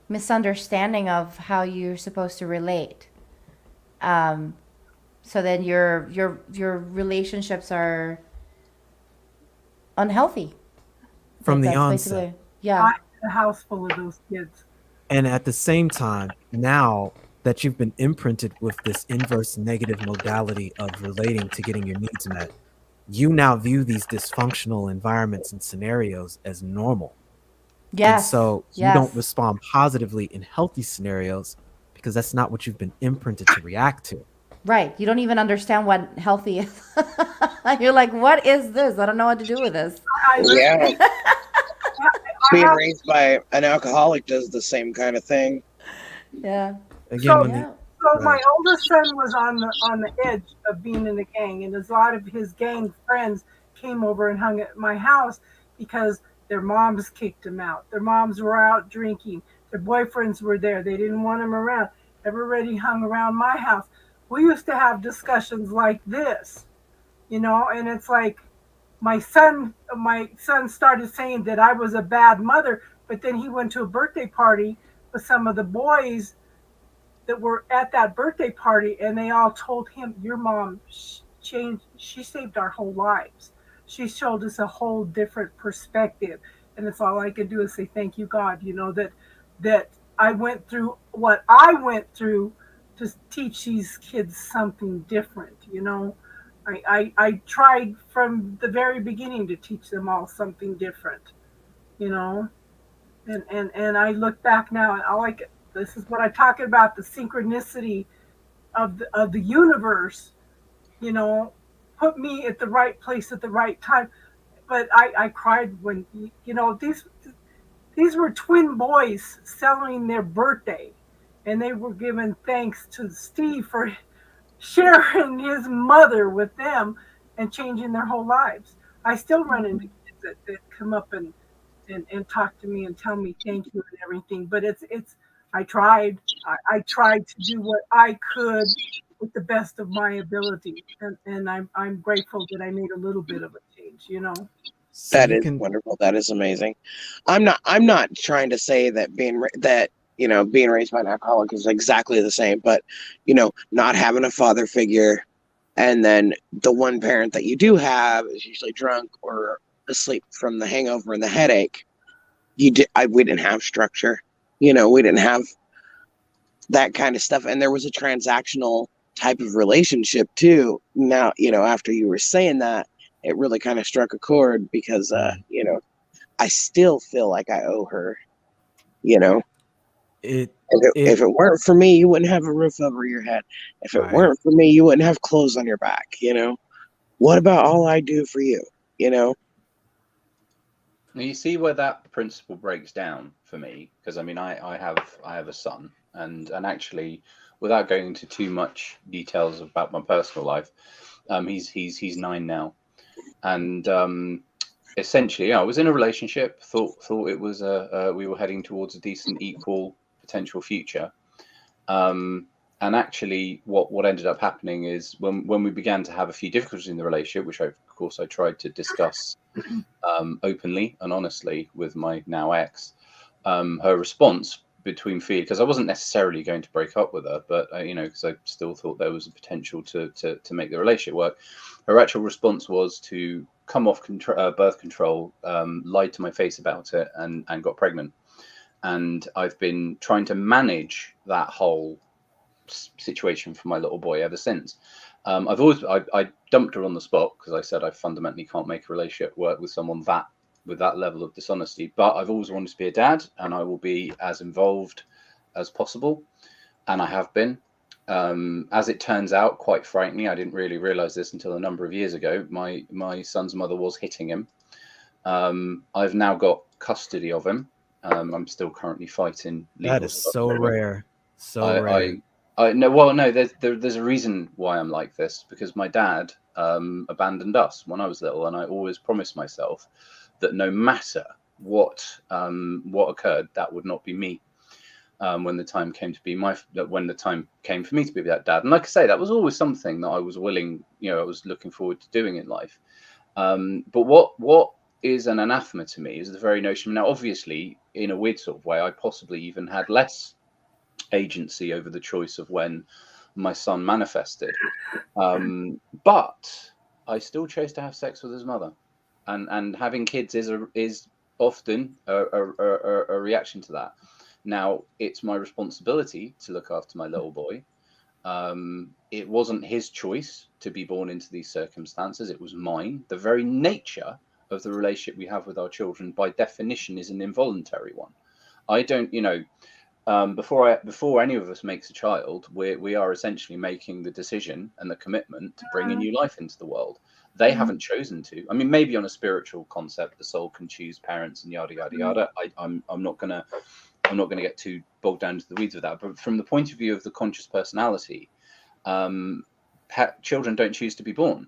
[SPEAKER 3] misunderstanding of how you're supposed to relate. So then your relationships are unhealthy.
[SPEAKER 5] From
[SPEAKER 3] Like,
[SPEAKER 5] the
[SPEAKER 3] that's
[SPEAKER 5] onset.
[SPEAKER 3] basically- yeah.
[SPEAKER 1] I had a house full of those kids.
[SPEAKER 5] And at the same time, now that you've been imprinted with this inverse negative modality of relating to getting your needs met, you now view these dysfunctional environments and scenarios as normal. And
[SPEAKER 3] Yes.
[SPEAKER 5] so you
[SPEAKER 3] Yes.
[SPEAKER 5] don't respond positively in healthy scenarios because that's not what you've been imprinted to react to.
[SPEAKER 3] Right. You don't even understand what healthy is. You're like, what is this? I don't know what to do with this.
[SPEAKER 2] Yeah,
[SPEAKER 1] I
[SPEAKER 2] being
[SPEAKER 1] have,
[SPEAKER 2] raised by an alcoholic does the same kind of thing.
[SPEAKER 3] Yeah.
[SPEAKER 5] Again,
[SPEAKER 1] So-
[SPEAKER 5] when
[SPEAKER 3] Yeah.
[SPEAKER 1] so my oldest son was on the edge of being in a gang, and a lot of his gang friends came over and hung at my house because their moms kicked him out. Their moms were out drinking. Their boyfriends were there. They didn't want him around. Everybody hung around my house. We used to have discussions like this, you know, and it's like my son started saying that I was a bad mother, but then he went to a birthday party with some of the boys that were at that birthday party, and they all told him, your mom changed, she saved our whole lives. She showed us a whole different perspective. And it's all I could do is say, thank you, God, you know, that I went through what I went through to teach these kids something different, you know. I tried from the very beginning to teach them all something different, you know. And I look back now and all I get, this is what I talk about, the synchronicity of the universe, you know, put me at the right place at the right time. But I cried when, you know, these were twin boys celebrating their birthday, and they were giving thanks to Steve for sharing his mother with them and changing their whole lives. I still run into kids that come up and talk to me and tell me thank you and everything. But it's I tried. I tried to do what I could with the best of my ability. And I'm grateful that I made a little bit of a change, you know.
[SPEAKER 5] So
[SPEAKER 2] That
[SPEAKER 5] you
[SPEAKER 2] is
[SPEAKER 5] can,
[SPEAKER 2] wonderful. That is amazing. I'm not trying to say that being raised by an alcoholic is exactly the same, but not having a father figure, and then the one parent that you do have is usually drunk or asleep from the hangover and the headache. We didn't have structure. We didn't have that kind of stuff, and there was a transactional type of relationship too. Now, after you were saying that, it really kind of struck a chord because I still feel like I owe her. You know,
[SPEAKER 5] it
[SPEAKER 2] if it weren't for me, you wouldn't have a roof over your head. If it
[SPEAKER 5] right.
[SPEAKER 2] weren't for me, you wouldn't have clothes on your back. What about all I do for you?
[SPEAKER 8] Now you see where that principle breaks down for me, because I mean I have a son, and actually, without going into too much details about my personal life, he's 9 now, and essentially I was in a relationship, thought it was we were heading towards a decent equal potential future, and actually what ended up happening is when we began to have a few difficulties in the relationship, which of course I tried to discuss openly and honestly with my now ex, her response between fear, because I wasn't necessarily going to break up with her, but because I still thought there was a potential to make the relationship work, her actual response was to come off birth control, lied to my face about it, and got pregnant. And I've been trying to manage that whole situation for my little boy ever since. I dumped her on the spot because I said I fundamentally can't make a relationship work with someone with that level of dishonesty. But I've always wanted to be a dad, and I will be as involved as possible, and I have been. As it turns out, quite frankly, I didn't really realize this until a number of years ago. My son's mother was hitting him. I've now got custody of him. I'm still currently fighting legal
[SPEAKER 5] That is
[SPEAKER 8] stuff.
[SPEAKER 5] so rare. So rare.
[SPEAKER 8] No. There's a reason why I'm like this, because my dad abandoned us when I was little, and I always promised myself that no matter what occurred, that would not be me. When the time came for me to be that dad, and like I say, that was always something that I was willing, I was looking forward to doing in life. But what is an anathema to me is the very notion. Now, obviously, in a weird sort of way, I possibly even had less agency over the choice of when my son manifested, but I still chose to have sex with his mother, and having kids is often a reaction to that. Now, it's my responsibility to look after my little boy. It wasn't his choice to be born into these circumstances, it was mine. The very nature of the relationship we have with our children, by definition, is an involuntary one. I don't, before any of us makes a child, we are essentially making the decision and the commitment to bring a new life into the world. They haven't chosen to. I mean, maybe on a spiritual concept, the soul can choose parents and yada yada yada. I'm not gonna get too bogged down into the weeds of that. But from the point of view of the conscious personality, children don't choose to be born.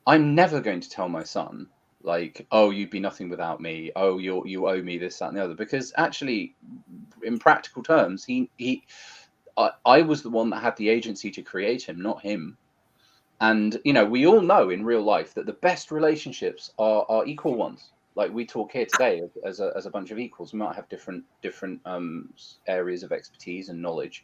[SPEAKER 8] I'm never going to tell my son, like, oh, you'd be nothing without me. Oh, you owe me this, that, and the other. Because actually, in practical terms, I was the one that had the agency to create him, not him. And we all know in real life that the best relationships are equal ones. Like we talk here today as a bunch of equals. We might have different areas of expertise and knowledge,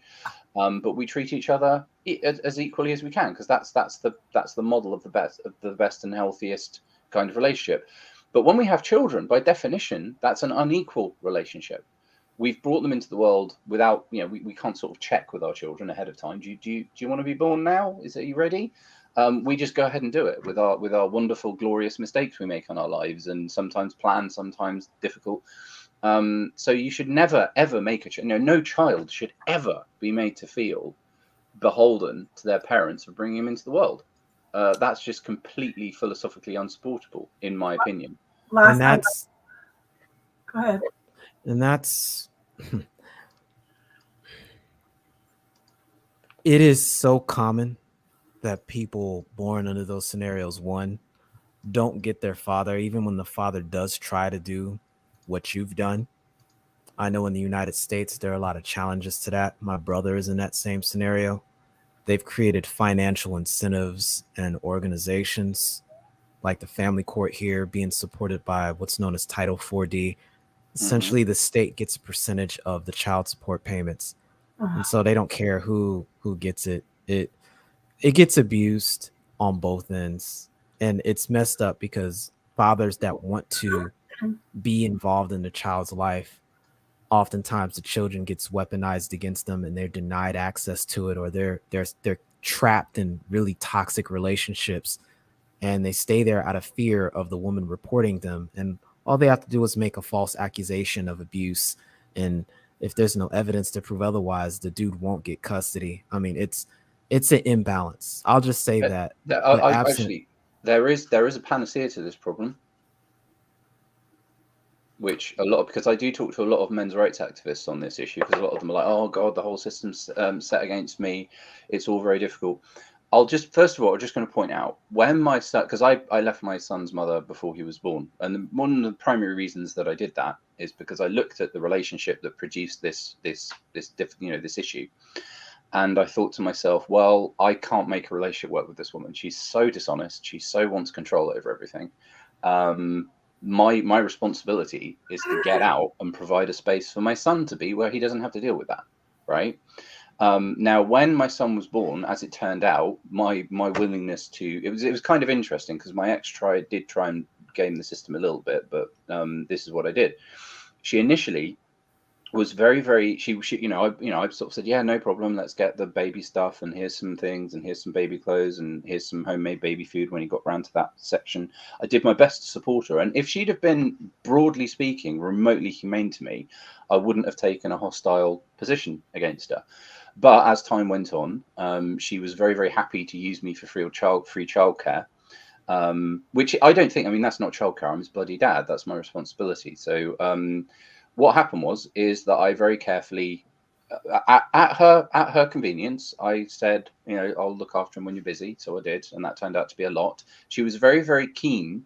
[SPEAKER 8] but we treat each other as equally as we can, because that's the model of the best and healthiest kind of relationship. But when we have children, by definition, that's an unequal relationship. We've brought them into the world without, we can't sort of check with our children ahead of time. Do you want to be born now? Are you ready? We just go ahead and do it with our wonderful, glorious mistakes we make on our lives, and sometimes planned, sometimes difficult. So you should never ever make no child should ever be made to feel beholden to their parents for bringing them into the world. That's just completely philosophically unsupportable, in my opinion.
[SPEAKER 1] Go ahead.
[SPEAKER 5] And that's It is so common that people born under those scenarios, one, don't get their father, even when the father does try to do what you've done. I know in the United States, there are a lot of challenges to that. My brother is in that same scenario. They've created financial incentives and organizations like the family court here being supported by what's known as Title 4D.
[SPEAKER 8] Hmm.
[SPEAKER 5] Essentially, the state gets a percentage of the child support payments. And
[SPEAKER 1] Ah,
[SPEAKER 5] so they don't care who gets it. It gets abused on both ends. And it's messed up because fathers that want to be involved in the child's life, oftentimes the children gets weaponized against them and they're denied access to it, or they're trapped in really toxic relationships and they stay there out of fear of the woman reporting them, and all they have to do is make a false accusation of abuse, and if there's no evidence to prove otherwise, the dude won't get custody. I mean, it's an imbalance. I'll just say that the absent.
[SPEAKER 8] Actually, there is a panacea to this problem, which a lot, because I do talk to a lot of men's rights activists on this issue, because a lot of them are like, oh God, the whole system's set against me. It's all very difficult. I'm just going to point out, when my son, because I left my son's mother before he was born, and one of the primary reasons that I did that is because I looked at the relationship that produced this issue, and I thought to myself, well, I can't make a relationship work with this woman. She's so dishonest. She so wants control over everything. My responsibility is to get out and provide a space for my son to be where he doesn't have to deal with that, right? Now, when my son was born, as it turned out, my willingness to, it was kind of interesting, because my ex did try and game the system a little bit, but this is what I did. She initially was very she I sort of said, yeah, no problem, let's get the baby stuff, and here's some things, and here's some baby clothes, and here's some homemade baby food. When he got round to that section, I did my best to support her, and if she'd have been, broadly speaking, remotely humane to me, I wouldn't have taken a hostile position against her. But as time went on, she was very happy to use me for free childcare, which I don't think, I mean, that's not childcare, I'm his bloody dad, that's my responsibility. So what happened is that I very carefully, at her convenience, I said, I'll look after him when you're busy. So I did, and that turned out to be a lot. She was very keen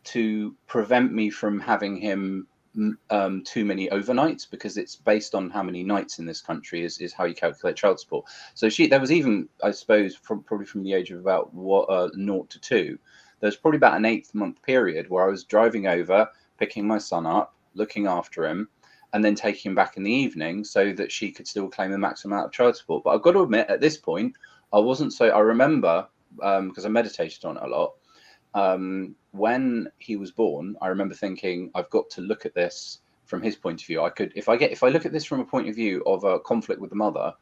[SPEAKER 8] to prevent me from having him too many overnights, because it's based on how many nights in this country is how you calculate child support. So there was even, I suppose, probably from the age of about 0 to 2, there's probably about an 8-month period where I was driving over, picking my son up, looking after him, and then taking him back in the evening so that she could still claim the maximum amount of child support. But I've got to admit, at this point, I remember, because I meditated on it a lot, when he was born, I remember thinking, I've got to look at this from his point of view. If I look at this from a point of view of a conflict with the mother,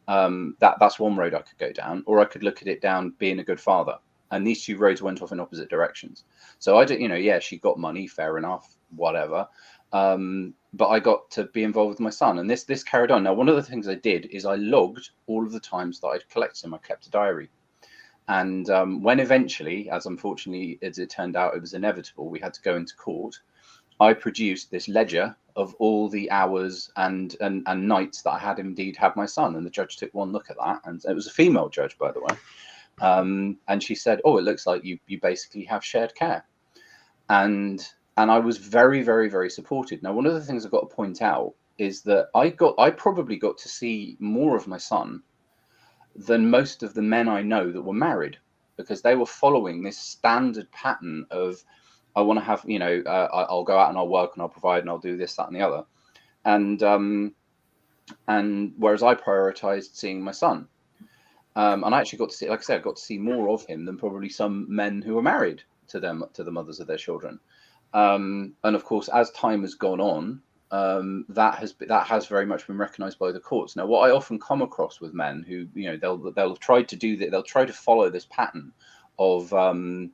[SPEAKER 8] that's one road I could go down, or I could look at it down being a good father. And these two roads went off in opposite directions. So I did, she got money, fair enough, whatever. But I got to be involved with my son, and this carried on. Now, one of the things I did is I logged all of the times that I'd collected him. I kept a diary. And when eventually, as unfortunately as it turned out, it was inevitable, we had to go into court, I produced this ledger of all the hours and nights that I had indeed had my son. And the judge took one look at that, and it was a female judge, by the way. And she said, "Oh, it looks like you basically have shared care." And I was very supported. Now, one of the things I've got to point out is that I probably got to see more of my son than most of the men I know that were married, because they were following this standard pattern of, I want to have, I'll go out and I'll work and I'll provide and I'll do this, that, and the other. And whereas I prioritized seeing my son. And I actually got to see, like I said, I got to see more of him than probably some men who were married to the mothers of their children. And of course, as time has gone on, that has very much been recognised by the courts. Now, what I often come across with men who, they'll have tried to do that, they'll try to follow this pattern of, do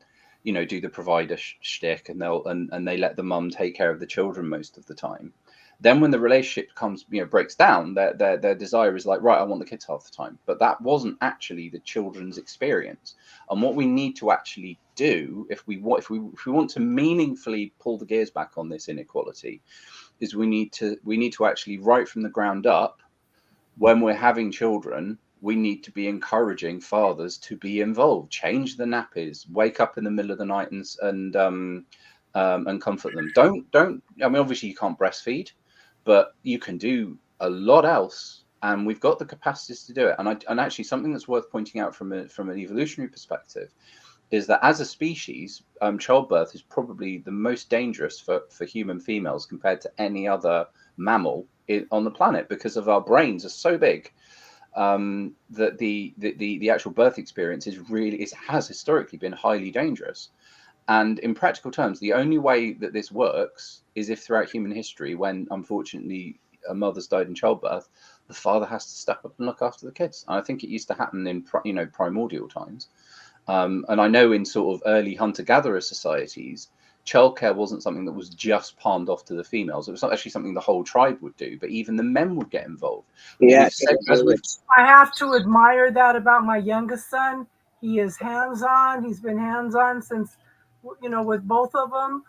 [SPEAKER 8] the provider shtick, and they let the mum take care of the children most of the time. Then when the relationship breaks down, their desire is like, right, I want the kids half the time. But that wasn't actually the children's experience. And what we need to actually do, if we want to meaningfully pull the gears back on this inequality, is we need to actually, right from the ground up, when we're having children, we need to be encouraging fathers to be involved, change the nappies, wake up in the middle of the night and comfort them. Don't. I mean, obviously you can't breastfeed, but you can do a lot else, and we've got the capacities to do it. And actually, something that's worth pointing out from an evolutionary perspective is that as a species, childbirth is probably the most dangerous for human females compared to any other mammal on the planet, because of our brains are so big that the actual birth experience has historically been highly dangerous. And in practical terms, the only way that this works is if throughout human history, when unfortunately a mother's died in childbirth, the father has to step up and look after the kids. And I think it used to happen in primordial times. And I know in sort of early hunter-gatherer societies, childcare wasn't something that was just palmed off to the females. It was actually something the whole tribe would do, but even the men would get involved.
[SPEAKER 2] Yeah,
[SPEAKER 1] I have to admire that about my youngest son. He is hands-on. He's been hands-on since, with both of them.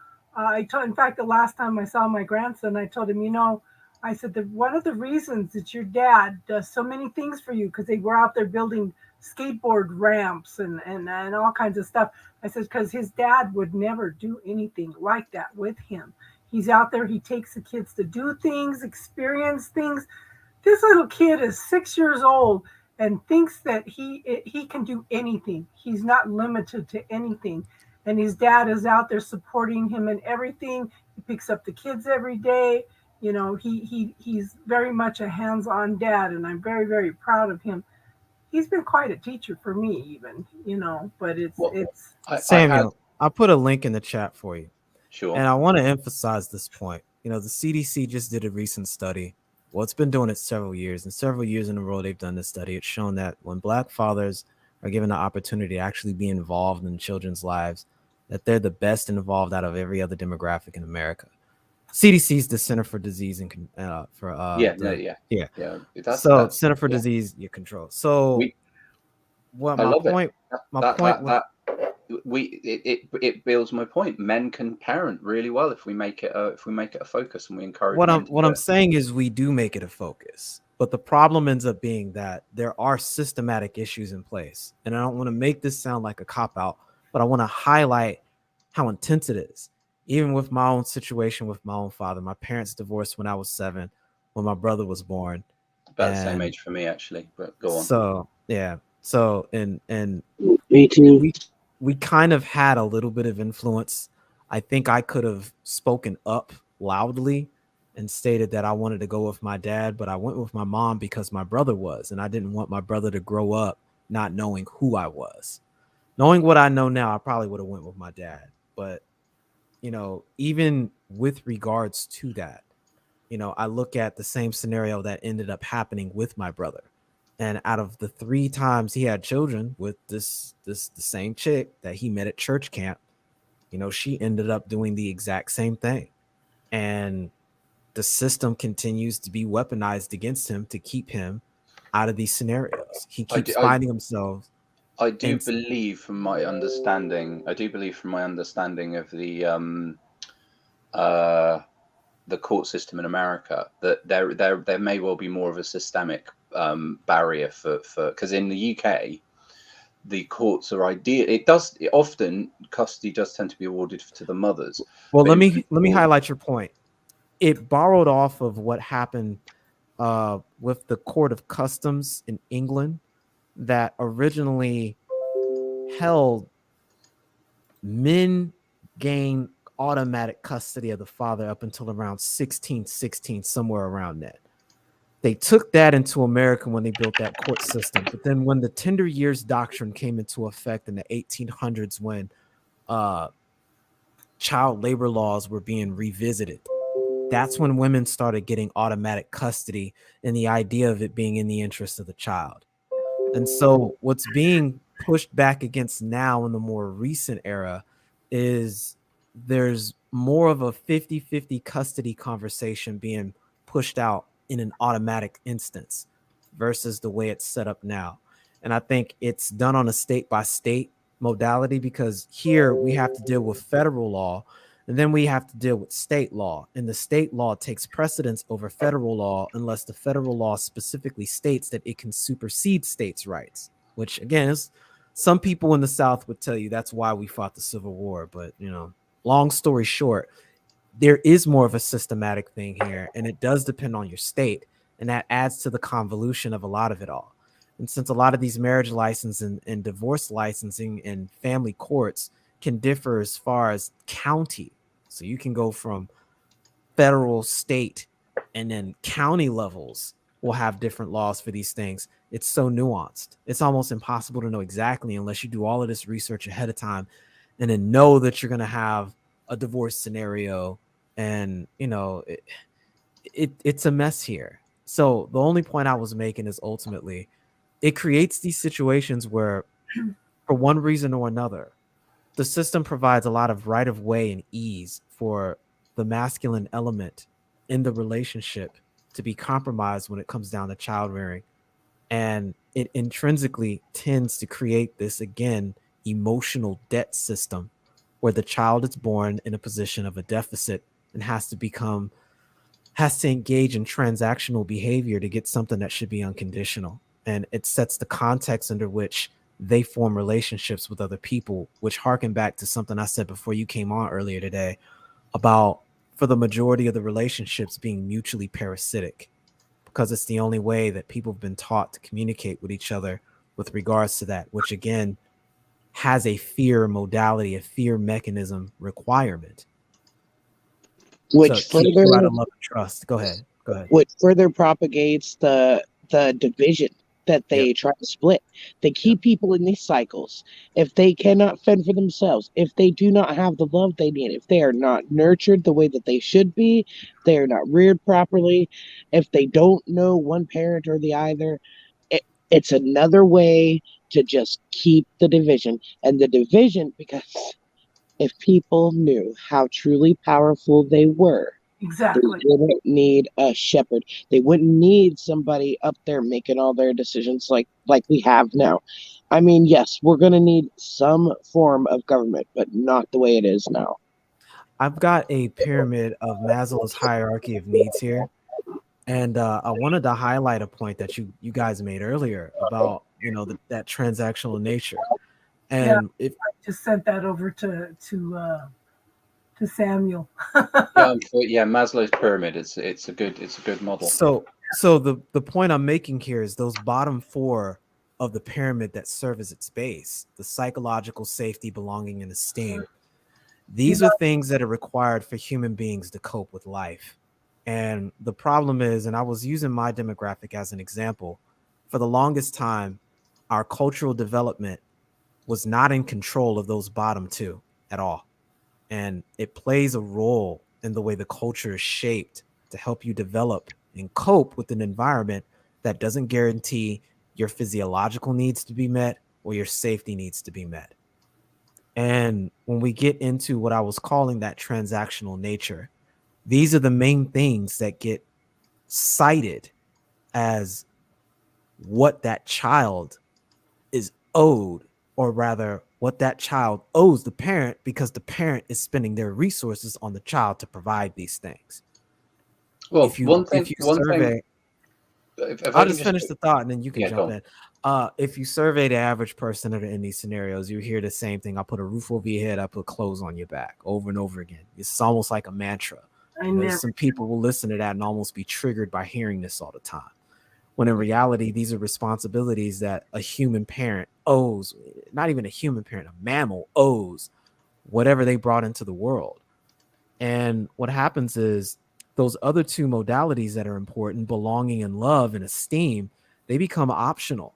[SPEAKER 1] In fact, the last time I saw my grandson, I told him, I said that one of the reasons that your dad does so many things for you, because they were out there building skateboard ramps and all kinds of stuff. I said, because his dad would never do anything like that with him. He's out there, he takes the kids to do things, experience things. This little kid is 6 years old and thinks that he can do anything. He's not limited to anything. And his dad is out there supporting him in everything. He picks up the kids every day. He's very much a hands-on dad, and I'm very, very proud of him. He's been quite a teacher for me, even, but
[SPEAKER 5] Samuel, I'll put a link in the chat for you.
[SPEAKER 8] Sure.
[SPEAKER 5] And I want to emphasize this point. The CDC just did a recent study. Well, it's been doing it several years, and several years in a row they've done this study. It's shown that when Black fathers are given the opportunity to actually be involved in children's lives, that they're the best involved out of every other demographic in America. CDC's the Center for Disease and
[SPEAKER 8] yeah.
[SPEAKER 5] That's Center for Disease Control. So,
[SPEAKER 8] it builds my point. Men can parent really well if we make it a focus and we encourage.
[SPEAKER 5] What I'm saying is we do make it a focus, but the problem ends up being that there are systematic issues in place, and I don't want to make this sound like a cop out, but I want to highlight how intense it is. Even with my own situation with my own father, my parents divorced when I was 7, when my brother was born.
[SPEAKER 8] About the same age for me, actually. But go on.
[SPEAKER 5] So yeah. So and
[SPEAKER 2] me too.
[SPEAKER 5] We kind of had a little bit of influence. I think I could have spoken up loudly and stated that I wanted to go with my dad, but I went with my mom because my brother was, and I didn't want my brother to grow up not knowing who I was. Knowing what I know now, I probably would have went with my dad. But even with regards to that, I look at the same scenario that ended up happening with my brother. And out of the 3 times he had children with the same chick that he met at church camp, she ended up doing the exact same thing. And the system continues to be weaponized against him to keep him out of these scenarios. He keeps finding himself.
[SPEAKER 8] I do believe from my understanding of the court system in America that there may well be more of a systemic barrier for because in the UK the courts are ideal. Often custody does tend to be awarded to the mothers.
[SPEAKER 5] Well, let me highlight your point. It borrowed off of what happened with the Court of Customs in England that originally held men gain automatic custody of the father up until around 1616, somewhere around that. They took that into America when they built that court system. But then when the Tender Years Doctrine came into effect in the 1800s, when child labor laws were being revisited, that's when women started getting automatic custody, and the idea of it being in the interest of the child. And so what's being pushed back against now in the more recent era is there's more of a 50-50 custody conversation being pushed out in an automatic instance versus the way it's set up now. And I think it's done on a state by state modality, because here we have to deal with federal law. And then we have to deal with state law, and the state law takes precedence over federal law unless the federal law specifically states that it can supersede states' rights, which again is some people in the South would tell you that's why we fought the Civil War. But, you know, long story short, there is more of a systematic thing here, and it does depend on your state, and that adds to the convolution of a lot of it all. And since a lot of these marriage licensing and divorce licensing and family courts can differ as far as county, so you can go from federal, state, and then county levels will have different laws for these things. It's so nuanced. It's almost impossible to know exactly unless you do all of this research ahead of time and then know that you're going to have a divorce scenario. And, you know, it's a mess here. So the only point I was making is ultimately it creates these situations where, for one reason or another, the system provides a lot of right of way and ease for the masculine element in the relationship to be compromised when it comes down to child rearing. And it intrinsically tends to create this, again, emotional debt system where the child is born in a position of a deficit and has to engage in transactional behavior to get something that should be unconditional. And it sets the context under which they form relationships with other people, which harken back to something I said before you came on earlier today about, for the majority of the relationships, being mutually parasitic, because it's the only way that people have been taught to communicate with each other with regards to that, which again has a fear modality, a fear mechanism requirement.
[SPEAKER 2] Which
[SPEAKER 5] so keep you out
[SPEAKER 2] further
[SPEAKER 5] of love and trust. Go ahead.
[SPEAKER 2] which further propagates the division that they try to split. They keep people in these cycles. If they cannot fend for themselves, if they do not have the love they need, if they are not nurtured the way that they should be, they are not reared properly, if they don't know one parent or the other, it's another way to just keep the division. And the division, because if people knew how truly powerful they were,
[SPEAKER 1] Exactly.
[SPEAKER 2] they wouldn't need a shepherd. They wouldn't need somebody up there making all their decisions like we have now. I mean, yes, we're going to need some form of government, but not the way it is now.
[SPEAKER 5] I've got a pyramid of Maslow's hierarchy of needs here. And I wanted to highlight a point that you guys made earlier about, you know, that transactional nature. And
[SPEAKER 1] I just sent that over to Samuel.
[SPEAKER 8] Maslow's pyramid. It's a good model.
[SPEAKER 5] So the point I'm making here is those bottom four of the pyramid that serve as its base: the psychological safety, belonging, and esteem. These are things that are required for human beings to cope with life. And the problem is, and I was using my demographic as an example, for the longest time, our cultural development was not in control of those bottom two at all. And it plays a role in the way the culture is shaped to help you develop and cope with an environment that doesn't guarantee your physiological needs to be met or your safety needs to be met. And when we get into what I was calling that transactional nature, these are the main things that get cited as what that child is owed, or rather what that child owes the parent, because the parent is spending their resources on the child to provide these things.
[SPEAKER 8] Well,
[SPEAKER 5] if you survey, I'll just finish the thought and then you can jump in. If you survey the average person that are in these scenarios, you hear the same thing. I put a roof over your head, I put clothes on your back, over and over again. It's almost like a mantra. Some people will listen to that and almost be triggered by hearing this all the time, when in reality, these are responsibilities that a human parent owes, not even a human parent, a mammal owes whatever they brought into the world. And what happens is those other two modalities that are important, belonging and love and esteem, they become optional,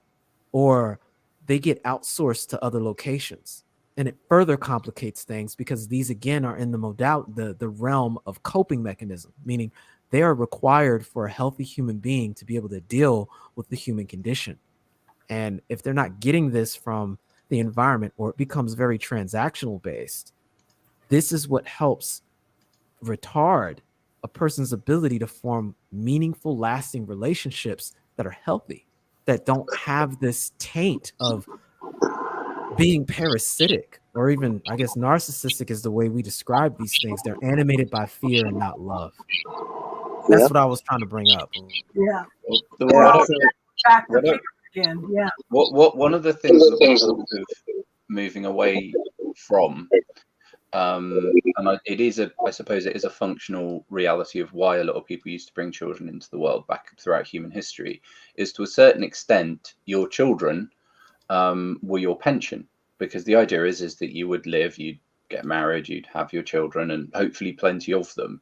[SPEAKER 5] or they get outsourced to other locations. And it further complicates things because these, again, are in the realm of coping mechanism, meaning they are required for a healthy human being to be able to deal with the human condition. And if they're not getting this from the environment, or it becomes very transactional based, this is what helps retard a person's ability to form meaningful, lasting relationships that are healthy, that don't have this taint of being parasitic. or even I guess narcissistic is the way we describe these things. They're animated by fear and not love. That's
[SPEAKER 2] Yeah.
[SPEAKER 5] what I was trying to bring up.
[SPEAKER 1] Yeah.
[SPEAKER 7] The-
[SPEAKER 2] Yeah,
[SPEAKER 7] what,
[SPEAKER 2] so-
[SPEAKER 1] Back to
[SPEAKER 7] what,
[SPEAKER 1] fear again. Yeah.
[SPEAKER 7] one of the things that we're sort of moving away from, it is I suppose it is a functional reality of why a lot of people used to bring children into the world back throughout human history, is to a certain extent your children were your pension, because the idea is that you would live, you'd get married, you'd have your children, and hopefully plenty of them,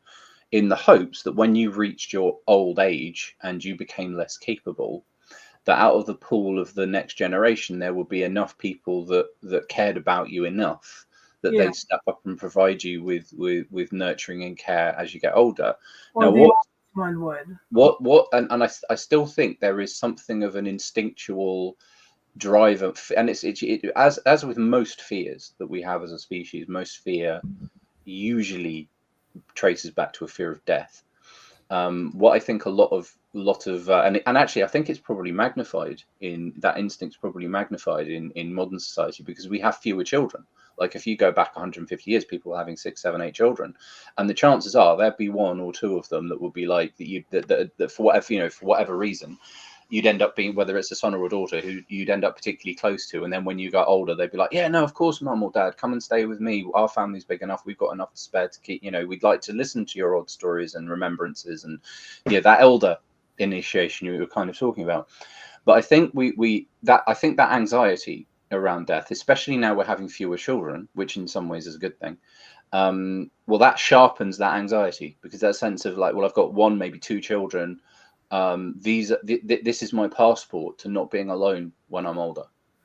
[SPEAKER 7] in the hopes that when you reached your old age and you became less capable, that out of the pool of the next generation there would be enough people that cared about you enough that
[SPEAKER 1] Yeah.
[SPEAKER 7] they'd step up and provide you with nurturing and care as you get older.
[SPEAKER 1] Or
[SPEAKER 7] Now
[SPEAKER 1] the oldest one would.
[SPEAKER 7] and I still think there is something of an instinctual drive of, and it's as with most fears that we have as a species, most fear usually traces back to a fear of death. What I think a lot of and actually I think it's probably magnified in that instinct's probably magnified in modern society because we have fewer children. Like if you go back 150 years, people were having 6, 7, 8 children, and the chances are there'd be 1 or 2 of them that would be like that for whatever for whatever reason you'd end up being, whether it's a son or a daughter who you'd end up particularly close to, and then when you got older they'd be like, yeah, no, of course, mum or dad, come and stay with me, our family's big enough, we've got enough to spare to keep, we'd like to listen to your odd stories and remembrances, and that elder initiation you were kind of talking about. But I think I think that anxiety around death, especially now we're having fewer children, which in some ways is a good thing, well, that sharpens that anxiety, because that sense of like, well, I've got 1, maybe 2 children, this is my passport to not being alone when I'm older.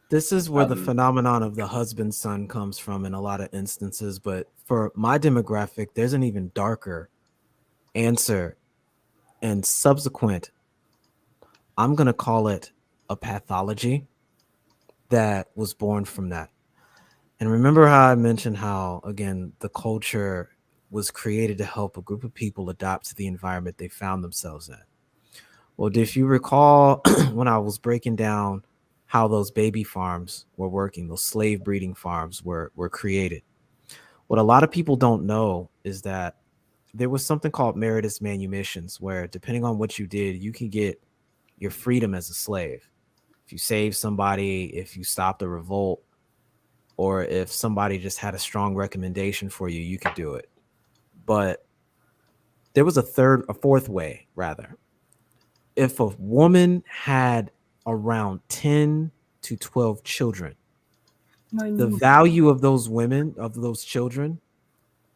[SPEAKER 5] This is where the phenomenon of the husband son comes from in a lot of instances. But for my demographic, there's an even darker answer and subsequent, I'm going to call it a pathology that was born from that. And remember how I mentioned how, again, the culture was created to help a group of people adapt to the environment they found themselves in. Well, if you recall, when I was breaking down how those baby farms were working, those slave breeding farms were created, what a lot of people don't know is that there was something called meritus manumissions, where depending on what you did, you can get your freedom as a slave. If you saved somebody, if you stopped a revolt, or if somebody just had a strong recommendation for you, you could do it. But there was a fourth way, rather. If a woman had around 10 to 12 children, the value of those women, of those children,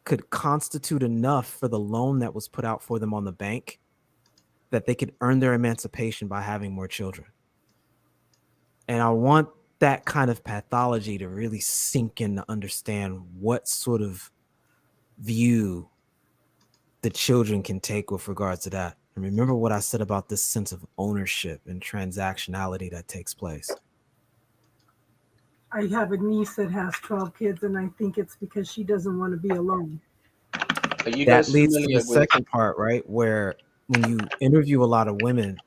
[SPEAKER 5] could constitute enough for the loan that was put out for them on the bank that they could earn their emancipation by having more children. And I want that kind of pathology to really sink in to understand what sort of view the children can take with regards to that. And remember what I said about this sense of ownership and transactionality that takes place.
[SPEAKER 1] I have a niece that has 12 kids, and I think it's because she doesn't want to be alone.
[SPEAKER 5] That leads to the second part, right? Where when you interview a lot of women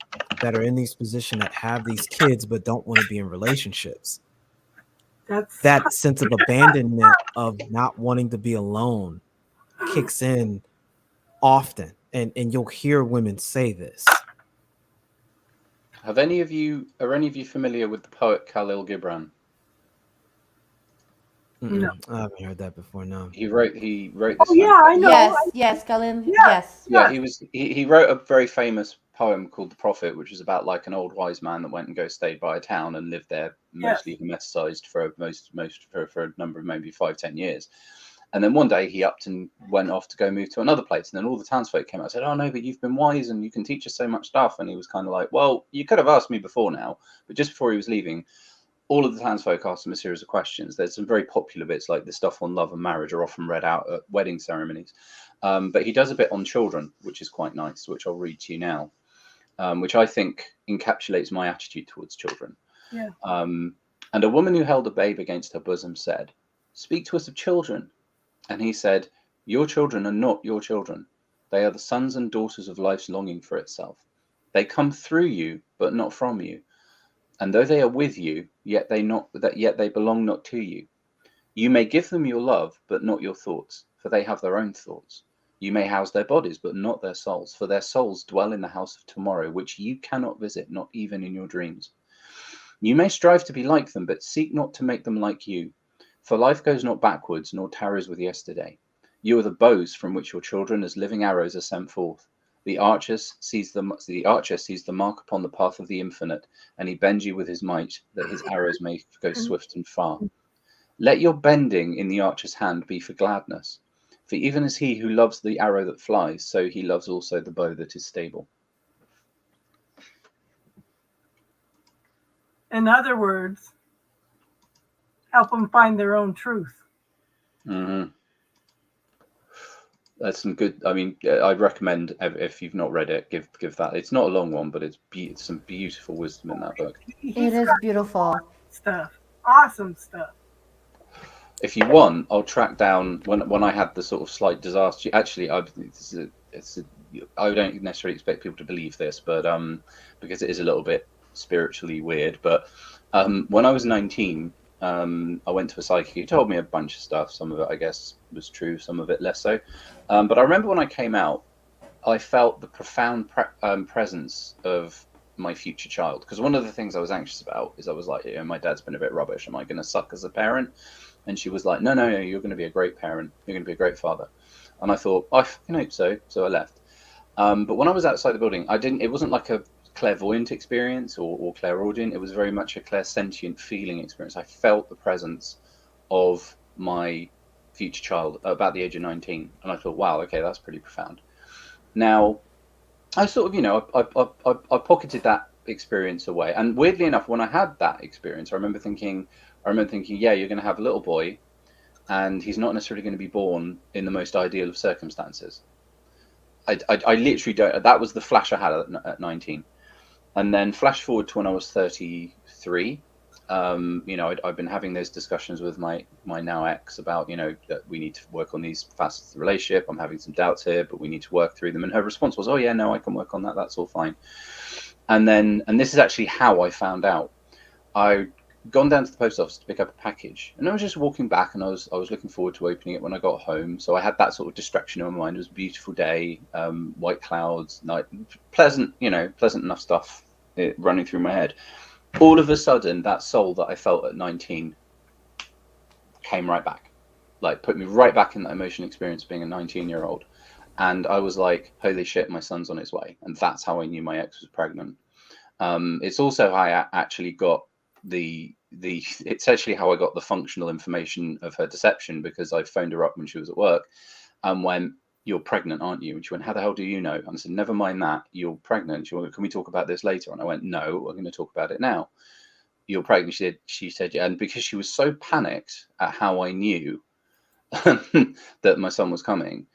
[SPEAKER 5] that are in these positions that have these kids but don't want to be in relationships, that sense of abandonment of not wanting to be alone kicks in often. And you'll hear women say this.
[SPEAKER 7] Are any of you familiar with the poet Khalil Gibran?
[SPEAKER 1] No,
[SPEAKER 5] I haven't heard that before. No.
[SPEAKER 7] He wrote this.
[SPEAKER 1] Oh yeah, I know.
[SPEAKER 3] Yes, Khalil.
[SPEAKER 1] Yeah.
[SPEAKER 3] Yes.
[SPEAKER 7] Yeah, he wrote a very famous poem called The Prophet, which is about like an old wise man that went and stayed by a town and lived there, mostly hermeticized for a number of maybe 5-10 years. And then one day he upped and went off to go move to another place. And then all the townsfolk came out and said, oh, no, but you've been wise and you can teach us so much stuff. And he was kind of like, well, you could have asked me before now. But just before he was leaving, all of the townsfolk asked him a series of questions. There's some very popular bits, like the stuff on love and marriage are often read out at wedding ceremonies. But he does a bit on children, which is quite nice, which I'll read to you now, which I think encapsulates my attitude towards children.
[SPEAKER 1] Yeah.
[SPEAKER 7] And a woman who held a babe against her bosom said, speak to us of children. And he said, your children are not your children. They are the sons and daughters of life's longing for itself. They come through you, but not from you. And though they are with you, yet they belong not to you.
[SPEAKER 8] You may give them your love, but not your thoughts, for they have their own thoughts. You may house their bodies, but not their souls, for their souls dwell in the house of tomorrow, which you cannot visit, not even in your dreams. You may strive to be like them, but seek not to make them like you, for life goes not backwards, nor tarries with yesterday. You are the bows from which your children as living arrows are sent forth. The archer sees the mark upon the path of the infinite, and he bends you with his might, that his arrows may go swift and far. Let your bending in the archer's hand be for gladness, for even as he who loves the arrow that flies, so he loves also the bow that is stable.
[SPEAKER 1] In other words, help them find their own truth.
[SPEAKER 8] Mm-hmm. That's some good. I mean, I'd recommend, if you've not read it, give that. It's not a long one, but it's some beautiful wisdom in that book.
[SPEAKER 3] It is beautiful.
[SPEAKER 1] Stuff. Awesome stuff.
[SPEAKER 8] If you want, I'll track down when I had the sort of slight disaster. Actually, I don't necessarily expect people to believe this, but because it is a little bit spiritually weird. But when I was 19, I went to a psychic who told me a bunch of stuff. Some of it, I guess, was true. Some of it less so. But I remember when I came out, I felt the profound presence of my future child. Because one of the things I was anxious about is I was like, my dad's been a bit rubbish. Am I going to suck as a parent? And she was like, no, you're going to be a great parent. You're going to be a great father. And I thought, I hope so. So I left. But when I was outside the building, it wasn't like a clairvoyant experience or clairaudient. It was very much a clairsentient feeling experience. I felt the presence of my future child about the age of 19. And I thought, wow, okay, that's pretty profound. Now, I sort of, I pocketed that experience away. And weirdly enough, when I had that experience, I remember thinking, yeah, you're going to have a little boy, and he's not necessarily going to be born in the most ideal of circumstances. I literally don't. That was the flash I had at 19. And then flash forward to when I was 33. I've been having those discussions with my now ex about, that we need to work on these facets of the relationship. I'm having some doubts here, but we need to work through them. And her response was, oh yeah, no, I can work on that. That's all fine. And this is actually how I found out. I'd gone down to the post office to pick up a package, and I was just walking back, and I was looking forward to opening it when I got home. So I had that sort of distraction in my mind. It was a beautiful day, white clouds, night, pleasant enough stuff running through my head. All of a sudden, that soul that I felt at 19 came right back, like put me right back in that emotional experience of being a 19-year-old. And I was like, holy shit, my son's on his way. And that's how I knew my ex was pregnant. It's also how I actually got it's actually how I got the functional information of her deception, because I phoned her up when she was at work and went, you're pregnant, aren't you? And she went, how the hell do you know? And I said, never mind that, you're pregnant. She went, can we talk about this later? And I went, no, we're going to talk about it now. You're pregnant. She said, yeah. And because she was so panicked at how I knew that my son was coming,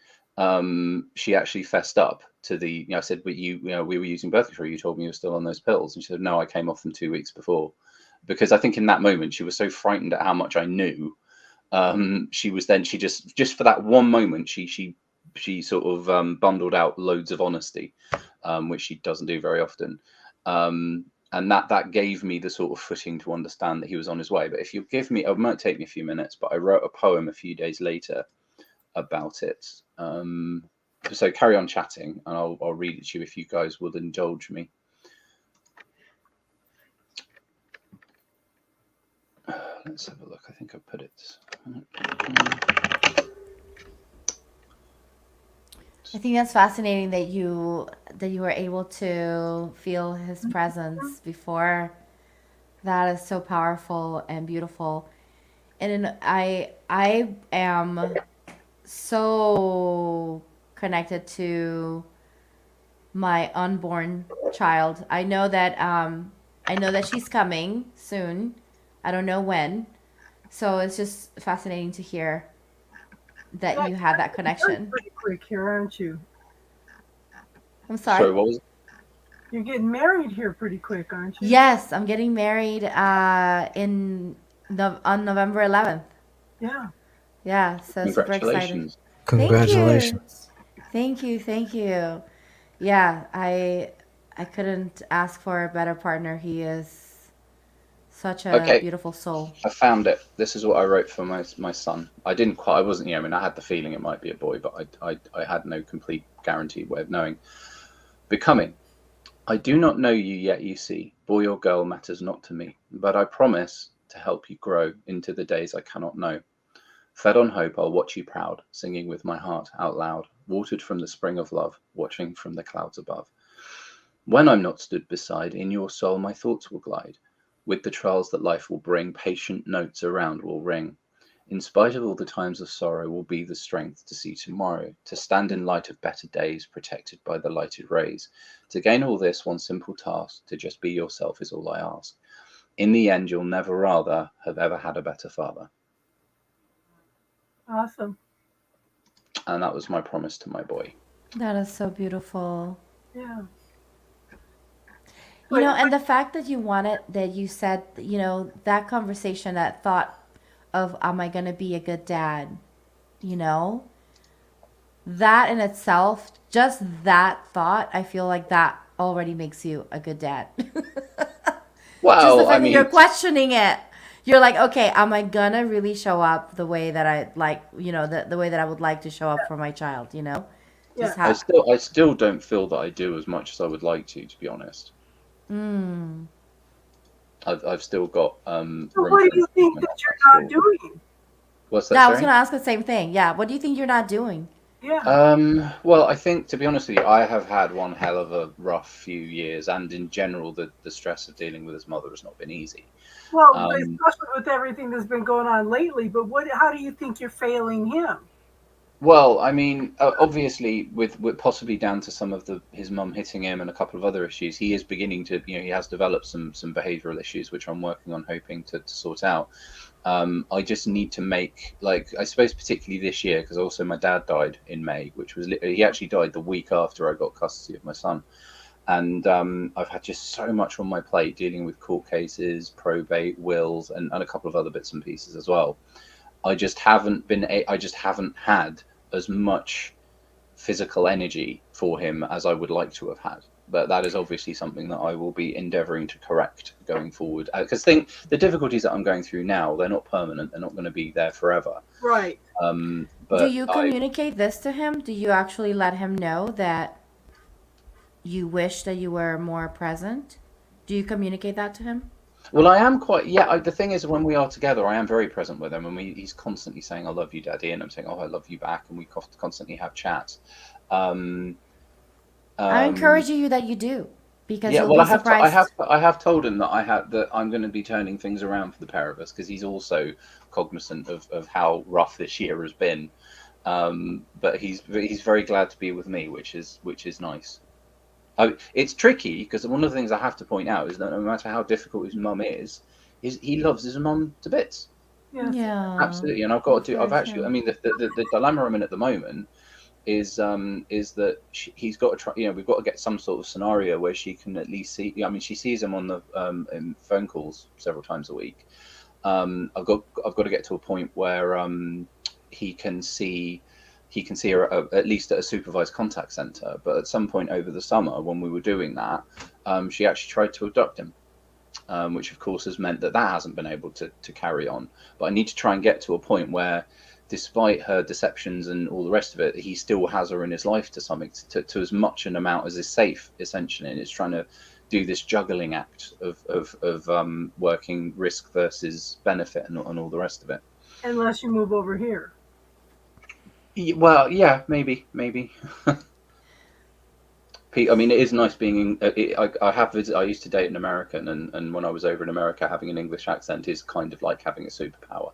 [SPEAKER 8] she actually fessed up to I said, but we were using birth control. You told me you were still on those pills. And she said, no, I came off them 2 weeks before. Because I think in that moment she was so frightened at how much I knew. She just for that one moment, she sort of bundled out loads of honesty, which she doesn't do very often. And that gave me the sort of footing to understand that he was on his way. But if you give me, it might take me a few minutes, but I wrote a poem a few days later about it. So carry on chatting, and I'll read it to you if you guys will indulge me. Let's have a look. I think I put it.
[SPEAKER 3] I think that's fascinating that you were able to feel his presence before. That is so powerful and beautiful. And I am so connected to my unborn child. I know that she's coming soon. I don't know when. So it's just fascinating to hear that you have that connection.
[SPEAKER 1] Pretty quick here, aren't you?
[SPEAKER 3] I'm sorry.
[SPEAKER 8] Sorry, what was it?
[SPEAKER 1] You're getting married here pretty quick, aren't you?
[SPEAKER 3] Yes, I'm getting married on November 11th.
[SPEAKER 1] Yeah.
[SPEAKER 3] Yeah, so super excited.
[SPEAKER 5] Congratulations.
[SPEAKER 3] Thank you. Yeah, I couldn't ask for a better partner. He is Such a
[SPEAKER 8] Okay.
[SPEAKER 3] beautiful soul.
[SPEAKER 8] I found it. This is what I wrote for my son. I didn't quite. I wasn't. I mean, I had the feeling it might be a boy, but I had no complete guaranteed way of knowing. Becoming. I do not know you yet. You see, boy or girl matters not to me, but I promise to help you grow into the days I cannot know. Fed on hope, I'll watch you proud, singing with my heart out loud, watered from the spring of love, watching from the clouds above. When I'm not stood beside, in your soul my thoughts will glide. With the trials that life will bring, patient notes around will ring. In spite of all the times of sorrow, will be the strength to see tomorrow, to stand in light of better days, protected by the lighted rays. To gain all this, one simple task, to just be yourself is all I ask. In the end, you'll never rather have ever had a better father.
[SPEAKER 1] Awesome.
[SPEAKER 8] And that was my promise to my boy.
[SPEAKER 3] That is so beautiful.
[SPEAKER 1] Yeah.
[SPEAKER 3] You know, and the fact that you wanted, that you said, you know, that conversation, that thought of, am I going to be a good dad? You know, that in itself, just that thought, I feel like that already makes you a good dad.
[SPEAKER 8] Well,
[SPEAKER 3] Just the fact
[SPEAKER 8] I
[SPEAKER 3] that
[SPEAKER 8] mean,
[SPEAKER 3] you're questioning it. You're like, okay, am I gonna really show up the way that I like, you know, the way that I would like to show up for my child, you know? Just
[SPEAKER 1] Yeah.
[SPEAKER 8] I still don't feel that I do as much as I would like to be honest.
[SPEAKER 3] Mm.
[SPEAKER 8] I've still got
[SPEAKER 1] So
[SPEAKER 8] room
[SPEAKER 1] what do
[SPEAKER 8] for
[SPEAKER 1] you think
[SPEAKER 8] improvement.
[SPEAKER 1] that you're not doing?
[SPEAKER 8] What's that?
[SPEAKER 3] Yeah, I was
[SPEAKER 8] Sorry?
[SPEAKER 3] gonna ask the same thing. Yeah, what do you think you're not doing?
[SPEAKER 1] Yeah.
[SPEAKER 8] Well, I think, to be honest with you, I have had one hell of a rough few years, and in general, the stress of dealing with his mother has not been easy.
[SPEAKER 1] Well,
[SPEAKER 8] Um,
[SPEAKER 1] especially with everything that's been going on lately. But how do you think you're failing him?
[SPEAKER 8] Well, I mean, obviously, with possibly down to some of his mum hitting him and a couple of other issues, he is beginning to, he has developed some behavioural issues, which I'm working on, hoping to sort out. I just need to make, like, I suppose particularly this year, because also my dad died in May, which was he actually died the week after I got custody of my son. And I've had just so much on my plate dealing with court cases, probate, wills, and a couple of other bits and pieces as well. I just haven't had as much physical energy for him as I would like to have had. But that is obviously something that I will be endeavouring to correct going forward. Because the difficulties that I'm going through now, they're not permanent. They're not going to be there forever.
[SPEAKER 1] Right.
[SPEAKER 8] But
[SPEAKER 3] Do you communicate this to him? Do you actually let him know that you wish that you were more present? Do you communicate that to him?
[SPEAKER 8] Well, I am quite. Yeah, the thing is, when we are together, I am very present with him, and he's constantly saying, "I love you, Daddy," and I'm saying, "Oh, I love you back," and we constantly have chats.
[SPEAKER 3] I'm encouraging you that you do, because
[SPEAKER 8] Yeah,
[SPEAKER 3] you'll
[SPEAKER 8] well,
[SPEAKER 3] be surprised.
[SPEAKER 8] I have told him that I'm going to be turning things around for the pair of us, because he's also cognizant of how rough this year has been. But he's very glad to be with me, which is nice. It's tricky because one of the things I have to point out is that no matter how difficult his mum is he loves his mum to bits.
[SPEAKER 1] Yes.
[SPEAKER 3] Yeah.
[SPEAKER 8] Absolutely, and I've got to.
[SPEAKER 3] That's
[SPEAKER 8] I've
[SPEAKER 3] very
[SPEAKER 8] actually.
[SPEAKER 3] true.
[SPEAKER 8] I mean, the dilemma I'm in at the moment is that he's got to try. We've got to get some sort of scenario where she can at least see. I mean, she sees him on the in phone calls several times a week. I've got to get to a point where he can see her at least at a supervised contact center. But at some point over the summer, when we were doing that, she actually tried to abduct him, which of course has meant that hasn't been able to carry on. But I need to try and get to a point where, despite her deceptions and all the rest of it, he still has her in his life to as much an amount as is safe, essentially. And it's trying to do this juggling act of working risk versus benefit and all the rest of it.
[SPEAKER 1] Unless you move over here.
[SPEAKER 8] Well, yeah, maybe. Pete, I mean, it is nice being in. I used to date an American, and when I was over in America, having an English accent is kind of like having a superpower.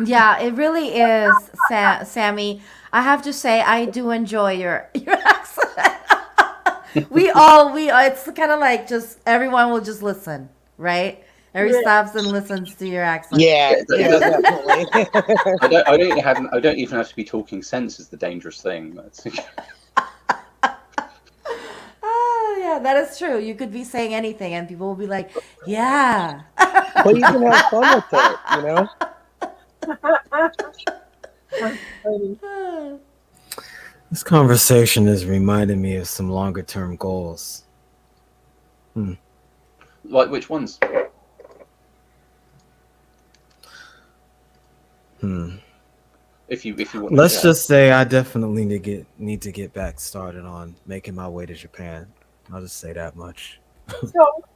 [SPEAKER 3] Yeah, it really is, Sammy. I have to say, I do enjoy your accent. It's kind of like just everyone will just listen, right? Everybody stops and listens to your accent.
[SPEAKER 2] Yeah, definitely.
[SPEAKER 8] I don't even have to be talking sense is the dangerous thing.
[SPEAKER 3] Oh, yeah, that is true. You could be saying anything and people will be like, yeah.
[SPEAKER 2] Well, you can have fun with it, you know?
[SPEAKER 1] That's funny.
[SPEAKER 5] This conversation is reminding me of some longer term goals.
[SPEAKER 8] Like which ones? If you want.
[SPEAKER 5] Let's
[SPEAKER 8] to
[SPEAKER 5] just say I definitely need to get back started on making my way to Japan. I'll just say that much.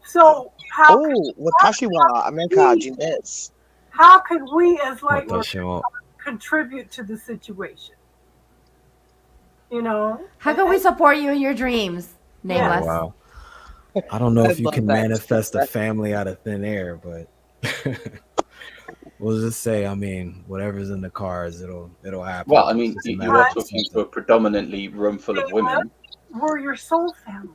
[SPEAKER 1] So how
[SPEAKER 2] Oh, watashi wa America desu.
[SPEAKER 1] how could we as light workers
[SPEAKER 5] Watashi mo-
[SPEAKER 1] contribute to the situation? You know,
[SPEAKER 3] How can we support you in your dreams,
[SPEAKER 5] Oh,
[SPEAKER 3] Nameless?
[SPEAKER 5] wow. I don't know
[SPEAKER 2] I
[SPEAKER 5] if you
[SPEAKER 2] love
[SPEAKER 5] can
[SPEAKER 2] that.
[SPEAKER 5] manifest a family out of thin air, but we'll just say, I mean, whatever's in the cards, it'll happen.
[SPEAKER 8] Well, I mean,
[SPEAKER 5] It's just a
[SPEAKER 8] you
[SPEAKER 5] matter
[SPEAKER 8] are
[SPEAKER 5] of
[SPEAKER 8] talking to a
[SPEAKER 5] acceptance.
[SPEAKER 8] predominantly room full of women.
[SPEAKER 1] we're your soul family.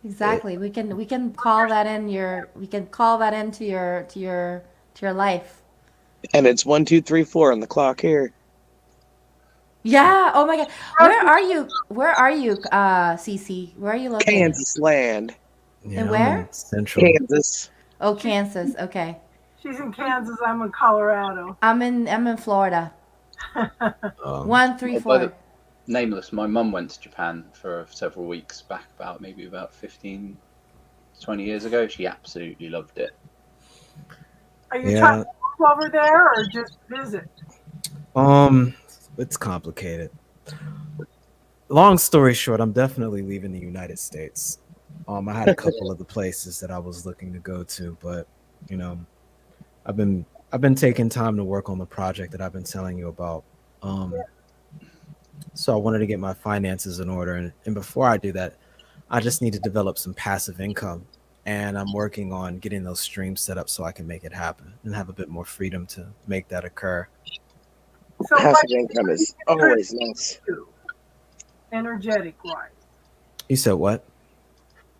[SPEAKER 3] Exactly. We can call that in your we can call that into your life.
[SPEAKER 2] And it's 1, 2, 3, 4 on the clock here.
[SPEAKER 3] Yeah. Oh my God. Where are you? Where are you, Cece? Where are you located?
[SPEAKER 2] Kansas land.
[SPEAKER 5] Yeah,
[SPEAKER 3] And
[SPEAKER 5] I'm
[SPEAKER 3] where?
[SPEAKER 5] in Central.
[SPEAKER 2] Kansas.
[SPEAKER 3] Oh, Kansas. Okay.
[SPEAKER 1] She's in Kansas. I'm in Colorado.
[SPEAKER 3] I'm in Florida.
[SPEAKER 5] Um,
[SPEAKER 3] 1, 3,
[SPEAKER 8] Oh, by
[SPEAKER 3] 4.
[SPEAKER 8] the Nameless, my mum went to Japan for several weeks back maybe about 15, 20 years ago. She absolutely loved it.
[SPEAKER 1] Are you trying
[SPEAKER 5] yeah.
[SPEAKER 1] to move over there or just visit?
[SPEAKER 5] It's complicated. Long story short, I'm definitely leaving the United States. I had a couple of the places that I was looking to go to, but you know, I've been taking time to work on the project that I've been telling you about. So I wanted to get my finances in order, and before I do that, I just need to develop some passive income, and I'm working on getting those streams set up so I can make it happen and have a bit more freedom to make that occur.
[SPEAKER 1] So
[SPEAKER 2] Passive income is always nice.
[SPEAKER 1] Energetic wise,
[SPEAKER 5] You said what?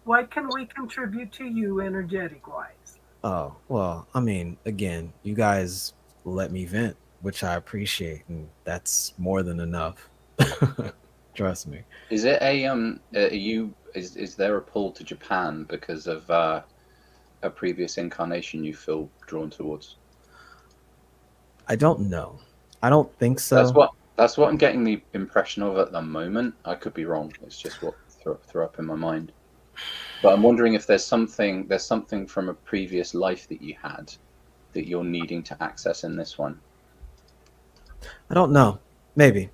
[SPEAKER 1] what can we contribute to you energetic wise?
[SPEAKER 5] Oh, well, I mean, again, you guys let me vent, which I appreciate, and that's more than enough. Trust me.
[SPEAKER 8] Is it is there a pull to Japan because of a previous incarnation you feel drawn towards?
[SPEAKER 5] I don't know. I don't think so.
[SPEAKER 8] That's what I'm getting the impression of at the moment. I could be wrong. It's just what threw up in my mind. But I'm wondering if there's something from a previous life that you had that you're needing to access in this one.
[SPEAKER 5] I don't know. Maybe.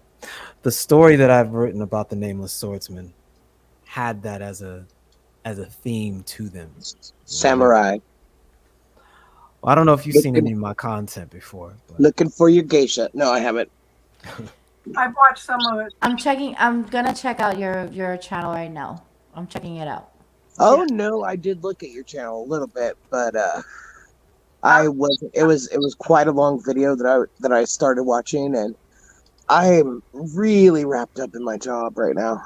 [SPEAKER 5] The story that I've written about the Nameless Swordsman had that as a theme to them.
[SPEAKER 2] Samurai.
[SPEAKER 5] Well, I don't know if you've seen any of my content before. But
[SPEAKER 2] Looking for your geisha. No, I haven't.
[SPEAKER 1] I've watched some of it.
[SPEAKER 3] I'm gonna check out your channel right now. I'm checking it out.
[SPEAKER 2] Oh no, I did look at your channel a little bit, but it was quite a long video that I started watching, and I'm really wrapped up in my job right now.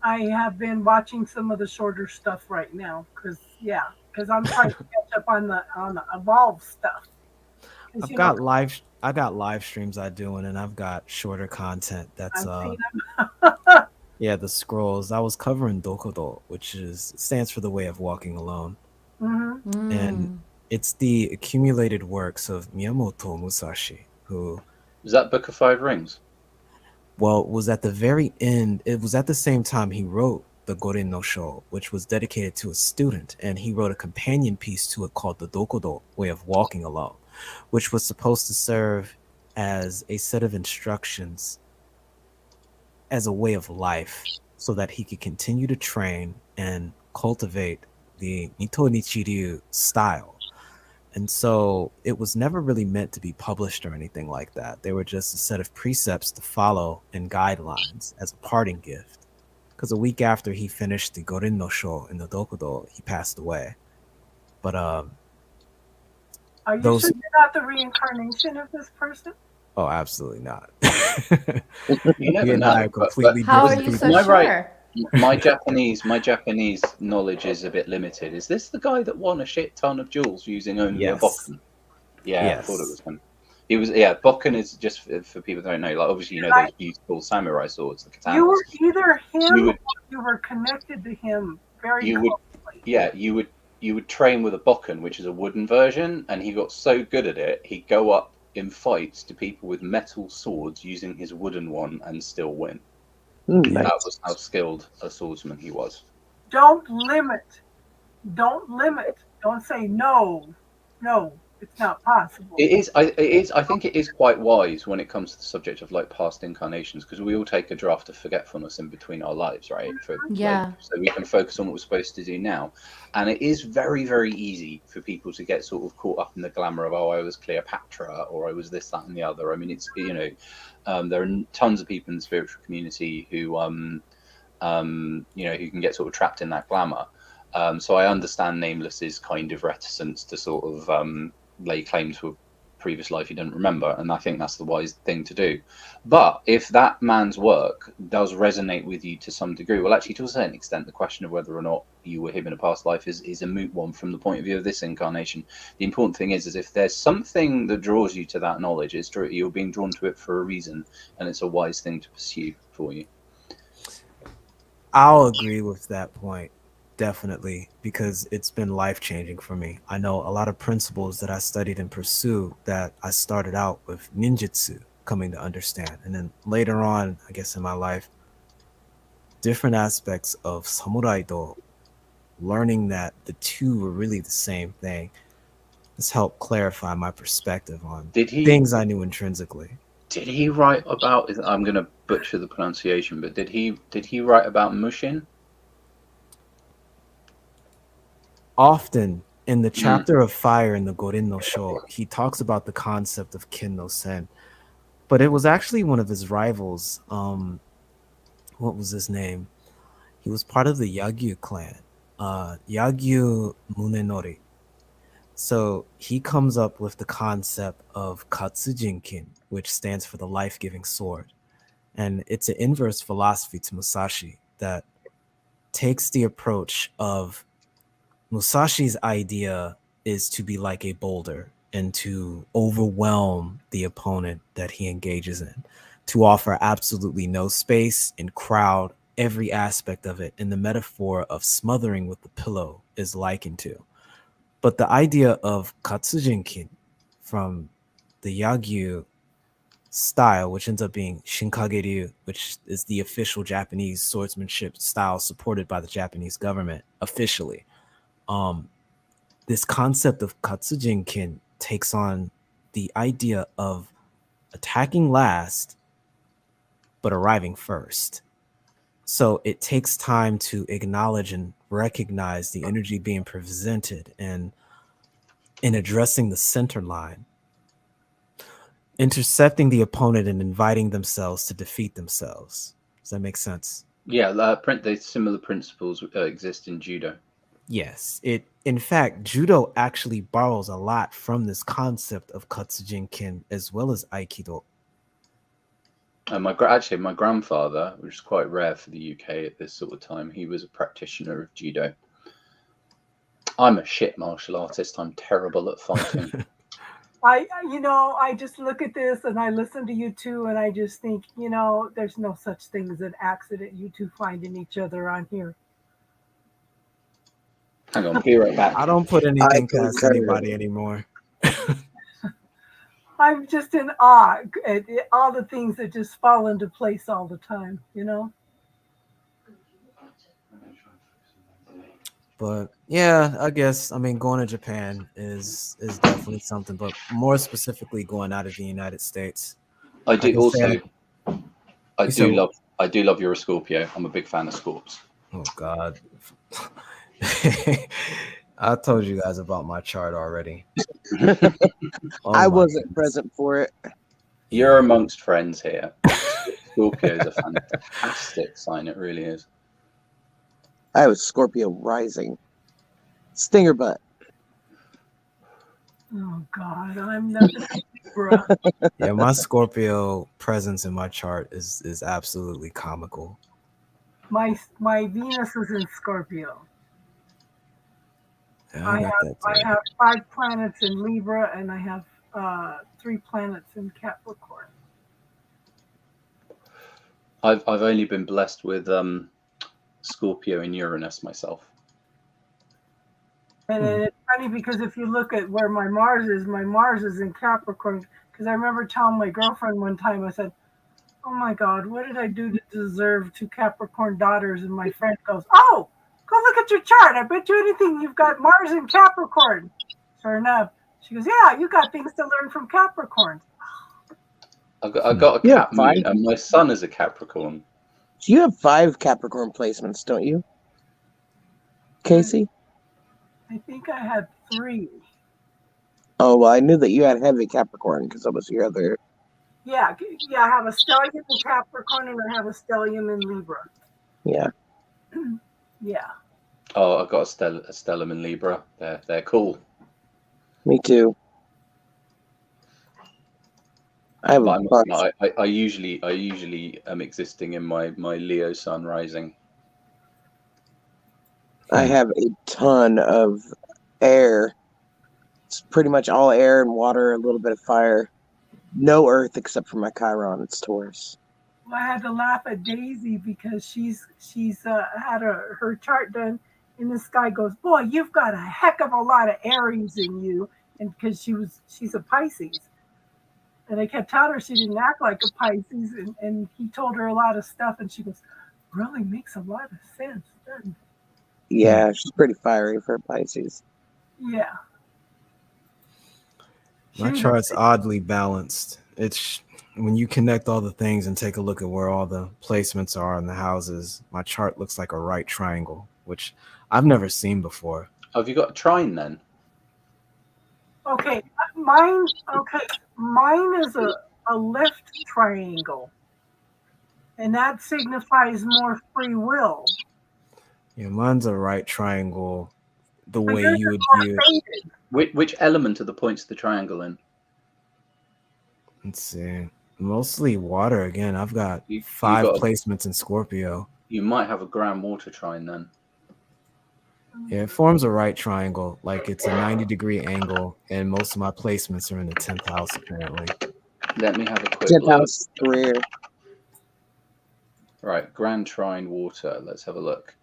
[SPEAKER 1] I have been watching some of the shorter stuff right now because I'm trying to catch up on the Evolve stuff.
[SPEAKER 5] I got live streams I do, and I've got shorter content. That's
[SPEAKER 1] I've seen them.
[SPEAKER 5] yeah, the scrolls. I was covering Dokudo, which stands for the way of walking alone.
[SPEAKER 1] Mm-hmm.
[SPEAKER 5] And it's the accumulated works of Miyamoto Musashi, who
[SPEAKER 8] Is that Book of Five Rings?
[SPEAKER 5] well, was at the very end. It was at the same time he wrote the Goren no Sho, which was dedicated to a student, and he wrote a companion piece to it called the Dokudo, Way of Walking Alone, which was supposed to serve as a set of instructions as a way of life so that he could continue to train and cultivate the Nito Nichiryu style. And so it was never really meant to be published or anything like that. They were just a set of precepts to follow and guidelines as a parting gift. Because a week after he finished the Goren no Sho in the Dokudo, he passed away. But
[SPEAKER 1] Are you
[SPEAKER 5] those-
[SPEAKER 1] sure you're not the reincarnation of this person?
[SPEAKER 5] oh, absolutely not.
[SPEAKER 8] You never
[SPEAKER 5] He and
[SPEAKER 8] know.
[SPEAKER 5] I are completely
[SPEAKER 3] How are
[SPEAKER 5] different
[SPEAKER 3] you
[SPEAKER 5] people.
[SPEAKER 3] so
[SPEAKER 8] Am I right?
[SPEAKER 3] sure?
[SPEAKER 8] My Japanese knowledge is a bit limited. Is this the guy that won a shit ton of jewels using only
[SPEAKER 5] Yes.
[SPEAKER 8] a bokken? Yeah,
[SPEAKER 5] Yes.
[SPEAKER 8] I thought it was him. He was, bokken is just for people that don't know. Like obviously, you know those beautiful samurai swords, the katanas.
[SPEAKER 1] You were either him
[SPEAKER 8] You would-
[SPEAKER 1] or you were connected to him very
[SPEAKER 8] You would-
[SPEAKER 1] closely.
[SPEAKER 8] Yeah, you would train with a bokken, which is a wooden version, and he got so good at it, he'd go up in fights to people with metal swords using his wooden one and still win.
[SPEAKER 2] Nice.
[SPEAKER 8] That was how skilled a swordsman he was.
[SPEAKER 1] Don't limit. Don't limit. Don't say no. No. It's not possible.
[SPEAKER 8] It is. It is. I think it is quite wise when it comes to the subject of like past incarnations, because we all take a draft of forgetfulness in between our lives, right?
[SPEAKER 3] Yeah.
[SPEAKER 8] So we can focus on what we're supposed to do now. And it is very, very easy for people to get sort of caught up in the glamour of, oh, I was Cleopatra, or I was this, that, and the other. I mean, it's there are tons of people in the spiritual community who who can get sort of trapped in that glamour. So I understand Nameless's kind of reticence to sort of lay claim to a previous life he didn't remember, and I think that's the wise thing to do. But if that man's work does resonate with you to some degree, well, actually, to a certain extent, the question of whether or not you were him in a past life is a moot one from the point of view of this incarnation. The important thing is if there's something that draws you to that knowledge, it's true, you're being drawn to it for a reason, and it's a wise thing to pursue for you.
[SPEAKER 5] I'll agree with that point. Definitely, because it's been life-changing for me. I know a lot of principles that I studied and pursued that I started out with ninjutsu coming to understand. And then later on, I guess in my life, different aspects of samurai do, learning that the two were really the same thing, has helped clarify my perspective on things I knew intrinsically.
[SPEAKER 8] Did he write about, I'm going to butcher the pronunciation, but did he write about Mushin?
[SPEAKER 5] Often in the chapter of fire in the Gorin no Sho, he talks about the concept of Kin no Sen, but it was actually one of his rivals. What was his name? He was part of the Yagyu clan, Yagyu Munenori. So he comes up with the concept of Katsujinkin, which stands for the life-giving sword. And it's an inverse philosophy to Musashi that takes the approach of Musashi's idea is to be like a boulder and to overwhelm the opponent that he engages in, to offer absolutely no space and crowd every aspect of it. And the metaphor of smothering with the pillow is likened to. But the idea of Katsujinkin from the Yagyu style, which ends up being Shinkage-ryu, which is the official Japanese swordsmanship style supported by the Japanese government officially. This concept of Katsujinkin takes on the idea of attacking last, but arriving first. So it takes time to acknowledge and recognize the energy being presented, and in addressing the center line, intercepting the opponent and inviting themselves to defeat themselves. Does that make sense?
[SPEAKER 8] Yeah, the similar principles exist in judo.
[SPEAKER 5] Yes, in fact, judo actually borrows a lot from this concept of Katsujinkin as well as Aikido.
[SPEAKER 8] My grandfather, which is quite rare for the UK at this sort of time, he was a practitioner of judo. I'm a shit martial artist. I'm terrible at fighting.
[SPEAKER 1] I just look at this and I listen to you two and I just think, there's no such thing as an accident, you two finding each other on here.
[SPEAKER 8] Hang on, be right back.
[SPEAKER 5] I don't put anything past anybody anymore.
[SPEAKER 1] I'm just in awe at all the things that just fall into place all the time,
[SPEAKER 5] But yeah, I guess going to Japan is definitely something, but more specifically going out of the United States.
[SPEAKER 8] I do love your Scorpio. I'm a big fan of Scorps.
[SPEAKER 5] Oh God. I told you guys about my chart already.
[SPEAKER 2] I wasn't present for it.
[SPEAKER 8] You're amongst friends here. Scorpio is a fantastic sign. It really is.
[SPEAKER 2] I was Scorpio rising. Stinger butt.
[SPEAKER 1] Oh God, I'm nothing.
[SPEAKER 5] Yeah, my Scorpio presence in my chart is absolutely comical.
[SPEAKER 1] My Venus is in Scorpio.
[SPEAKER 5] Yeah,
[SPEAKER 1] I have 5 planets in Libra and I have 3 planets in Capricorn.
[SPEAKER 8] I've only been blessed with Scorpio and Uranus myself.
[SPEAKER 1] And it's funny because if you look at where my Mars is in Capricorn. Because I remember telling my girlfriend one time, I said, "Oh my God, what did I do to deserve 2 Capricorn daughters?" And my friend goes, "Oh, go look at your chart. I bet you anything you've got Mars in Capricorn." Sure enough, She goes, yeah, you got things to learn from Capricorn.
[SPEAKER 8] I've got a
[SPEAKER 2] Yeah,
[SPEAKER 8] Cap moon, and my son is a Capricorn.
[SPEAKER 2] You have 5 Capricorn placements, don't you, Casey?
[SPEAKER 1] I think I had 3.
[SPEAKER 2] Oh, well, I knew that you had heavy Capricorn because that was your other.
[SPEAKER 1] Yeah, I have a stellium in Capricorn and I have a stellium in Libra.
[SPEAKER 2] Yeah.
[SPEAKER 1] Yeah.
[SPEAKER 8] Oh, I've got a stellum in Libra. They're cool.
[SPEAKER 2] Me too. I have a
[SPEAKER 8] But
[SPEAKER 2] bunch.
[SPEAKER 8] I usually am existing in my Leo sun rising.
[SPEAKER 2] I have a ton of air. It's pretty much all air and water, a little bit of fire. No earth except for my Chiron. It's Taurus.
[SPEAKER 1] Well, I had to laugh at Daisy because she's had her chart done, and this guy goes, "Boy, you've got a heck of a lot of Aries in you," and because she's a Pisces, and I kept telling her she didn't act like a Pisces, and he told her a lot of stuff, and she goes, "Really makes a lot of sense, doesn't it?"
[SPEAKER 2] Yeah, she's pretty fiery for a Pisces.
[SPEAKER 1] Yeah.
[SPEAKER 5] My
[SPEAKER 1] She was
[SPEAKER 5] chart's oddly balanced. It's when you connect all the things and take a look at where all the placements are in the houses, my chart looks like a right triangle, which I've never seen before.
[SPEAKER 8] Oh, have you got a trine then?
[SPEAKER 1] okay. Mine is a left triangle, and that signifies more free will.
[SPEAKER 5] Yeah, mine's a right triangle, the
[SPEAKER 1] But
[SPEAKER 5] way
[SPEAKER 1] yours
[SPEAKER 5] you
[SPEAKER 1] is
[SPEAKER 5] would
[SPEAKER 1] more
[SPEAKER 5] view it.
[SPEAKER 1] faded.
[SPEAKER 8] Which element are the points of the triangle in?
[SPEAKER 5] Let's see. Mostly water again. I've got
[SPEAKER 8] You
[SPEAKER 5] 5
[SPEAKER 8] got-
[SPEAKER 5] placements in Scorpio.
[SPEAKER 8] You might have a grand water trine then.
[SPEAKER 5] Yeah, it forms a right triangle, like it's a 90-degree angle, and most of my placements are in the 10th house apparently.
[SPEAKER 8] Let me have a quick
[SPEAKER 2] 10th
[SPEAKER 8] look.
[SPEAKER 2] house career.
[SPEAKER 8] Right, grand trine water. Let's have a look.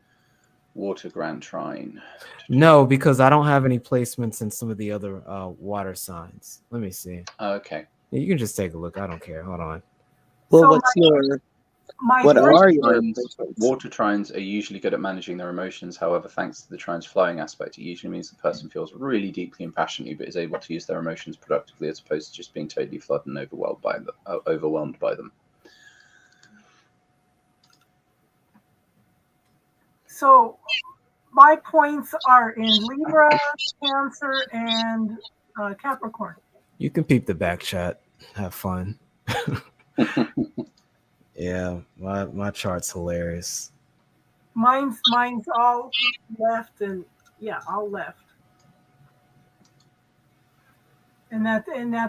[SPEAKER 8] Water grand trine.
[SPEAKER 5] No, because I don't have any placements in some of the other water signs. Let me see.
[SPEAKER 8] Okay.
[SPEAKER 5] Yeah, you can just take a look. I don't care. Hold on.
[SPEAKER 2] Well,
[SPEAKER 1] So
[SPEAKER 2] what's your?
[SPEAKER 1] My
[SPEAKER 2] What
[SPEAKER 1] first-
[SPEAKER 2] are your
[SPEAKER 8] Trines-
[SPEAKER 2] placements?
[SPEAKER 8] Water trines are usually good at managing their emotions. However, thanks to the trine's flowing aspect, it usually means the person feels really deeply and passionately, but is able to use their emotions productively as opposed to just being totally flooded and overwhelmed by them.
[SPEAKER 1] So my points are in Libra, Cancer, and Capricorn.
[SPEAKER 5] You can peep the back chat. Have fun. Yeah, my chart's hilarious.
[SPEAKER 1] Mine's all left, and yeah, all left. And that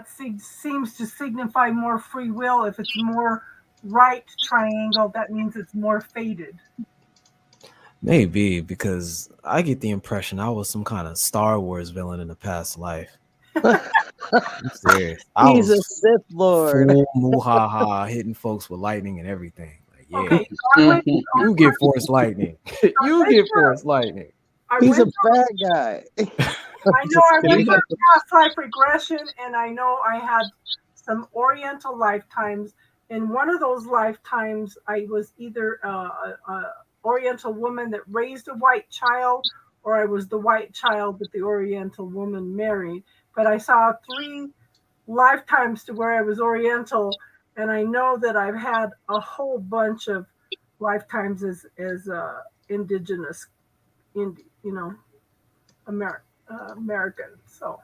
[SPEAKER 1] seems to signify more free will. If it's more right triangle, that means it's more faded.
[SPEAKER 5] Maybe because I get the impression I was some kind of Star Wars villain in a past life. I'm serious. I
[SPEAKER 2] He's a
[SPEAKER 5] was
[SPEAKER 2] Sith Lord.
[SPEAKER 5] full muhaha hitting folks with lightning and everything. Like, yeah,
[SPEAKER 1] Okay, I went,
[SPEAKER 5] you get force lightning. You get force lightning.
[SPEAKER 2] He's a
[SPEAKER 1] went
[SPEAKER 2] bad guy.
[SPEAKER 1] I know I went through past life regression, and I know I had some Oriental lifetimes. In one of those lifetimes, I was either a Oriental woman that raised a white child, or I was the white child that the Oriental woman married. But I saw 3 lifetimes to where I was Oriental, and I know that I've had a whole bunch of lifetimes as indigenous, American. So,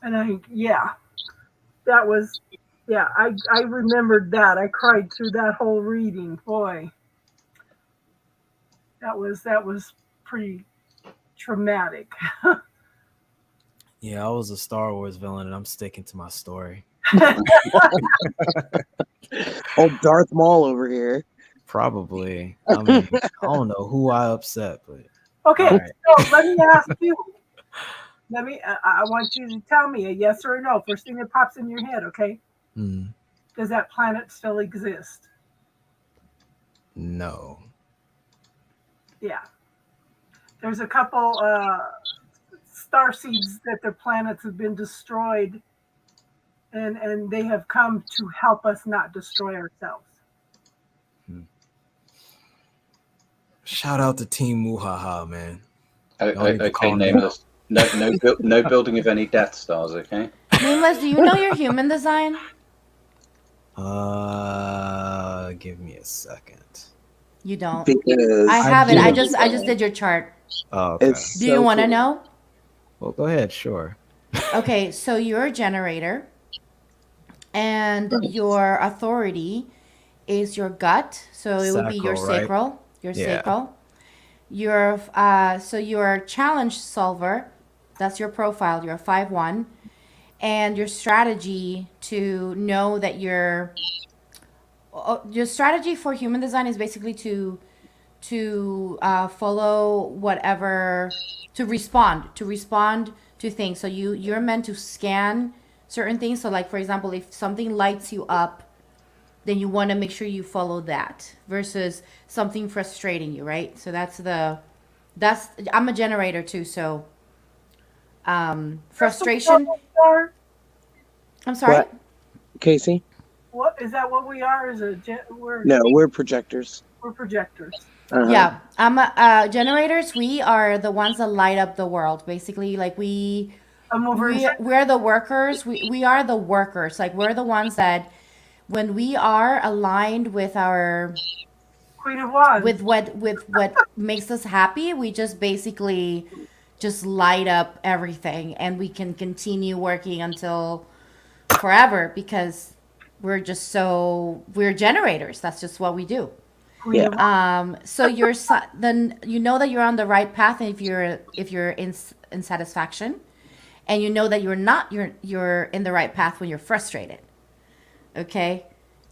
[SPEAKER 1] and I remembered that. I cried through that whole reading. Boy, that was pretty traumatic.
[SPEAKER 5] Yeah, I was a Star Wars villain, and I'm sticking to my story.
[SPEAKER 2] Old Darth Maul over here.
[SPEAKER 5] Probably. I mean, I don't know who I upset, but
[SPEAKER 1] Okay,
[SPEAKER 5] all right.
[SPEAKER 1] so let me ask you. I want you to tell me a yes or a no. First thing that pops in your head, okay?
[SPEAKER 5] Hmm,
[SPEAKER 1] Does that planet still exist?
[SPEAKER 5] no.
[SPEAKER 1] Yeah. There's a couple star seeds that their planets have been destroyed, and they have come to help us not destroy ourselves.
[SPEAKER 5] Shout out to Team Muhaha, man. Y'all need to
[SPEAKER 8] Okay,
[SPEAKER 5] calm
[SPEAKER 8] Nameless. No building of any Death Stars. Okay.
[SPEAKER 3] Nameless, do you know your human design?
[SPEAKER 5] Give me a second.
[SPEAKER 3] You don't.
[SPEAKER 2] Because
[SPEAKER 3] I have it.
[SPEAKER 5] do.
[SPEAKER 3] I just did your chart.
[SPEAKER 5] Oh, okay.
[SPEAKER 2] it's
[SPEAKER 3] Do you
[SPEAKER 2] so
[SPEAKER 3] want to
[SPEAKER 2] cool.
[SPEAKER 3] know?
[SPEAKER 5] Well, go ahead. Sure.
[SPEAKER 3] Okay, so you're a generator, and your authority is your gut. So it would be your
[SPEAKER 5] Sacral, right?
[SPEAKER 3] sacral. Your
[SPEAKER 5] Yeah.
[SPEAKER 3] sacral. Your so you're a challenge solver. That's your profile. You're a 5-1, and your strategy to know that your strategy for human design is basically to follow whatever, to respond to things. So you're meant to scan certain things. So like for example, if something lights you up, then you want to make sure you follow that versus something frustrating you, right? So that's I'm a generator too, so frustration. I'm sorry.
[SPEAKER 2] What? Casey?
[SPEAKER 1] What is that? What we are?
[SPEAKER 2] No, we're projectors.
[SPEAKER 1] we're projectors.
[SPEAKER 2] Uh-huh.
[SPEAKER 3] Yeah, I'm generators. We are the ones that light up the world. Basically, like
[SPEAKER 1] I'm over.
[SPEAKER 3] we're the workers. We are the workers. Like we're the ones that when we are aligned with our
[SPEAKER 1] Queen of Wands.
[SPEAKER 3] with what makes us happy, we just basically just light up everything, and we can continue working until forever because we're generators. That's just what we do.
[SPEAKER 1] Queen
[SPEAKER 2] Yeah.
[SPEAKER 1] of Wands.
[SPEAKER 3] So then you know that you're on the right path if you're in satisfaction, and you know that you're in the right path when you're frustrated. Okay,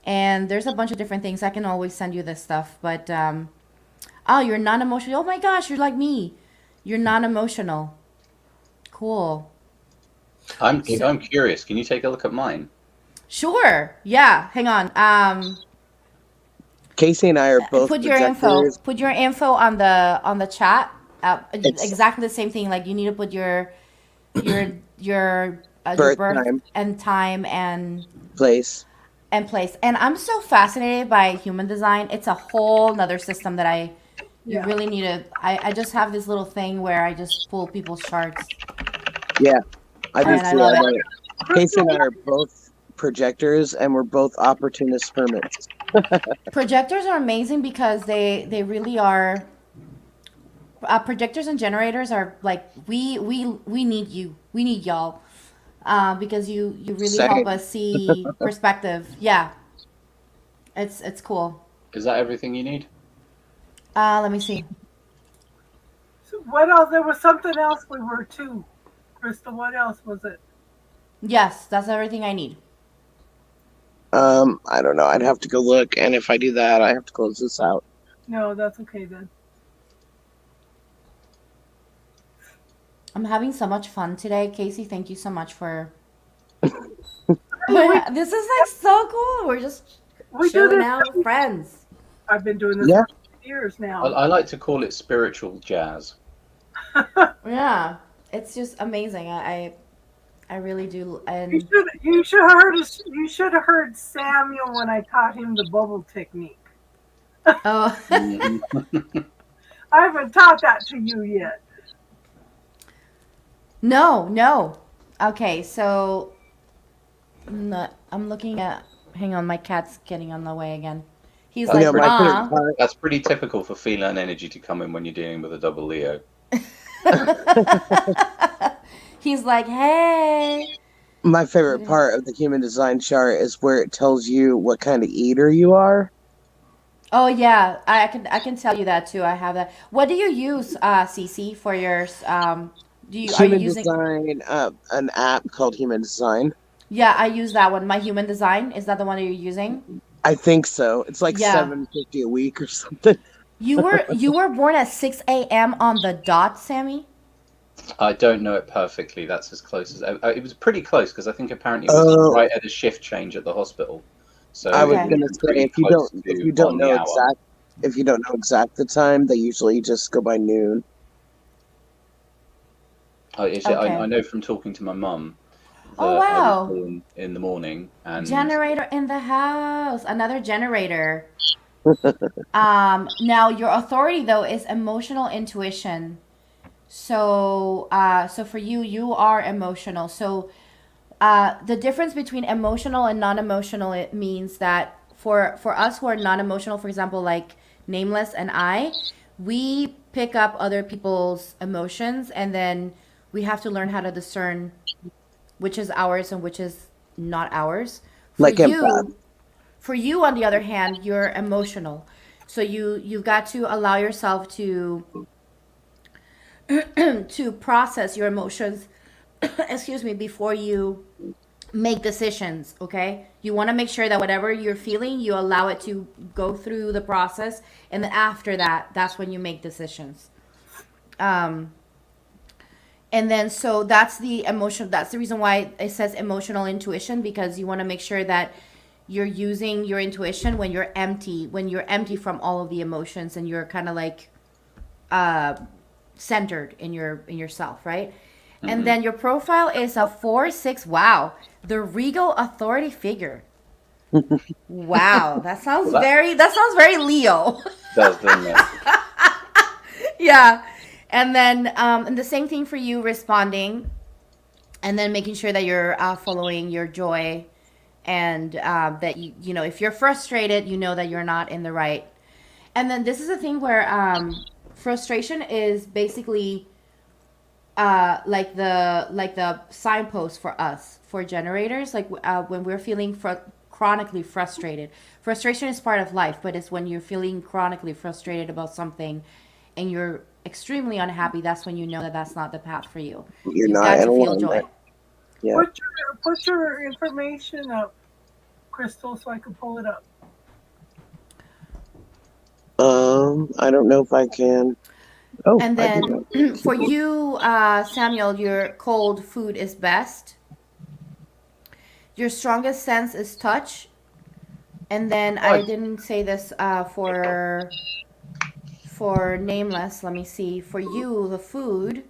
[SPEAKER 3] and there's a bunch of different things. I can always send you this stuff, but you're non-emotional. Oh my gosh, you're like me. You're non-emotional. Cool.
[SPEAKER 8] I'm curious. Can you take a look at mine?
[SPEAKER 3] Sure. Yeah. Hang on.
[SPEAKER 2] Casey and I are both
[SPEAKER 3] Put your info.
[SPEAKER 2] projectors.
[SPEAKER 3] Put your info on the chat.
[SPEAKER 2] It's-
[SPEAKER 3] Exactly the same thing. Like you need to put your your
[SPEAKER 2] Birth
[SPEAKER 3] birth
[SPEAKER 2] time.
[SPEAKER 3] and time and
[SPEAKER 2] Place.
[SPEAKER 3] place. And I'm so fascinated by human design. It's a whole nother system that you
[SPEAKER 1] Yeah.
[SPEAKER 3] really need to. I just have this little thing where I just pull people's charts.
[SPEAKER 2] Yeah. I do
[SPEAKER 3] And I
[SPEAKER 2] too.
[SPEAKER 3] love
[SPEAKER 2] I
[SPEAKER 3] it.
[SPEAKER 2] love it. Casey and I are both projectors, and we're both opportunist hermits.
[SPEAKER 3] Projectors are amazing because they really are. Projectors and generators are like we need you. We need y'all. Because you really
[SPEAKER 2] Same.
[SPEAKER 3] help us see perspective. Yeah, it's cool.
[SPEAKER 8] Is that everything you need?
[SPEAKER 3] Let me see.
[SPEAKER 1] So what else? There was something else we were too. Crystal, what else was it?
[SPEAKER 3] Yes, that's everything I need.
[SPEAKER 2] I don't know. I'd have to go look, and if I do that, I have to close this out.
[SPEAKER 1] No, that's okay then.
[SPEAKER 3] I'm having so much fun today, Casey. Thank you so much for. This is like so cool. We're just
[SPEAKER 1] We do
[SPEAKER 3] chilling
[SPEAKER 1] this.
[SPEAKER 3] out with friends.
[SPEAKER 1] I've been doing this
[SPEAKER 2] Yeah.
[SPEAKER 1] for years now.
[SPEAKER 8] I like to call it spiritual jazz.
[SPEAKER 3] Yeah, it's just amazing. I really do. And
[SPEAKER 1] You should have heard Samuel when I taught him the bubble technique.
[SPEAKER 3] oh,
[SPEAKER 1] I haven't taught that to you yet.
[SPEAKER 3] no. Okay, so I'm looking at. Hang on, my cat's getting on the way again. He's
[SPEAKER 8] Oh,
[SPEAKER 3] like,
[SPEAKER 2] Yeah, my favorite part.
[SPEAKER 8] That's pretty typical for feline energy to come in when you're dealing with a double Leo.
[SPEAKER 3] He's like, hey.
[SPEAKER 2] My favorite part of the human design chart is where it tells you what kind of eater you are.
[SPEAKER 3] Oh yeah, I can tell you that too. I have that. What do you use, Cece, for your are you
[SPEAKER 2] Human
[SPEAKER 3] using?
[SPEAKER 2] Design, an app called Human Design.
[SPEAKER 3] Yeah, I use that one. My human design, is that the one that you're using?
[SPEAKER 2] I think so. It's like
[SPEAKER 3] Yeah.
[SPEAKER 2] $7.50 a week or something.
[SPEAKER 3] You were born at 6 a.m. on the dot, Sammy.
[SPEAKER 8] I don't know it perfectly. That's as close as it was. Pretty close because I think apparently it was
[SPEAKER 2] Oh.
[SPEAKER 8] right at a shift change at the hospital. So
[SPEAKER 2] I was
[SPEAKER 3] Okay.
[SPEAKER 2] gonna say
[SPEAKER 8] pretty
[SPEAKER 2] if you
[SPEAKER 8] close
[SPEAKER 2] don't
[SPEAKER 8] to on the
[SPEAKER 2] know
[SPEAKER 8] hour.
[SPEAKER 2] if you don't know exact the time, they usually just go by noon.
[SPEAKER 3] Okay.
[SPEAKER 8] I know from talking to my mum.
[SPEAKER 3] Oh,
[SPEAKER 8] that I
[SPEAKER 3] wow.
[SPEAKER 8] was born in the morning, and
[SPEAKER 3] Generator in the house. Another generator. Now your authority though is emotional intuition. So for you, you are emotional. So the difference between emotional and non-emotional, it means that for us who are non-emotional, for example, like Nameless and I, we pick up other people's emotions, and then we have to learn how to discern which is ours and which is not ours. For
[SPEAKER 2] Like empath.
[SPEAKER 3] you, for you on the other hand, you're emotional. So you've got to allow yourself to process your emotions excuse me, before you make decisions. Okay, you want to make sure that whatever you're feeling, you allow it to go through the process, and then after that, that's when you make decisions. um and then so that's the emotion, that's the reason why it says emotional intuition, because you want to make sure that you're using your intuition when you're empty from all of the emotions, and you're kind of like uh centered in yourself, right? And then your profile is a 4-6. Wow, the regal authority figure. Wow,
[SPEAKER 8] Well, that
[SPEAKER 3] that sounds very Leo.
[SPEAKER 8] does, doesn't it?
[SPEAKER 3] Yeah. And the same thing for you, responding, and then making sure that you're following your joy, and that you know, if you're frustrated, you know that you're not in the right. And then this is a thing where frustration is basically like the signpost for us, for generators, like when we're feeling chronically frustrated. Frustration is part of life, but it's when you're feeling chronically frustrated about something and you're extremely unhappy, that's when you know that that's not the path for you.
[SPEAKER 2] You're
[SPEAKER 3] You've
[SPEAKER 2] not
[SPEAKER 3] got
[SPEAKER 2] in
[SPEAKER 3] to feel joy.
[SPEAKER 2] alignment. Yeah.
[SPEAKER 1] Put your information up, Crystal, so I can pull it up.
[SPEAKER 2] I don't know if I can. Oh,
[SPEAKER 3] And
[SPEAKER 2] I do.
[SPEAKER 3] then for you, Samuel, your cold food is best. Your strongest sense is touch. And then I
[SPEAKER 8] I
[SPEAKER 3] didn't say this for Nameless. Let me see. For you, the food,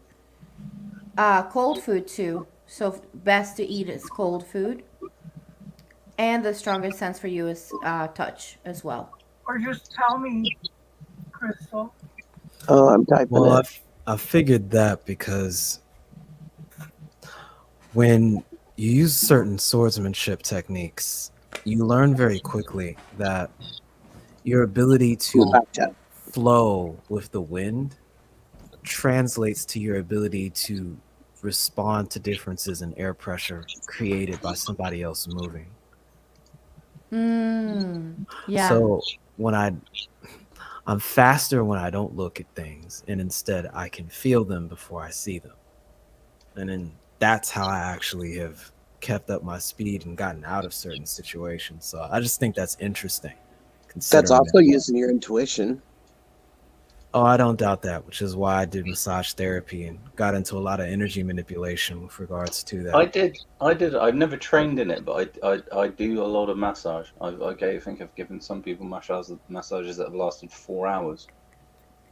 [SPEAKER 3] cold food too. So best to eat is cold food, and the strongest sense for you is touch as well.
[SPEAKER 1] Or just tell me, Crystal.
[SPEAKER 2] Oh, I'm typing
[SPEAKER 5] Well,
[SPEAKER 2] it.
[SPEAKER 5] I figured that because when you use certain swordsmanship techniques, you learn very quickly that your ability
[SPEAKER 2] Cool
[SPEAKER 5] to
[SPEAKER 2] back chat.
[SPEAKER 5] flow with the wind translates to your ability to respond to differences in air pressure created by somebody else moving.
[SPEAKER 3] Yeah.
[SPEAKER 5] So when I'm faster when I don't look at things, and instead I can feel them before I see them. And then that's how I actually have kept up my speed and gotten out of certain situations. So I just think that's interesting,
[SPEAKER 2] That's
[SPEAKER 5] considering
[SPEAKER 2] also
[SPEAKER 5] that.
[SPEAKER 2] using your intuition.
[SPEAKER 5] Oh, I don't doubt that, which is why I did massage therapy and got into a lot of energy manipulation with regards to
[SPEAKER 8] I
[SPEAKER 5] that.
[SPEAKER 8] did. I did. I've never trained in it, but I do a lot of massage. I think I've given some people massages that have lasted 4 hours.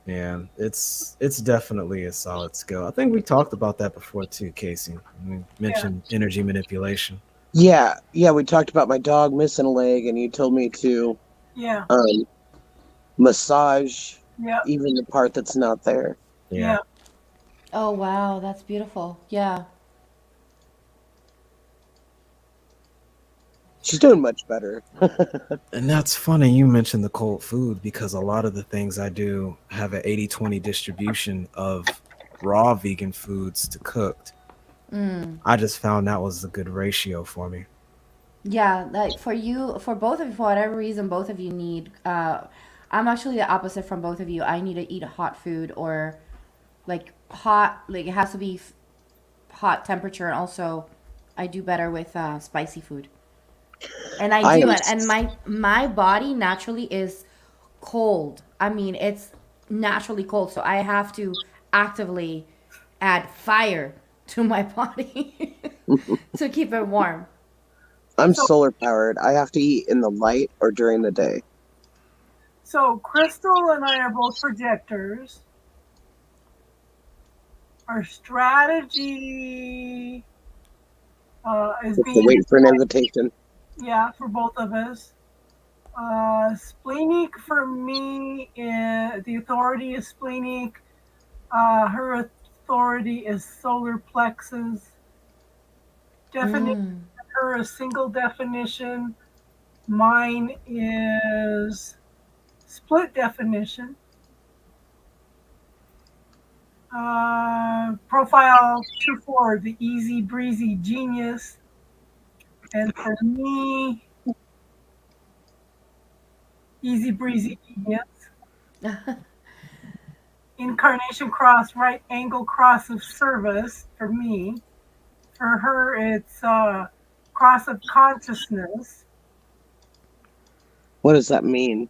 [SPEAKER 5] Yeah, it's definitely a solid skill. I think we talked about that before too, Casey. We
[SPEAKER 1] Yeah,
[SPEAKER 5] mentioned energy manipulation.
[SPEAKER 2] Yeah, yeah. We talked about my dog missing a leg, and you told me to
[SPEAKER 1] yeah,
[SPEAKER 2] um, massage
[SPEAKER 1] yeah,
[SPEAKER 2] even the part that's not there.
[SPEAKER 5] Yeah.
[SPEAKER 1] yeah.
[SPEAKER 3] Oh wow, that's beautiful. Yeah.
[SPEAKER 2] She's doing much better.
[SPEAKER 5] And that's funny you mentioned the cold food because a lot of the things I do have an 80-20 distribution of raw vegan foods to cooked. I just found that was a good ratio for me.
[SPEAKER 3] Yeah, like for you, for both of you, for whatever reason, both of you need. I'm actually the opposite from both of you. I need to eat hot food, or like hot, like it has to be hot temperature, and also I do better with spicy food. And I
[SPEAKER 2] I
[SPEAKER 3] do
[SPEAKER 2] am.
[SPEAKER 3] it, and my body naturally is cold. I mean, it's naturally cold, so I have to actively add fire to my body to keep it warm.
[SPEAKER 2] I'm
[SPEAKER 1] So,
[SPEAKER 2] solar powered. I have to eat in the light or during the day.
[SPEAKER 1] so Crystal and I are both projectors. Our strategy is
[SPEAKER 2] So
[SPEAKER 1] being,
[SPEAKER 2] wait for an invitation.
[SPEAKER 1] yeah, for both of us. Splenic for me, the authority is splenic. Her authority is solar plexus. Definition her a single definition. Mine is split definition. Profile 2-4, the easy breezy genius. And for me, easy breezy genius. Incarnation cross, right angle cross of service for me. For her, it's cross of consciousness.
[SPEAKER 2] What does that mean?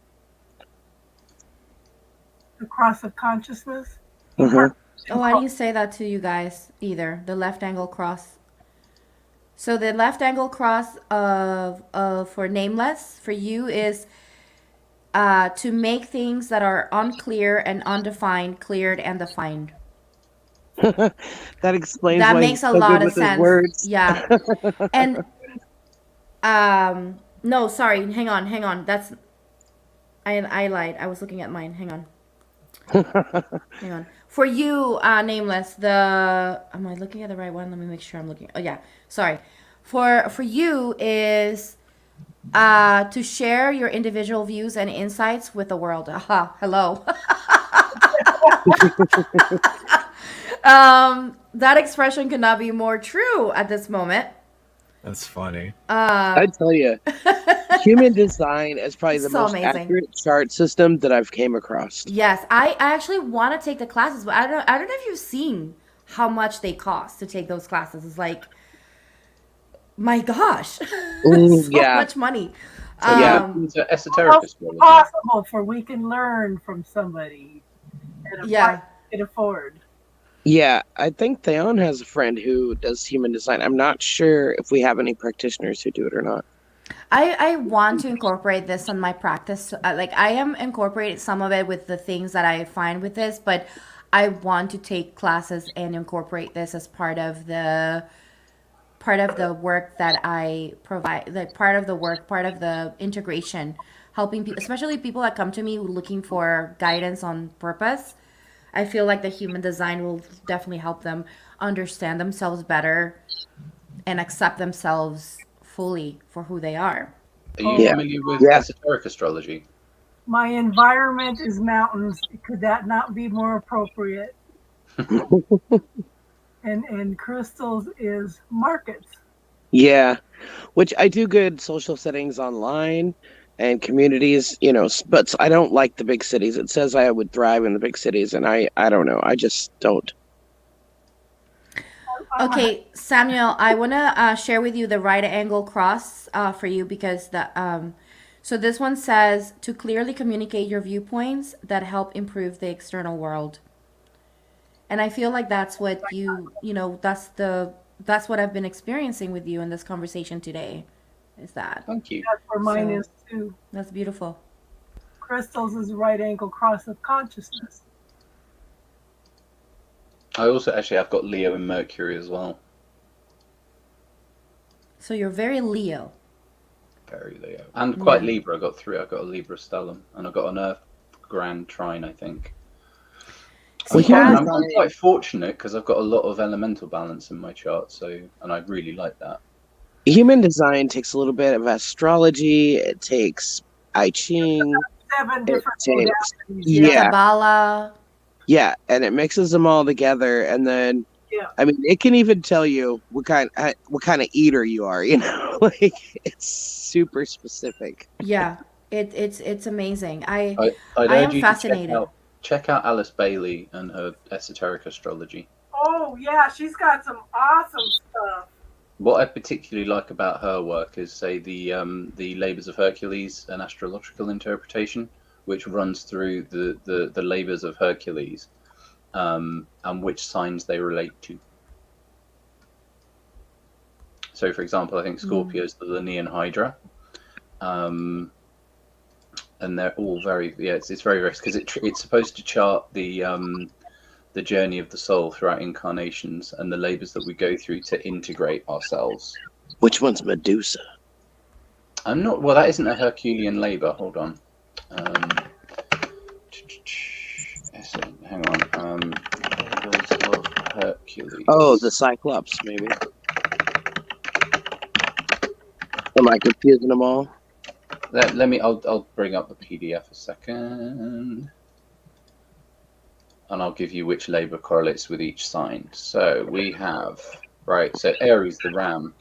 [SPEAKER 1] The cross of consciousness.
[SPEAKER 2] Uh-huh.
[SPEAKER 3] Oh, I didn't say that to you guys either. The left angle cross. So the left angle cross of for nameless for you is to make things that are unclear and undefined cleared and defined.
[SPEAKER 2] That explains
[SPEAKER 3] That
[SPEAKER 2] why
[SPEAKER 3] makes
[SPEAKER 2] he's
[SPEAKER 3] a
[SPEAKER 2] so
[SPEAKER 3] lot
[SPEAKER 2] good
[SPEAKER 3] of
[SPEAKER 2] with his
[SPEAKER 3] sense.
[SPEAKER 2] words.
[SPEAKER 3] Yeah. And no, sorry, hang on. That's I lied. I was looking at mine. Hang on. Hang on. For you, nameless, am I looking at the right one? Let me make sure I'm looking. Oh yeah, sorry. For you is to share your individual views and insights with the world. Aha, hello. That expression could not be more true at this moment.
[SPEAKER 5] That's funny.
[SPEAKER 2] I tell you, human design is probably the
[SPEAKER 3] So
[SPEAKER 2] most
[SPEAKER 3] amazing.
[SPEAKER 2] accurate chart system that I've came across.
[SPEAKER 3] Yes, I actually want to take the classes, but I don't know if you've seen how much they cost to take those classes. It's like, my gosh,
[SPEAKER 2] Ooh,
[SPEAKER 3] so
[SPEAKER 2] yeah.
[SPEAKER 3] much money.
[SPEAKER 7] So
[SPEAKER 2] Yeah.
[SPEAKER 7] it's esoteric
[SPEAKER 1] How
[SPEAKER 7] astrology.
[SPEAKER 1] possible for we can learn from somebody at a
[SPEAKER 3] Yeah.
[SPEAKER 1] price we can afford.
[SPEAKER 2] Yeah, I think Theon has a friend who does human design. I'm not sure if we have any practitioners who do it or not.
[SPEAKER 3] I want to incorporate this in my practice. Like I am incorporating some of it with the things that I find with this, but I want to take classes and incorporate this as part of the work that I provide, like part of the integration, helping people, especially people that come to me looking for guidance on purpose. I feel like the human design will definitely help them understand themselves better and accept themselves fully for who they are.
[SPEAKER 7] Are you
[SPEAKER 2] Yeah.
[SPEAKER 7] familiar with
[SPEAKER 2] Yeah.
[SPEAKER 7] esoteric astrology?
[SPEAKER 1] My environment is mountains. Could that not be more appropriate? And crystals is markets.
[SPEAKER 2] Yeah, which I do good social settings online and communities, but I don't like the big cities. It says I would thrive in the big cities, and I don't know. I just don't.
[SPEAKER 3] Okay, Samuel, I want to share with you the right angle cross for you because so this one says to clearly communicate your viewpoints that help improve the external world. And I feel like that's what that's what I've been experiencing with you in this conversation today. Is that?
[SPEAKER 7] Thank you.
[SPEAKER 1] That's where mine
[SPEAKER 3] So-
[SPEAKER 1] is too.
[SPEAKER 3] That's beautiful.
[SPEAKER 1] Crystals is right angle cross of consciousness.
[SPEAKER 7] I also I've got Leo and Mercury as well.
[SPEAKER 3] So you're very Leo.
[SPEAKER 7] Very Leo. And quite
[SPEAKER 3] Yeah.
[SPEAKER 7] Libra. I got 3. I got a Libra stellium. And I got an Earth Grand Trine, I think.
[SPEAKER 2] Well,
[SPEAKER 3] See,
[SPEAKER 2] yeah.
[SPEAKER 7] I'm quite fortunate because I've got a lot of elemental balance in my chart, and I really like that.
[SPEAKER 2] Human design takes a little bit of astrology. It takes I Ching.
[SPEAKER 1] 7
[SPEAKER 2] It
[SPEAKER 1] different
[SPEAKER 2] takes,
[SPEAKER 1] modalities.
[SPEAKER 2] yeah,
[SPEAKER 3] Kabbalah.
[SPEAKER 2] yeah, and it mixes them all together, and then,
[SPEAKER 1] Yeah.
[SPEAKER 2] I mean, it can even tell you what kind of eater you are. Like it's super specific.
[SPEAKER 3] Yeah, it's amazing.
[SPEAKER 7] I'd
[SPEAKER 3] I
[SPEAKER 7] urge
[SPEAKER 3] am
[SPEAKER 7] you
[SPEAKER 3] fascinated.
[SPEAKER 7] to check out Alice Bailey and her esoteric astrology.
[SPEAKER 1] Oh yeah, she's got some awesome stuff.
[SPEAKER 7] What I particularly like about her work is, say, the Labours of Hercules, an astrological interpretation, which runs through the Labours of Hercules, and which signs they relate to. So, for example, I think Scorpio is the Linnean Hydra, and they're all very it's very rich because it's supposed to chart the journey of the soul throughout incarnations and the labors that we go through to integrate ourselves.
[SPEAKER 2] Which one's Medusa?
[SPEAKER 7] I'm not. Well, that isn't a Herculean labor. Hold on. Hang on. Labors of Hercules.
[SPEAKER 2] Oh, the Cyclops, maybe. Am I confusing them all?
[SPEAKER 7] Let me. I'll bring up the PDF a second, and I'll give you which labor correlates with each sign. So we have right. So Aries, the ram.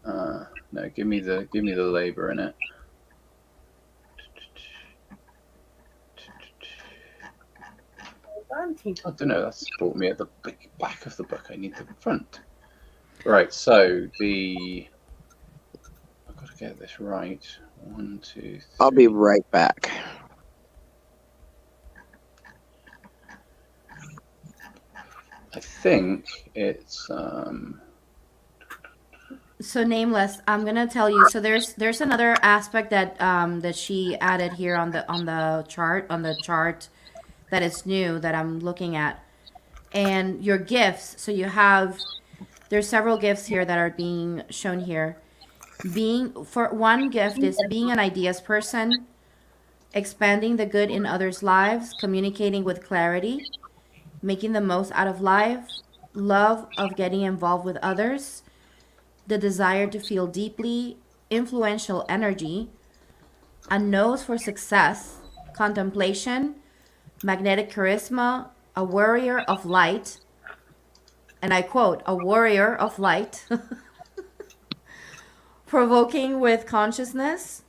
[SPEAKER 7] No, give me the labor in it. I don't know. That's brought me at the back of the book. I need the front. Right. So I've got to get this right. 1, 2, 3.
[SPEAKER 2] I'll be right back.
[SPEAKER 7] I think it's
[SPEAKER 3] So Nameless, I'm gonna tell you. So there's another aspect that that she added here on the chart that is new that I'm looking at, and your gifts. So there's several gifts here that are being shown here. For one gift is being an ideas person, expanding the good in others' lives, communicating with clarity, making the most out of life, love of getting involved with others, the desire to feel deeply influential energy, a nose for success, contemplation, magnetic charisma, a warrior of light, and I quote, a warrior of light, provoking with consciousness,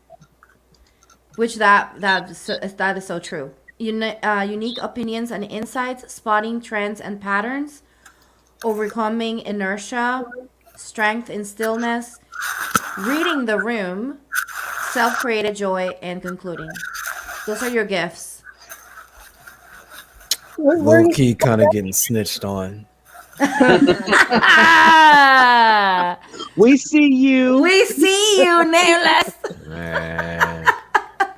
[SPEAKER 3] which that is so true. Unique opinions and insights, spotting trends and patterns, overcoming inertia, strength in stillness, reading the room, self-created joy, and concluding. Those are your gifts.
[SPEAKER 5] Low key, kind of getting snitched on.
[SPEAKER 2] We see you.
[SPEAKER 3] We see you, Nameless.
[SPEAKER 5] Man.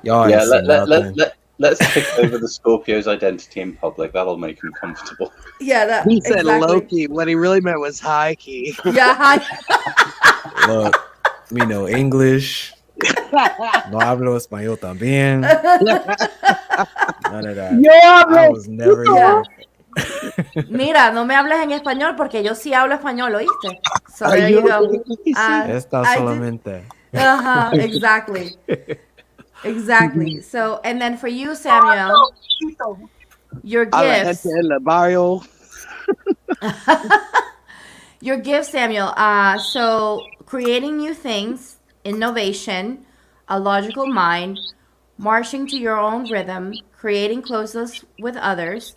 [SPEAKER 5] Y'all ain't seen nothing.
[SPEAKER 7] Let's pick over the Scorpio's identity in public. That'll make him comfortable.
[SPEAKER 3] Yeah,
[SPEAKER 2] He said
[SPEAKER 3] exactly.
[SPEAKER 2] low key. What he really meant was high key.
[SPEAKER 3] Yeah, hi.
[SPEAKER 5] Look, we know English. No hablo español también. None of that. I was never
[SPEAKER 3] Yeah.
[SPEAKER 5] here.
[SPEAKER 3] Mira, no me hables en español porque yo sí hablo español, ¿oíste? So there you go.
[SPEAKER 5] Esta
[SPEAKER 3] I did-
[SPEAKER 5] solamente.
[SPEAKER 3] Exactly. Exactly. So, and then for you, Samuel, your
[SPEAKER 2] A la
[SPEAKER 3] gifts.
[SPEAKER 2] gente en el barrio.
[SPEAKER 3] Your gifts, Samuel. So creating new things, innovation, a logical mind, marching to your own rhythm, creating closeness with others,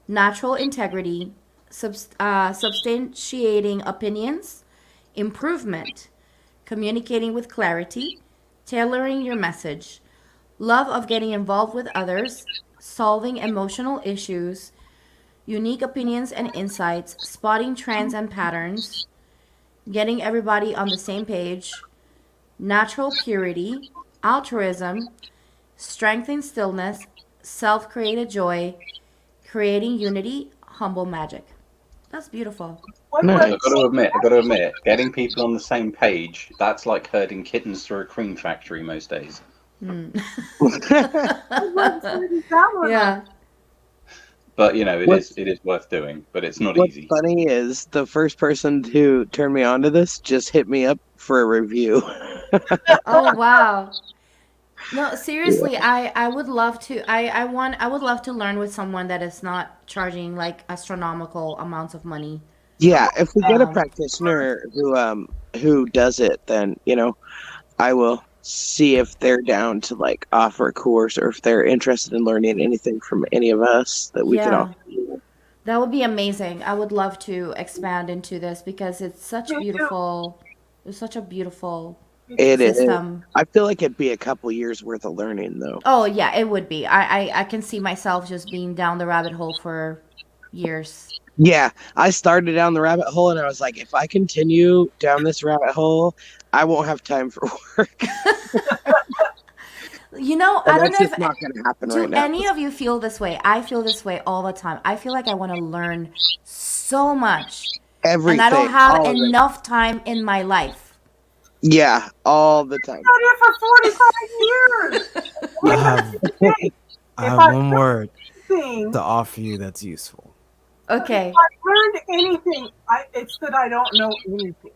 [SPEAKER 3] natural integrity, substantiating opinions, improvement, communicating with clarity, tailoring your message, love of getting involved with others, solving emotional issues, unique opinions and insights, spotting trends and patterns, getting everybody on the same page, natural purity, altruism, strength in stillness, self-created joy, creating unity, humble magic. That's beautiful.
[SPEAKER 7] I've got to admit, getting people on the same page, that's like herding kittens through a cream factory most days.
[SPEAKER 3] Yeah.
[SPEAKER 7] But it is worth doing, but it's not
[SPEAKER 2] What's
[SPEAKER 7] easy.
[SPEAKER 2] funny is the first person who turned me on to this just hit me up for a review.
[SPEAKER 3] Oh wow. No, seriously, I would love to. I would love to learn with someone that is not charging like astronomical amounts of money.
[SPEAKER 2] Yeah, if we get a
[SPEAKER 3] Um,
[SPEAKER 2] practitioner who does it, then I will see if they're down to like offer a course or if they're interested in learning anything from any of us that we could
[SPEAKER 3] Yeah.
[SPEAKER 2] offer.
[SPEAKER 3] That would be amazing. I would love to expand into this because it's such beautiful. It's such a beautiful
[SPEAKER 2] It is.
[SPEAKER 3] system.
[SPEAKER 2] I feel like it'd be a couple years worth of learning though.
[SPEAKER 3] Oh yeah, it would be. I can see myself just being down the rabbit hole for years.
[SPEAKER 2] Yeah, I started down the rabbit hole and I was like, if I continue down this rabbit hole, I won't have time for work.
[SPEAKER 3] You know,
[SPEAKER 2] And
[SPEAKER 3] I don't
[SPEAKER 2] that's
[SPEAKER 3] know
[SPEAKER 2] just
[SPEAKER 3] if
[SPEAKER 2] not going to happen
[SPEAKER 3] do
[SPEAKER 2] right now.
[SPEAKER 3] any of you feel this way. I feel this way all the time. I feel like I want to learn so much,
[SPEAKER 2] Everything.
[SPEAKER 3] and I don't have
[SPEAKER 2] all of it.
[SPEAKER 3] enough time in my life.
[SPEAKER 2] Yeah, all the time.
[SPEAKER 1] Been here for 45 years.
[SPEAKER 5] I have one word to offer you that's useful.
[SPEAKER 3] Okay.
[SPEAKER 1] If I learned anything, it's that I don't know anything.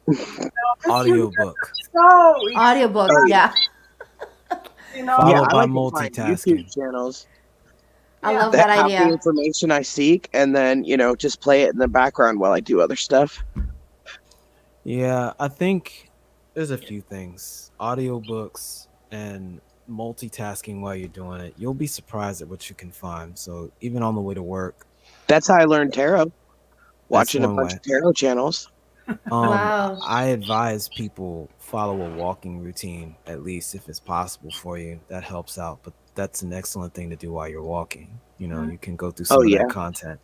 [SPEAKER 1] This
[SPEAKER 5] Audiobook.
[SPEAKER 1] so
[SPEAKER 3] Audiobook, yeah.
[SPEAKER 1] you know,
[SPEAKER 5] Followed
[SPEAKER 2] I
[SPEAKER 5] by
[SPEAKER 2] like to find
[SPEAKER 5] multitasking.
[SPEAKER 2] YouTube channels
[SPEAKER 3] I love
[SPEAKER 2] that
[SPEAKER 3] that
[SPEAKER 2] have the
[SPEAKER 3] idea.
[SPEAKER 2] information I seek, and then just play it in the background while I do other stuff.
[SPEAKER 5] Yeah, I think there's a few things. Audiobooks and multitasking while you're doing it. You'll be surprised at what you can find. So even on the way to work,
[SPEAKER 2] That's how I learned tarot,
[SPEAKER 5] that's
[SPEAKER 2] watching a
[SPEAKER 5] one
[SPEAKER 2] bunch
[SPEAKER 5] way.
[SPEAKER 2] of tarot channels.
[SPEAKER 3] Wow.
[SPEAKER 5] I advise people follow a walking routine, at least if it's possible for you. That helps out. But that's an excellent thing to do while you're walking. You can go through some
[SPEAKER 2] Oh
[SPEAKER 5] of
[SPEAKER 2] yeah,
[SPEAKER 5] that content.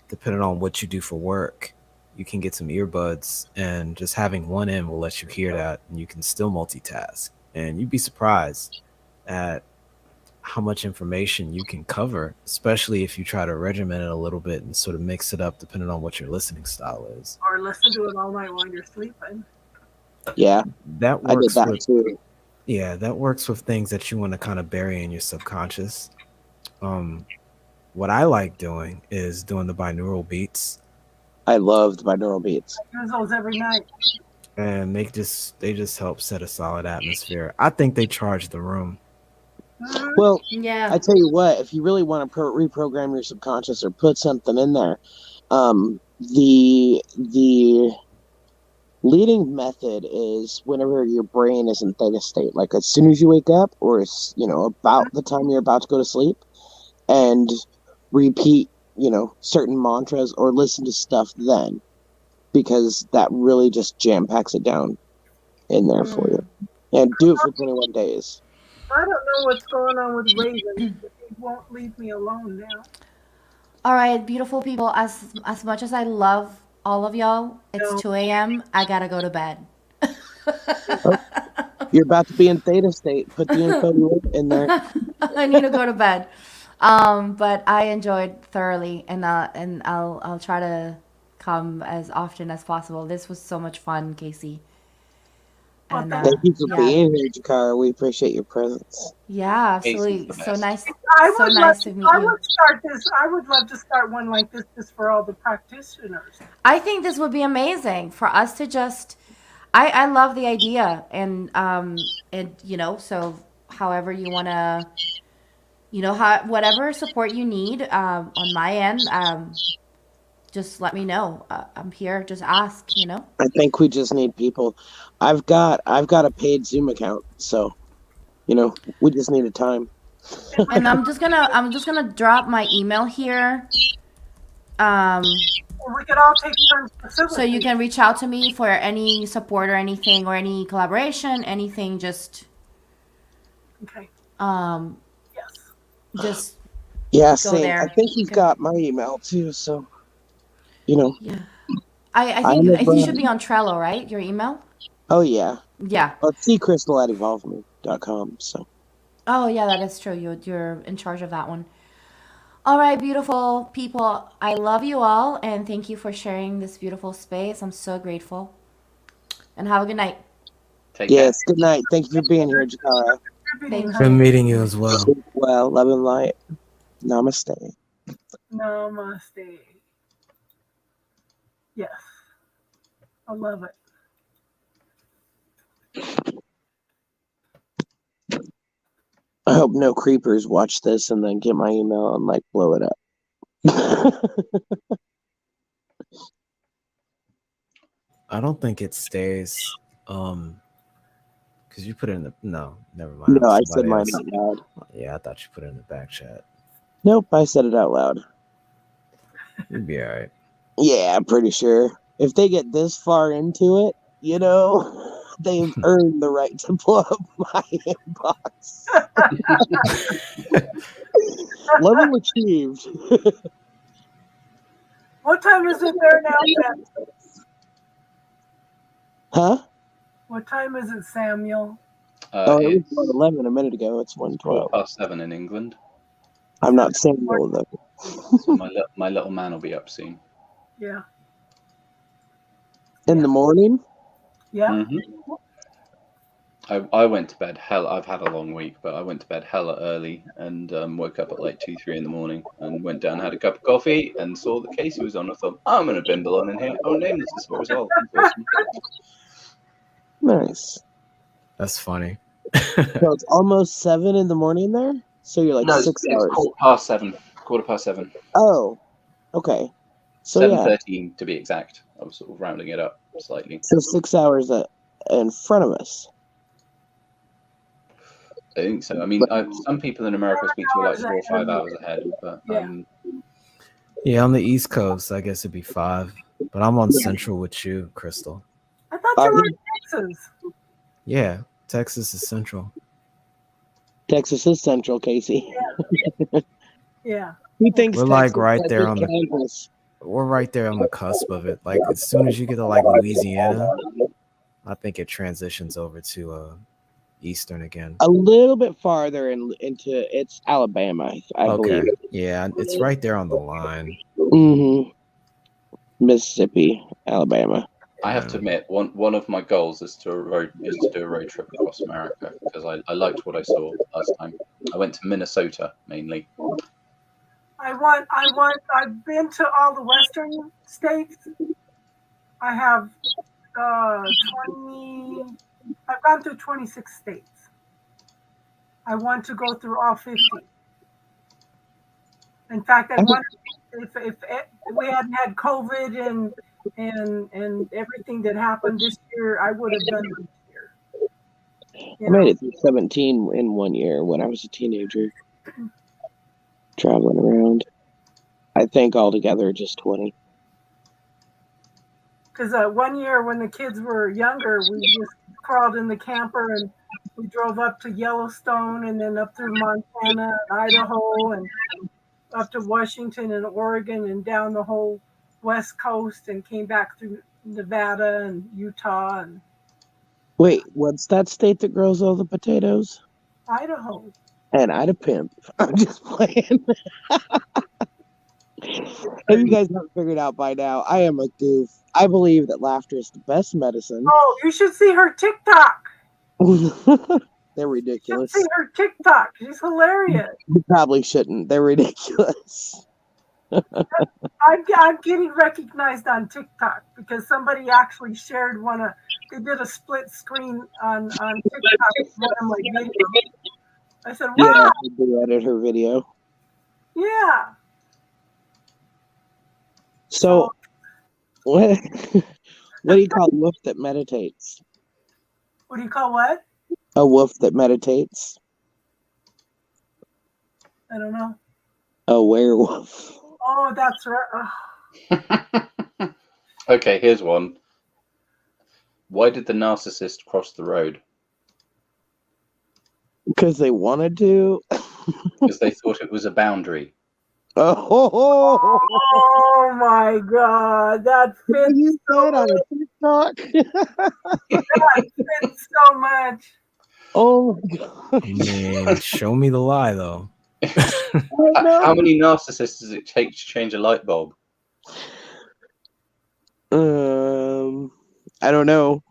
[SPEAKER 5] Depending on what you do for work, you can get some earbuds, and just having one in will let you hear that, and you can still multitask. And you'd be surprised at how much information you can cover, especially if you try to regiment it a little bit and sort of mix it up depending on what your listening style is.
[SPEAKER 1] or listen to it all night while you're sleeping.
[SPEAKER 2] yeah.
[SPEAKER 5] That
[SPEAKER 2] I did
[SPEAKER 5] works
[SPEAKER 2] that
[SPEAKER 5] with
[SPEAKER 2] too.
[SPEAKER 5] that works with things that you want to kind of bury in your subconscious. What I like doing is doing the binaural beats,
[SPEAKER 2] I loved binaural beats.
[SPEAKER 1] I use those every night.
[SPEAKER 5] and they just help set a solid atmosphere. I think they charge the room.
[SPEAKER 2] Well,
[SPEAKER 3] Yeah.
[SPEAKER 2] I tell you what, if you really want to reprogram your subconscious or put something in there, the leading method is whenever your brain is in theta state, like as soon as you wake up, or about the time you're about to go to sleep, and repeat certain mantras or listen to stuff then, because that really just jam packs it down in there for you. And do it for 21 days.
[SPEAKER 1] I don't know what's going on with Raven. He won't leave me alone now.
[SPEAKER 3] All right, beautiful people. As much as I love all of y'all, it's 2 a.m. I gotta go to bed.
[SPEAKER 2] You're about to be in theta state. Put the info in there.
[SPEAKER 3] I need to go to bed. But I enjoyed thoroughly, and I'll try to come as often as possible. This was so much fun, Casey. And
[SPEAKER 2] Thank you for
[SPEAKER 3] yeah,
[SPEAKER 2] being here, Jakara. We appreciate your presence.
[SPEAKER 3] yeah,
[SPEAKER 7] Casey's
[SPEAKER 3] absolutely.
[SPEAKER 7] the
[SPEAKER 3] So
[SPEAKER 7] best.
[SPEAKER 3] nice,
[SPEAKER 1] I
[SPEAKER 3] so
[SPEAKER 1] would
[SPEAKER 3] nice to
[SPEAKER 1] love,
[SPEAKER 3] meet
[SPEAKER 1] I
[SPEAKER 3] you.
[SPEAKER 1] would start this. I would love to start one like this just for all the practitioners.
[SPEAKER 3] I think this would be amazing for us to just. I love the idea, and so however you wanna, whatever support you need on my end, just let me know. I'm here. Just ask.
[SPEAKER 2] I think we just need people. I've got a paid Zoom account, so we just need a time.
[SPEAKER 3] And I'm just gonna drop my email here.
[SPEAKER 1] Or we could all take turns
[SPEAKER 3] So you
[SPEAKER 1] facilitating.
[SPEAKER 3] can reach out to me for any support or anything, or any collaboration, anything. Just
[SPEAKER 1] Okay. Yes.
[SPEAKER 3] just
[SPEAKER 2] Yeah,
[SPEAKER 3] go
[SPEAKER 2] same.
[SPEAKER 3] there.
[SPEAKER 2] I think you've
[SPEAKER 3] Okay.
[SPEAKER 2] got my email too, so
[SPEAKER 3] Yeah. I
[SPEAKER 2] I'm
[SPEAKER 3] think
[SPEAKER 2] a
[SPEAKER 3] it
[SPEAKER 2] brand-
[SPEAKER 3] should be on Trello, right? Your email?
[SPEAKER 2] Oh yeah.
[SPEAKER 3] Yeah.
[SPEAKER 2] See Crystal at evolveme.com. So
[SPEAKER 3] Oh yeah, that is true. You're in charge of that one. All right, beautiful people. I love you all, and thank you for sharing this beautiful space. I'm so grateful. And have a good night.
[SPEAKER 8] Take care.
[SPEAKER 2] yes, good night. Thank you for being here, Jakara.
[SPEAKER 3] Thank
[SPEAKER 5] Good meeting you as well.
[SPEAKER 2] Well, love and light. Namaste.
[SPEAKER 1] Namaste. Yes. I love it.
[SPEAKER 2] I hope no creepers watch this and then get my email and blow it up.
[SPEAKER 5] I don't think it stays. Because you put it in the never mind.
[SPEAKER 2] No, I said
[SPEAKER 5] Somebody
[SPEAKER 2] mine
[SPEAKER 5] else.
[SPEAKER 2] out loud.
[SPEAKER 5] Yeah, I thought you put it in the back chat.
[SPEAKER 2] Nope, I said it out loud.
[SPEAKER 5] You'd be all right.
[SPEAKER 2] Yeah, I'm pretty sure. If they get this far into it, they've earned the right to blow up my inbox. Level achieved.
[SPEAKER 1] What time is it there now, Sam?
[SPEAKER 2] Huh?
[SPEAKER 1] What time is it, Samuel?
[SPEAKER 2] It
[SPEAKER 8] It's
[SPEAKER 2] was 1:11 a minute ago. It's 1:12.
[SPEAKER 8] 7:15 in England.
[SPEAKER 2] I'm not Samuel though.
[SPEAKER 8] So my little man will be up soon.
[SPEAKER 1] Yeah.
[SPEAKER 2] In the morning?
[SPEAKER 1] Yeah.
[SPEAKER 8] Mhm. I went to bed hell. I've had a long week, but I went to bed hella early and woke up at like 2, 3 in the morning and went down, had a cup of coffee, and saw that Casey was on. I thought, I'm gonna bimble on in here. Oh, name this is as well. Awesome.
[SPEAKER 2] Nice.
[SPEAKER 5] That's funny.
[SPEAKER 2] So it's almost 7 in the morning there. So you're like
[SPEAKER 8] No,
[SPEAKER 2] 6
[SPEAKER 8] it's
[SPEAKER 2] hours.
[SPEAKER 8] quarter past 7.
[SPEAKER 2] Oh, okay. So
[SPEAKER 8] 7:13 to be exact. I was sort of rounding it up slightly.
[SPEAKER 2] So 6 hours in front of us.
[SPEAKER 8] I think so. I mean, some people in America speak to like 4 or 5 hours ahead, but
[SPEAKER 5] Yeah, on the East Coast, I guess it'd be 5. But I'm on Central with you, Crystal.
[SPEAKER 1] I thought you were in Texas.
[SPEAKER 5] Yeah, Texas is Central.
[SPEAKER 2] Texas is Central, Casey.
[SPEAKER 1] Yeah.
[SPEAKER 2] He thinks
[SPEAKER 5] We're
[SPEAKER 2] Texas
[SPEAKER 5] like right
[SPEAKER 2] is
[SPEAKER 5] there on the.
[SPEAKER 2] Kansas.
[SPEAKER 5] We're right there on the cusp of it. Like as soon as you get to like Louisiana, I think it transitions over to Eastern again.
[SPEAKER 2] A little bit farther into it's Alabama, I believe.
[SPEAKER 5] Yeah, it's right there on the line.
[SPEAKER 2] Mm-hmm. Mississippi, Alabama.
[SPEAKER 8] I have to admit, one of my goals is to do a road trip across America because I liked what I saw last time. I went to Minnesota mainly.
[SPEAKER 1] I've been to all the western states. I have 20. I've gone through 26 states. I want to go through all 50. In fact, I wonder if we hadn't had COVID and everything that happened this year, I would have done it this year.
[SPEAKER 2] I made it through 17 in 1 year when I was a teenager, traveling around. I think altogether just 20.
[SPEAKER 1] Because 1 year when the kids were younger, we just crawled in the camper and we drove up to Yellowstone and then up through Montana and Idaho and up to Washington and Oregon and down the whole West Coast and came back through Nevada and Utah and
[SPEAKER 2] Wait, what's that state that grows all the potatoes?
[SPEAKER 1] Idaho.
[SPEAKER 2] And I'd pimp. I'm just playing. If you guys haven't figured out by now, I am a goof. I believe that laughter is the best medicine.
[SPEAKER 1] Oh, you should see her TikTok.
[SPEAKER 2] They're ridiculous.
[SPEAKER 1] You should see her TikTok. She's hilarious.
[SPEAKER 2] You probably shouldn't. They're ridiculous.
[SPEAKER 1] I'm getting recognized on TikTok because somebody actually shared they did a split screen on TikTok with one of my videos. I said, wow.
[SPEAKER 2] Yeah, I did edit her video.
[SPEAKER 1] Yeah.
[SPEAKER 2] So, what do you call a wolf that meditates?
[SPEAKER 1] What do you call what?
[SPEAKER 2] A wolf that meditates?
[SPEAKER 1] I don't know.
[SPEAKER 2] A werewolf.
[SPEAKER 1] Oh, that's right.
[SPEAKER 8] Okay, here's one. Why did the narcissist cross the road?
[SPEAKER 2] Because they wanted to.
[SPEAKER 8] Because they thought it was a boundary.
[SPEAKER 1] Oh my God, that fits.
[SPEAKER 2] You said on a TikTok.
[SPEAKER 1] That fits so much.
[SPEAKER 2] Oh my God.
[SPEAKER 5] Man, show me the lie though.
[SPEAKER 8] How many narcissists does it take to change a light bulb?
[SPEAKER 2] I don't know.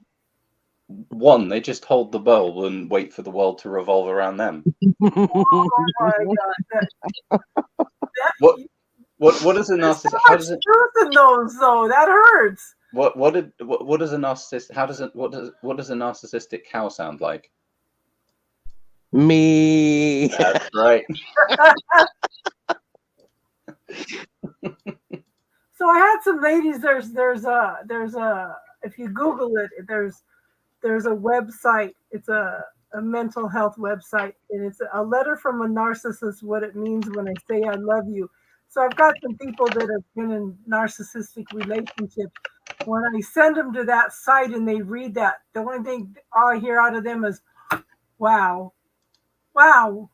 [SPEAKER 8] One, they just hold the bulb and wait for the world to revolve around them.
[SPEAKER 1] Oh my God.
[SPEAKER 8] What is a narcissist? How does it?
[SPEAKER 1] Truth in those though, that hurts.
[SPEAKER 8] What is a narcissist? What does a narcissistic cow sound like?
[SPEAKER 2] Me.
[SPEAKER 8] That's right.
[SPEAKER 1] So I had some ladies. There's a if you Google it, there's a website. It's a mental health website, and it's a letter from a narcissist. What it means when I say I love you. So I've got some people that have been in narcissistic relationships. When I send them to that site and they read that, the only thing I hear out of them is, "Wow, wow,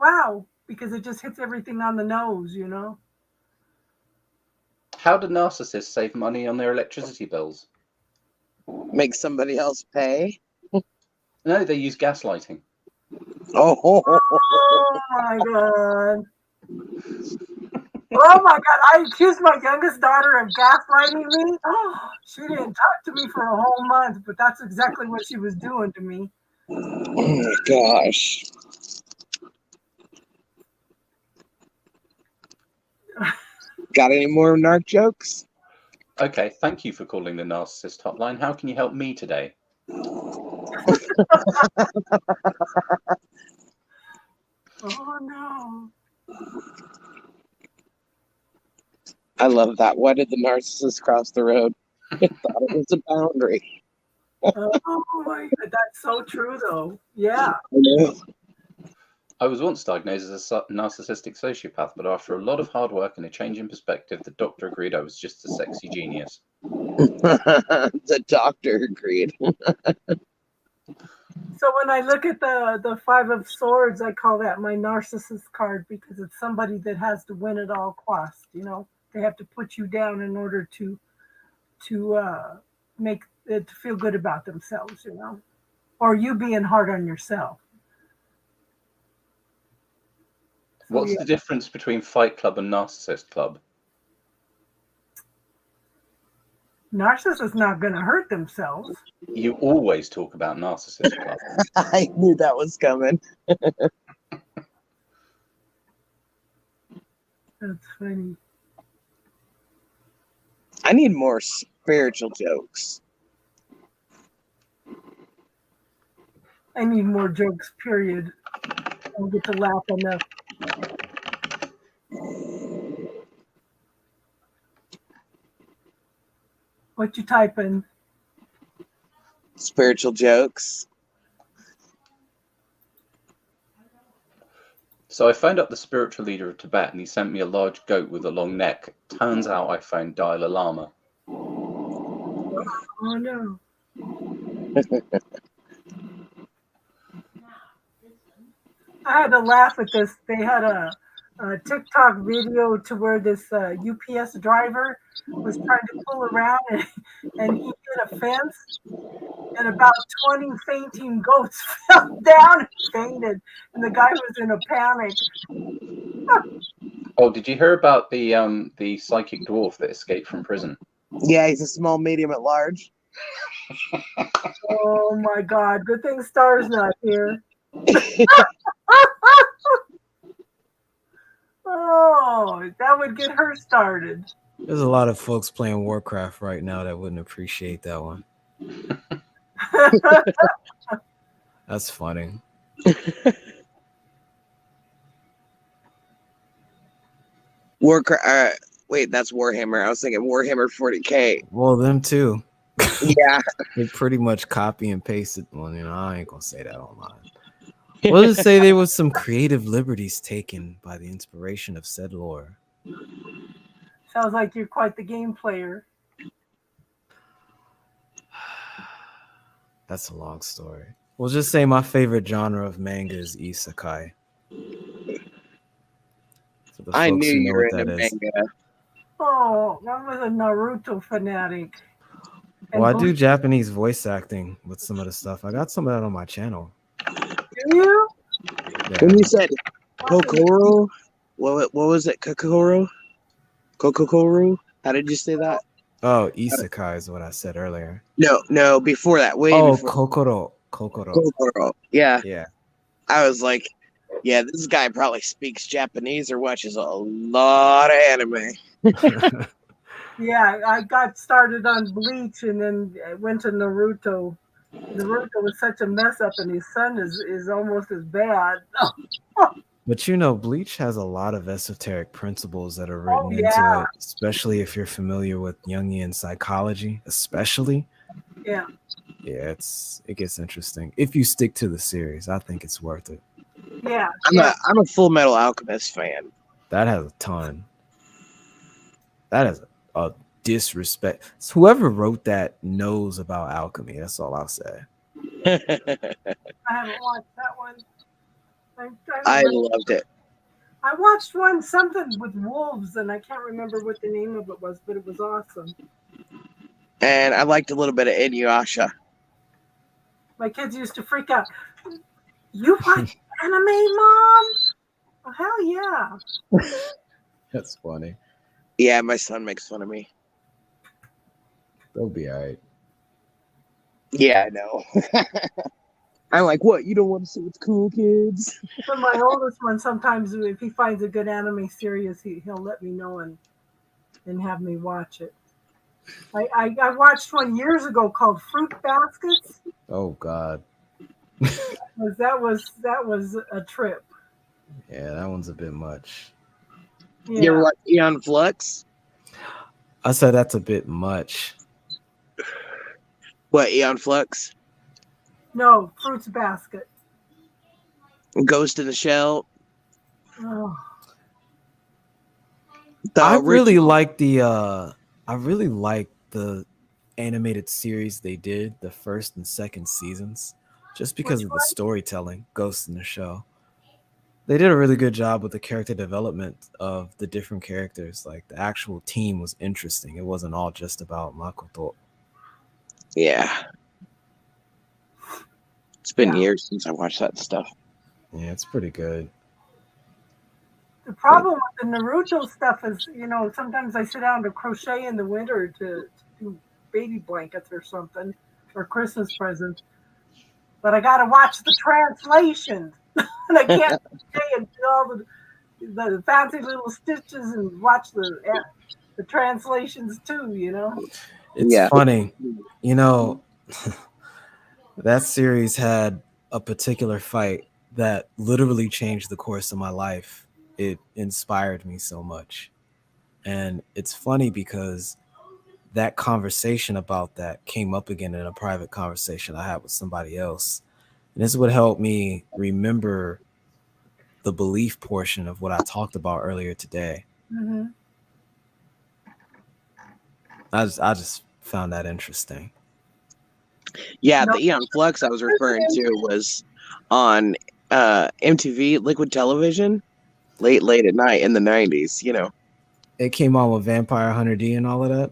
[SPEAKER 1] wow," because it just hits everything on the nose, you know.
[SPEAKER 8] How do narcissists save money on their electricity bills?
[SPEAKER 2] Make somebody else pay?
[SPEAKER 8] No, they use gaslighting.
[SPEAKER 2] Oh
[SPEAKER 1] my God. Oh my God. I accused my youngest daughter of gaslighting me. Oh, she didn't talk to me for a whole month, but that's exactly what she was doing to me.
[SPEAKER 2] Oh my gosh. Got any more narc jokes?
[SPEAKER 8] Okay, thank you for calling the Narcissist Hotline. How can you help me today?
[SPEAKER 1] Oh no.
[SPEAKER 2] I love that. Why did the narcissist cross the road? It thought it was a boundary.
[SPEAKER 1] Oh my God, that's so true though. Yeah.
[SPEAKER 2] I know.
[SPEAKER 8] I was once diagnosed as a narcissistic sociopath, but after a lot of hard work and a change in perspective, the doctor agreed I was just a sexy genius.
[SPEAKER 2] The doctor agreed.
[SPEAKER 1] So when I look at the Five of Swords, I call that my narcissist card because it's somebody that has to win at all costs. You know, they have to put you down in order to make it to feel good about themselves. You know, or you being hard on yourself. So,
[SPEAKER 8] What's
[SPEAKER 1] yeah.
[SPEAKER 8] the difference between Fight Club and Narcissist Club?
[SPEAKER 1] Narcissists not going to hurt themselves.
[SPEAKER 8] You always talk about Narcissist Club.
[SPEAKER 2] I knew that was coming.
[SPEAKER 1] That's funny.
[SPEAKER 2] I need more spiritual jokes.
[SPEAKER 1] I need more jokes. Period. I don't get to laugh enough. What you typing?
[SPEAKER 2] Spiritual jokes.
[SPEAKER 8] So I phoned up the spiritual leader of Tibet and he sent me a large goat with a long neck. Turns out I found Dalai Lama.
[SPEAKER 1] Oh no. I had to laugh at this. They had a TikTok video to where this UPS driver was trying to pull around and he hit a fence and about 20 fainting goats fell down and fainted and the guy was in a panic.
[SPEAKER 8] Oh, did you hear about the psychic dwarf that escaped from prison?
[SPEAKER 2] Yeah, he's a small, medium at large.
[SPEAKER 1] Oh my God. Good thing Star's not here. Oh, that would get her started.
[SPEAKER 5] There's a lot of folks playing Warcraft right now that wouldn't appreciate that one. That's funny.
[SPEAKER 2] Warcraft. Wait, that's Warhammer. I was thinking Warhammer 40K.
[SPEAKER 5] Well, them too.
[SPEAKER 2] Yeah.
[SPEAKER 5] They pretty much copy and paste it. Well, I ain't gonna say that online. We'll just say there was some creative liberties taken by the inspiration of said lore.
[SPEAKER 1] Sounds like you're quite the game player.
[SPEAKER 5] That's a long story. We'll just say my favorite genre of manga is isekai. For the
[SPEAKER 2] I
[SPEAKER 5] folks
[SPEAKER 2] knew
[SPEAKER 5] who know
[SPEAKER 2] you were
[SPEAKER 5] what
[SPEAKER 2] into
[SPEAKER 5] that is.
[SPEAKER 2] manga.
[SPEAKER 1] Oh, I was a Naruto fanatic. And
[SPEAKER 5] Well, I do Japanese voice acting with some of the stuff. I got some of that on my channel.
[SPEAKER 1] Do you?
[SPEAKER 5] Yeah.
[SPEAKER 2] When you said Kokoro, what was it? Kokoro? Kokoro? How did you say that?
[SPEAKER 5] Oh, isekai is what I said earlier.
[SPEAKER 2] No, before that. Way
[SPEAKER 5] Oh,
[SPEAKER 2] before.
[SPEAKER 5] Kokoro.
[SPEAKER 2] Kokoro. Yeah.
[SPEAKER 5] Yeah.
[SPEAKER 2] I was like, yeah, this guy probably speaks Japanese or watches a lot of anime.
[SPEAKER 1] Yeah, I got started on Bleach and then went to Naruto. Naruto was such a mess up, and his son is almost as bad.
[SPEAKER 5] But Bleach has a lot of esoteric principles that are written into it, especially if you're familiar with Jungian psychology, especially.
[SPEAKER 1] Yeah.
[SPEAKER 5] Yeah, it gets interesting. If you stick to the series, I think it's worth it.
[SPEAKER 1] Yeah.
[SPEAKER 2] I'm a Full Metal Alchemist fan.
[SPEAKER 5] That has a ton. That is a disrespect. So whoever wrote that knows about alchemy. That's all I'll say.
[SPEAKER 1] I haven't watched that one.
[SPEAKER 2] I loved it.
[SPEAKER 1] I watched something with wolves, and I can't remember what the name of it was, but it was awesome.
[SPEAKER 2] And I liked a little bit of Inuyasha.
[SPEAKER 1] My kids used to freak out. You watch anime, Mom? Oh, hell yeah.
[SPEAKER 5] That's funny.
[SPEAKER 2] Yeah, my son makes fun of me.
[SPEAKER 5] They'll be all right.
[SPEAKER 2] Yeah, I know. I'm like, what? You don't want to see what's cool, kids?
[SPEAKER 1] But my oldest one, sometimes if he finds a good anime series, he'll let me know and have me watch it. I watched one years ago called Fruit Baskets.
[SPEAKER 5] Oh God.
[SPEAKER 1] That was a trip.
[SPEAKER 5] Yeah, that one's a bit much.
[SPEAKER 1] Yeah.
[SPEAKER 2] You ever watch Eon Flux?
[SPEAKER 5] I said that's a bit much.
[SPEAKER 2] What, Eon Flux?
[SPEAKER 1] No, Fruits Basket.
[SPEAKER 2] Ghost in the Shell?
[SPEAKER 1] Oh,
[SPEAKER 5] I really like the animated series they did, the first and second seasons, just because of the storytelling. Ghost in the Shell. They did a really good job with the character development of the different characters. Like the actual team was interesting. It wasn't all just about Makoto.
[SPEAKER 2] Yeah. It's been years since I watched that stuff.
[SPEAKER 5] Yeah, it's pretty good.
[SPEAKER 1] the problem with the Naruto stuff is, sometimes I sit down to crochet in the winter to do baby blankets or something or Christmas presents, but I got to watch the translations, and I can't stay and do all the fancy little stitches and watch the translations too.
[SPEAKER 5] It's funny, that series had a particular fight that literally changed the course of my life. It inspired me so much. And it's funny because that conversation about that came up again in a private conversation I had with somebody else. And this would help me remember the belief portion of what I talked about earlier today.
[SPEAKER 1] Mm-hmm.
[SPEAKER 5] I just found that interesting.
[SPEAKER 2] Yeah, the Eon Flux I was referring to was on MTV Liquid Television late at night in the 90s,
[SPEAKER 5] It came on with Vampire Hunter D and all of that?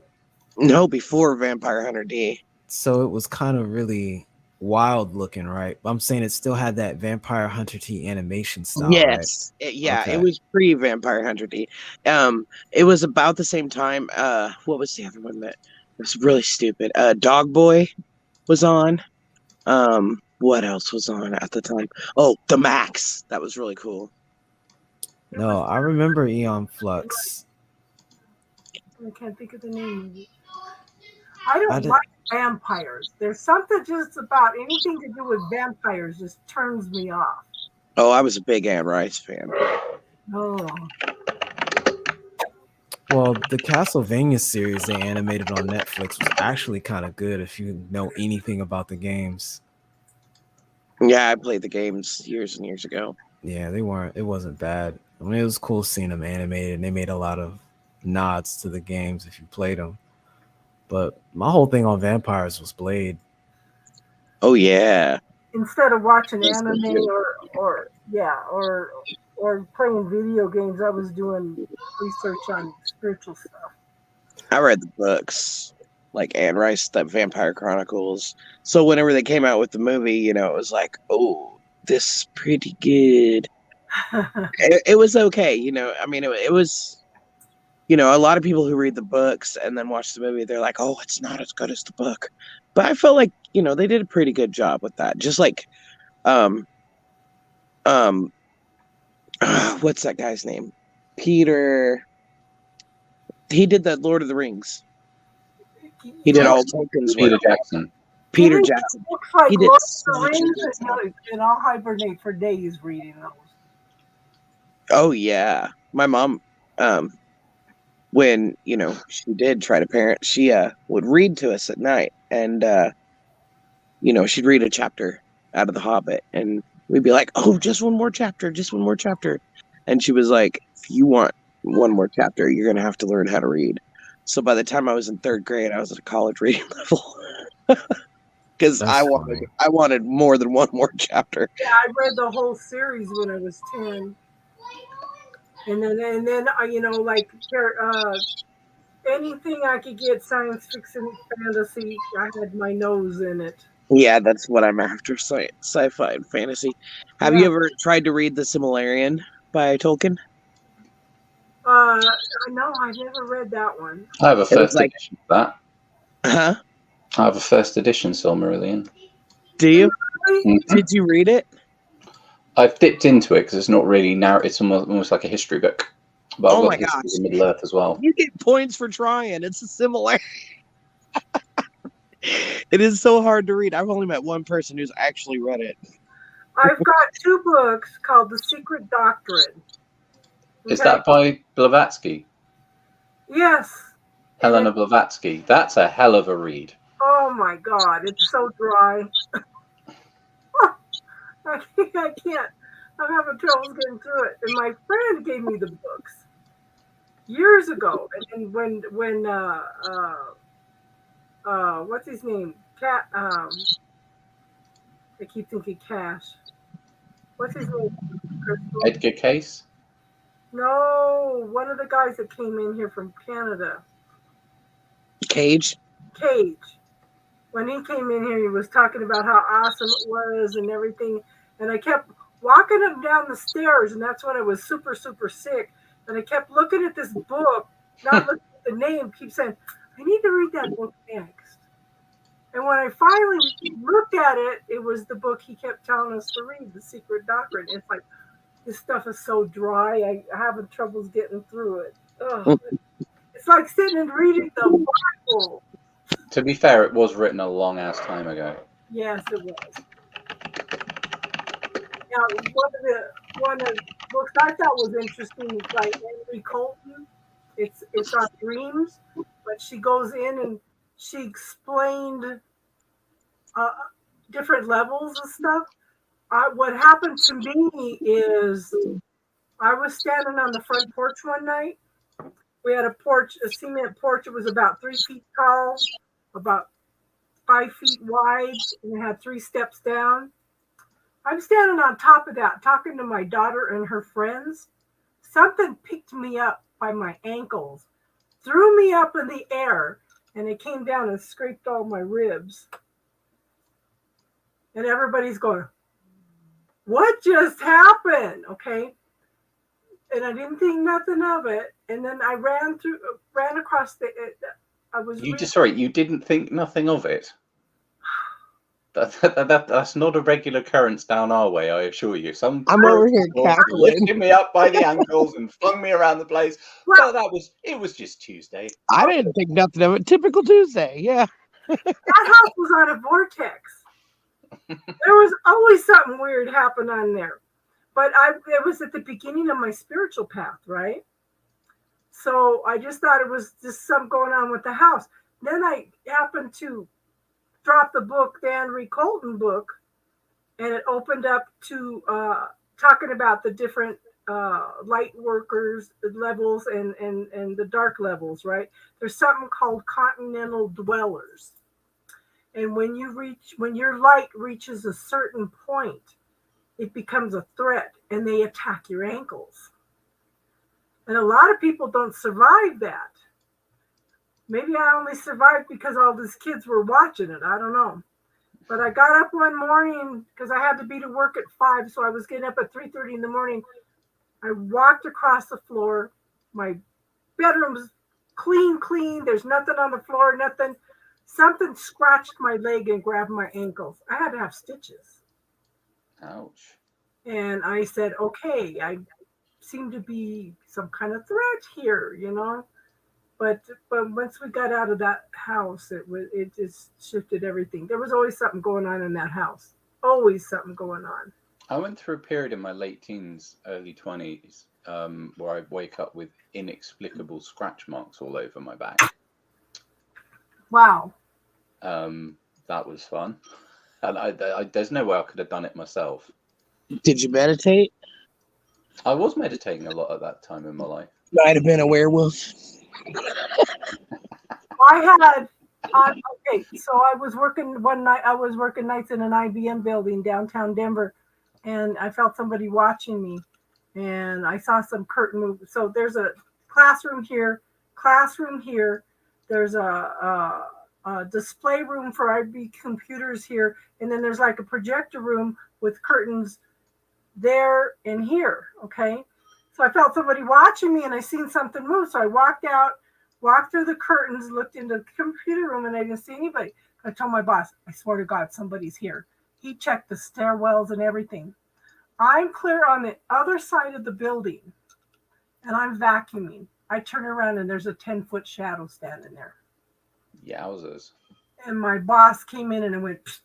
[SPEAKER 2] No, before Vampire Hunter D.
[SPEAKER 5] So it was kind of really wild looking, right? I'm saying it still had that Vampire Hunter D animation style,
[SPEAKER 2] yes.
[SPEAKER 5] right?
[SPEAKER 2] It was pre-Vampire Hunter D. It was about the same time. What was the other one that was really stupid? Dog Boy was on. What else was on at the time? Oh, The Max. That was really cool.
[SPEAKER 5] No, I remember Eon Flux.
[SPEAKER 1] I can't think of the name of it. I don't like vampires. There's something just about anything to do with vampires just turns me off.
[SPEAKER 2] Oh, I was a big Anne Rice fan.
[SPEAKER 1] Oh.
[SPEAKER 5] Well, the Castlevania series they animated on Netflix was actually kind of good if you know anything about the games.
[SPEAKER 2] Yeah, I played the games years and years ago.
[SPEAKER 5] Yeah, it wasn't bad. I mean, it was cool seeing them animated, and they made a lot of nods to the games if you played them. But my whole thing on vampires was Blade.
[SPEAKER 2] Oh yeah.
[SPEAKER 1] Instead of watching anime or playing video games, I was doing research on spiritual stuff.
[SPEAKER 2] I read the books, like Anne Rice, the Vampire Chronicles. So whenever they came out with the movie, it was like, oh, this is pretty good. It was okay, I mean, it was, a lot of people who read the books and then watch the movie, they're like, oh, it's not as good as the book. But I felt like, they did a pretty good job with that. Just like, what's that guy's name? Peter. He did the Lord of the Rings. He did all Tolkien's
[SPEAKER 7] Peter Jackson.
[SPEAKER 2] Peter Jackson.
[SPEAKER 1] Looks like
[SPEAKER 2] He did
[SPEAKER 1] Lord of the Rings, and I'll hibernate for days reading those.
[SPEAKER 2] Oh yeah, my mom, when she did try to parent, she would read to us at night, and she'd read a chapter out of The Hobbit, and we'd be like, "Oh, just one more chapter, and she was like, "If you want one more chapter, you're gonna have to learn how to read." So by the time I was in 3rd grade, I was at a college reading level. Because I wanted more than one more chapter.
[SPEAKER 1] Yeah, I read the whole series when I was 10. And then like anything I could get science fiction, fantasy, I had my nose in it.
[SPEAKER 2] Yeah, that's what I'm after, sci-fi and fantasy. Have you ever tried to read The Silmarillion by Tolkien?
[SPEAKER 1] No, I've never read that one.
[SPEAKER 7] I have a first edition of that.
[SPEAKER 2] Huh?
[SPEAKER 7] I have a first edition Silmarillion.
[SPEAKER 2] Do you?
[SPEAKER 1] Really?
[SPEAKER 2] Did you read it?
[SPEAKER 8] I've dipped into it because it's not really narrow. It's almost like a history book. But I've
[SPEAKER 2] Oh
[SPEAKER 8] got
[SPEAKER 2] my
[SPEAKER 8] the history
[SPEAKER 2] gosh.
[SPEAKER 8] of Middle Earth as well.
[SPEAKER 2] You get points for trying. It's a similar. It is so hard to read. I've only met one person who's actually read it.
[SPEAKER 1] I've got 2 books called The Secret Doctrine.
[SPEAKER 8] Is
[SPEAKER 1] Okay?
[SPEAKER 8] that by Blavatsky?
[SPEAKER 1] Yes.
[SPEAKER 8] Helena Blavatsky. That's a hell of a read.
[SPEAKER 1] Oh my God, it's so dry. I can't. I'm having trouble getting through it. And my friend gave me the books years ago. And when what's his name? I keep thinking Cash. What's his name? Crystal?
[SPEAKER 8] Edgar Cayce?
[SPEAKER 1] No, one of the guys that came in here from Canada.
[SPEAKER 2] Cage.
[SPEAKER 1] Cage. When he came in here, he was talking about how awesome it was and everything. And I kept walking him down the stairs, and that's when I was super, super sick. And I kept looking at this book, not looking at the name, keep saying, I need to read that book next. And when I finally looked at it, it was the book he kept telling us to read, The Secret Doctrine. It's like, this stuff is so dry. I having troubles getting through it. Ugh. It's like sitting and reading the Bible.
[SPEAKER 8] To be fair, it was written a long ass time ago.
[SPEAKER 1] Yes, it was. Now, one of the books I thought was interesting is by Henry Colton. It's on dreams, but she goes in and she explained different levels of stuff. What happened to me is I was standing on the front porch one night. We had a porch, a cement porch. It was about 3 feet tall, about 5 feet wide, and it had 3 steps down. I'm standing on top of that, talking to my daughter and her friends. Something picked me up by my ankles, threw me up in the air, and it came down and scraped all my ribs. And everybody's going, what just happened? Okay. And I didn't think nothing of it. And then I ran across
[SPEAKER 8] You didn't think nothing of it? That's not a regular occurrence down our way, I assure you.
[SPEAKER 2] I'm over here cackling.
[SPEAKER 8] Lifted me up by the ankles and flung me around the place. Well, it was just Tuesday.
[SPEAKER 2] I didn't think nothing of it. Typical Tuesday, yeah.
[SPEAKER 1] That house was on a vortex. There was always something weird happen on there. But it was at the beginning of my spiritual path, right? So I just thought it was just something going on with the house. Then I happened to drop the book, the Henry Colton book, and it opened up to talking about the different light workers levels and the dark levels, right? There's something called continental dwellers. And when your light reaches a certain point, it becomes a threat and they attack your ankles. And a lot of people don't survive that. Maybe I only survived because all these kids were watching it. I don't know. But I got up one morning because I had to be to work at 5. So I was getting up at 3:30 in the morning. I walked across the floor. My bedroom's clean. There's nothing on the floor, nothing. Something scratched my leg and grabbed my ankles. I had to have stitches.
[SPEAKER 8] Ouch.
[SPEAKER 1] And I said, okay, I seem to be some kind of threat here, you know. But once we got out of that house, it just shifted everything. There was always something going on in that house. Always something going on.
[SPEAKER 8] I went through a period in my late teens, early 20s, where I'd wake up with inexplicable scratch marks all over my back.
[SPEAKER 1] Wow.
[SPEAKER 8] That was fun. And there's no way I could have done it myself.
[SPEAKER 2] Did you meditate?
[SPEAKER 8] I was meditating a lot at that time in my life.
[SPEAKER 2] Might have been a werewolf.
[SPEAKER 1] Okay, so I was working one night. I was working nights in an IBM building downtown Denver, and I felt somebody watching me, and I saw some curtain move. So there's a classroom here. There's a display room for IB computers here, and then there's like a projector room with curtains there and here. Okay, so I felt somebody watching me, and I seen something move. So I walked out, walked through the curtains, looked into the computer room, and I didn't see anybody. I told my boss, I swear to God, somebody's here. He checked the stairwells and everything. I'm clear on the other side of the building, and I'm vacuuming. I turn around, and there's a 10-foot shadow standing there.
[SPEAKER 8] Yowzers.
[SPEAKER 1] And my boss came in and went, psst.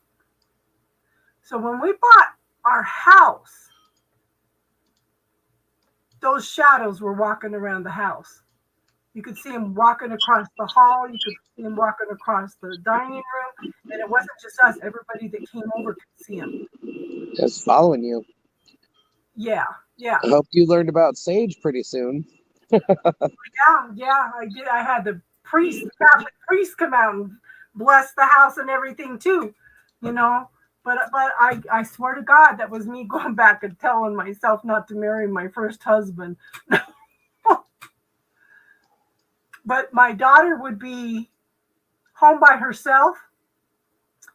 [SPEAKER 1] So when we bought our house, those shadows were walking around the house. You could see them walking across the hall. You could see them walking across the dining room. And it wasn't just us. Everybody that came over could see them.
[SPEAKER 2] Just following you.
[SPEAKER 1] Yeah, yeah.
[SPEAKER 2] I hope you learned about sage pretty soon.
[SPEAKER 1] Yeah, I did. I had the Catholic priest come out and bless the house and everything too, you know. But I swear to God, that was me going back and telling myself not to marry my first husband. But my daughter would be home by herself.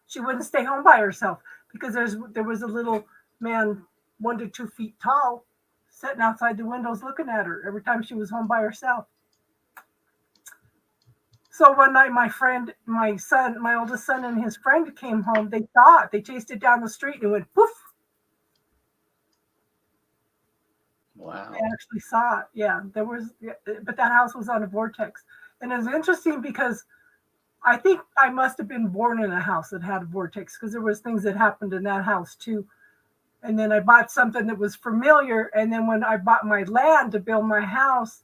[SPEAKER 1] She wouldn't stay home by herself because there was a little man 1 to 2 feet tall sitting outside the windows looking at her every time she was home by herself. So one night my oldest son and his friend came home. They saw it. They chased it down the street and it went poof.
[SPEAKER 8] Wow.
[SPEAKER 1] I actually saw it. Yeah, but that house was on a vortex. And it was interesting because I think I must have been born in a house that had a vortex because there was things that happened in that house too. And then I bought something that was familiar. And then when I bought my land to build my house,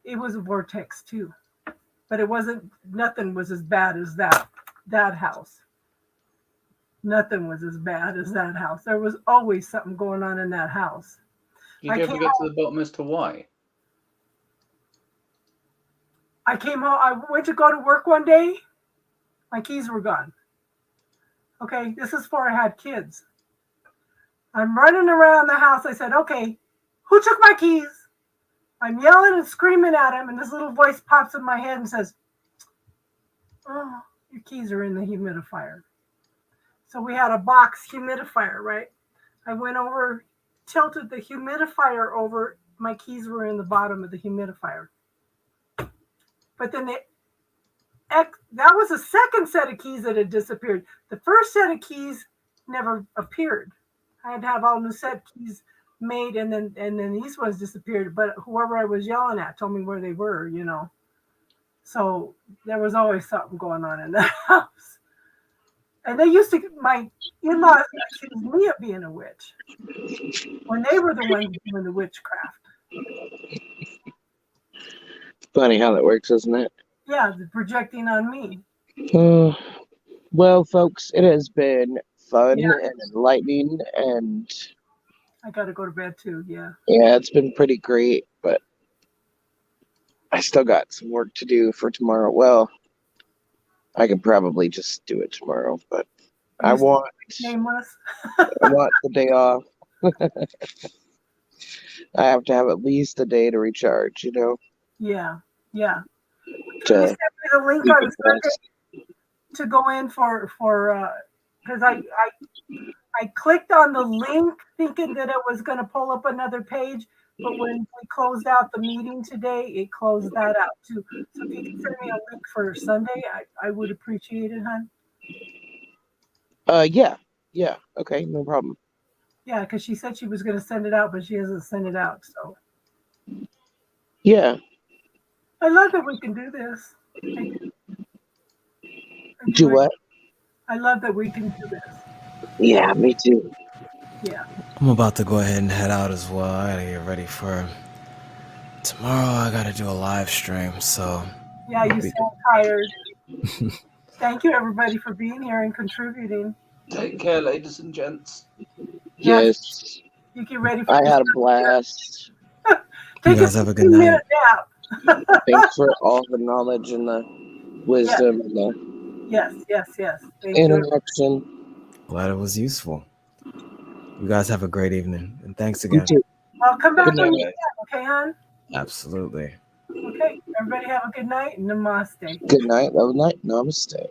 [SPEAKER 1] it was a vortex too. But nothing was as bad as that house. Nothing was as bad as that house. There was always something going on in that house.
[SPEAKER 8] Did you ever get to the bottom as to why?
[SPEAKER 1] I came home. I went to go to work one day. My keys were gone. Okay, this is before I had kids. I'm running around the house. I said, okay, who took my keys? I'm yelling and screaming at him, and this little voice pops in my head and says, oh, your keys are in the humidifier. So we had a box humidifier, right? I went over, tilted the humidifier over. My keys were in the bottom of the humidifier. But then that was a second set of keys that had disappeared. The first set of keys never appeared. I had to have all new set keys made, and then these ones disappeared. But whoever I was yelling at told me where they were, you know. So there was always something going on in that house. And my in-laws accused me of being a witch when they were the ones doing the witchcraft.
[SPEAKER 2] Funny how that works, isn't it?
[SPEAKER 1] Yeah, projecting on me.
[SPEAKER 2] Well, folks, it has been fun
[SPEAKER 1] Yeah.
[SPEAKER 2] and enlightening, and
[SPEAKER 1] I got to go to bed too. Yeah.
[SPEAKER 2] yeah, it's been pretty great, but I still got some work to do for tomorrow. Well, I could probably just do it tomorrow, but I want
[SPEAKER 1] Nameless.
[SPEAKER 2] the day off. I have to have at least a day to recharge, you know.
[SPEAKER 1] Yeah. Yeah.
[SPEAKER 2] To
[SPEAKER 1] Can you send me the link on Sunday to go in for because I clicked on the link thinking that it was going to pull up another page, but when we closed out the meeting today, it closed that out too. So if you can send me a link for Sunday, I would appreciate it, hon.
[SPEAKER 2] yeah, okay, no problem.
[SPEAKER 1] Yeah, because she said she was going to send it out, but she hasn't sent it out. So
[SPEAKER 2] Yeah.
[SPEAKER 1] I love that we can do this.
[SPEAKER 2] Do what?
[SPEAKER 1] I love that we can do this.
[SPEAKER 2] Yeah, me too.
[SPEAKER 1] Yeah.
[SPEAKER 5] I'm about to go ahead and head out as well. I gotta get ready for tomorrow. I gotta do a live stream, so
[SPEAKER 1] Yeah, you sound tired. Thank you, everybody, for being here and contributing.
[SPEAKER 8] Take care, ladies and gents.
[SPEAKER 2] Yes.
[SPEAKER 1] You get ready for
[SPEAKER 2] I
[SPEAKER 1] this.
[SPEAKER 2] had a blast.
[SPEAKER 1] Take
[SPEAKER 5] You guys have a good
[SPEAKER 1] 15-minute
[SPEAKER 5] night.
[SPEAKER 1] nap.
[SPEAKER 2] Thanks for all the knowledge and the wisdom and the
[SPEAKER 1] Yes. Thank you.
[SPEAKER 2] interaction.
[SPEAKER 5] Glad it was useful. You guys have a great evening, and thanks again.
[SPEAKER 2] You too.
[SPEAKER 1] Well, come back
[SPEAKER 2] Good
[SPEAKER 1] when
[SPEAKER 2] night.
[SPEAKER 1] you can, okay, hon?
[SPEAKER 5] Absolutely.
[SPEAKER 1] Okay, everybody have a good night and namaste.
[SPEAKER 2] Good night, love night, namaste.